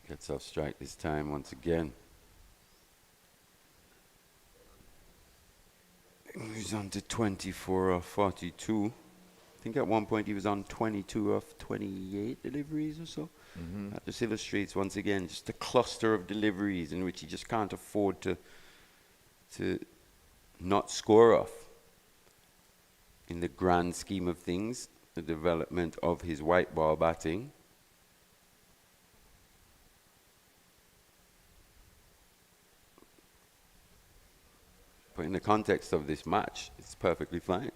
Gets off strike this time once again. He's on to 24 off 42. I think at one point he was on 22 off 28 deliveries or so. That just illustrates once again just a cluster of deliveries in which he just can't afford to not score off. In the grand scheme of things, the development of his white ball batting. But in the context of this match, it's perfectly fine.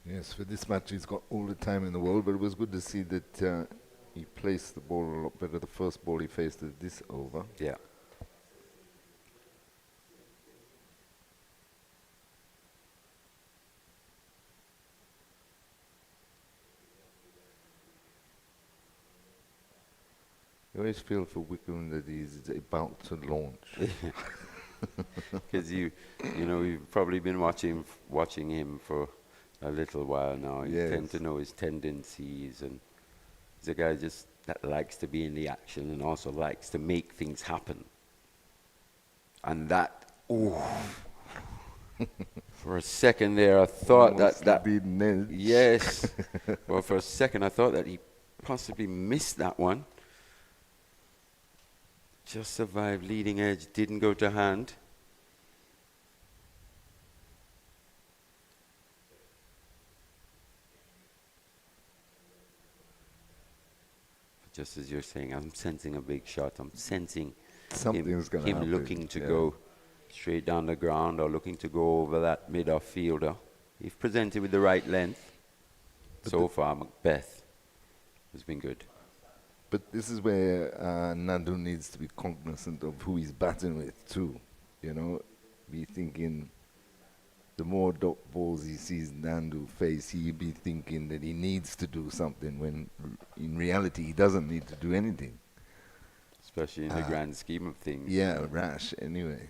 Yes, for this match he's got all the time in the world, but it was good to see that he placed the ball a lot better the first ball he faced at this over. Yeah. always feel for Wickham that he's about to launch. Because we've probably been watching him for a little while now. You Yes. tend to know his tendencies, and he's a guy just that likes to be in the action and also likes to make things happen. And that, for a second there, I thought Almost that to be Ned. yes. Well, for a second, I thought that he possibly missed that one. Just survived leading edge, didn't go to hand. Just as you're saying, I'm sensing a big shot. I'm sensing Something's going to him happen. looking to go straight down the ground or looking to go over that mid-off fielder. If presented with the right length, so far, Macbeth has been good. But this is where Nandu needs to be cognizant of who he's batting with too. Be thinking the more dot balls he sees Nandu face, he'll be thinking that he needs to do something when in reality he doesn't need to do anything. Especially in the grand scheme of things. Yeah, rash anyway.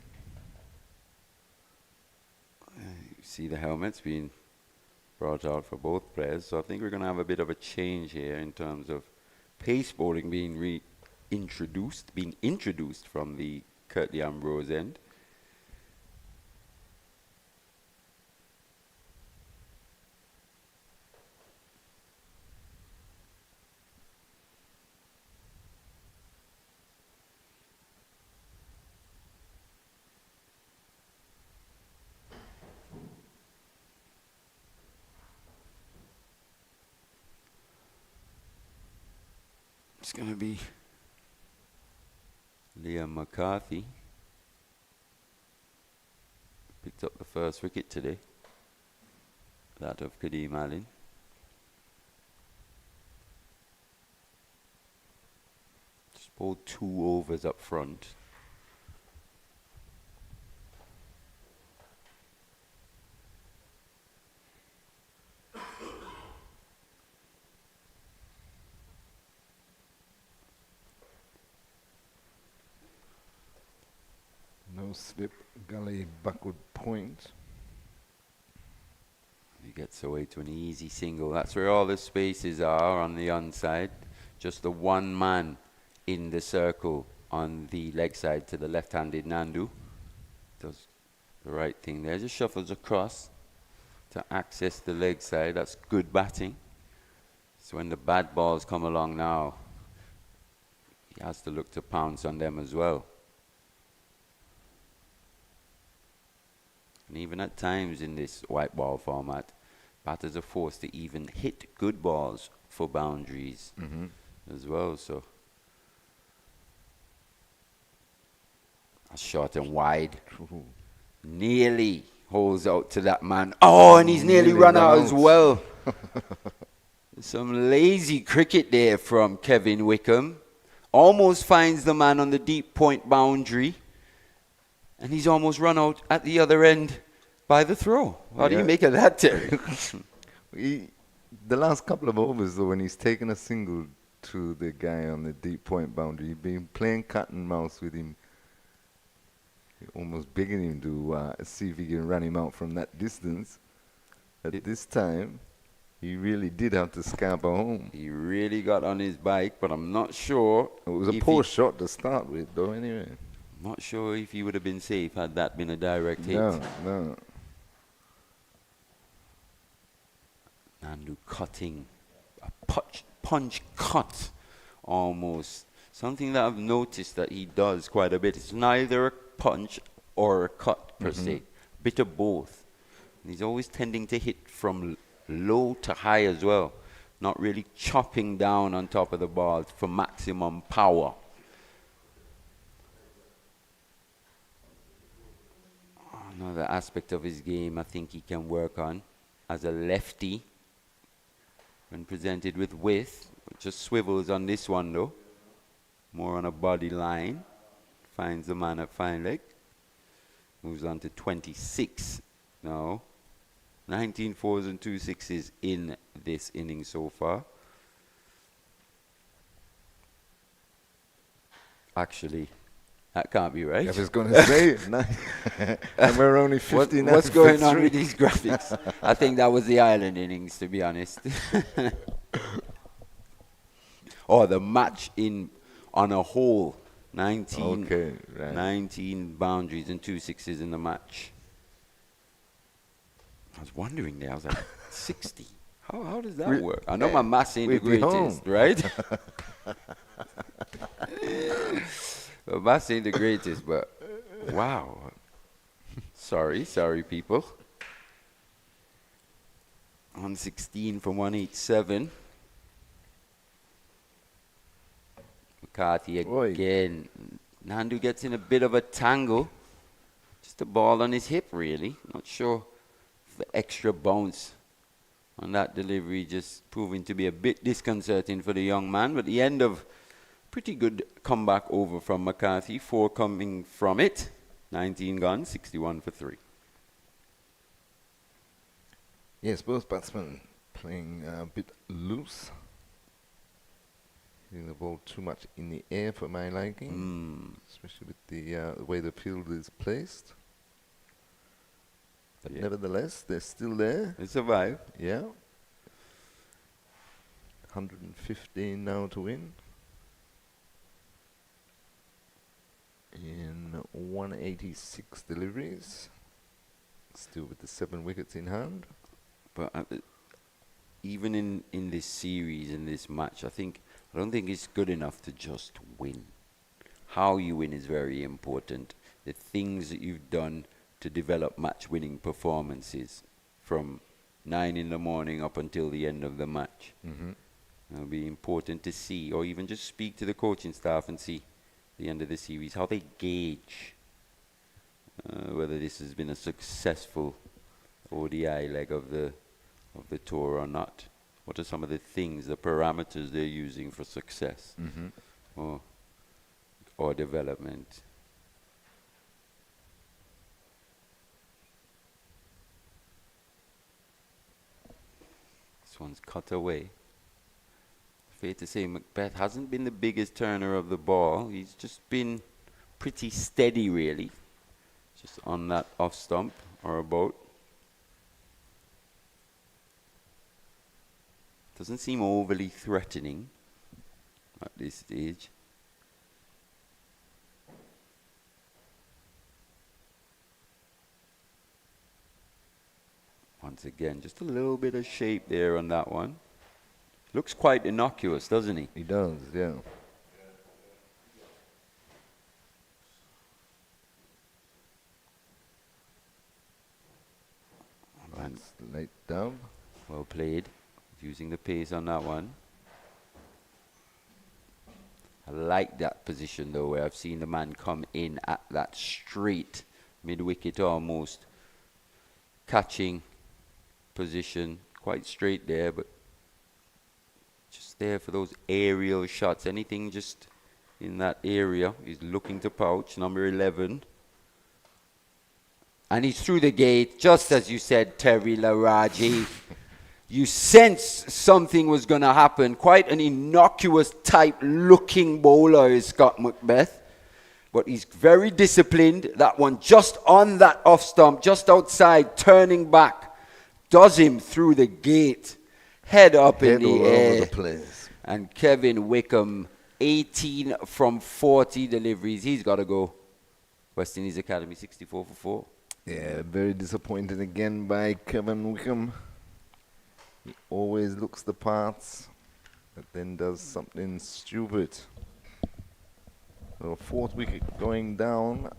You see the helmets being brought out for both players. So I think we're going to have a bit of a change here in terms of pace bowling being introduced from the Curtly Ambrose end. It's going to be Liam McCarthy. Picked up the first wicket today. That of Kadeem Allen. Just bowled 2 overs up front. No slip, gully backward point. He gets away to an easy single. That's where all the spaces are on the onside. Just the one man in the circle on the leg side to the left-handed Nandu. Does the right thing there. Just shuffles across to access the leg side. That's good batting. So when the bad balls come along now, he has to look to pounce on them as well. And even at times in this white ball format, batters are forced to even hit good balls for boundaries as well. So a short and wide. Nearly holds out to that man. Oh, and he's nearly run out as well. Some lazy cricket there from Kevin Wickham. Almost finds the man on the deep point boundary. And he's almost run out at the other end by the throw. How do you make of that, Terry? The last couple of overs, though, when he's taken a single to the guy on the deep point boundary, he's been playing cat and mouse with him, almost begging him to see if he can run him out from that distance. At this time, he really did have to scamper home. He really got on his bike, but I'm not sure. It was a poor shot to start with, though, anyway. Not sure if he would have been safe had that been a direct hit. No. Nandu cutting, a punch cut almost. Something that I've noticed that he does quite a bit. It's neither a punch or a cut per se. Bit of both. And he's always tending to hit from low to high as well. Not really chopping down on top of the ball for maximum power. Another aspect of his game I think he can work on as a lefty. When presented with width, it just swivels on this one though. More on a body line. Finds the man at fine leg. Moves on to 26 now. 19 fours and 2 sixes in this inning so far. Actually, that can't be right. I was going to say, and we're only 59. What's going on with these graphics? I think that was the Ireland innings, to be honest. Or the match on a whole. 19, Okay, right. 19 boundaries and 2 sixes in the match. I was wondering there. I was like, 60. How does that work? I know my maths ain't the we'd be greatest, home. right? My maths ain't the greatest, but wow. Sorry, people. 116 from 187. McCarthy again. Nandu gets in a bit of a tangle. Just a ball on his hip, really. Not sure if the extra bounce on that delivery just proving to be a bit disconcerting for the young man. But the end of pretty good comeback over from McCarthy. 4 coming from it. 19 gone, 61 for 3. Yes, both batsmen playing a bit loose. Hitting the ball too much in the air for my liking, especially with the way the field is placed. But nevertheless, they're still there. They survive. Yeah. 115 now to win. In 186 deliveries. Still with the 7 wickets in hand. But even in this series, in this match, I don't think it's good enough to just win. How you win is very important. The things that you've done to develop match-winning performances from 9 in the morning up until the end of the match. It'll be important to see, or even just speak to the coaching staff and see the end of the series, how they gauge whether this has been a successful ODI leg of the tour or not. What are some of the things, the parameters they're using for success or development? This one's cut away. Fair to say, Macbeth hasn't been the biggest turner of the ball. He's just been pretty steady, really. Just on that off stump or about. Doesn't seem overly threatening at this stage. Once again, just a little bit of shape there on that one. Looks quite innocuous, doesn't he? He does, yeah. That's late down. Well played. Using the pace on that one. I like that position though, where I've seen the man come in at that straight mid-wicket almost. Catching position, quite straight there, but just there for those aerial shots. Anything just in that area. He's looking to pouch, number 11. And he's through the gate, just as you said, Terry Laraji. You sense something was going to happen. Quite an innocuous type looking bowler is Scott Macbeth. But he's very disciplined. That one just on that off stump, just outside, turning back. Does him through the gate. Head up in the air. Over the place. And Kevin Wickham, 18 from 40 deliveries. He's got to go. West Indies Academy, 64 for 4. Yeah, very disappointed again by Kevin Wickham. He always looks the parts, but then does something stupid. So 4th wicket going down.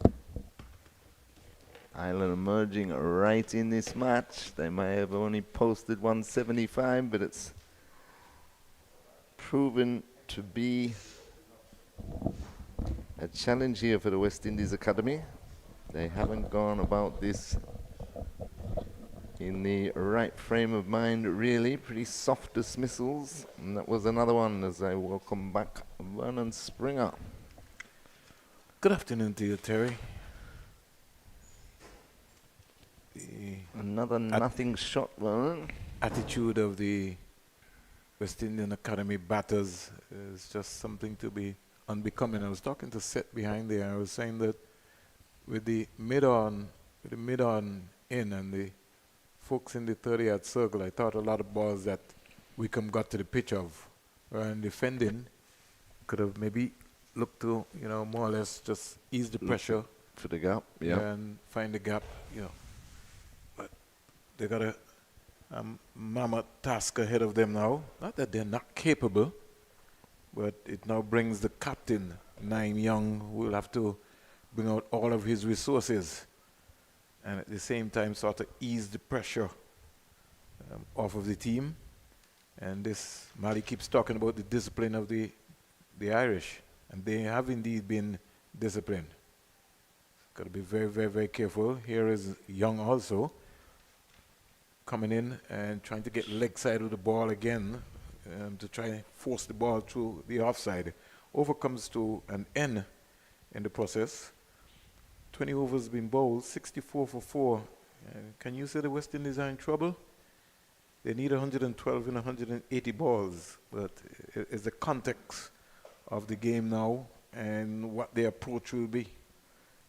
Ireland emerging right in this match. They may have only posted 175, but it's proven to be a challenge here for the West Indies Academy. They haven't gone about this in the right frame of mind, really. Pretty soft dismissals. And that was another one as I welcome back Vernon Springer. Good afternoon to you, Terry. Another nothing shot, Vernon. Attitude of the West Indian Academy batters is just something to be unbecoming. I was talking to Seth behind there. I was saying that with the mid-on in and the folks in the 30-yard circle, I thought a lot of balls that Wickham got to the pitch of and defending could have maybe looked to, more or less just ease the pressure for the gap, yeah. and find the gap, But they got a mammoth task ahead of them now. Not that they're not capable, but it now brings the captain, Nandu and Young, who will have to bring out all of his resources and at the same time sort of ease the pressure off of the team. And this, Mali keeps talking about the discipline of the Irish, and they have indeed been disciplined. Got to be very, very, very careful. Here is Young also coming in and trying to get leg side of the ball again to try and force the ball through the offside. Over comes to an N in the process. 20 overs been bowled, 64 for 4. Can you say the West Indies are in trouble? They need 112 and 180 balls, but it's the context of the game now and what their approach will be.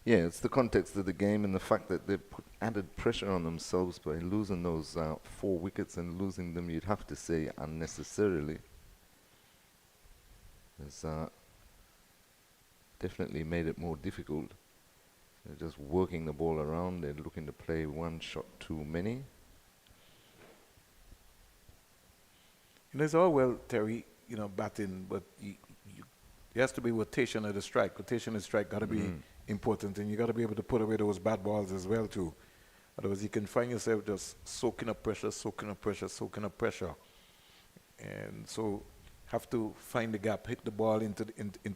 Yeah, it's the context of the game and the fact that they've put added pressure on themselves by losing those 4 wickets and losing them, you'd have to say, unnecessarily. It's definitely made it more difficult. They're just working the ball around. They're looking to play one shot too many. It's all well, Terry, batting, but there has to be rotation of the strike. Rotation of the strike got to be important, and you got to be able to put away those bad balls as well too. Otherwise, you can find yourself just soaking up pressure, and so have to find the gap, hit the ball into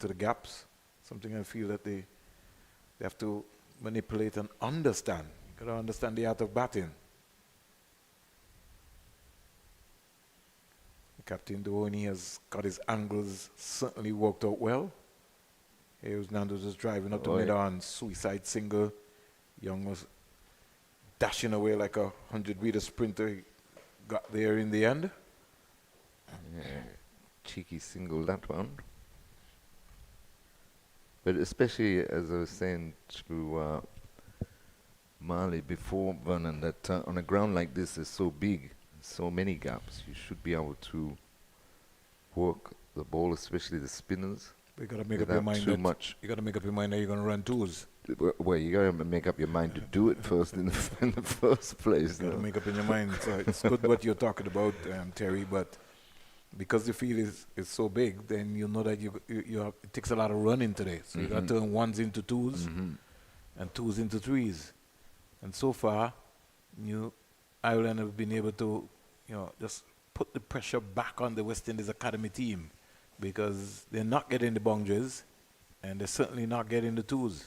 the gaps. Something I feel that they have to manipulate and understand. You got to understand the art of batting. Captain Doheny has got his angles certainly worked out well. Here was Nandu just driving up the mid-on, suicide single. Young was dashing away like a 100-meter sprinter. He got there in the end. Yeah, cheeky single, that one. But especially, as I was saying to Marley before, Vernon, that on a ground like this is so big, so many gaps, you should be able to work the ball, especially the spinners. You got to make up your mind too much. You got to make up your mind that you're going to run twos. Well, you got to make up your mind to do it first in the first place. You got to make up in your mind. So it's good what you're talking about, Terry, but because the field is so big, then you know that you have, it takes a lot of running today. So you got to turn ones into twos and twos into threes. And so far, Ireland have been able to, just put the pressure back on the West Indies Academy team because they're not getting the boundaries and they're certainly not getting the twos.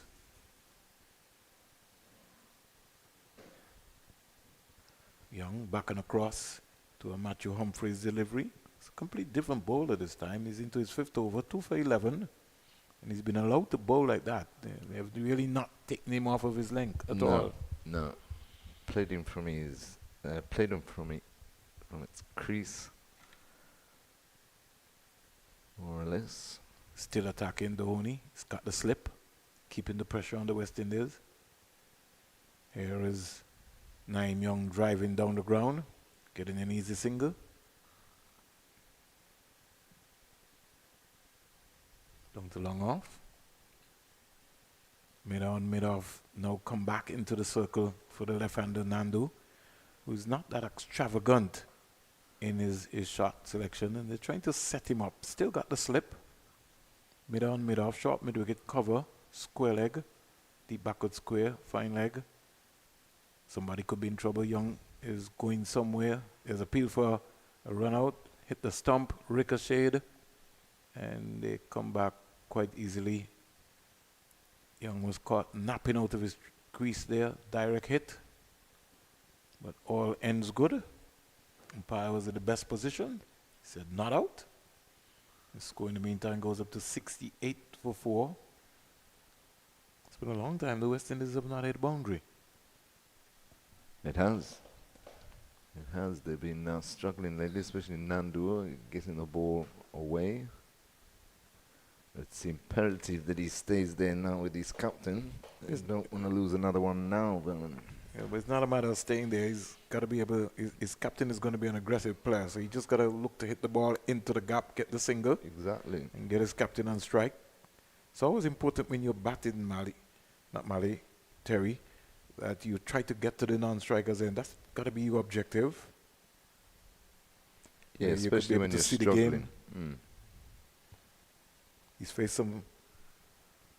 Young back and across to a Matthew Humphreys delivery. It's a complete different bowler this time. He's into his 5th over, 2 for 11. And he's been allowed to bowl like that. They have really not taken him off of his length at all. No. Played him from its crease, more or less. Still attacking Doheny. He's got the slip, keeping the pressure on the West Indies. Here is Nandu and Young driving down the ground, getting an easy single. Down to long off. Mid on, mid off. Now come back into the circle for the left-hander Nandu, who's not that extravagant in his shot selection, and they're trying to set him up. Still got the slip. Mid on, mid off, short mid wicket cover, square leg, deep backward square, fine leg. Somebody could be in trouble. Young is going somewhere. There's appeal for a run out, hit the stump, ricocheted, and they come back quite easily. Young was caught napping out of his crease there, direct hit, but all ends good. Umpire was in the best position. He said not out. The score in the meantime goes up to 68 for 4. It's been a long time. The West Indies have not hit boundary. It has. They've been struggling lately, especially Nandu getting the ball away. It's imperative that he stays there now with his captain. They don't want to lose another one now, but Yeah, but it's not a matter of staying there. He's got to be able. His captain is going to be an aggressive player, so he just got to look to hit the ball into the gap, get the single, exactly. and get his captain on strike. It's always important when you're batting, Terry, that you try to get to the non-strikers end. That's got to be your objective. Yeah, You could be especially able when to you're see the struggling. game. He's faced some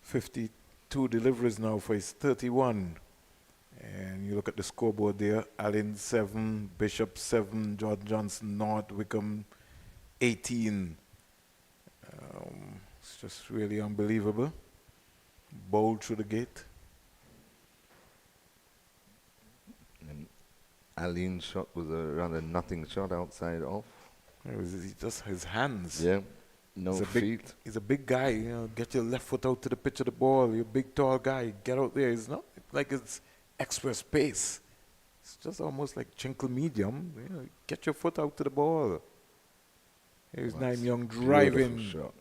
52 deliveries now for his 31. And you look at the scoreboard there, Allen 7, Bishop 7, George Johnson, North, Wickham 18. It's just really unbelievable. Bowled through the gate. And Alin's shot was a rather nothing shot outside off. It was just his hands. Yeah, no He's a feet. He's a big guy. You know, get your left foot out to the pitch of the ball. You're a big, tall guy. Get out there. It's not like it's express pace. It's just almost like chinkle medium. You know, get your foot out to the ball. Here's That's Nandu Young beautiful driving. shot.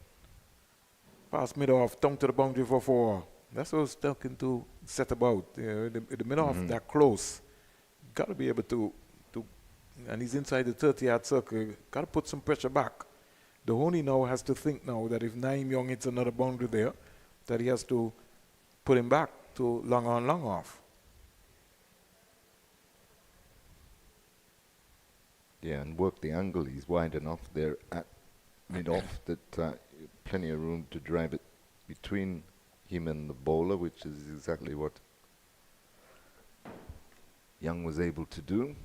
Pass mid-off, down to the boundary for 4. That's what I was talking to set about. You know, the mid-off, that close. Got to be able to, and he's inside the 30-yard circle. Got to put some pressure back. Doheny now has to think now that if Nandu Young hits another boundary there, that he has to put him back to long on, long off. Yeah, and work the angle. He's wide enough there at mid-off that plenty of room to drive it between him and the bowler, which is exactly what Young was able to do.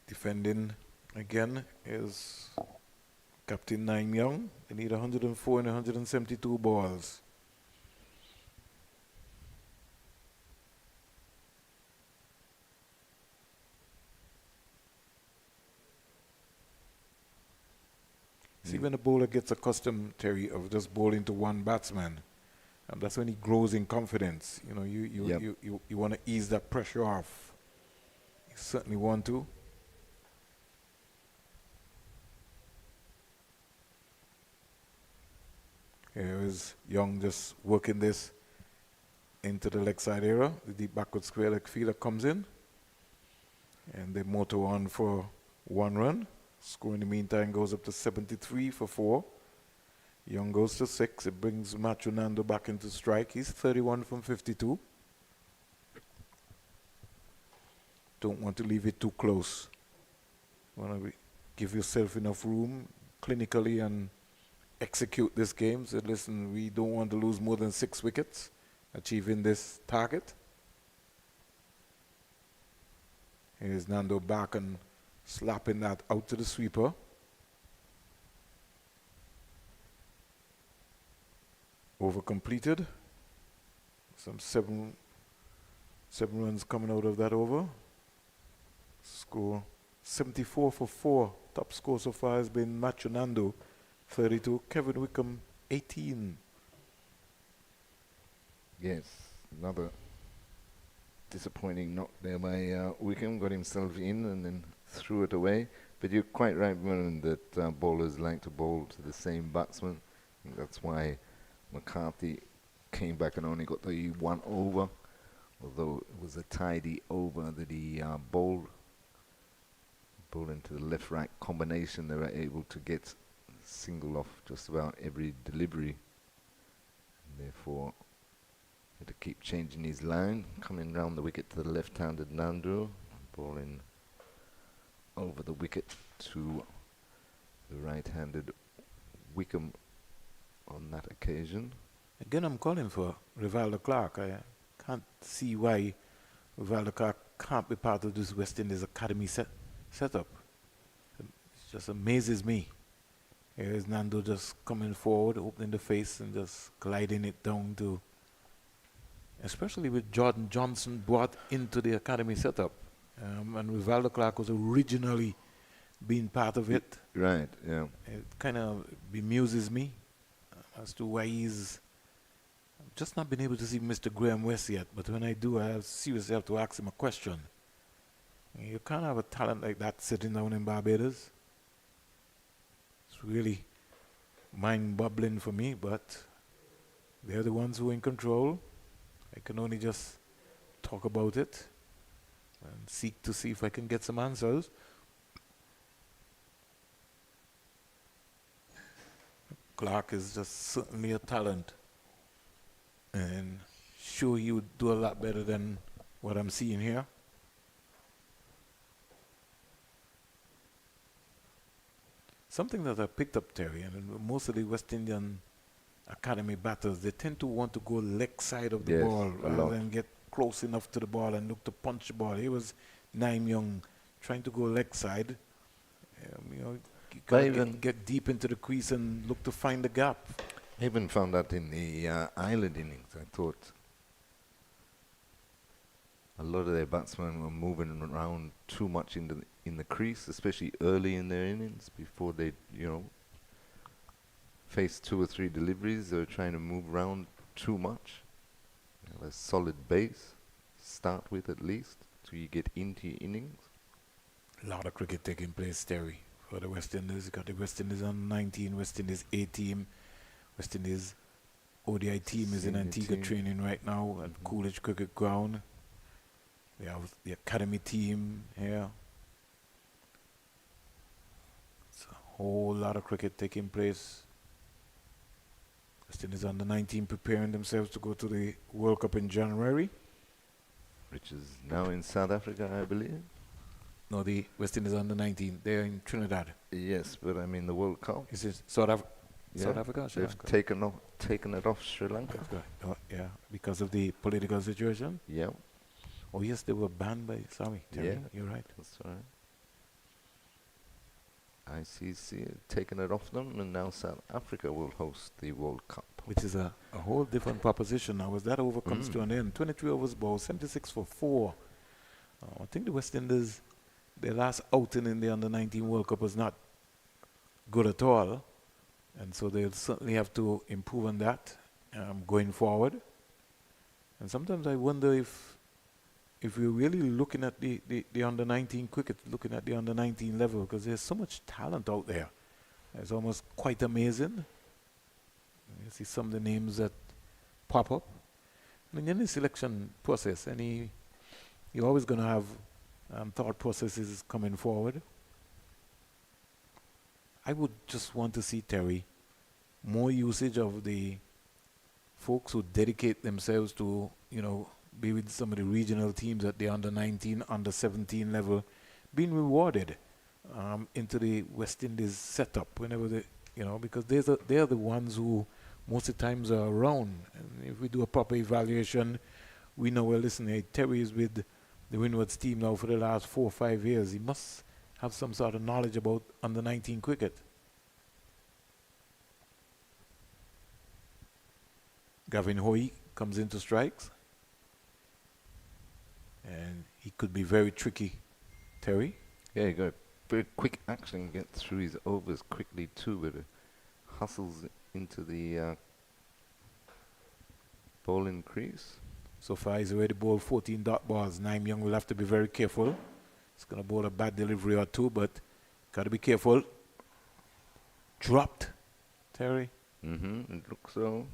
Defending again is Captain Nandu Young. They need 104 and 172 balls. See, when a bowler gets accustomed, Terry, of just bowling to one batsman, and that's when he grows in confidence. You know, you want to ease that pressure off. You certainly want to. Here is Young just working this into the leg side area. The deep backward square leg fielder comes in, and they motor on for 1 run. Score in the meantime goes up to 73 for 4. Young goes to 6. It brings Macho Nandu back into strike. He's 31 from 52. Don't want to leave it too close. Want to give yourself enough room clinically and execute this game. So listen, we don't want to lose more than 6 wickets achieving this target. Here's Nandu back and slapping that out to the sweeper. Over completed. Some seven runs coming out of that over. Score 74 for 4. Top score so far has been Macho Nandu, 32. Kevin Wickham, 18. Yes, another disappointing knock there by Wickham. Got himself in and then threw it away. But you're quite right, Vernon, that bowlers like to bowl to the same batsman. I think that's why McCarthy came back and only got the 1 over, although it was a tidy over that he bowled into the left-right combination. They were able to get single off just about every delivery. And therefore, had to keep changing his line, coming round the wicket to the left-handed Nandu, bowling over the wicket to the right-handed Wickham on that occasion. Again, I'm calling for Rivaldo Clarke. I can't see why Rivaldo Clarke can't be part of this West Indies Academy setup. It just amazes me. Here is Nandu just coming forward, opening the face and just gliding it down to, especially with Jordan Johnson brought into the Academy setup. And Rivaldo Clarke was originally being part of it. Right, yeah. It kind of bemuses me as to why he's just not been able to see Mr. Graham West yet. But when I do, I seriously have to ask him a question. You can't have a talent like that sitting down in Barbados. It's really mind bubbling for me, but they're the ones who are in control. I can only just talk about it and seek to see if I can get some answers. Clarke is just certainly a talent, and sure he would do a lot better than what I'm seeing here. Something that I picked up, Terry, and most of the West Indian Academy batters, they tend to want to go leg side of the Yes, ball a rather lot. than get close enough to the ball and look to punch the ball. Here was Nandu Young trying to go leg side. You gotta get deep into the crease and look to find the gap. I even found that in the Island innings. I thought a lot of their batsmen were moving around too much in the crease, especially early in their innings before they, face 2 or 3 deliveries. They were trying to move around too much. A solid base start with at least till you get into your innings. A lot of cricket taking place, Terry, for the West Indies. You got the West Indies on 19, West Indies A team, West Indies ODI team is in Senior Antigua team. training right now at Coolidge Cricket Ground. We have the academy team here. It's a whole lot of cricket taking place. West Indies under 19 preparing themselves to go to the World Cup in January. Which is now in South Africa, I believe. No, the West Indies under 19. They're in Trinidad. Yes, but I mean the World Cup. Is it South Africa? Yeah, South Africa? or Sri They've Lanka? taken it off Sri Lanka. Yeah, because of the political situation. Yeah, Oh yes, they were banned by. Sorry, Terry, Yeah. you're right. that's right. ICC had taken it off them, and now South Africa will host the World Cup. Which is a whole different proposition now. As that over comes to an end, 23 overs ball, 76 for 4. I think the West Indies, their last outing in the under-19 World Cup was not good at all, and so they'll certainly have to improve on that going forward. And sometimes I wonder if we're really looking at the under-19 cricket, looking at the under-19 level, because there's so much talent out there. It's almost quite amazing. You see some of the names that pop up. I mean, in the selection process, you're always going to have thought processes coming forward. I would just want to see, Terry, more usage of the folks who dedicate themselves to, be with some of the regional teams at the under-19, under-17 level, being rewarded into the West Indies setup whenever they, because they're the ones who most of the times are around. And if we do a proper evaluation, we know, well, listen, Terry is with the Windwards team now for the last 4 or 5 years. He must have some sort of knowledge about under-19 cricket. Gavin Hoy comes into strikes. And he could be very tricky, Terry. Yeah, he got very quick action, get through his overs quickly too, but hustles into the bowling crease. So far, he's already bowled 14 dot balls. Nandu Young will have to be very careful. He's going to bowl a bad delivery or two, but got to be careful. Dropped, Terry. It looks so.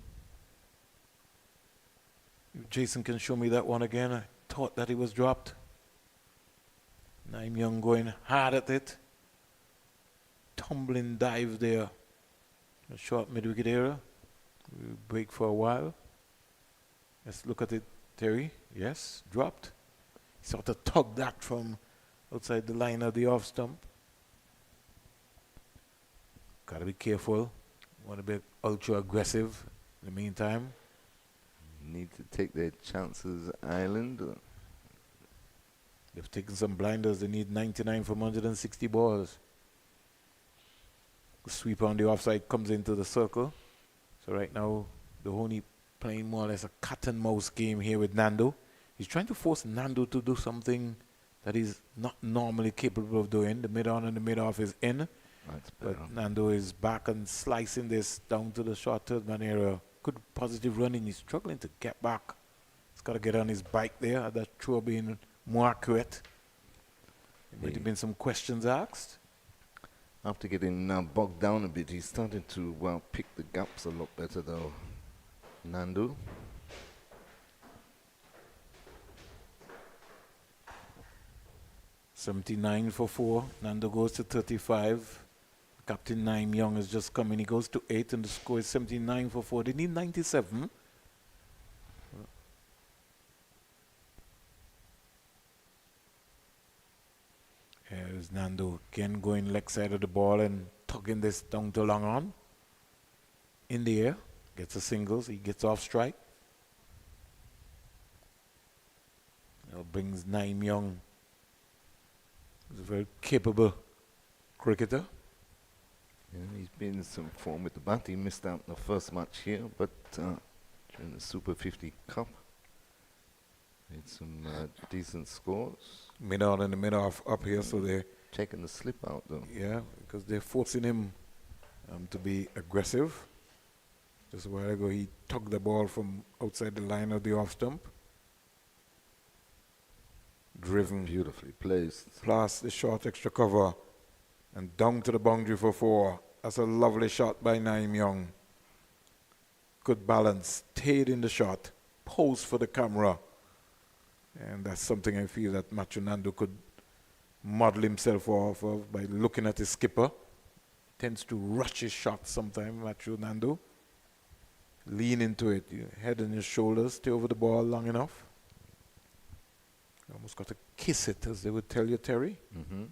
If Jason can show me that one again. I thought that he was dropped. Nandu Young going hard at it. Tumbling dive there. A short mid-wicket area. We'll break for a while. Let's look at it, Terry. Yes, dropped. He sort of tugged that from outside the line of the off stump. Got to be careful. Want to be ultra aggressive in the meantime. Need to take their chances, Island. They've taken some blinders. They need 99 from 160 balls. The sweep on the offside comes into the circle. So right now, Doheny playing more or less a cat and mouse game here with Nandu. He's trying to force Nandu to do something that he's not normally capable of doing. The mid-on and the mid-off is in. That's better. But Nandu is back and slicing this down to the short third man area. Good positive running. He's struggling to get back. He's got to get on his bike there. That throw being more accurate. There might have been some questions asked. After getting bogged down a bit, he's starting to pick the gaps a lot better though. Nandu. 79 for 4. Nandu goes to 35. Captain Young has just come in. He goes to 8 and the score is 79 for 4. They need 97. Here's Nandu again going leg side of the ball and tugging this down to long on. In the air. Gets a singles. He gets off strike. Now brings Young. He's a very capable cricketer. Yeah, he's been in some form with the bat. He missed out in the first match here, but during the Super 50 Cup, made some decent scores. Mid-on and the mid-off up here, so they're taking the slip out though. Yeah, because they're forcing him to be aggressive. Just a while ago, he tugged the ball from outside the line of the off stump. Driven. Beautifully placed. Plus the short extra cover. And down to the boundary for 4. That's a lovely shot by Young. Good balance. Stayed in the shot. Posed for the camera. And that's something I feel that Matthew Nandu could model himself off of by looking at his skipper. Tends to rush his shot sometimes, Matthew Nandu. Lean into it. Your head and your shoulders. Stay over the ball long enough. You almost got to kiss it, as they would tell you, Terry. Mm-hmm.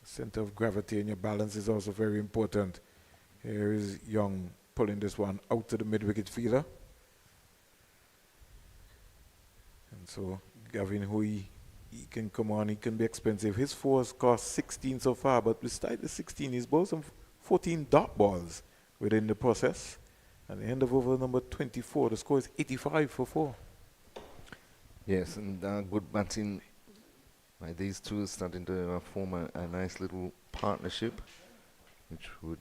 Center of gravity and your balance is also very important. Here is Young pulling this one out to the mid-wicket fielder. And so Gavin Hui, he can come on, he can be expensive. His 4s cost 16 so far, but besides the 16, he's bowled some 14 dot balls within the process. At the end of over number 24, the score is 85 for 4. Yes, and good batting by these two, starting to form a nice little partnership, which would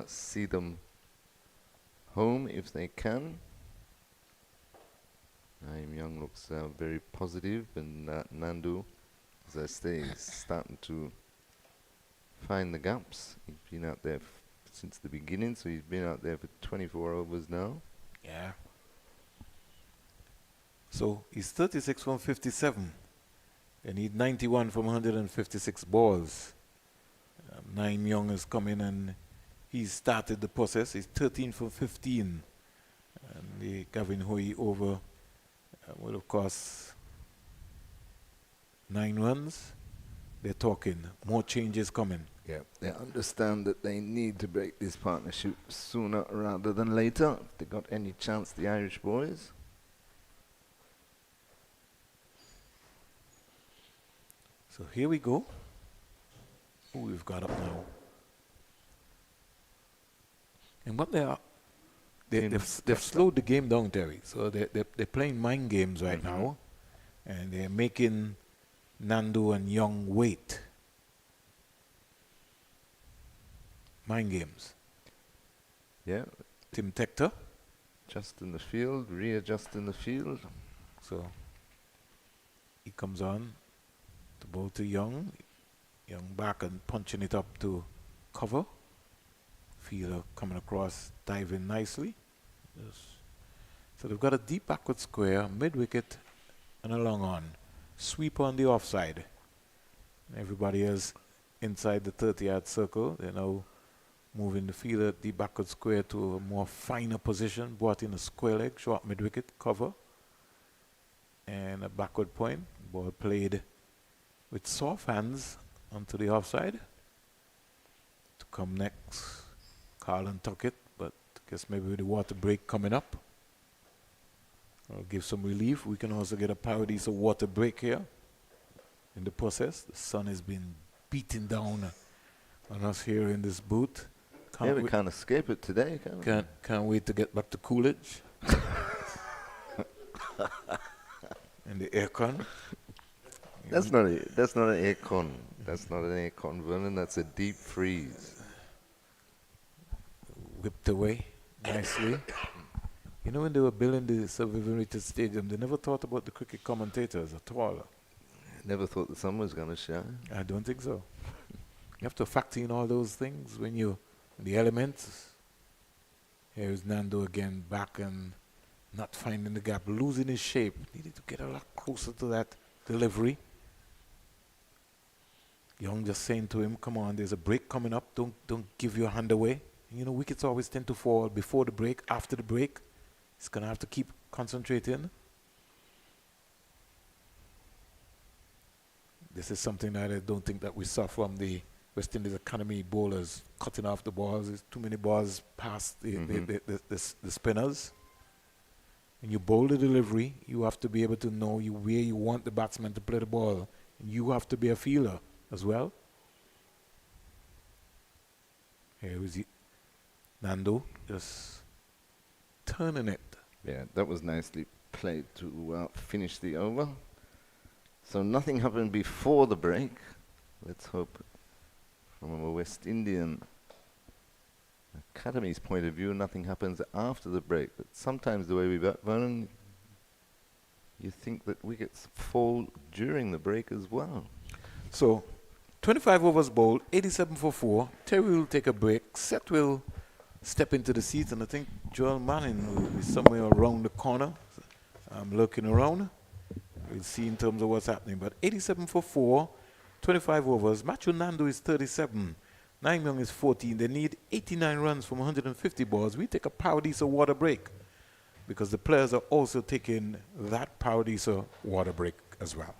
see them home if they can. Young looks very positive, and Nandu, as I say, is starting to find the gaps. He's been out there since the beginning, so he's been out there for 24 overs now. Yeah. So he's 36 from 57. They need 91 from 156 balls. Young has come in and he's started the process. He's 13 from 15. And the Gavin Hui over will, of course, 9 runs. They're talking. More changes coming. Yeah, they understand that they need to break this partnership sooner rather than later. If they got any chance, the Irish boys. So here we go. Who we've got up now. And what they are, they've slowed the game down, Terry. So they're playing mind games right now. And they're making Nandu and Young wait. Mind games. Yeah. Tim Tector. Just in the field, readjust in the field. So he comes on. The ball to Young. Young back and punching it up to cover. Fielder coming across, diving nicely. Yes. So they've got a deep backward square, mid-wicket, and a long on. Sweep on the offside. Everybody is inside the 30-yard circle. They're now moving the fielder deep backward square to a more finer position. Brought in a square leg, short mid-wicket, cover. And a backward point. Ball played with soft hands onto the offside. To come next, Carlin took it, but I guess maybe with the water break coming up, I'll give some relief. We can also get a paradise of water break here in the process. The sun has been beating down on us here in this booth. We can't escape it today, can we? Can't wait to get back to Coolidge. And the aircon. That's not an aircon. That's not an aircon, Vernon. That's a deep freeze. Whipped away nicely. You know, when they were building the Sir Vivian Richards Stadium, they never thought about the cricket commentators at all. Never thought the sun was going to shine. I don't think so. You have to factor in all those things when you the elements. Here's Nandu again back and not finding the gap, losing his shape. Needed to get a lot closer to that delivery. Young just saying to him, come on, there's a break coming up. Don't give your hand away. And you know, wickets always tend to fall before the break, after the break. He's going to have to keep concentrating. This is something that I don't think that we saw from the West Indies Academy bowlers cutting off the balls. There's too many balls past the spinners. When you bowl the delivery, you have to be able to know where you want the batsman to play the ball. And you have to be a fielder as well. Here is Nandu just turning it. Yeah, that was nicely played to finish the over. So nothing happened before the break. Let's hope from a West Indian Academy's point of view, nothing happens after the break. But sometimes the way we bat, Vernon, you think that wickets fall during the break as well. So 25 overs bowled, 87 for 4. Terry will take a break. Seth will step into the seat, and I think Joel Manning will be somewhere around the corner. I'm looking around. We'll see in terms of what's happening. But 87 for 4, 25 overs. Matthew Nandu is 37. Nandu Young is 14. They need 89 runs from 150 balls. We take a Paradiso water break because the players are also taking that Paradiso water break as well.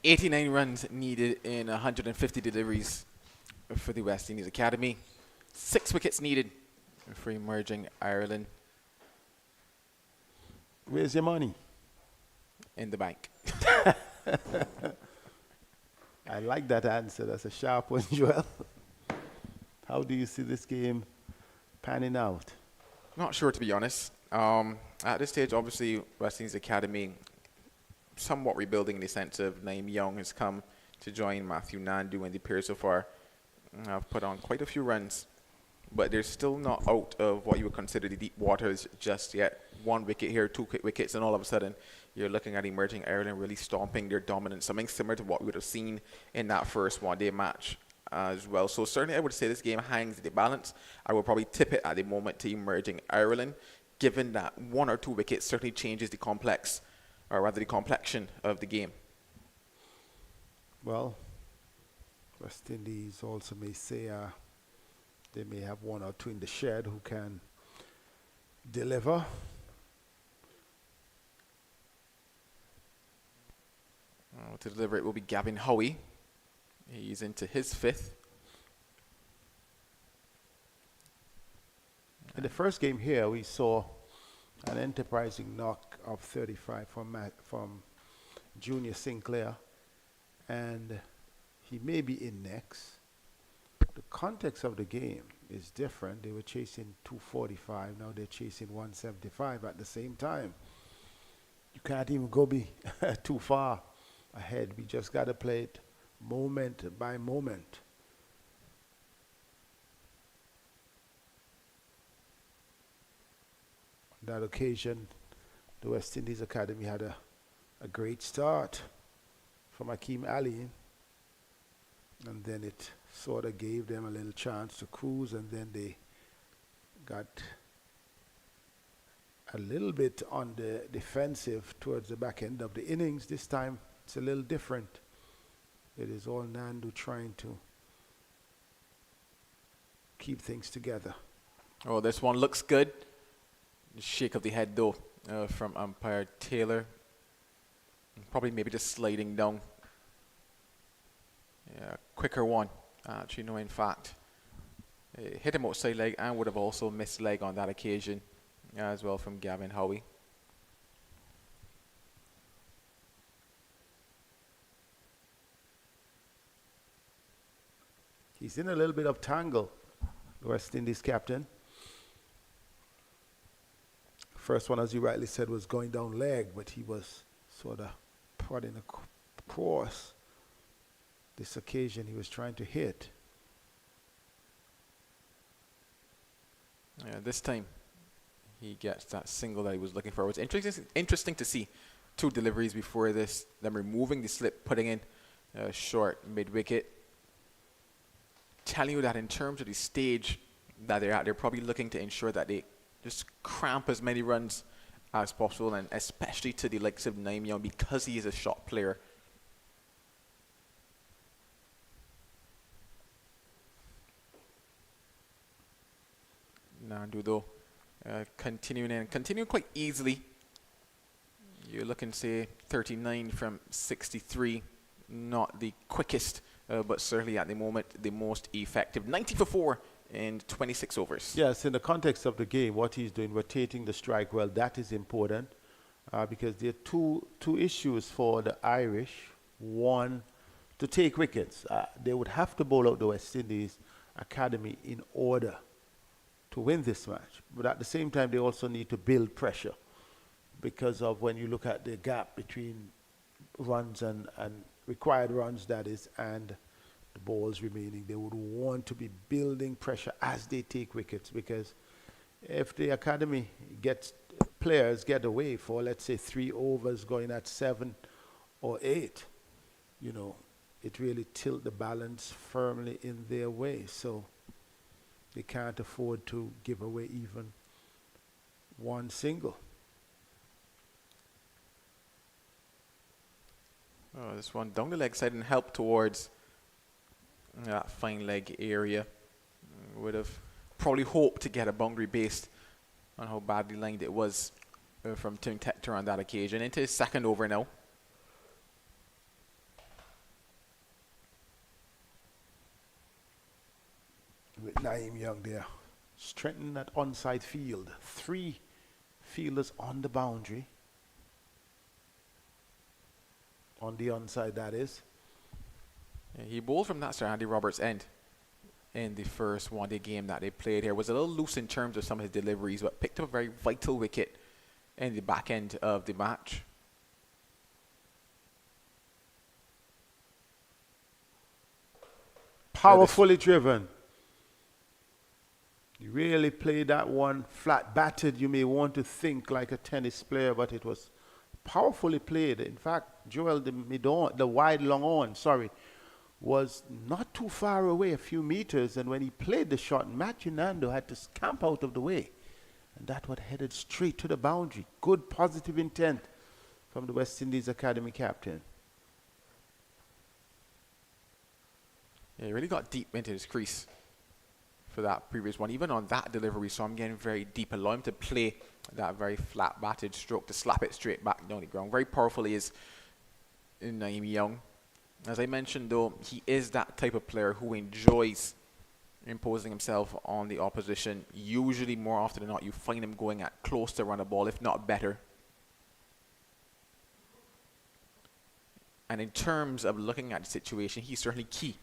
89 runs needed in 150 deliveries for the West Indies Academy. 6 wickets needed for emerging Ireland. Where's your money? In the bank. I like that answer. That's a sharp one, Joel. How do you see this game panning out? Not sure, to be honest. At this stage, obviously, West Indies Academy somewhat rebuilding in the sense of Nandu and Young has come to join Matthew Nandu and the peers so far. Have put on quite a few runs, but they're still not out of what you would consider the deep waters just yet. 1 wicket here, 2 quick wickets, and all of a sudden you're looking at emerging Ireland really stomping their dominance, something similar to what we would have seen in that first one-day match as well. So certainly I would say this game hangs in the balance. I would probably tip it at the moment to emerging Ireland, given that 1 or 2 wickets certainly changes the complex, or rather the complexion of the game. Well, West Indies also may say they may have 1 or 2 in the shed who can deliver. To deliver it will be Gavin Howie. He's into his 5th. In the first game here, we saw an enterprising knock of 35 from Junior Sinclair, and he may be in next. The context of the game is different. They were chasing 245, now they're chasing 175 at the same time. You can't even go be too far ahead. We just got to play it moment by moment. On that occasion, the West Indies Academy had a great start from Akeem Ali, and then it sort of gave them a little chance to cruise, and then they got a little bit on the defensive towards the back end of the innings. This time it's a little different. It is all Nandu trying to keep things together. Oh, this one looks good. Shake of the head though from umpire Taylor. Probably maybe just sliding down. Yeah, quicker one. Actually, no, in fact, hit him outside leg and would have also missed leg on that occasion as well from Gavin Howie. He's in a little bit of tangle, the West Indies captain. First one, as you rightly said, was going down leg, but he was sort of prodding across. This occasion, he was trying to hit. Yeah, this time, he gets that single that he was looking for. It was interesting to see 2 deliveries before this, them removing the slip, putting in short mid-wicket. Telling you that in terms of the stage that they're at, they're probably looking to ensure that they just cramp as many runs as possible, and especially to the likes of Nandu and Young, because he is a shot player. Nandu though, continuing quite easily. You're looking, say, 39 from 63. Not the quickest, but certainly at the moment the most effective. 90 for 4 in 26 overs. Yes, in the context of the game, what he's doing, rotating the strike well, that is important because there are two issues for the Irish. One, to take wickets. They would have to bowl out the West Indies Academy in order to win this match. But at the same time, they also need to build pressure because of when you look at the gap between runs and required runs, that is, and the balls remaining. They would want to be building pressure as they take wickets, because if the academy players get away for, let's say, 3 overs going at 7 or 8, it really tilt the balance firmly in their way. So they can't afford to give away even 1 single. Oh, this one down the leg side and help towards that fine leg area. Would have probably hoped to get a boundary based on how badly lined it was from Tim Tector on that occasion. Into his 2nd over now. with Naeem Young there. Strengthen that onside field. 3 fielders on the boundary. On the onside, that is. Yeah, he bowled from that Sir Andy Roberts end in the first one-day game that they played here. Was a little loose in terms of some of his deliveries, but picked up a very vital wicket in the back end of the match. Powerfully driven. You really played that one flat batted. You may want to think like a tennis player, but it was powerfully played. In fact, Joel, the wide long on, was not too far away, a few meters, and when he played the shot, Matthew Nandu had to scamp out of the way. And that one headed straight to the boundary. Good positive intent from the West Indies Academy captain. Yeah, he really got deep into his crease for that previous one. Even on that delivery, so I'm getting very deep. Allow him to play that very flat batted stroke to slap it straight back down the ground. Very powerful he is in Naeem Young. As I mentioned, though, he is that type of player who enjoys imposing himself on the opposition. Usually, more often than not, you find him going at close to run a ball, if not better. And in terms of looking at the situation, he's certainly key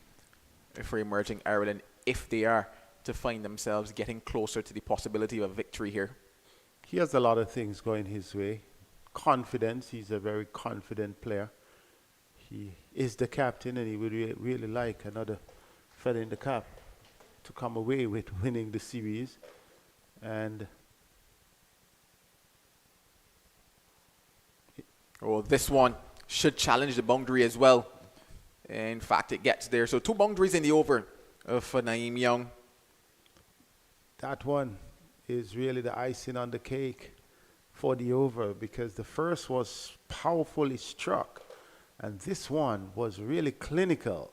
for emerging Ireland if they are to find themselves getting closer to the possibility of a victory here. He has a lot of things going his way. Confidence, he's a very confident player. He is the captain, and he would really like another feather in the cap to come away with winning the series. And this one should challenge the boundary as well. In fact, it gets there. So 2 boundaries in the over for Naeem Young. that one is really the icing on the cake for the over, because the first was powerfully struck and this one was really clinical.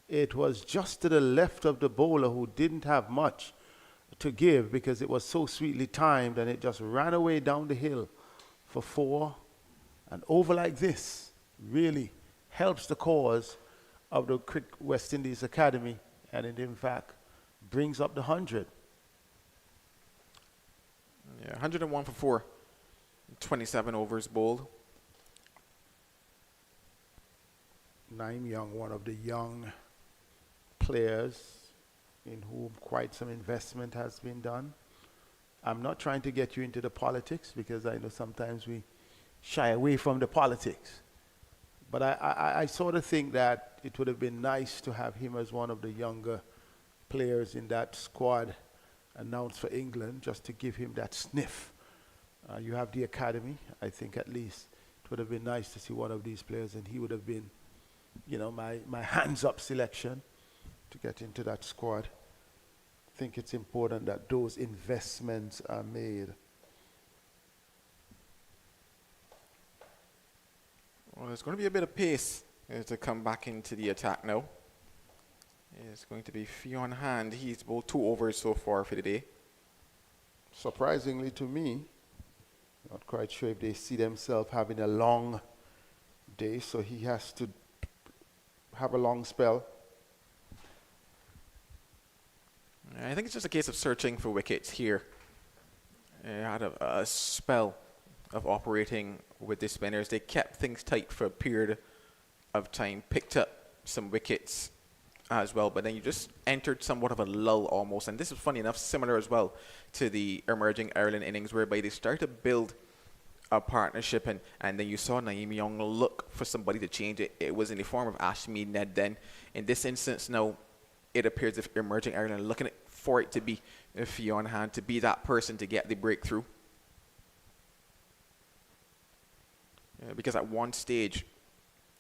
It was just to the left of the bowler, who didn't have much to give because it was so sweetly timed, and it just ran away down the hill for 4. An over like this really helps the cause of the West Indies Academy, and it in fact brings up the 100. Yeah, 101 for 4. 27 overs bowled. Naeem Young, one of the young players in whom quite some investment has been done. I'm not trying to get you into the politics, because I know sometimes we shy away from the politics. But I sort of think that it would have been nice to have him as one of the younger players in that squad announced for England, just to give him that sniff. You have the academy. I think at least it would have been nice to see one of these players, and he would have been, you know, my hands-up selection to get into that squad. I think it's important that those investments are made. Well, there's going to be a bit of pace to come back into the attack now. It's going to be Fionn Hand. He's bowled 2 overs so far for the day. Surprisingly to me, not quite sure if they see themselves having a long day, so he has to have a long spell. I think it's just a case of searching for wickets here. Had a spell of operating with the spinners. They kept things tight for a period of time, picked up some wickets as well, but then you just entered somewhat of a lull almost. And this is funny enough, similar as well to the emerging Ireland innings, whereby they started to build a partnership, and then you saw Naeem Young look for somebody to change it. It was in the form of Ashmead Ned then. In this instance now, it appears if emerging Ireland are looking for it to be Fionn Hand, to be that person to get the breakthrough. Because at one stage,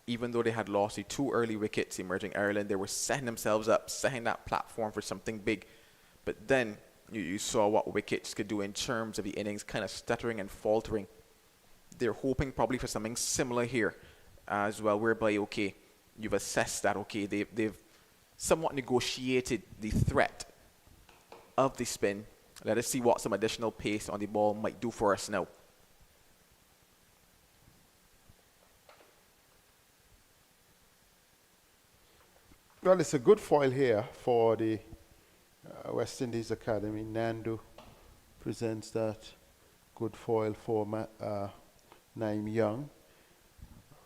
even though they had lost the 2 early wickets, emerging Ireland, they were setting themselves up, setting that platform for something big. But then you saw what wickets could do in terms of the innings kind of stuttering and faltering. They're hoping probably for something similar here as well, whereby, okay, you've assessed that, okay, they've somewhat negotiated the threat of the spin. Let us see what some additional pace on the ball might do for us now. Well, it's a good foil here for the West Indies Academy, Nandu presents that good foil for Young.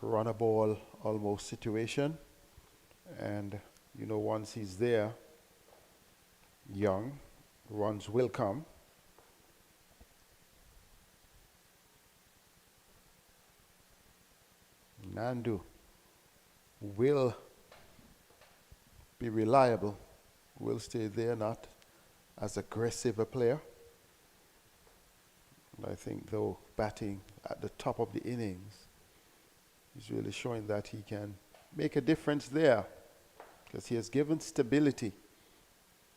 Run a ball almost situation. And, you know, once he's there, Young, runs will come. Nandu will be reliable, will stay there, not as aggressive a player. And I think, though, batting at the top of the innings, he's really showing that he can make a difference there, because he has given stability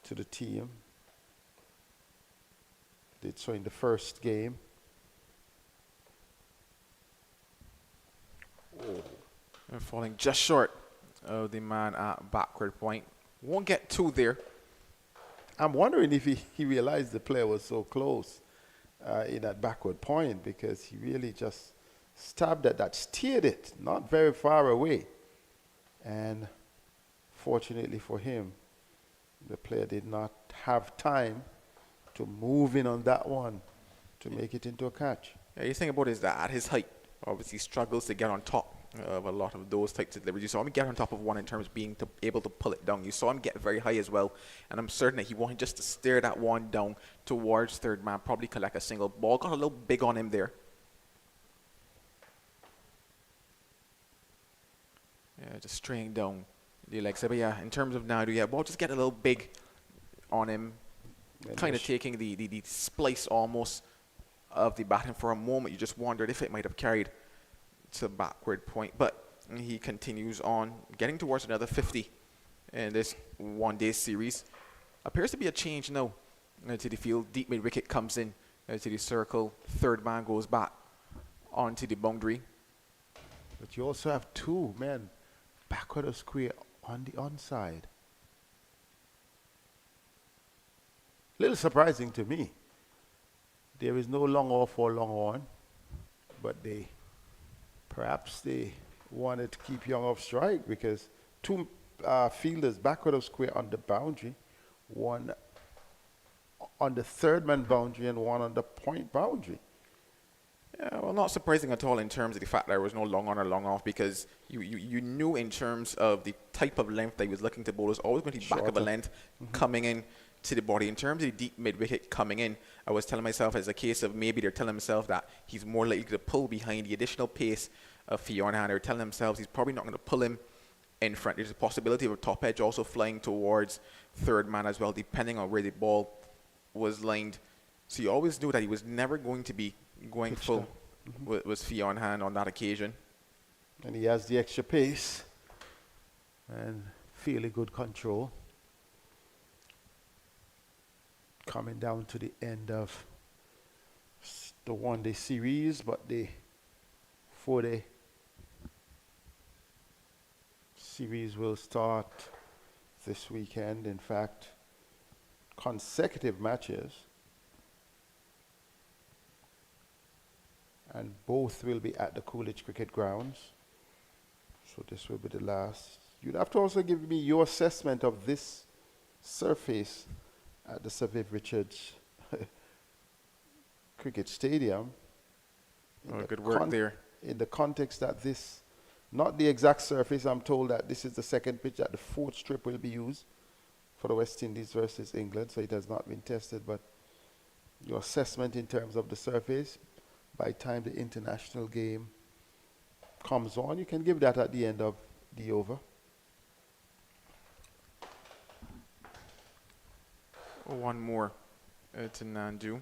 to the team. Did so in the first game. And falling just short of the man at backward point. Won't get two there. I'm wondering if he realized the player was so close in that backward point, because he really just stabbed at that, steered it, not very far away. And fortunately for him, the player did not have time to move in on that one to make it into a catch. Yeah, you think about it is that at his height, obviously struggles to get on top of a lot of those types of deliveries. You saw him get on top of one in terms of being able to pull it down. You saw him get very high as well, and I'm certain that he wanted just to steer that one down towards third man, probably collect a single. Ball got a little big on him there. Yeah, just straying down the legs. But yeah, in terms of Nandu, yeah, ball just get a little big on him, kind of taking the splice almost of the bat, and for a moment you just wondered if it might have carried to backward point, but he continues on, getting towards another 50 in this one-day series. Appears to be a change now to the field. Deep mid-wicket comes in to the circle. Third man goes back onto the boundary. But you also have two men backward of square on the onside. Little surprising to me. There is no long off or long on, but perhaps they wanted to keep Young off strike, because two fielders backward of square on the boundary, one on the third man boundary and one on the point boundary. Yeah, well, not surprising at all in terms of the fact that there was no long on or long off, because you knew in terms of the type of length that he was looking to bowl was always going to be back of a length coming in to the body. In terms of the deep mid-wicket coming in, I was telling myself as a case of maybe they're telling themselves that he's more likely to pull behind the additional pace of Fionn. They're telling themselves he's probably not going to pull him in front. There's a possibility of a top edge also flying towards third man as well, depending on where the ball was lined. So you always knew that he was never going to be going full with Fionn on that occasion. And he has the extra pace and fairly good control. Coming down to the end of the one-day series, but the four-day series will start this weekend. In fact, consecutive matches, and both will be at the Coolidge Cricket Grounds. So this will be the last. You'd have to also give me your assessment of this surface at the Sir Viv Richards Cricket Stadium. Good work there. In the context that this, not the exact surface, I'm told that this is the second pitch, that the fourth strip will be used for the West Indies versus England, so it has not been tested, but your assessment in terms of the surface, by the time the international game comes on, you can give that at the end of the over. One more to Nandu.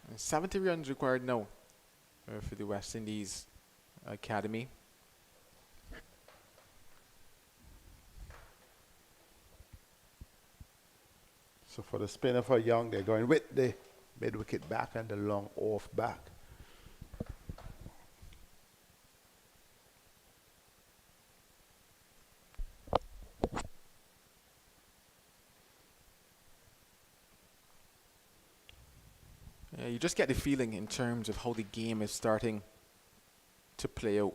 And 70 runs required now for the West Indies Academy. So for the spinner for Young, they're going with the mid-wicket back and the long off back. Yeah, you just get the feeling in terms of how the game is starting to play out.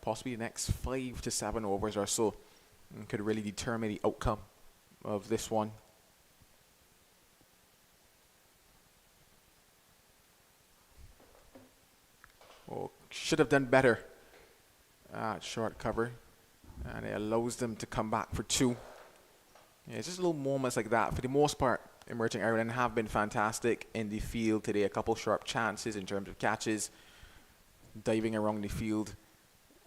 Possibly the next 5 to 7 overs or so could really determine the outcome of this one. Oh, should have done better. Short cover. And it allows them to come back for 2. Yeah, it's just little moments like that. For the most part, Emerging Ireland have been fantastic in the field today. A couple sharp chances in terms of catches, diving around the field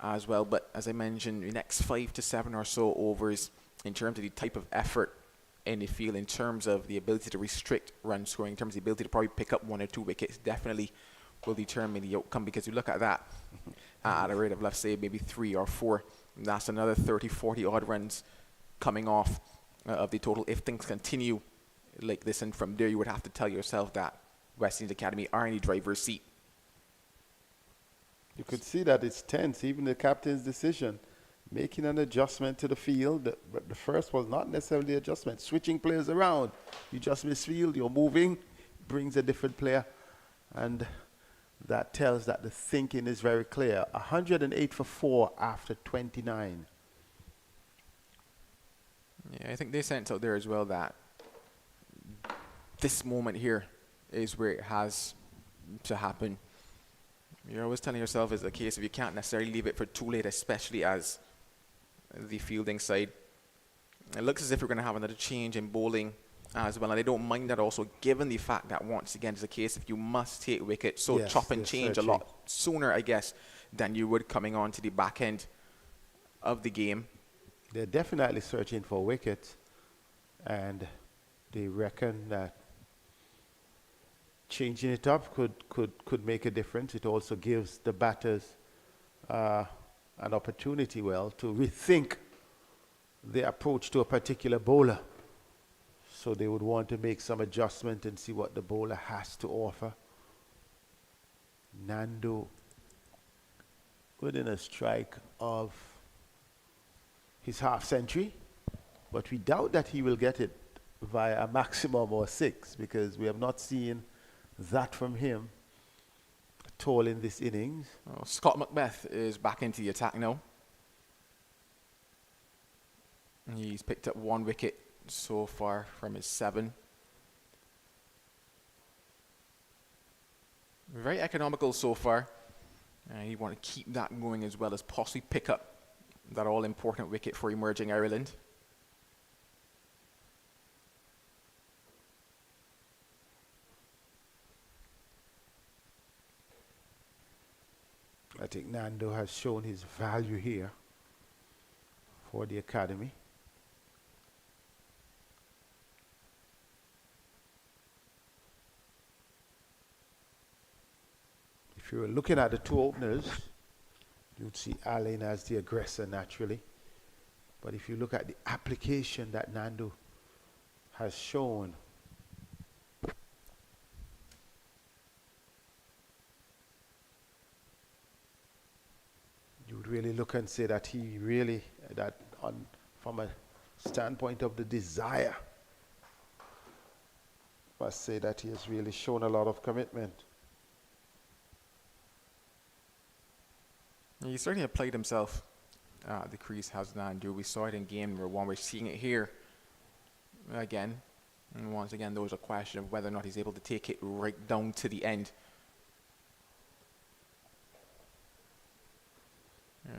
as well. But as I mentioned, the next 5 to 7 or so overs, in terms of the type of effort in the field, in terms of the ability to restrict run scoring, in terms of the ability to probably pick up 1 or 2 wickets, definitely will determine the outcome. Because you look at that at a rate of, let's say, maybe 3 or 4, that's another 30, 40 odd runs coming off of the total if things continue like this. And from there, you would have to tell yourself that West Indies Academy are in the driver's seat. You could see that it's tense, even the captain's decision, making an adjustment to the field. But the first was not necessarily adjustment, switching players around. You just misfield, you're moving, brings a different player. And that tells that the thinking is very clear. 108 for 4 after 29. Yeah, I think they sent out there as well that this moment here is where it has to happen. You're always telling yourself it's a case of you can't necessarily leave it for too late, especially as the fielding side. It looks as if we're going to have another change in bowling as well, and I don't mind that also, given the fact that once again it's a case if you must take wickets, so Yes, chop and change searching a lot sooner, I guess, than you would coming on to the back end of the game. They're definitely searching for wickets, and they reckon that changing it up could make a difference. It also gives the batters an opportunity, to rethink their approach to a particular bowler. So they would want to make some adjustment and see what the bowler has to offer. Nandu within a strike of his half century, but we doubt that he will get it via a maximum or 6, because we have not seen that from him at all in this innings. Oh, Scott Macbeth is back into the attack now. He's picked up 1 wicket so far from his 7. Very economical so far. You want to keep that going as well as possibly pick up that all-important wicket for Emerging Ireland. I think Nandu has shown his value here for the academy. If you were looking at the 2 openers, you'd see Allen as the aggressor naturally. But if you look at the application that Nandu has shown, you would really look and say that he really, from a standpoint of the desire, must say that he has really shown a lot of commitment. He certainly applied himself. The crease has Nandu. We saw it in game number 1. We're seeing it here again. And once again, there was a question of whether or not he's able to take it right down to the end.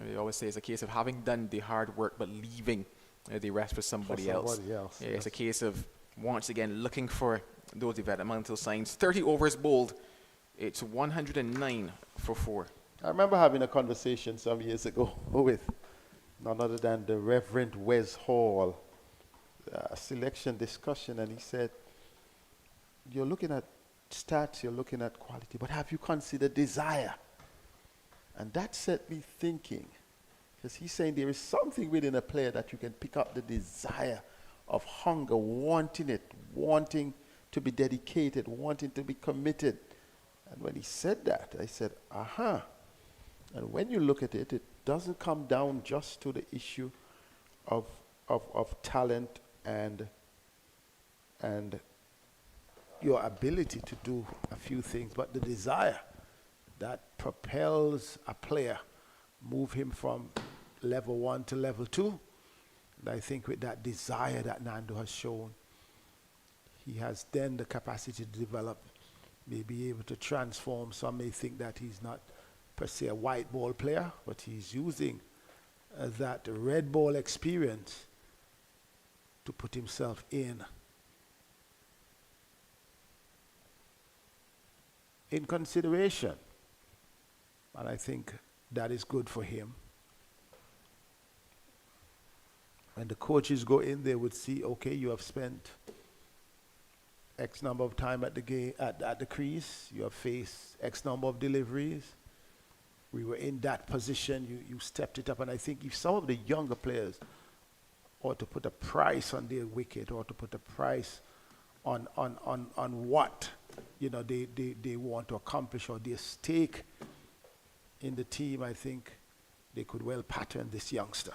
They always say it's a case of having done the hard work but leaving the rest for somebody else. Yeah, yes. It's a case of, once again, looking for those developmental signs. 30 overs bowled. It's 109 for 4. I remember having a conversation some years ago with none other than the Reverend Wes Hall, a selection discussion, and he said, you're looking at stats, you're looking at quality, but have you considered desire? And that set me thinking, because he's saying there is something within a player that you can pick up the desire of hunger, wanting it, wanting to be dedicated, wanting to be committed. And when he said that, I said, aha. And when you look at it, it doesn't come down just to the issue of talent and your ability to do a few things, but the desire that propels a player, move him from level 1 to level 2. And I think with that desire that Nandu has shown, he has then the capacity to develop, may be able to transform. Some may think that he's not per se a white ball player, but he's using that red ball experience to put himself in consideration. And I think that is good for him. When the coaches go in, they would see, okay, you have spent X number of time at the game, at the crease. You have faced X number of deliveries. We were in that position. You stepped it up. And I think if some of the younger players ought to put a price on their wicket, or to put a price on what they want to accomplish, or their stake in the team, I think they could well pattern this youngster.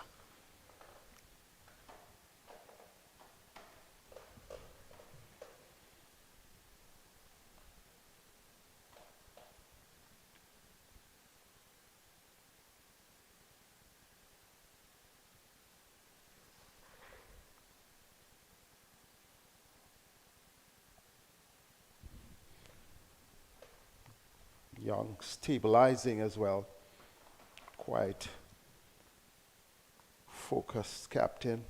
Young stabilizing as well. Quite focused captain.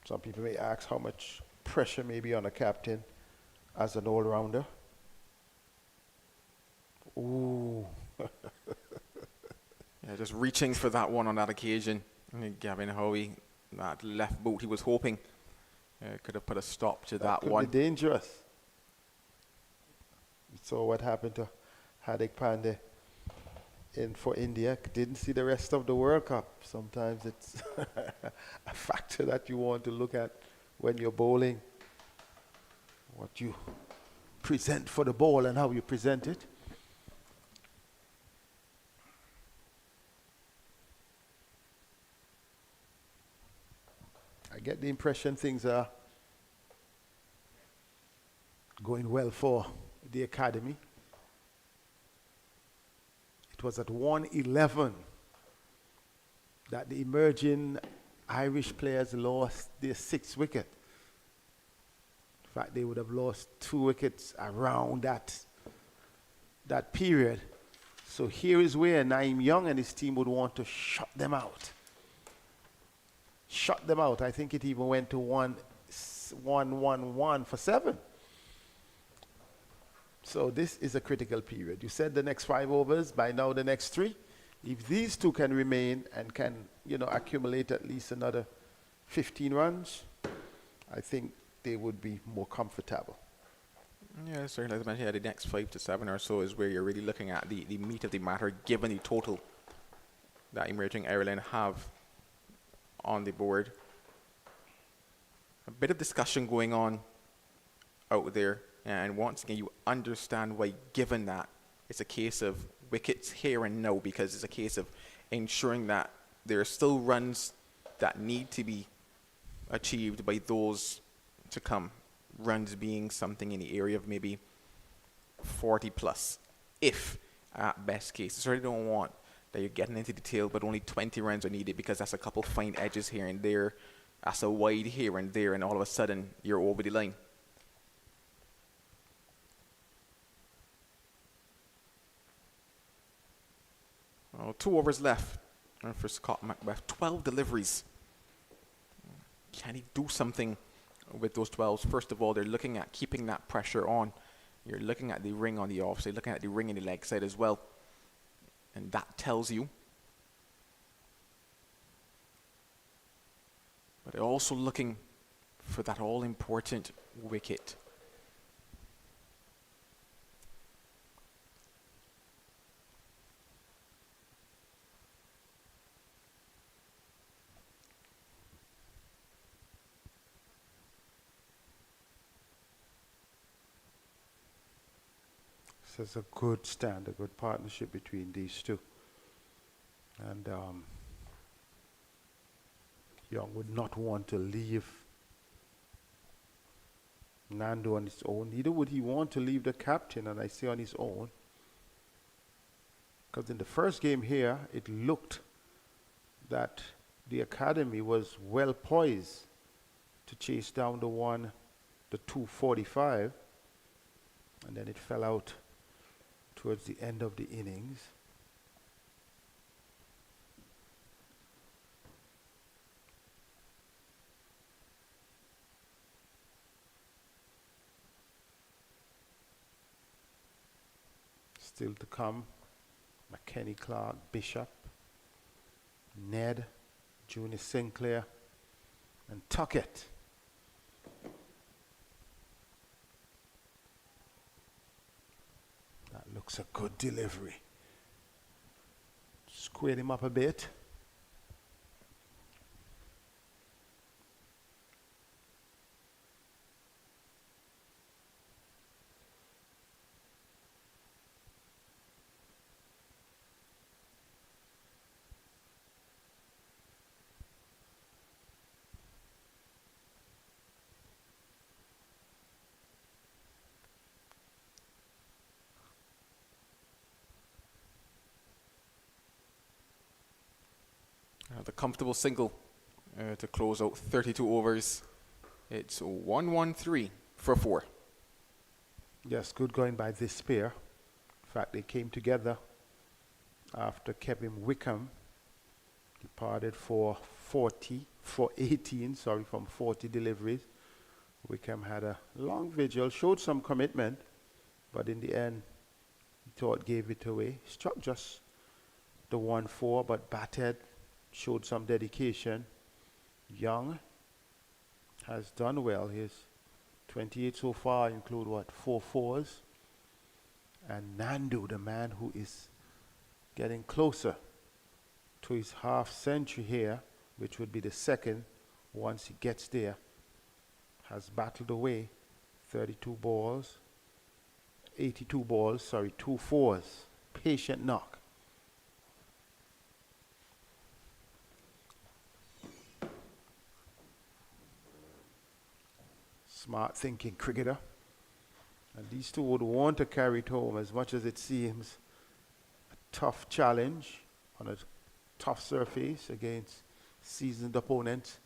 Some people may ask how much pressure may be on a captain as an all-rounder. Ooh. Yeah, just reaching for that one on that occasion. Gavin Hoey, that left boot, he was hoping could have put a stop to that one. Could be dangerous. We saw what happened to Hardik Pandey for India. Didn't see the rest of the World Cup. Sometimes it's a factor that you want to look at when you're bowling. What you present for the ball and how you present it. I get the impression things are going well for the academy. It was at 111 that the emerging Irish players lost their 6th wicket. In fact, they would have lost 2 wickets around that period. So here is where Nandu Young and his team would want to shut them out. Shut them out. I think it even went to 1-1-1 for 7. So this is a critical period. You said the next 5 overs, by now the next 3. If these 2 can remain and can, accumulate at least another 15 runs, I think they would be more comfortable. Yeah, certainly. As I mentioned, the next 5 to 7 or so is where you're really looking at the meat of the matter, given the total that emerging Ireland have on the board. A bit of discussion going on out there. And once again, you understand why, given that it's a case of wickets here and now, because it's a case of ensuring that there are still runs that need to be achieved by those to come. Runs being something in the area of maybe 40 plus, if at best case. I certainly don't want that you're getting into detail, but only 20 runs are needed, because that's a couple fine edges here and there. That's a wide here and there, and all of a sudden you're over the line. 2 overs left for Scott Macbeth. 12 deliveries. Can he do something with those 12s? First of all, they're looking at keeping that pressure on. You're looking at the ring on the offside, looking at the ring in the leg side as well. And that tells you. But they're also looking for that all-important wicket. It's a good stand, a good partnership between these 2. And Young would not want to leave Nandu on his own. Neither would he want to leave the captain, and I say on his own. Because in the first game here, it looked that the academy was well poised to chase down the 245, and then it fell out towards the end of the innings. Still to come, McKenny, Clarke, Bishop, Ned, Junior Sinclair, and Tuckett. That looks a good delivery. Squared him up a bit. The comfortable single to close out 32 overs. It's 1-1-3 for 4. Yes, good going by this pair. In fact, they came together after Kevin Wickham departed for 18, from 40 deliveries. Wickham had a long vigil, showed some commitment, but in the end, he thought gave it away. Struck just the 1-4, but batted, showed some dedication. Young has done well. His 28 so far include 4 fours. And Nandu, the man who is getting closer to his half century here, which would be the second once he gets there, has battled away 82 balls, 2 fours. Patient knock. Smart thinking cricketer. And these two would want to carry it home, as much as it seems a tough challenge on a tough surface against seasoned opponents.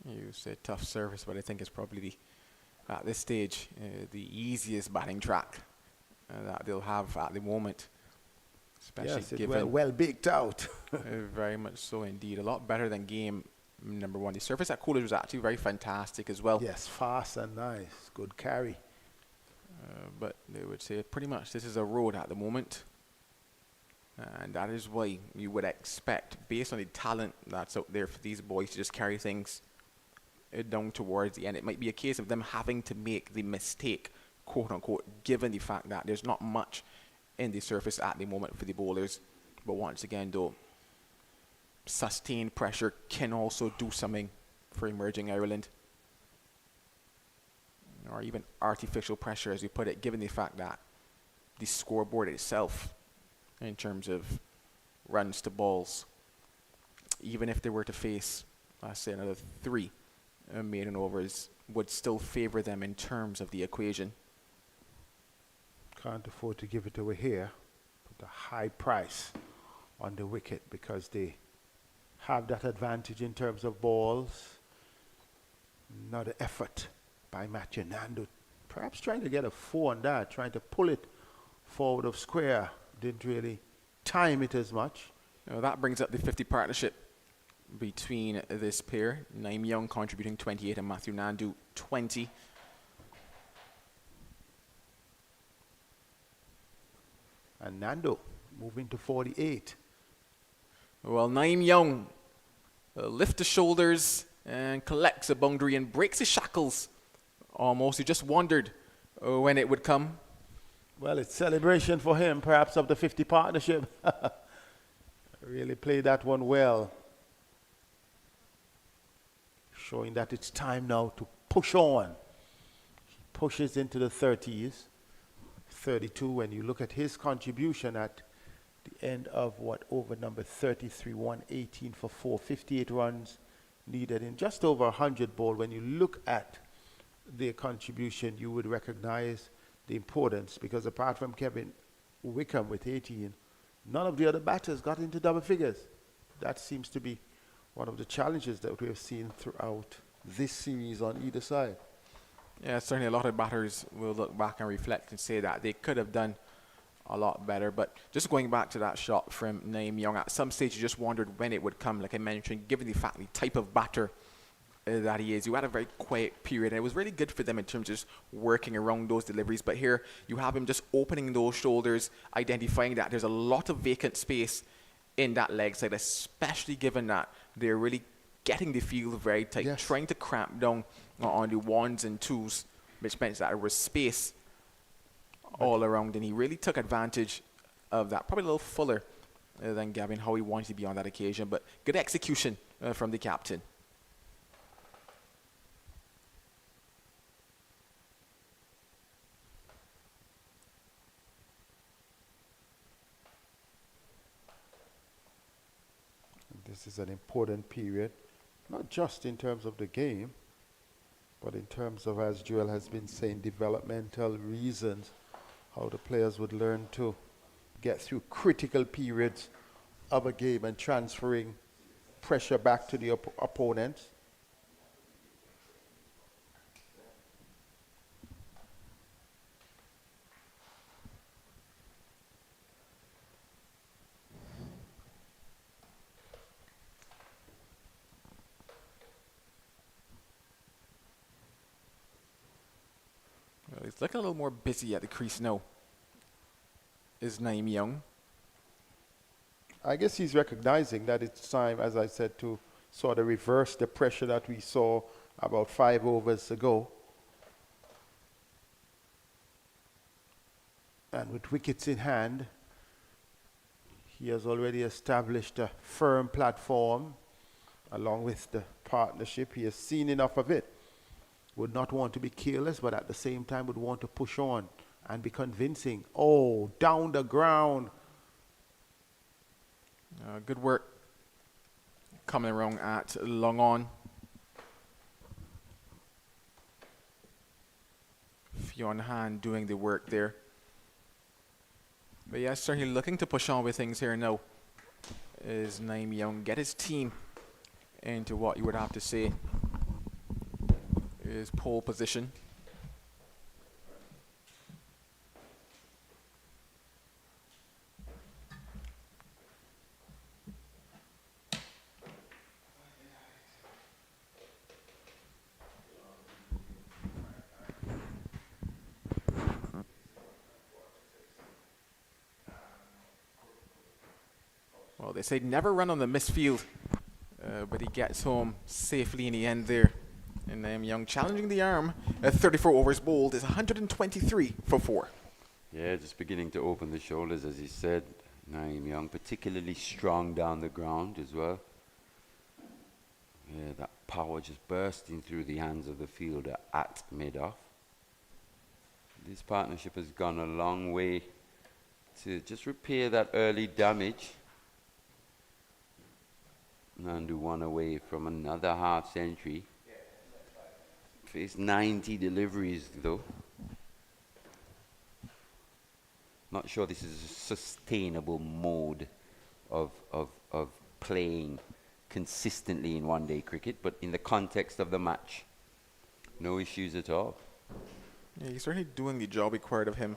You said tough surface, but I think it's probably at this stage the easiest batting track that they'll have at the moment. Especially Yes, it's given well baked out. very much so indeed. A lot better than game number 1. The surface at Coolidge was actually very fantastic as well. Yes, fast and nice. Good carry. But they would say pretty much this is a road at the moment. And that is why you would expect, based on the talent that's out there for these boys, to just carry things down towards the end. It might be a case of them having to make the mistake, quote unquote, given the fact that there's not much in the surface at the moment for the bowlers. But once again, though, sustained pressure can also do something for emerging Ireland. Or even artificial pressure, as you put it, given the fact that the scoreboard itself, in terms of runs to balls, even if they were to face, let's say, another 3 maiden overs, would still favour them in terms of the equation. Can't afford to give it away here. Put a high price on the wicket because they have that advantage in terms of balls. Another effort by Matthew Nandu. Perhaps trying to get a 4 on that, trying to pull it forward of square. Didn't really time it as much. Now that brings up the 50 partnership between this pair. Doheny and Young contributing 28 and Matthew Nandu 20. And Nandu moving to 48. Well, Doheny and Young lifts the shoulders and collects a boundary and breaks his shackles. Almost, he just wondered when it would come. Well, it's celebration for him, perhaps, of the 50 partnership. Really played that one well. Showing that it's time now to push on. He pushes into the 30s. 32, when you look at his contribution at the end of over number 33, 118 for 4, 58 runs, needed in just over 100 ball. When you look at their contribution, you would recognize the importance, because apart from Kevin Wickham with 18, none of the other batters got into double figures. That seems to be one of the challenges that we have seen throughout this series on either side. Yeah, certainly a lot of batters will look back and reflect and say that they could have done a lot better. But just going back to that shot from Nandu and Young, at some stage you just wondered when it would come. Like I mentioned, given the fact the type of batter that he is, you had a very quiet period, and it was really good for them in terms of just working around those deliveries. But here you have him just opening those shoulders, identifying that there's a lot of vacant space in that leg side, especially given that they're really getting the field very tight, Yes. trying to cramp down on the ones and twos, which meant that there was space all around, and he really took advantage of that, probably a little fuller than Gavin, how he wanted to be on that occasion, but good execution from the captain. This is an important period, not just in terms of the game, but in terms of, as Joel has been saying, developmental reasons, how the players would learn to get through critical periods of a game and transferring pressure back to the opponents. He's looking a little more busy at the crease now, is Nandu and Young. I guess he's recognizing that it's time, as I said, to sort of reverse the pressure that we saw about 5 overs ago. And with wickets in hand, he has already established a firm platform along with the partnership. He has seen enough of it. Would not want to be careless, but at the same time would want to push on and be convincing. Oh, down the ground. Good work coming around at long on. Few on hand doing the work there. But yeah, certainly looking to push on with things here now is Nandu and Young. Get his team into what you would have to say is pole position. Well, they say never run on the misfield, but he gets home safely in the end there. And Young challenging the arm at 34 overs bowled is 123 for 4. Yeah, just beginning to open the shoulders, as he said. Nandu and Young, particularly strong down the ground as well. Yeah, that power just bursting through the hands of the fielder at mid-off. This partnership has gone a long way to just repair that early damage. Nandu one away from another half century. Faced 90 deliveries though. Not sure this is a sustainable mode of playing consistently in one-day cricket, but in the context of the match, no issues at all. Yeah, he's certainly doing the job required of him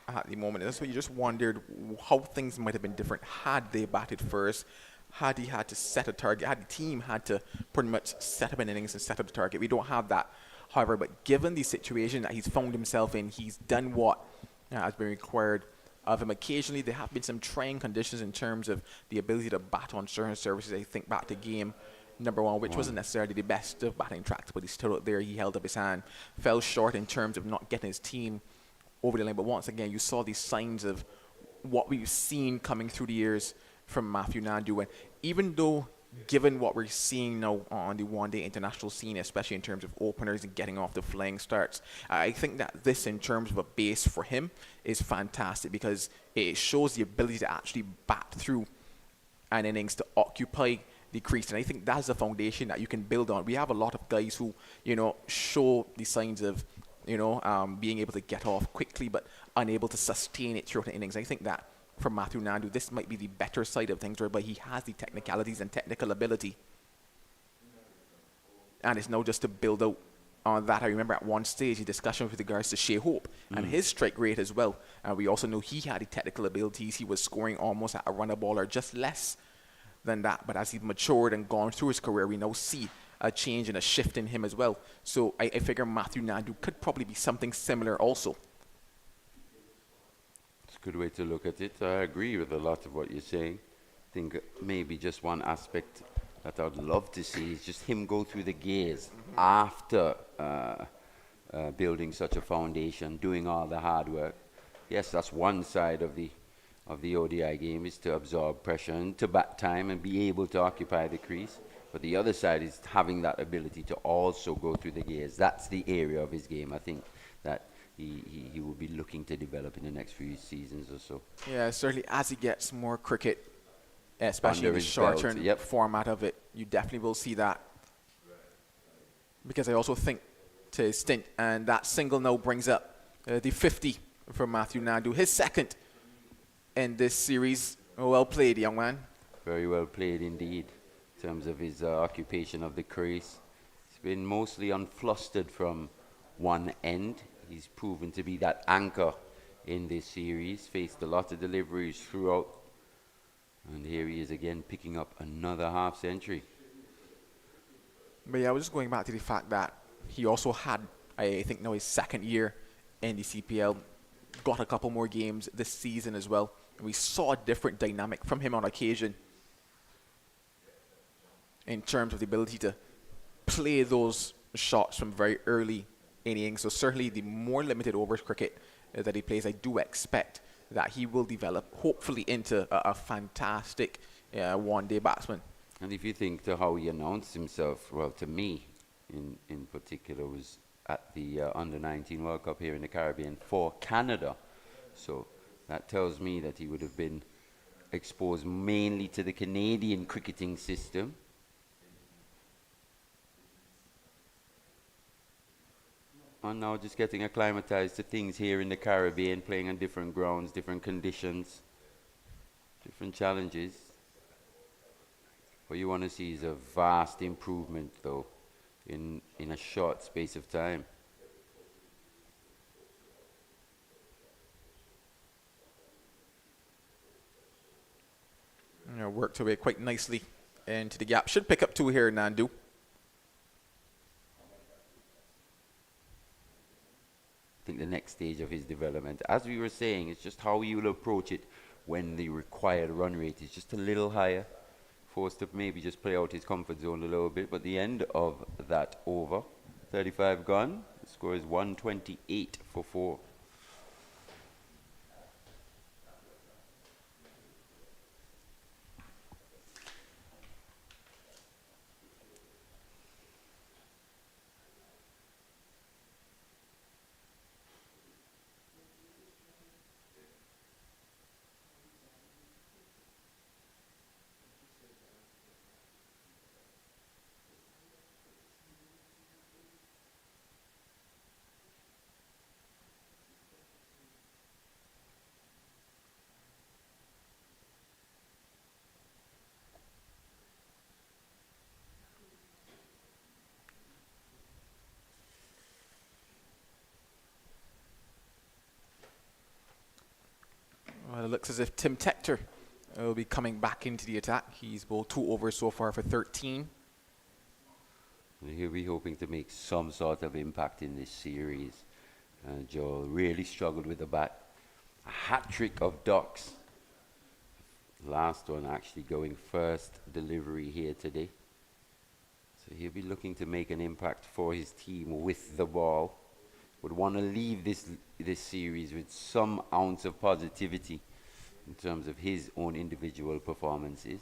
at the moment. And that's why you just wondered how things might have been different had they batted first, had he had to set a target, had the team had to pretty much set up an innings and set up the target. We don't have that, however, but given the situation that he's found himself in, he's done what has been required of him. Occasionally, there have been some trying conditions in terms of the ability to bat on certain surfaces. I think back to game number 1, which wasn't necessarily the best of batting tracks, but he stood out there, he held up his hand, fell short in terms of not getting his team over the line. But once again, you saw these signs of what we've seen coming through the years from Matthew Nandu. And even though, given what we're seeing now on the one-day international scene, especially in terms of openers and getting off the flying starts, I think that this, in terms of a base for him, is fantastic because it shows the ability to actually bat through an innings, to occupy the crease. And I think that's the foundation that you can build on. We have a lot of guys who, show the signs of, being able to get off quickly, but unable to sustain it throughout the innings. I think that for Matthew Nandu, this might be the better side of things, whereby he has the technicalities and technical ability. And it's now just to build out on that. I remember at one stage a discussion with regards to Shea Hope and his strike rate as well. And we also knew he had the technical abilities. He was scoring almost at a run a ball or just less than that. But as he's matured and gone through his career, we now see a change and a shift in him as well. So I figure Matthew Nandu could probably be something similar also. It's a good way to look at it. I agree with a lot of what you're saying. I think maybe just one aspect that I'd love to see is just him go through the gears after building such a foundation, doing all the hard work. Yes, that's one side of the ODI game, is to absorb pressure and to bat time and be able to occupy the crease. But the other side is having that ability to also go through the gears. That's the area of his game, I think, that he will be looking to develop in the next few seasons or so. Yeah, certainly as he gets more cricket, especially in the Under his short-term belt, format of it, you definitely will see that. Because I also think to his stint, and that single now brings up the 50 for Matthew Nandu, his second in this series. Well played, young man. Very well played indeed, in terms of his occupation of the crease. He's been mostly unflustered from one end. He's proven to be that anchor in this series. Faced a lot of deliveries throughout. And here he is again, picking up another half century. But yeah, I was just going back to the fact that he also had, I think now his second year in the CPL, got a couple more games this season as well. And we saw a different dynamic from him on occasion in terms of the ability to play those shots from very early innings. So certainly the more limited overs cricket that he plays, I do expect that he will develop hopefully into a fantastic one-day batsman. And if you think to how he announced himself, well, to me in particular, was at the Under-19 World Cup here in the Caribbean for Canada. So that tells me that he would have been exposed mainly to the Canadian cricketing system. And now just getting acclimatized to things here in the Caribbean, playing on different grounds, different conditions, different challenges. What you want to see is a vast improvement, though, in a short space of time. Worked away quite nicely into the gap. Should pick up two here, Nandu. I think the next stage of his development, as we were saying, is just how you will approach it when the required run rate is just a little higher. Forced to maybe just play out his comfort zone a little bit. But the end of that over, 35 gone, the score is 128 for 4. Well, it looks as if Tim Tector will be coming back into the attack. He's bowled 2 overs so far for 13. He'll be hoping to make some sort of impact in this series. Joel really struggled with the bat. A hat-trick of ducks. Last one actually going first delivery here today. So he'll be looking to make an impact for his team with the ball. Would want to leave this series with some ounce of positivity in terms of his own individual performances.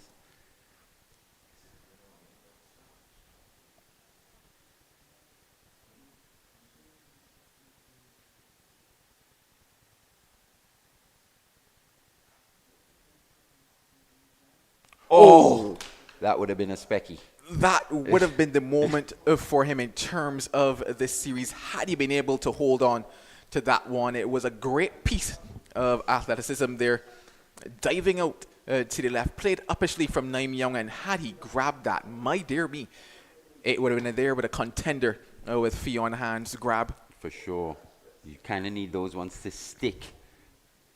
Oh! that would have been a specky. That would have been the moment for him in terms of this series had he been able to hold on to that one. It was a great piece of athleticism there, diving out to the left, played uppishly from Nandu and Young, and had he grabbed that, my dear me, it would have been there with a contender with Fee on hands grab. For sure. You kind of need those ones to stick.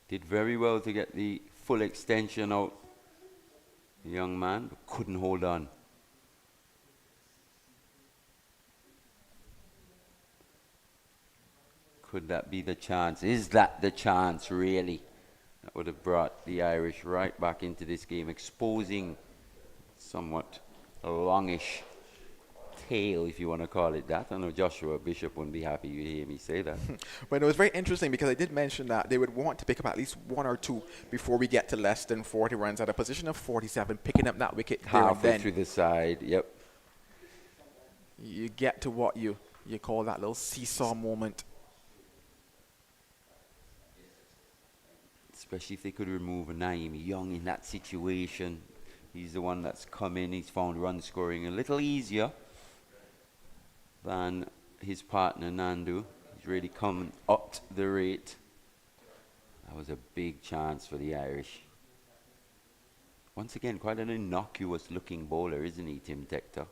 Did very well to get the full extension out. The young man but couldn't hold on. Could that be the chance? Is that the chance, really? That would have brought the Irish right back into this game, exposing somewhat a longish tail, if you want to call it that. I know Joshua Bishop wouldn't be happy you hear me say that. But it was very interesting because I did mention that they would want to pick up at least one or two before we get to less than 40 runs at a position of 47, picking up that wicket there and Halfway then. through the side, yep. You get to what you call that little seesaw moment. Especially if they could remove Nandu and Young in that situation. He's the one that's come in. He's found run scoring a little easier than his partner Nandu. He's really come up the rate. That was a big chance for the Irish. Once again, quite an innocuous looking bowler, isn't he, Tim Tector?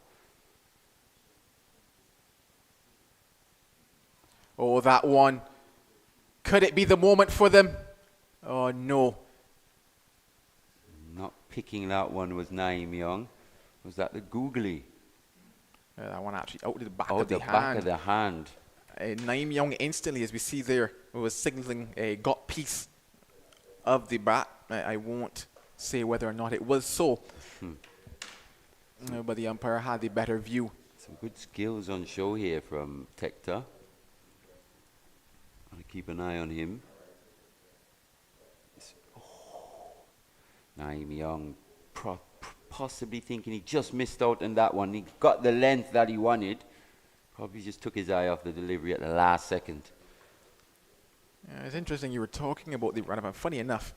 Oh, that one. Could it be the moment for them? Oh, no. Not picking that one was Nandu and Young. Was that the googly? That one actually out to the back Oh, of the the hand. back of the hand. Nandu and Young instantly, as we see there, was signaling a got piece of the bat. I won't say whether or not it was so. But the umpire had the better view. Some good skills on show here from Tector. I'll keep an eye on him. Nandu and Young possibly thinking he just missed out on that one. He got the length that he wanted. Probably just took his eye off the delivery at the last second. Yeah, it's interesting you were talking about the run-up. Funny enough,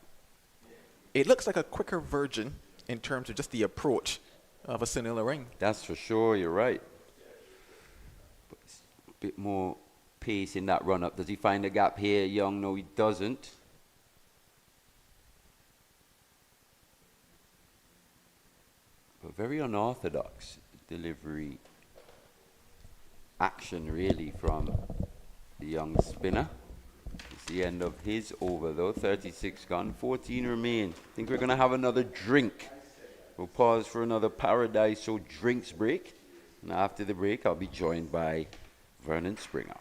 it looks like a quicker version in terms of just the approach of a Sunil ring. That's for sure, you're right. But it's a bit more pace in that run-up. Does he find a gap here, Young? No, he doesn't. But very unorthodox delivery action, really, from the young spinner. It's the end of his over, though. 36 gone, 14 remain. I think we're going to have another drink. We'll pause for another Paradise or drinks break. And after the break, I'll be joined by Vernon Springer.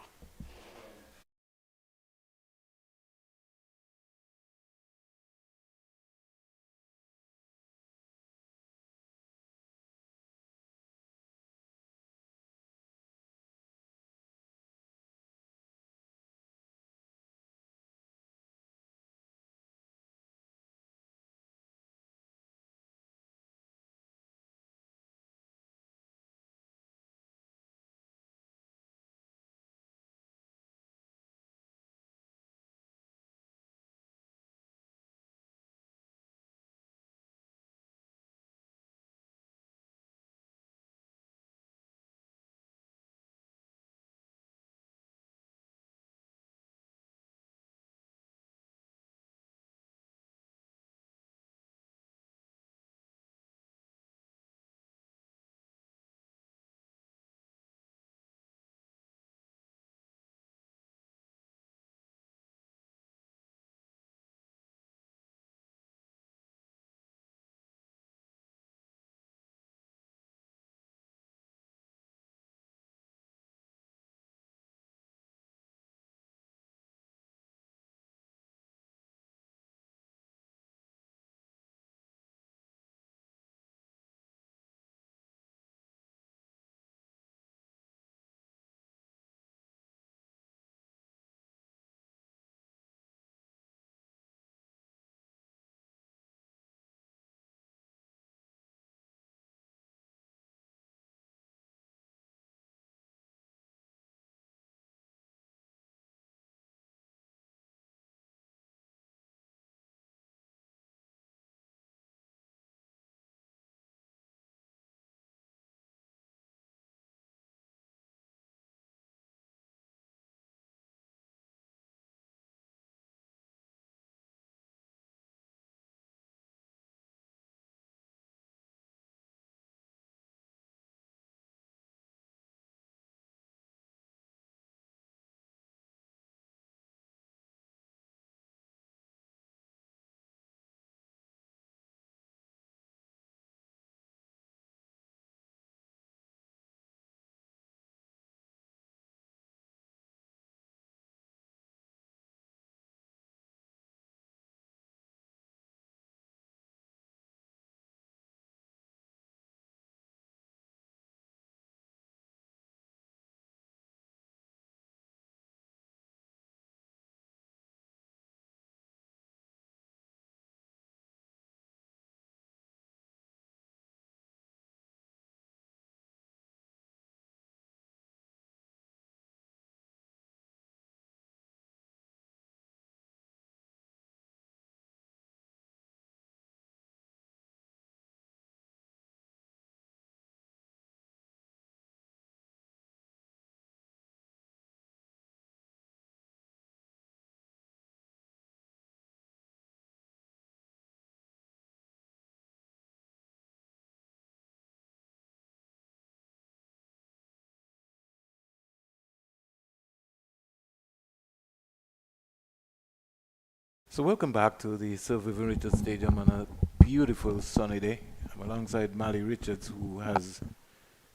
So welcome back to the Sir Vivian Richards Stadium on a beautiful sunny day. I'm alongside Mally Richards, who has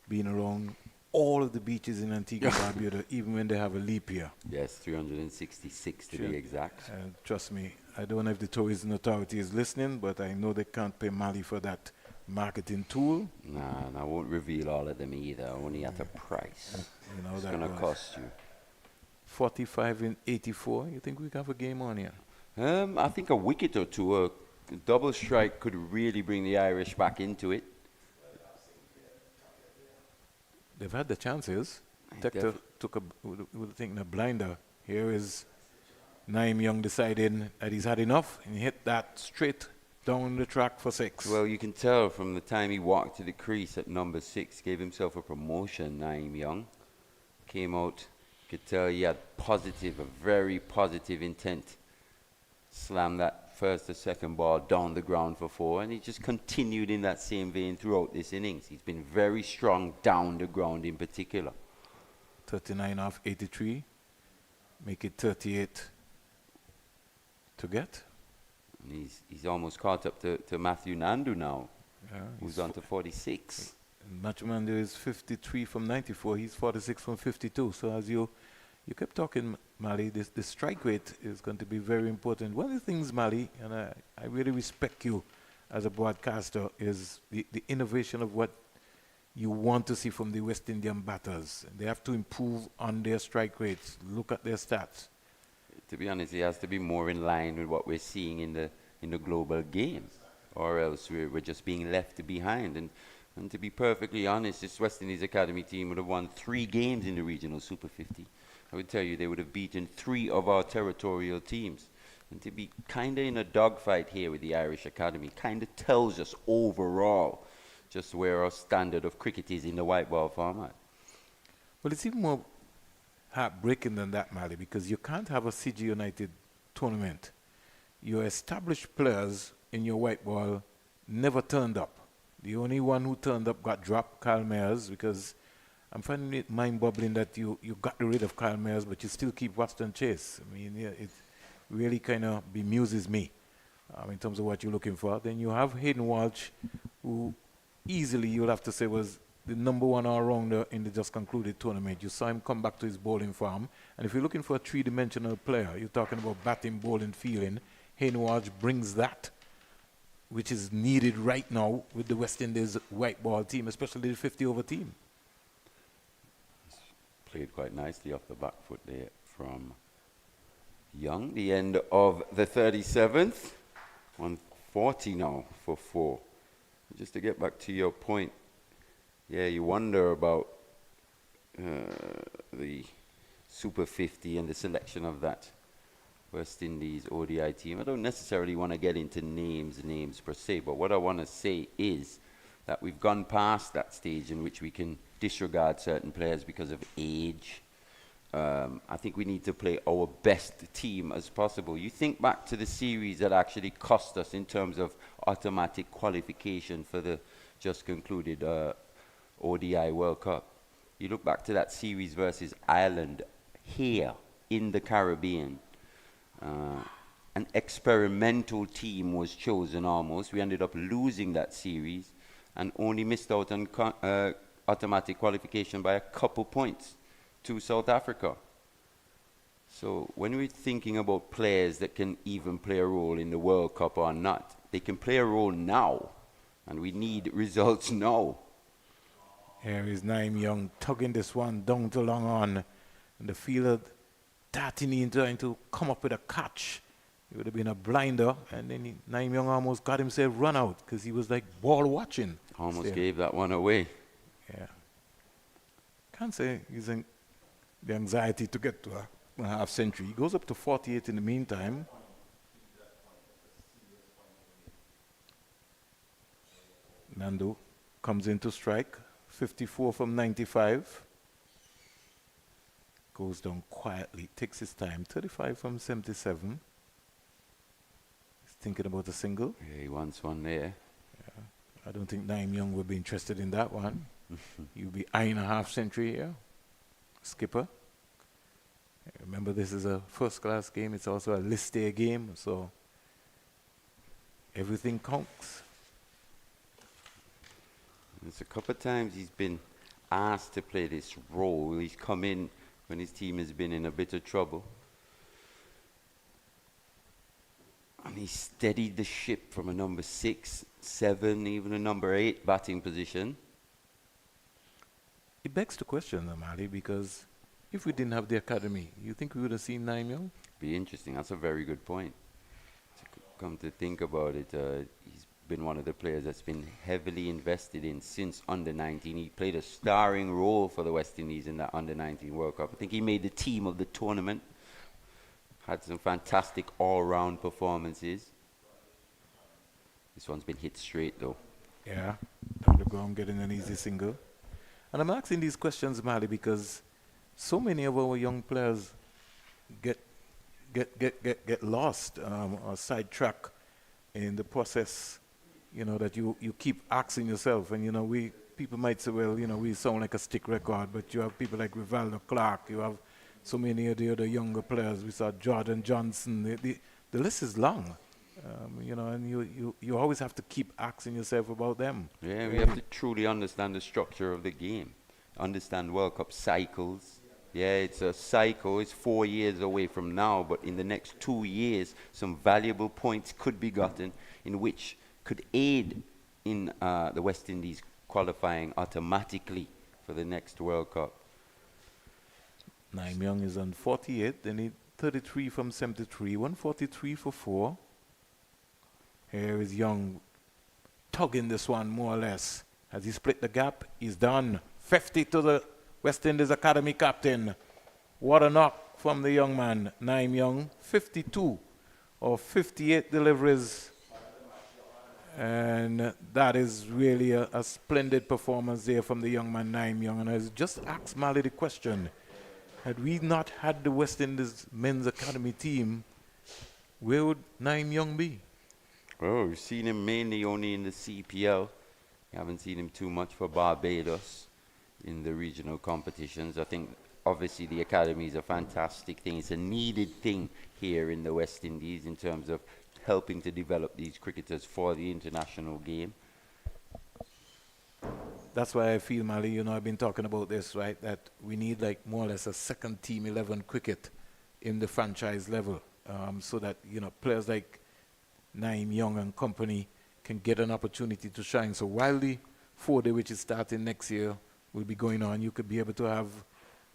been around all of the beaches in Antigua and Barbuda, even when they have a leap year. Yes, 366 to be exact. Trust me, I don't know if the Tourism Authority is listening, but I know they can't pay Mally for that marketing tool. Nah, and I won't reveal all of them either, only at a price. You know, It's that going to was cost you. 45 in 84. You think we can have a game on here? I think a wicket or two, a double strike could really bring the Irish back into it. They've had the chances. Tector took would think a blinder. Here is Nandu and Young deciding that he's had enough and he hit that straight down the track for 6. Well, you can tell from the time he walked to the crease at number 6, gave himself a promotion, Nandu and Young. Came out, could tell he had a very positive intent. Slammed that first or second ball down the ground for 4, and he just continued in that same vein throughout this innings. He's been very strong down the ground in particular. 39 off 83. Make it 38 to get. And he's almost caught up to Matthew Nandu now, Yeah, who's on to 46. Matthew Nandu is 53 from 94. He's 46 from 52. So as you kept talking, Mally, the strike rate is going to be very important. One of the things, Mally, and I really respect you as a broadcaster, is the innovation of what you want to see from the West Indian batters. They have to improve on their strike rates. Look at their stats. To be honest, he has to be more in line with what we're seeing in the global game, or else we're just being left behind. And to be perfectly honest, this West Indies Academy team would have won 3 games in the regional Super 50. I would tell you they would have beaten 3 of our territorial teams. And to be kind of in a dogfight here with the Irish Academy kind of tells us overall just where our standard of cricket is in the white ball format. Well, it's even more heartbreaking than that, Mally, because you can't have a CG United tournament. Your established players in your white ball never turned up. The only one who turned up got dropped, Kyle Mayers, because I'm finding it mind-boggling that you got rid of Kyle Mayers, but you still keep Watson Chase. I mean, yeah, it really kind of bemuses me in terms of what you're looking for. Then you have Hayden Walsh, who easily you'll have to say was the number 1 all-rounder in the just concluded tournament. You saw him come back to his bowling form. And if you're looking for a 3-dimensional player, you're talking about batting, bowling, fielding. Hayden Walsh brings that, which is needed right now with the West Indies white ball team, especially the 50-over team. Played quite nicely off the back foot there from Young. The end of the 37th. 140 now for 4. Just to get back to your point, yeah, you wonder about the Super 50 and the selection of that West Indies ODI team. I don't necessarily want to get into names per se, but what I want to say is that we've gone past that stage in which we can disregard certain players because of age. I think we need to play our best team as possible. You think back to the series that actually cost us in terms of automatic qualification for the just concluded ODI World Cup. You look back to that series versus Ireland here in the Caribbean. An experimental team was chosen almost. We ended up losing that series and only missed out on automatic qualification by a couple points to South Africa. So when we're thinking about players that can even play a role in the World Cup or not, they can play a role now, and we need results now. Here is Nandu and Young tugging this one down to long on, and the fielder darting in trying to come up with a catch. It would have been a blinder, and then Nandu and Young almost got himself run out because he was like ball watching. Almost gave that one away. Yeah. Can't say he's in the anxiety to get to a half century. He goes up to 48 in the meantime. Nandu comes in to strike. 54 from 95. Goes down quietly, takes his time. 35 from 77. He's thinking about a single. Yeah, he wants one there. Yeah. I don't think Nandu and Young would be interested in that one. He'll be eyeing a half century here. Skipper. Remember, this is a first-class game. It's also a list day game, so everything counts. There's a couple of times he's been asked to play this role. He's come in when his team has been in a bit of trouble. And he steadied the ship from a number 6, 7, even a number 8 batting position. It begs the question, Mali, because if we didn't have the academy, you think we would have seen Nandu and Young? Be interesting. That's a very good point. Come to think about it, he's been one of the players that's been heavily invested in since under-19. He played a starring role for the West Indies in that under-19 World Cup. I think he made the team of the tournament. Had some fantastic all-round performances. This one's been hit straight, though. Yeah, down the ground, getting an easy single. And I'm asking these questions, Mali, because so many of our young players get lost or sidetracked in the process, you know, that you keep asking yourself. And, you know, people might say, well, you know, we sound like a stick record, but you have people like Rivaldo, Clarke, you have so many of the other younger players. We saw Jordan Johnson. The list is long, you know, and you always have to keep asking yourself about them. Yeah, we have to truly understand the structure of the game, understand World Cup cycles. Yeah, it's a cycle. It's 4 years away from now, but in the next 2 years, some valuable points could be gotten in which could aid in the West Indies qualifying automatically for the next World Cup. Nandu and Young is on 48. They need 33 from 73. 143 for 4. Here is Young tugging this one more or less. Has he split the gap? He's done. 50 to the West Indies Academy captain. What a knock from the young man, Nandu and Young. 52 or 58 deliveries. And that is really a splendid performance there from the young man, Nandu and Young. And I just asked Mali the question, had we not had the West Indies Men's Academy team, where would Nandu and Young be? Oh, we've seen him mainly only in the CPL. We haven't seen him too much for Barbados in the regional competitions. I think obviously the academy is a fantastic thing. It's a needed thing here in the West Indies in terms of helping to develop these cricketers for the international game. That's why I feel, Mali, you know, I've been talking about this, right, that we need like more or less a second team 11 cricket in the franchise level, so that, you know, players like Nandu and Young and company can get an opportunity to shine. So while the 4-day, which is starting next year, will be going on, you could be able to have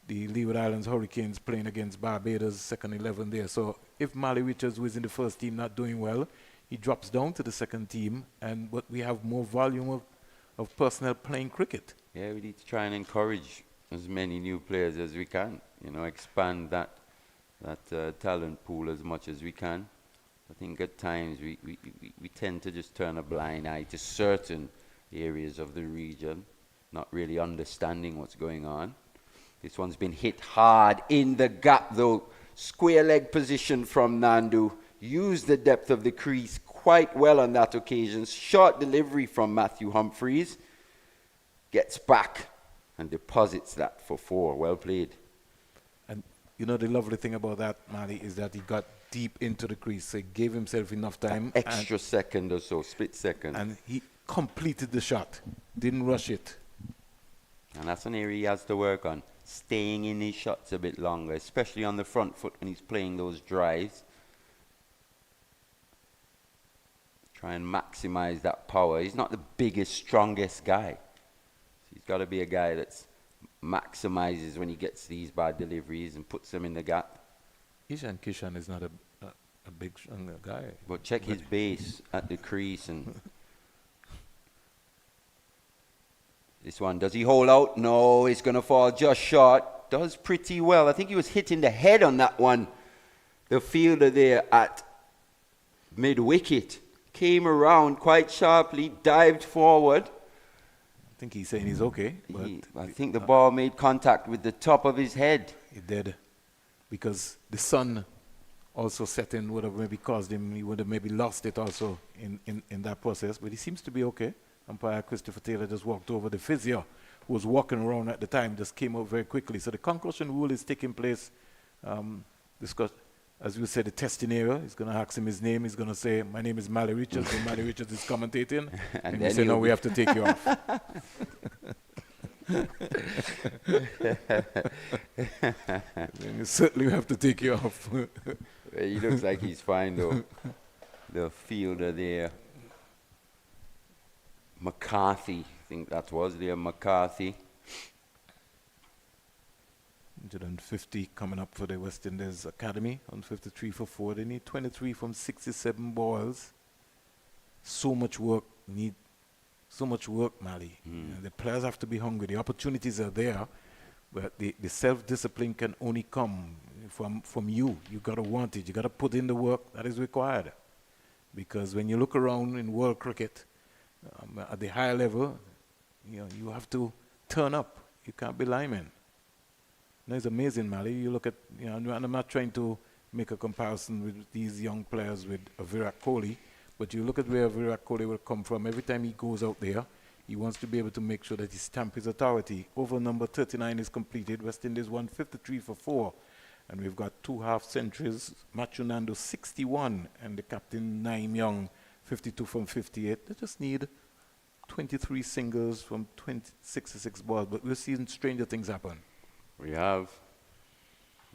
the Leeward Islands Hurricanes playing against Barbados, second 11 there. So if Mali Richards, who is in the first team, not doing well, he drops down to the second team, but we have more volume of personnel playing cricket. Yeah, we need to try and encourage as many new players as we can. You know, expand that talent pool as much as we can. I think at times we tend to just turn a blind eye to certain areas of the region, not really understanding what's going on. This one's been hit hard in the gap though. Square leg position from Nandu. Used the depth of the crease quite well on that occasion. Short delivery from Matthew Humphreys. Gets back and deposits that for 4. Well played. And you know the lovely thing about that, Mali, is that he got deep into the crease. So he gave himself enough time. Extra second or so, split second. And he completed the shot. Didn't rush it. And that's an area he has to work on. Staying in his shots a bit longer, especially on the front foot when he's playing those drives. Try and maximize that power. He's not the biggest, strongest guy. So he's got to be a guy that maximizes when he gets these bad deliveries and puts them in the gap. Ishan Kishan is not a big, strong guy. But check his base at the crease and... This one, does he hold out? No, it's going to fall just short. Does pretty well. I think he was hitting the head on that one. The fielder there at mid-wicket came around quite sharply, dived forward. I think he's saying he's okay. But I think the ball made contact with the top of his head. It did. Because the sun also set in would have maybe caused him, he would have maybe lost it also in that process. But he seems to be okay. Umpire Christopher Taylor just walked over. The physio, who was walking around at the time, just came out very quickly. So the concussion rule is taking place discuss. As you said, the testing area. He's going to ask him his name. He's going to say, "My name is Mally Richards," and Mally Richards is commentating. and then you say, "No, he'll we have to take you off." Then you certainly have to take you off. He looks like he's fine though. The fielder there, McCarthy, I think that was there, McCarthy. 150 coming up for the West Indies Academy. 153 for 4. They need 23 from 67 balls. So much work. Need so much work, Mali. You know, the players have to be hungry. The opportunities are there, but the self-discipline can only come from you. You got to want it. You got to put in the work that is required. Because when you look around in world cricket, at the higher level, you know, you have to turn up. You can't be lying. No, it's amazing, Mali. You look at, you know, and I'm not trying to make a comparison with these young players with Virat Kohli, but you look at where Virat Kohli will come from. Every time he goes out there, he wants to be able to make sure that he stamps his authority. Over number 39 is completed. West Indies 153 for 4. And we've got 2 half-centuries. Matthew Nandu 61, and the captain Nandu and Young 52 from 58. They just need 23 singles from 66 balls. But we're seeing stranger things happen. We have.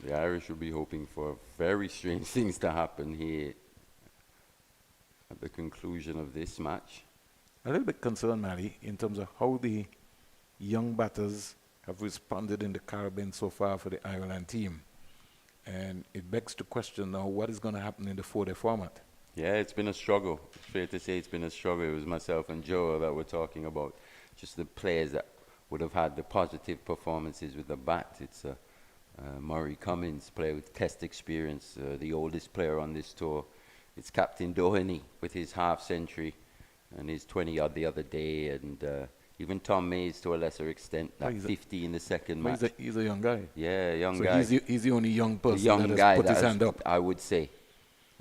The Irish will be hoping for very strange things to happen here at the conclusion of this match. A little bit concerned, Mali, in terms of how the young batters have responded in the Caribbean so far for the Ireland team. And it begs to question now what is going to happen in the 4-day format. Yeah, it's been a struggle. It's fair to say it's been a struggle. It was myself and Joe that were talking about just the players that would have had the positive performances with the bat. It's Murray Cummins, player with test experience, the oldest player on this tour. It's Captain Doheny with his half-century and his 20-odd the other day, and even Tom Mays to a lesser extent, that 50 in the second match. He's a young guy. Yeah, young so guy. He's the only young person young that guy has put his hand up. I would say.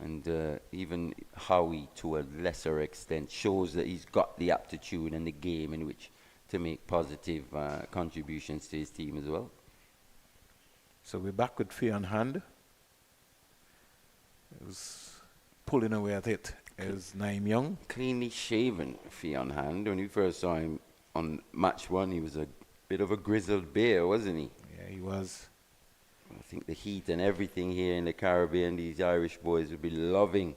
And even Howie, to a lesser extent, shows that he's got the aptitude and the game in which to make positive contributions to his team as well. So we're back with Fee on hand. It was pulling away at it. Is Nandu and Young. Cleanly shaven Fee on hand. When we first saw him on match 1, he was a bit of a grizzled bear, wasn't he? Yeah, he was. I think the heat and everything here in the Caribbean, these Irish boys would be loving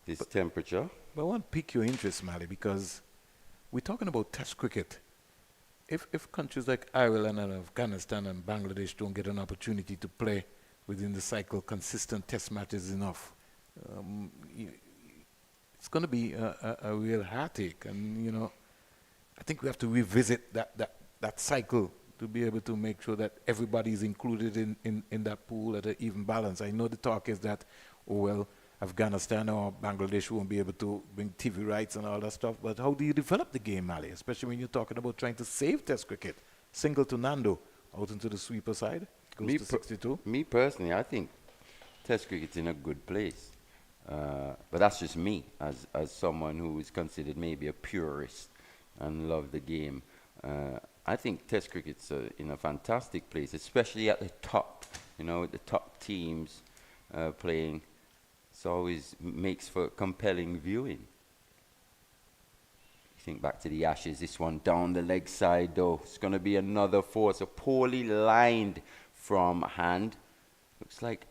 this temperature. But I want to pique your interest, Mali, because we're talking about test cricket. If countries like Ireland and Afghanistan and Bangladesh don't get an opportunity to play within the cycle consistent test matches enough, it's going to be a real heartache. And, you know, I think we have to revisit that cycle to be able to make sure that everybody is included in that pool at an even balance. I know the talk is that, oh, well, Afghanistan or Bangladesh won't be able to bring TV rights and all that stuff, but how do you develop the game, Mali, especially when you're talking about trying to save Test cricket? Single to Nandu, out into the sweeper side, goes to 62. Me personally, I think Test cricket's in a good place. But that's just me, as someone who is considered maybe a purist and love the game. I think Test cricket's in a fantastic place, especially at the top, you know, the top teams playing. It always makes for compelling viewing. You think back to the Ashes, this one down the leg side though. It's going to be another force, a poorly lined from hand. Looks like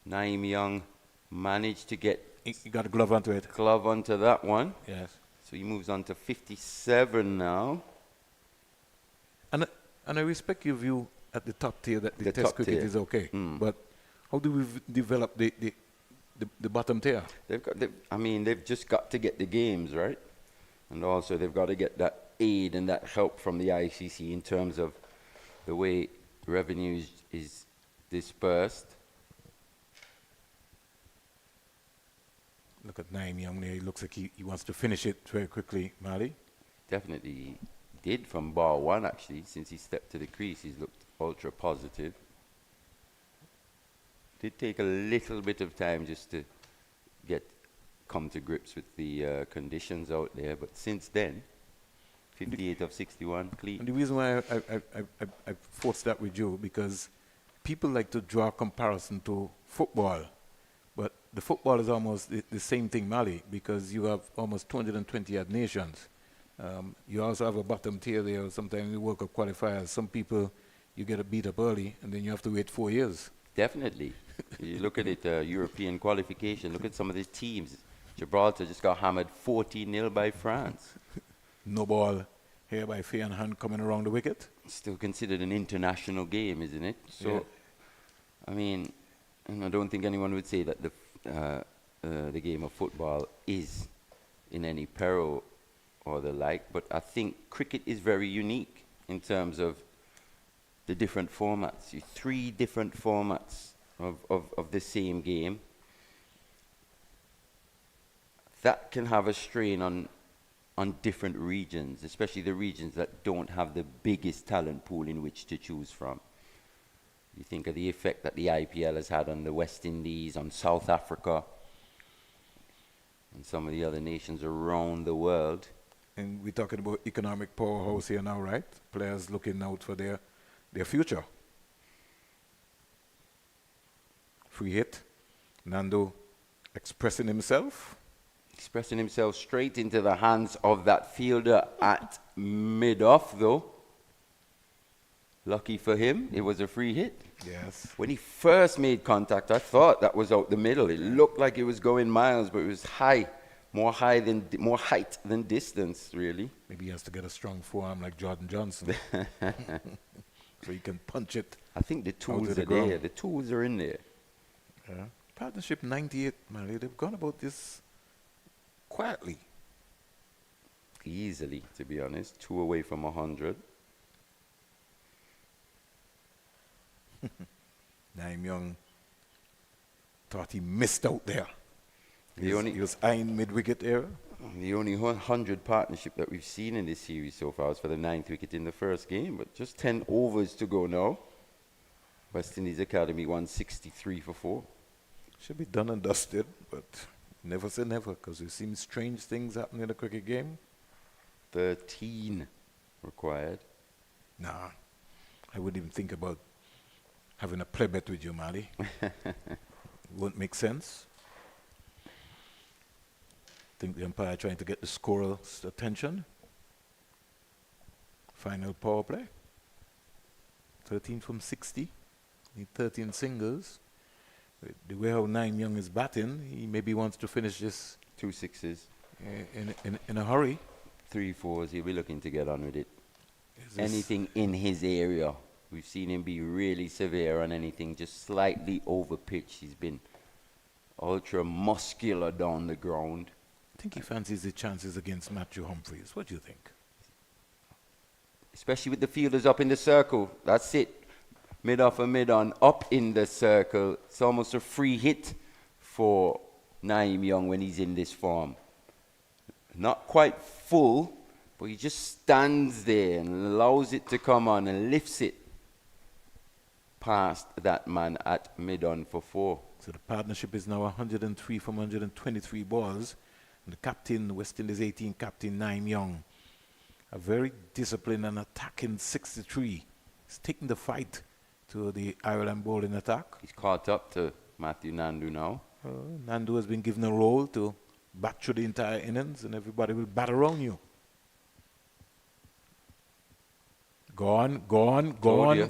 Nandu and Young managed to get... He got a glove onto it. Glove onto that one. Yes. So he moves on to 57 now. And I respect your view at the top tier that the Test cricket is okay. But how do we develop the bottom tier? They've just got to get the games, right? And also they've got to get that aid and that help from the ICC in terms of the way revenue is dispersed. Look at Nandu and Young there. He looks like he wants to finish it very quickly, Mali. Definitely did from bar 1, actually. Since he stepped to the crease, he's looked ultra positive. Did take a little bit of time just to come to grips with the conditions out there, but since then, 58 of 61, clean. And the reason why I forced that with you, because people like to draw a comparison to football, but the football is almost the same thing, Mali, because you have almost 220 odd nations. You also have a bottom tier there. Sometimes you work up qualifiers. Some people, you get a beat up early, and then you have to wait 4 years. Definitely. You look at it, European qualification, look at some of the teams. Gibraltar just got hammered 14-0 by France. No ball here by fair and hand coming around the wicket. Still considered an international game, isn't it? So, Yeah. I mean, and I don't think anyone would say that the game of football is in any peril or the like, but I think cricket is very unique in terms of the different formats. 3 different formats of the same game. That can have a strain on different regions, especially the regions that don't have the biggest talent pool in which to choose from. You think of the effect that the IPL has had on the West Indies, on South Africa, and some of the other nations around the world. And we're talking about economic powerhouse here now, right? Players looking out for their future. Free hit. Nandu expressing himself. Expressing himself straight into the hands of that fielder at mid-off, though. Lucky for him, it was a free hit. Yes. When he first made contact, I thought that was out the middle. It looked like it was going miles, but it was high. More height than distance, really. Maybe he has to get a strong forearm like Jordan Johnson. So he can punch it. I think the tools the are ground. there. The tools are in there. Yeah. Partnership 98, Mali, they've gone about this quietly. Easily, to be honest. 2 away from 100. Naim Young thought he missed out there. He was eyeing mid-wicket era. The only 100 partnership that we've seen in this series so far was for the 9th wicket in the first game, but just 10 overs to go now. West Indies Academy 163 for 4. Should be done and dusted, but never say never, because we've seen strange things happen in a cricket game. 13 required. Nah, I wouldn't even think about having a play bet with you, Mali. Won't make sense. Think the umpire trying to get the scorer's attention. Final power play. 13 from 60. Need 13 singles. With the way how Naim Young is batting, he maybe wants to finish this 2 sixes. in a hurry. 3 fours. He'll be looking to get on with it. Is this- Anything in his area. We've seen him be really severe on anything just slightly over pitch. He's been ultra muscular down the ground. I think he fancies the chances against Matthew Humphreys. What do you think? Especially with the fielders up in the circle. That's it. Mid-off and mid-on, up in the circle. It's almost a free hit for Naim Young when he's in this form. Not quite full, but he just stands there and allows it to come on and lifts it past that man at mid-on for 4. So the partnership is now 103 from 123 balls. And the captain, West Indies 18 captain, Naim Young, a very disciplined and attacking 63. He's taking the fight to the Ireland bowling attack. He's caught up to Matthew Nandu now. Nandu has been given a role to bat through the entire innings, and everybody will bat around you. Go on.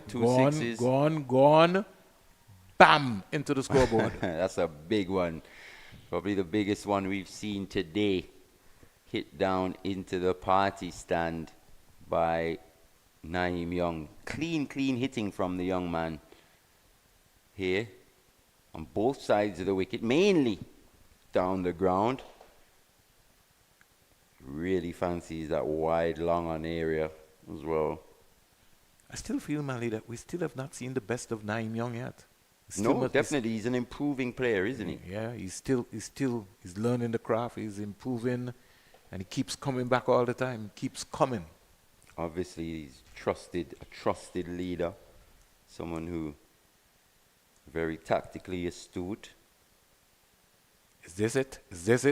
Two sixes. Go on. Bam! Into the scoreboard. That's a big one. Probably the biggest one we've seen today. Hit down into the party stand by Naim Young. Clean hitting from the young man here on both sides of the wicket, mainly down the ground. Really fancies that wide, long on area as well. I still feel, Mali, that we still have not seen the best of Naim Young yet. No, definitely. He's an improving player, isn't he? Yeah, he's learning the craft, he's improving, and he keeps coming back all the time, keeps coming. Obviously, he's a trusted leader, someone who very tactically astute. Is this it,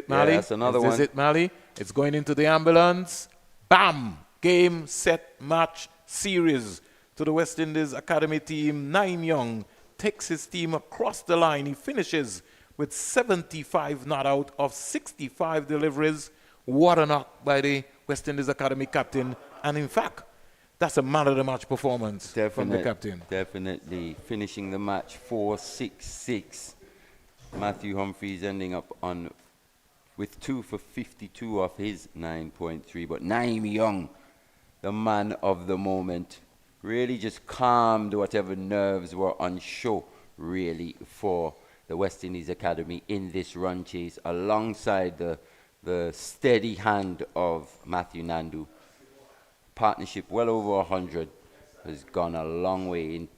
Mali? Yeah, that's another one. Is this it, Mali? It's going into the ambulance. Bam! Game, set, match, series to the West Indies Academy team. Naim Young takes his team across the line. He finishes with 75 not out of 65 deliveries. What a knock by the West Indies Academy captain. And in fact, that's a man of the match performance from the captain. Definitely. Finishing the match 4-6-6. Matthew Humphreys ending up with 2 for 52 off his 9.3. But Naeem Young, the man of the moment, really just calmed whatever nerves were on show, really, for the West Indies Academy in this run chase, alongside the steady hand of Matthew Nandu. Partnership well over 100 has gone a long way in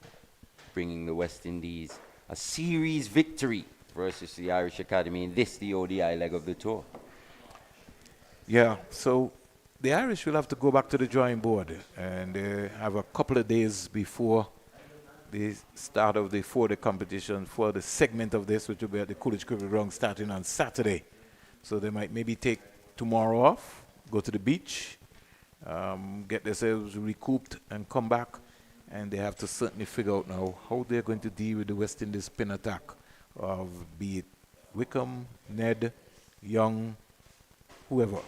bringing the West Indies a series victory versus the Irish Academy in this, the ODI leg of the tour. Yeah, so the Irish will have to go back to the drawing board and have a couple of days before the start of the 4-day competition for the segment of this, which will be at the Coolidge Cricket Ground starting on Saturday. So they might maybe take tomorrow off, go to the beach, get themselves recouped and come back. And they have to certainly figure out now how they're going to deal with the West Indies spin attack of be it Wickham, Ned, Young, whoever.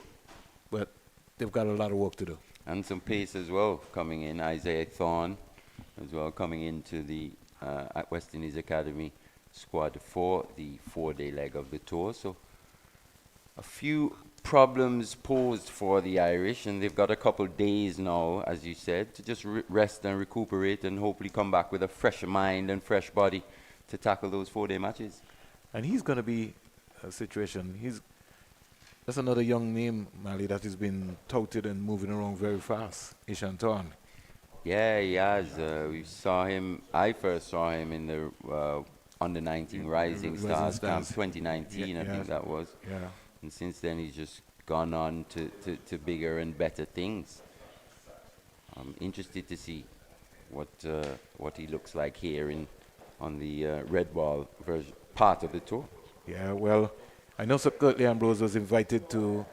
But they've got a lot of work to do. And some pace as well coming in. Isaiah Thorne as well coming into the at West Indies Academy squad for the 4-day leg of the tour. So a few problems posed for the Irish, and they've got a couple days now, as you said, to just rest and recuperate and hopefully come back with a fresh mind and fresh body to tackle those 4-day matches. And he's going to be a situation. That's another young name, Mali, that has been touted and moving around very fast. Ishan Thorne. Yeah, he has. I first saw him in the under-19 Rising Stars camp, 2019, I think that was. Yeah. And since then, he's just gone on to bigger and better things. I'm interested to see what he looks like here on the red ball part of the tour. Yeah, well, I know Sir Curtly Ambrose was invited to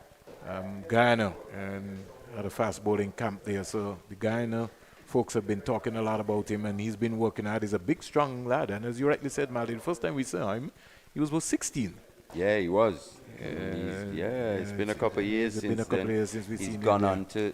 Guyana and had a fast bowling camp there. So the Guyana folks have been talking a lot about him, and he's been working hard. He's a big, strong lad. And as you rightly said, Mali, the first time we saw him, he was about 16. Yeah, he was. It's been a couple of years since then. We've seen him. He's gone on to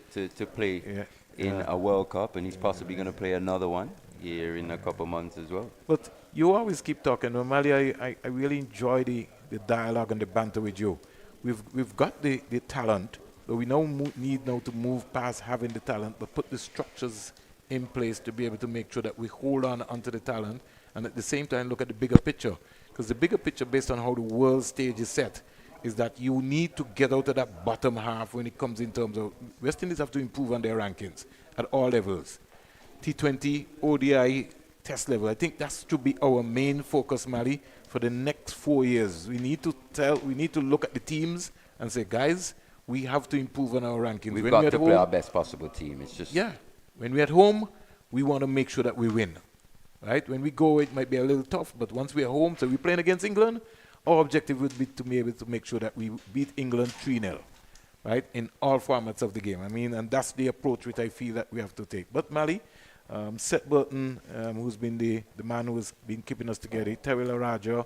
play in a World Cup, and he's possibly going to play another one here in a couple of months as well. But you always keep talking. Normally, I really enjoy the dialogue and the banter with you. We've got the talent, but we now need to move past having the talent, but put the structures in place to be able to make sure that we hold on onto the talent, and at the same time look at the bigger picture. Because the bigger picture, based on how the world stage is set, is that you need to get out of that bottom half when it comes in terms of West Indies have to improve on their rankings at all levels. T20, ODI, Test level. I think that should be our main focus, Mali, for the next 4 years. We need to look at the teams and say, guys, we have to improve on our rankings. We've got to play our best possible team. It's just when we're at home, we want to make sure that we win. Right? When we go, it might be a little tough, but once we're home, so we're playing against England, our objective would be to be able to make sure that we beat England 3-0, right, in all formats of the game. I mean, and that's the approach which I feel that we have to take. But Mali, Seth Burton, who's been the man who's been keeping us together, Terry Laraja,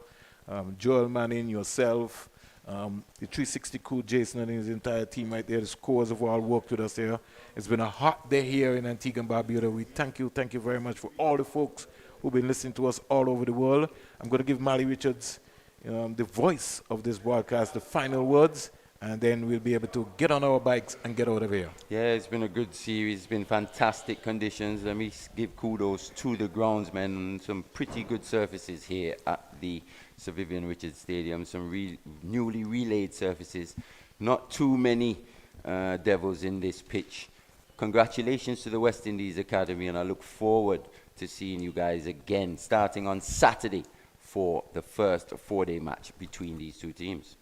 Joel Manning, yourself, the 360 crew, Jason and his entire team right there, the scores have all worked with us here. It's been a hot day here in Antigua and Barbuda. We thank you very much for all the folks who've been listening to us all over the world. I'm going to give Mali Richards, the voice of this broadcast, the final words, and then we'll be able to get on our bikes and get out of here. Yeah, it's been a good series. It's been fantastic conditions. Let me give kudos to the groundsmen and some pretty good surfaces here at the Sir Vivian Richards Stadium. Some newly relayed surfaces. Not too many devils in this pitch. Congratulations to the West Indies Academy, and I look forward to seeing you guys again starting on Saturday for the first 4-day match between these two teams.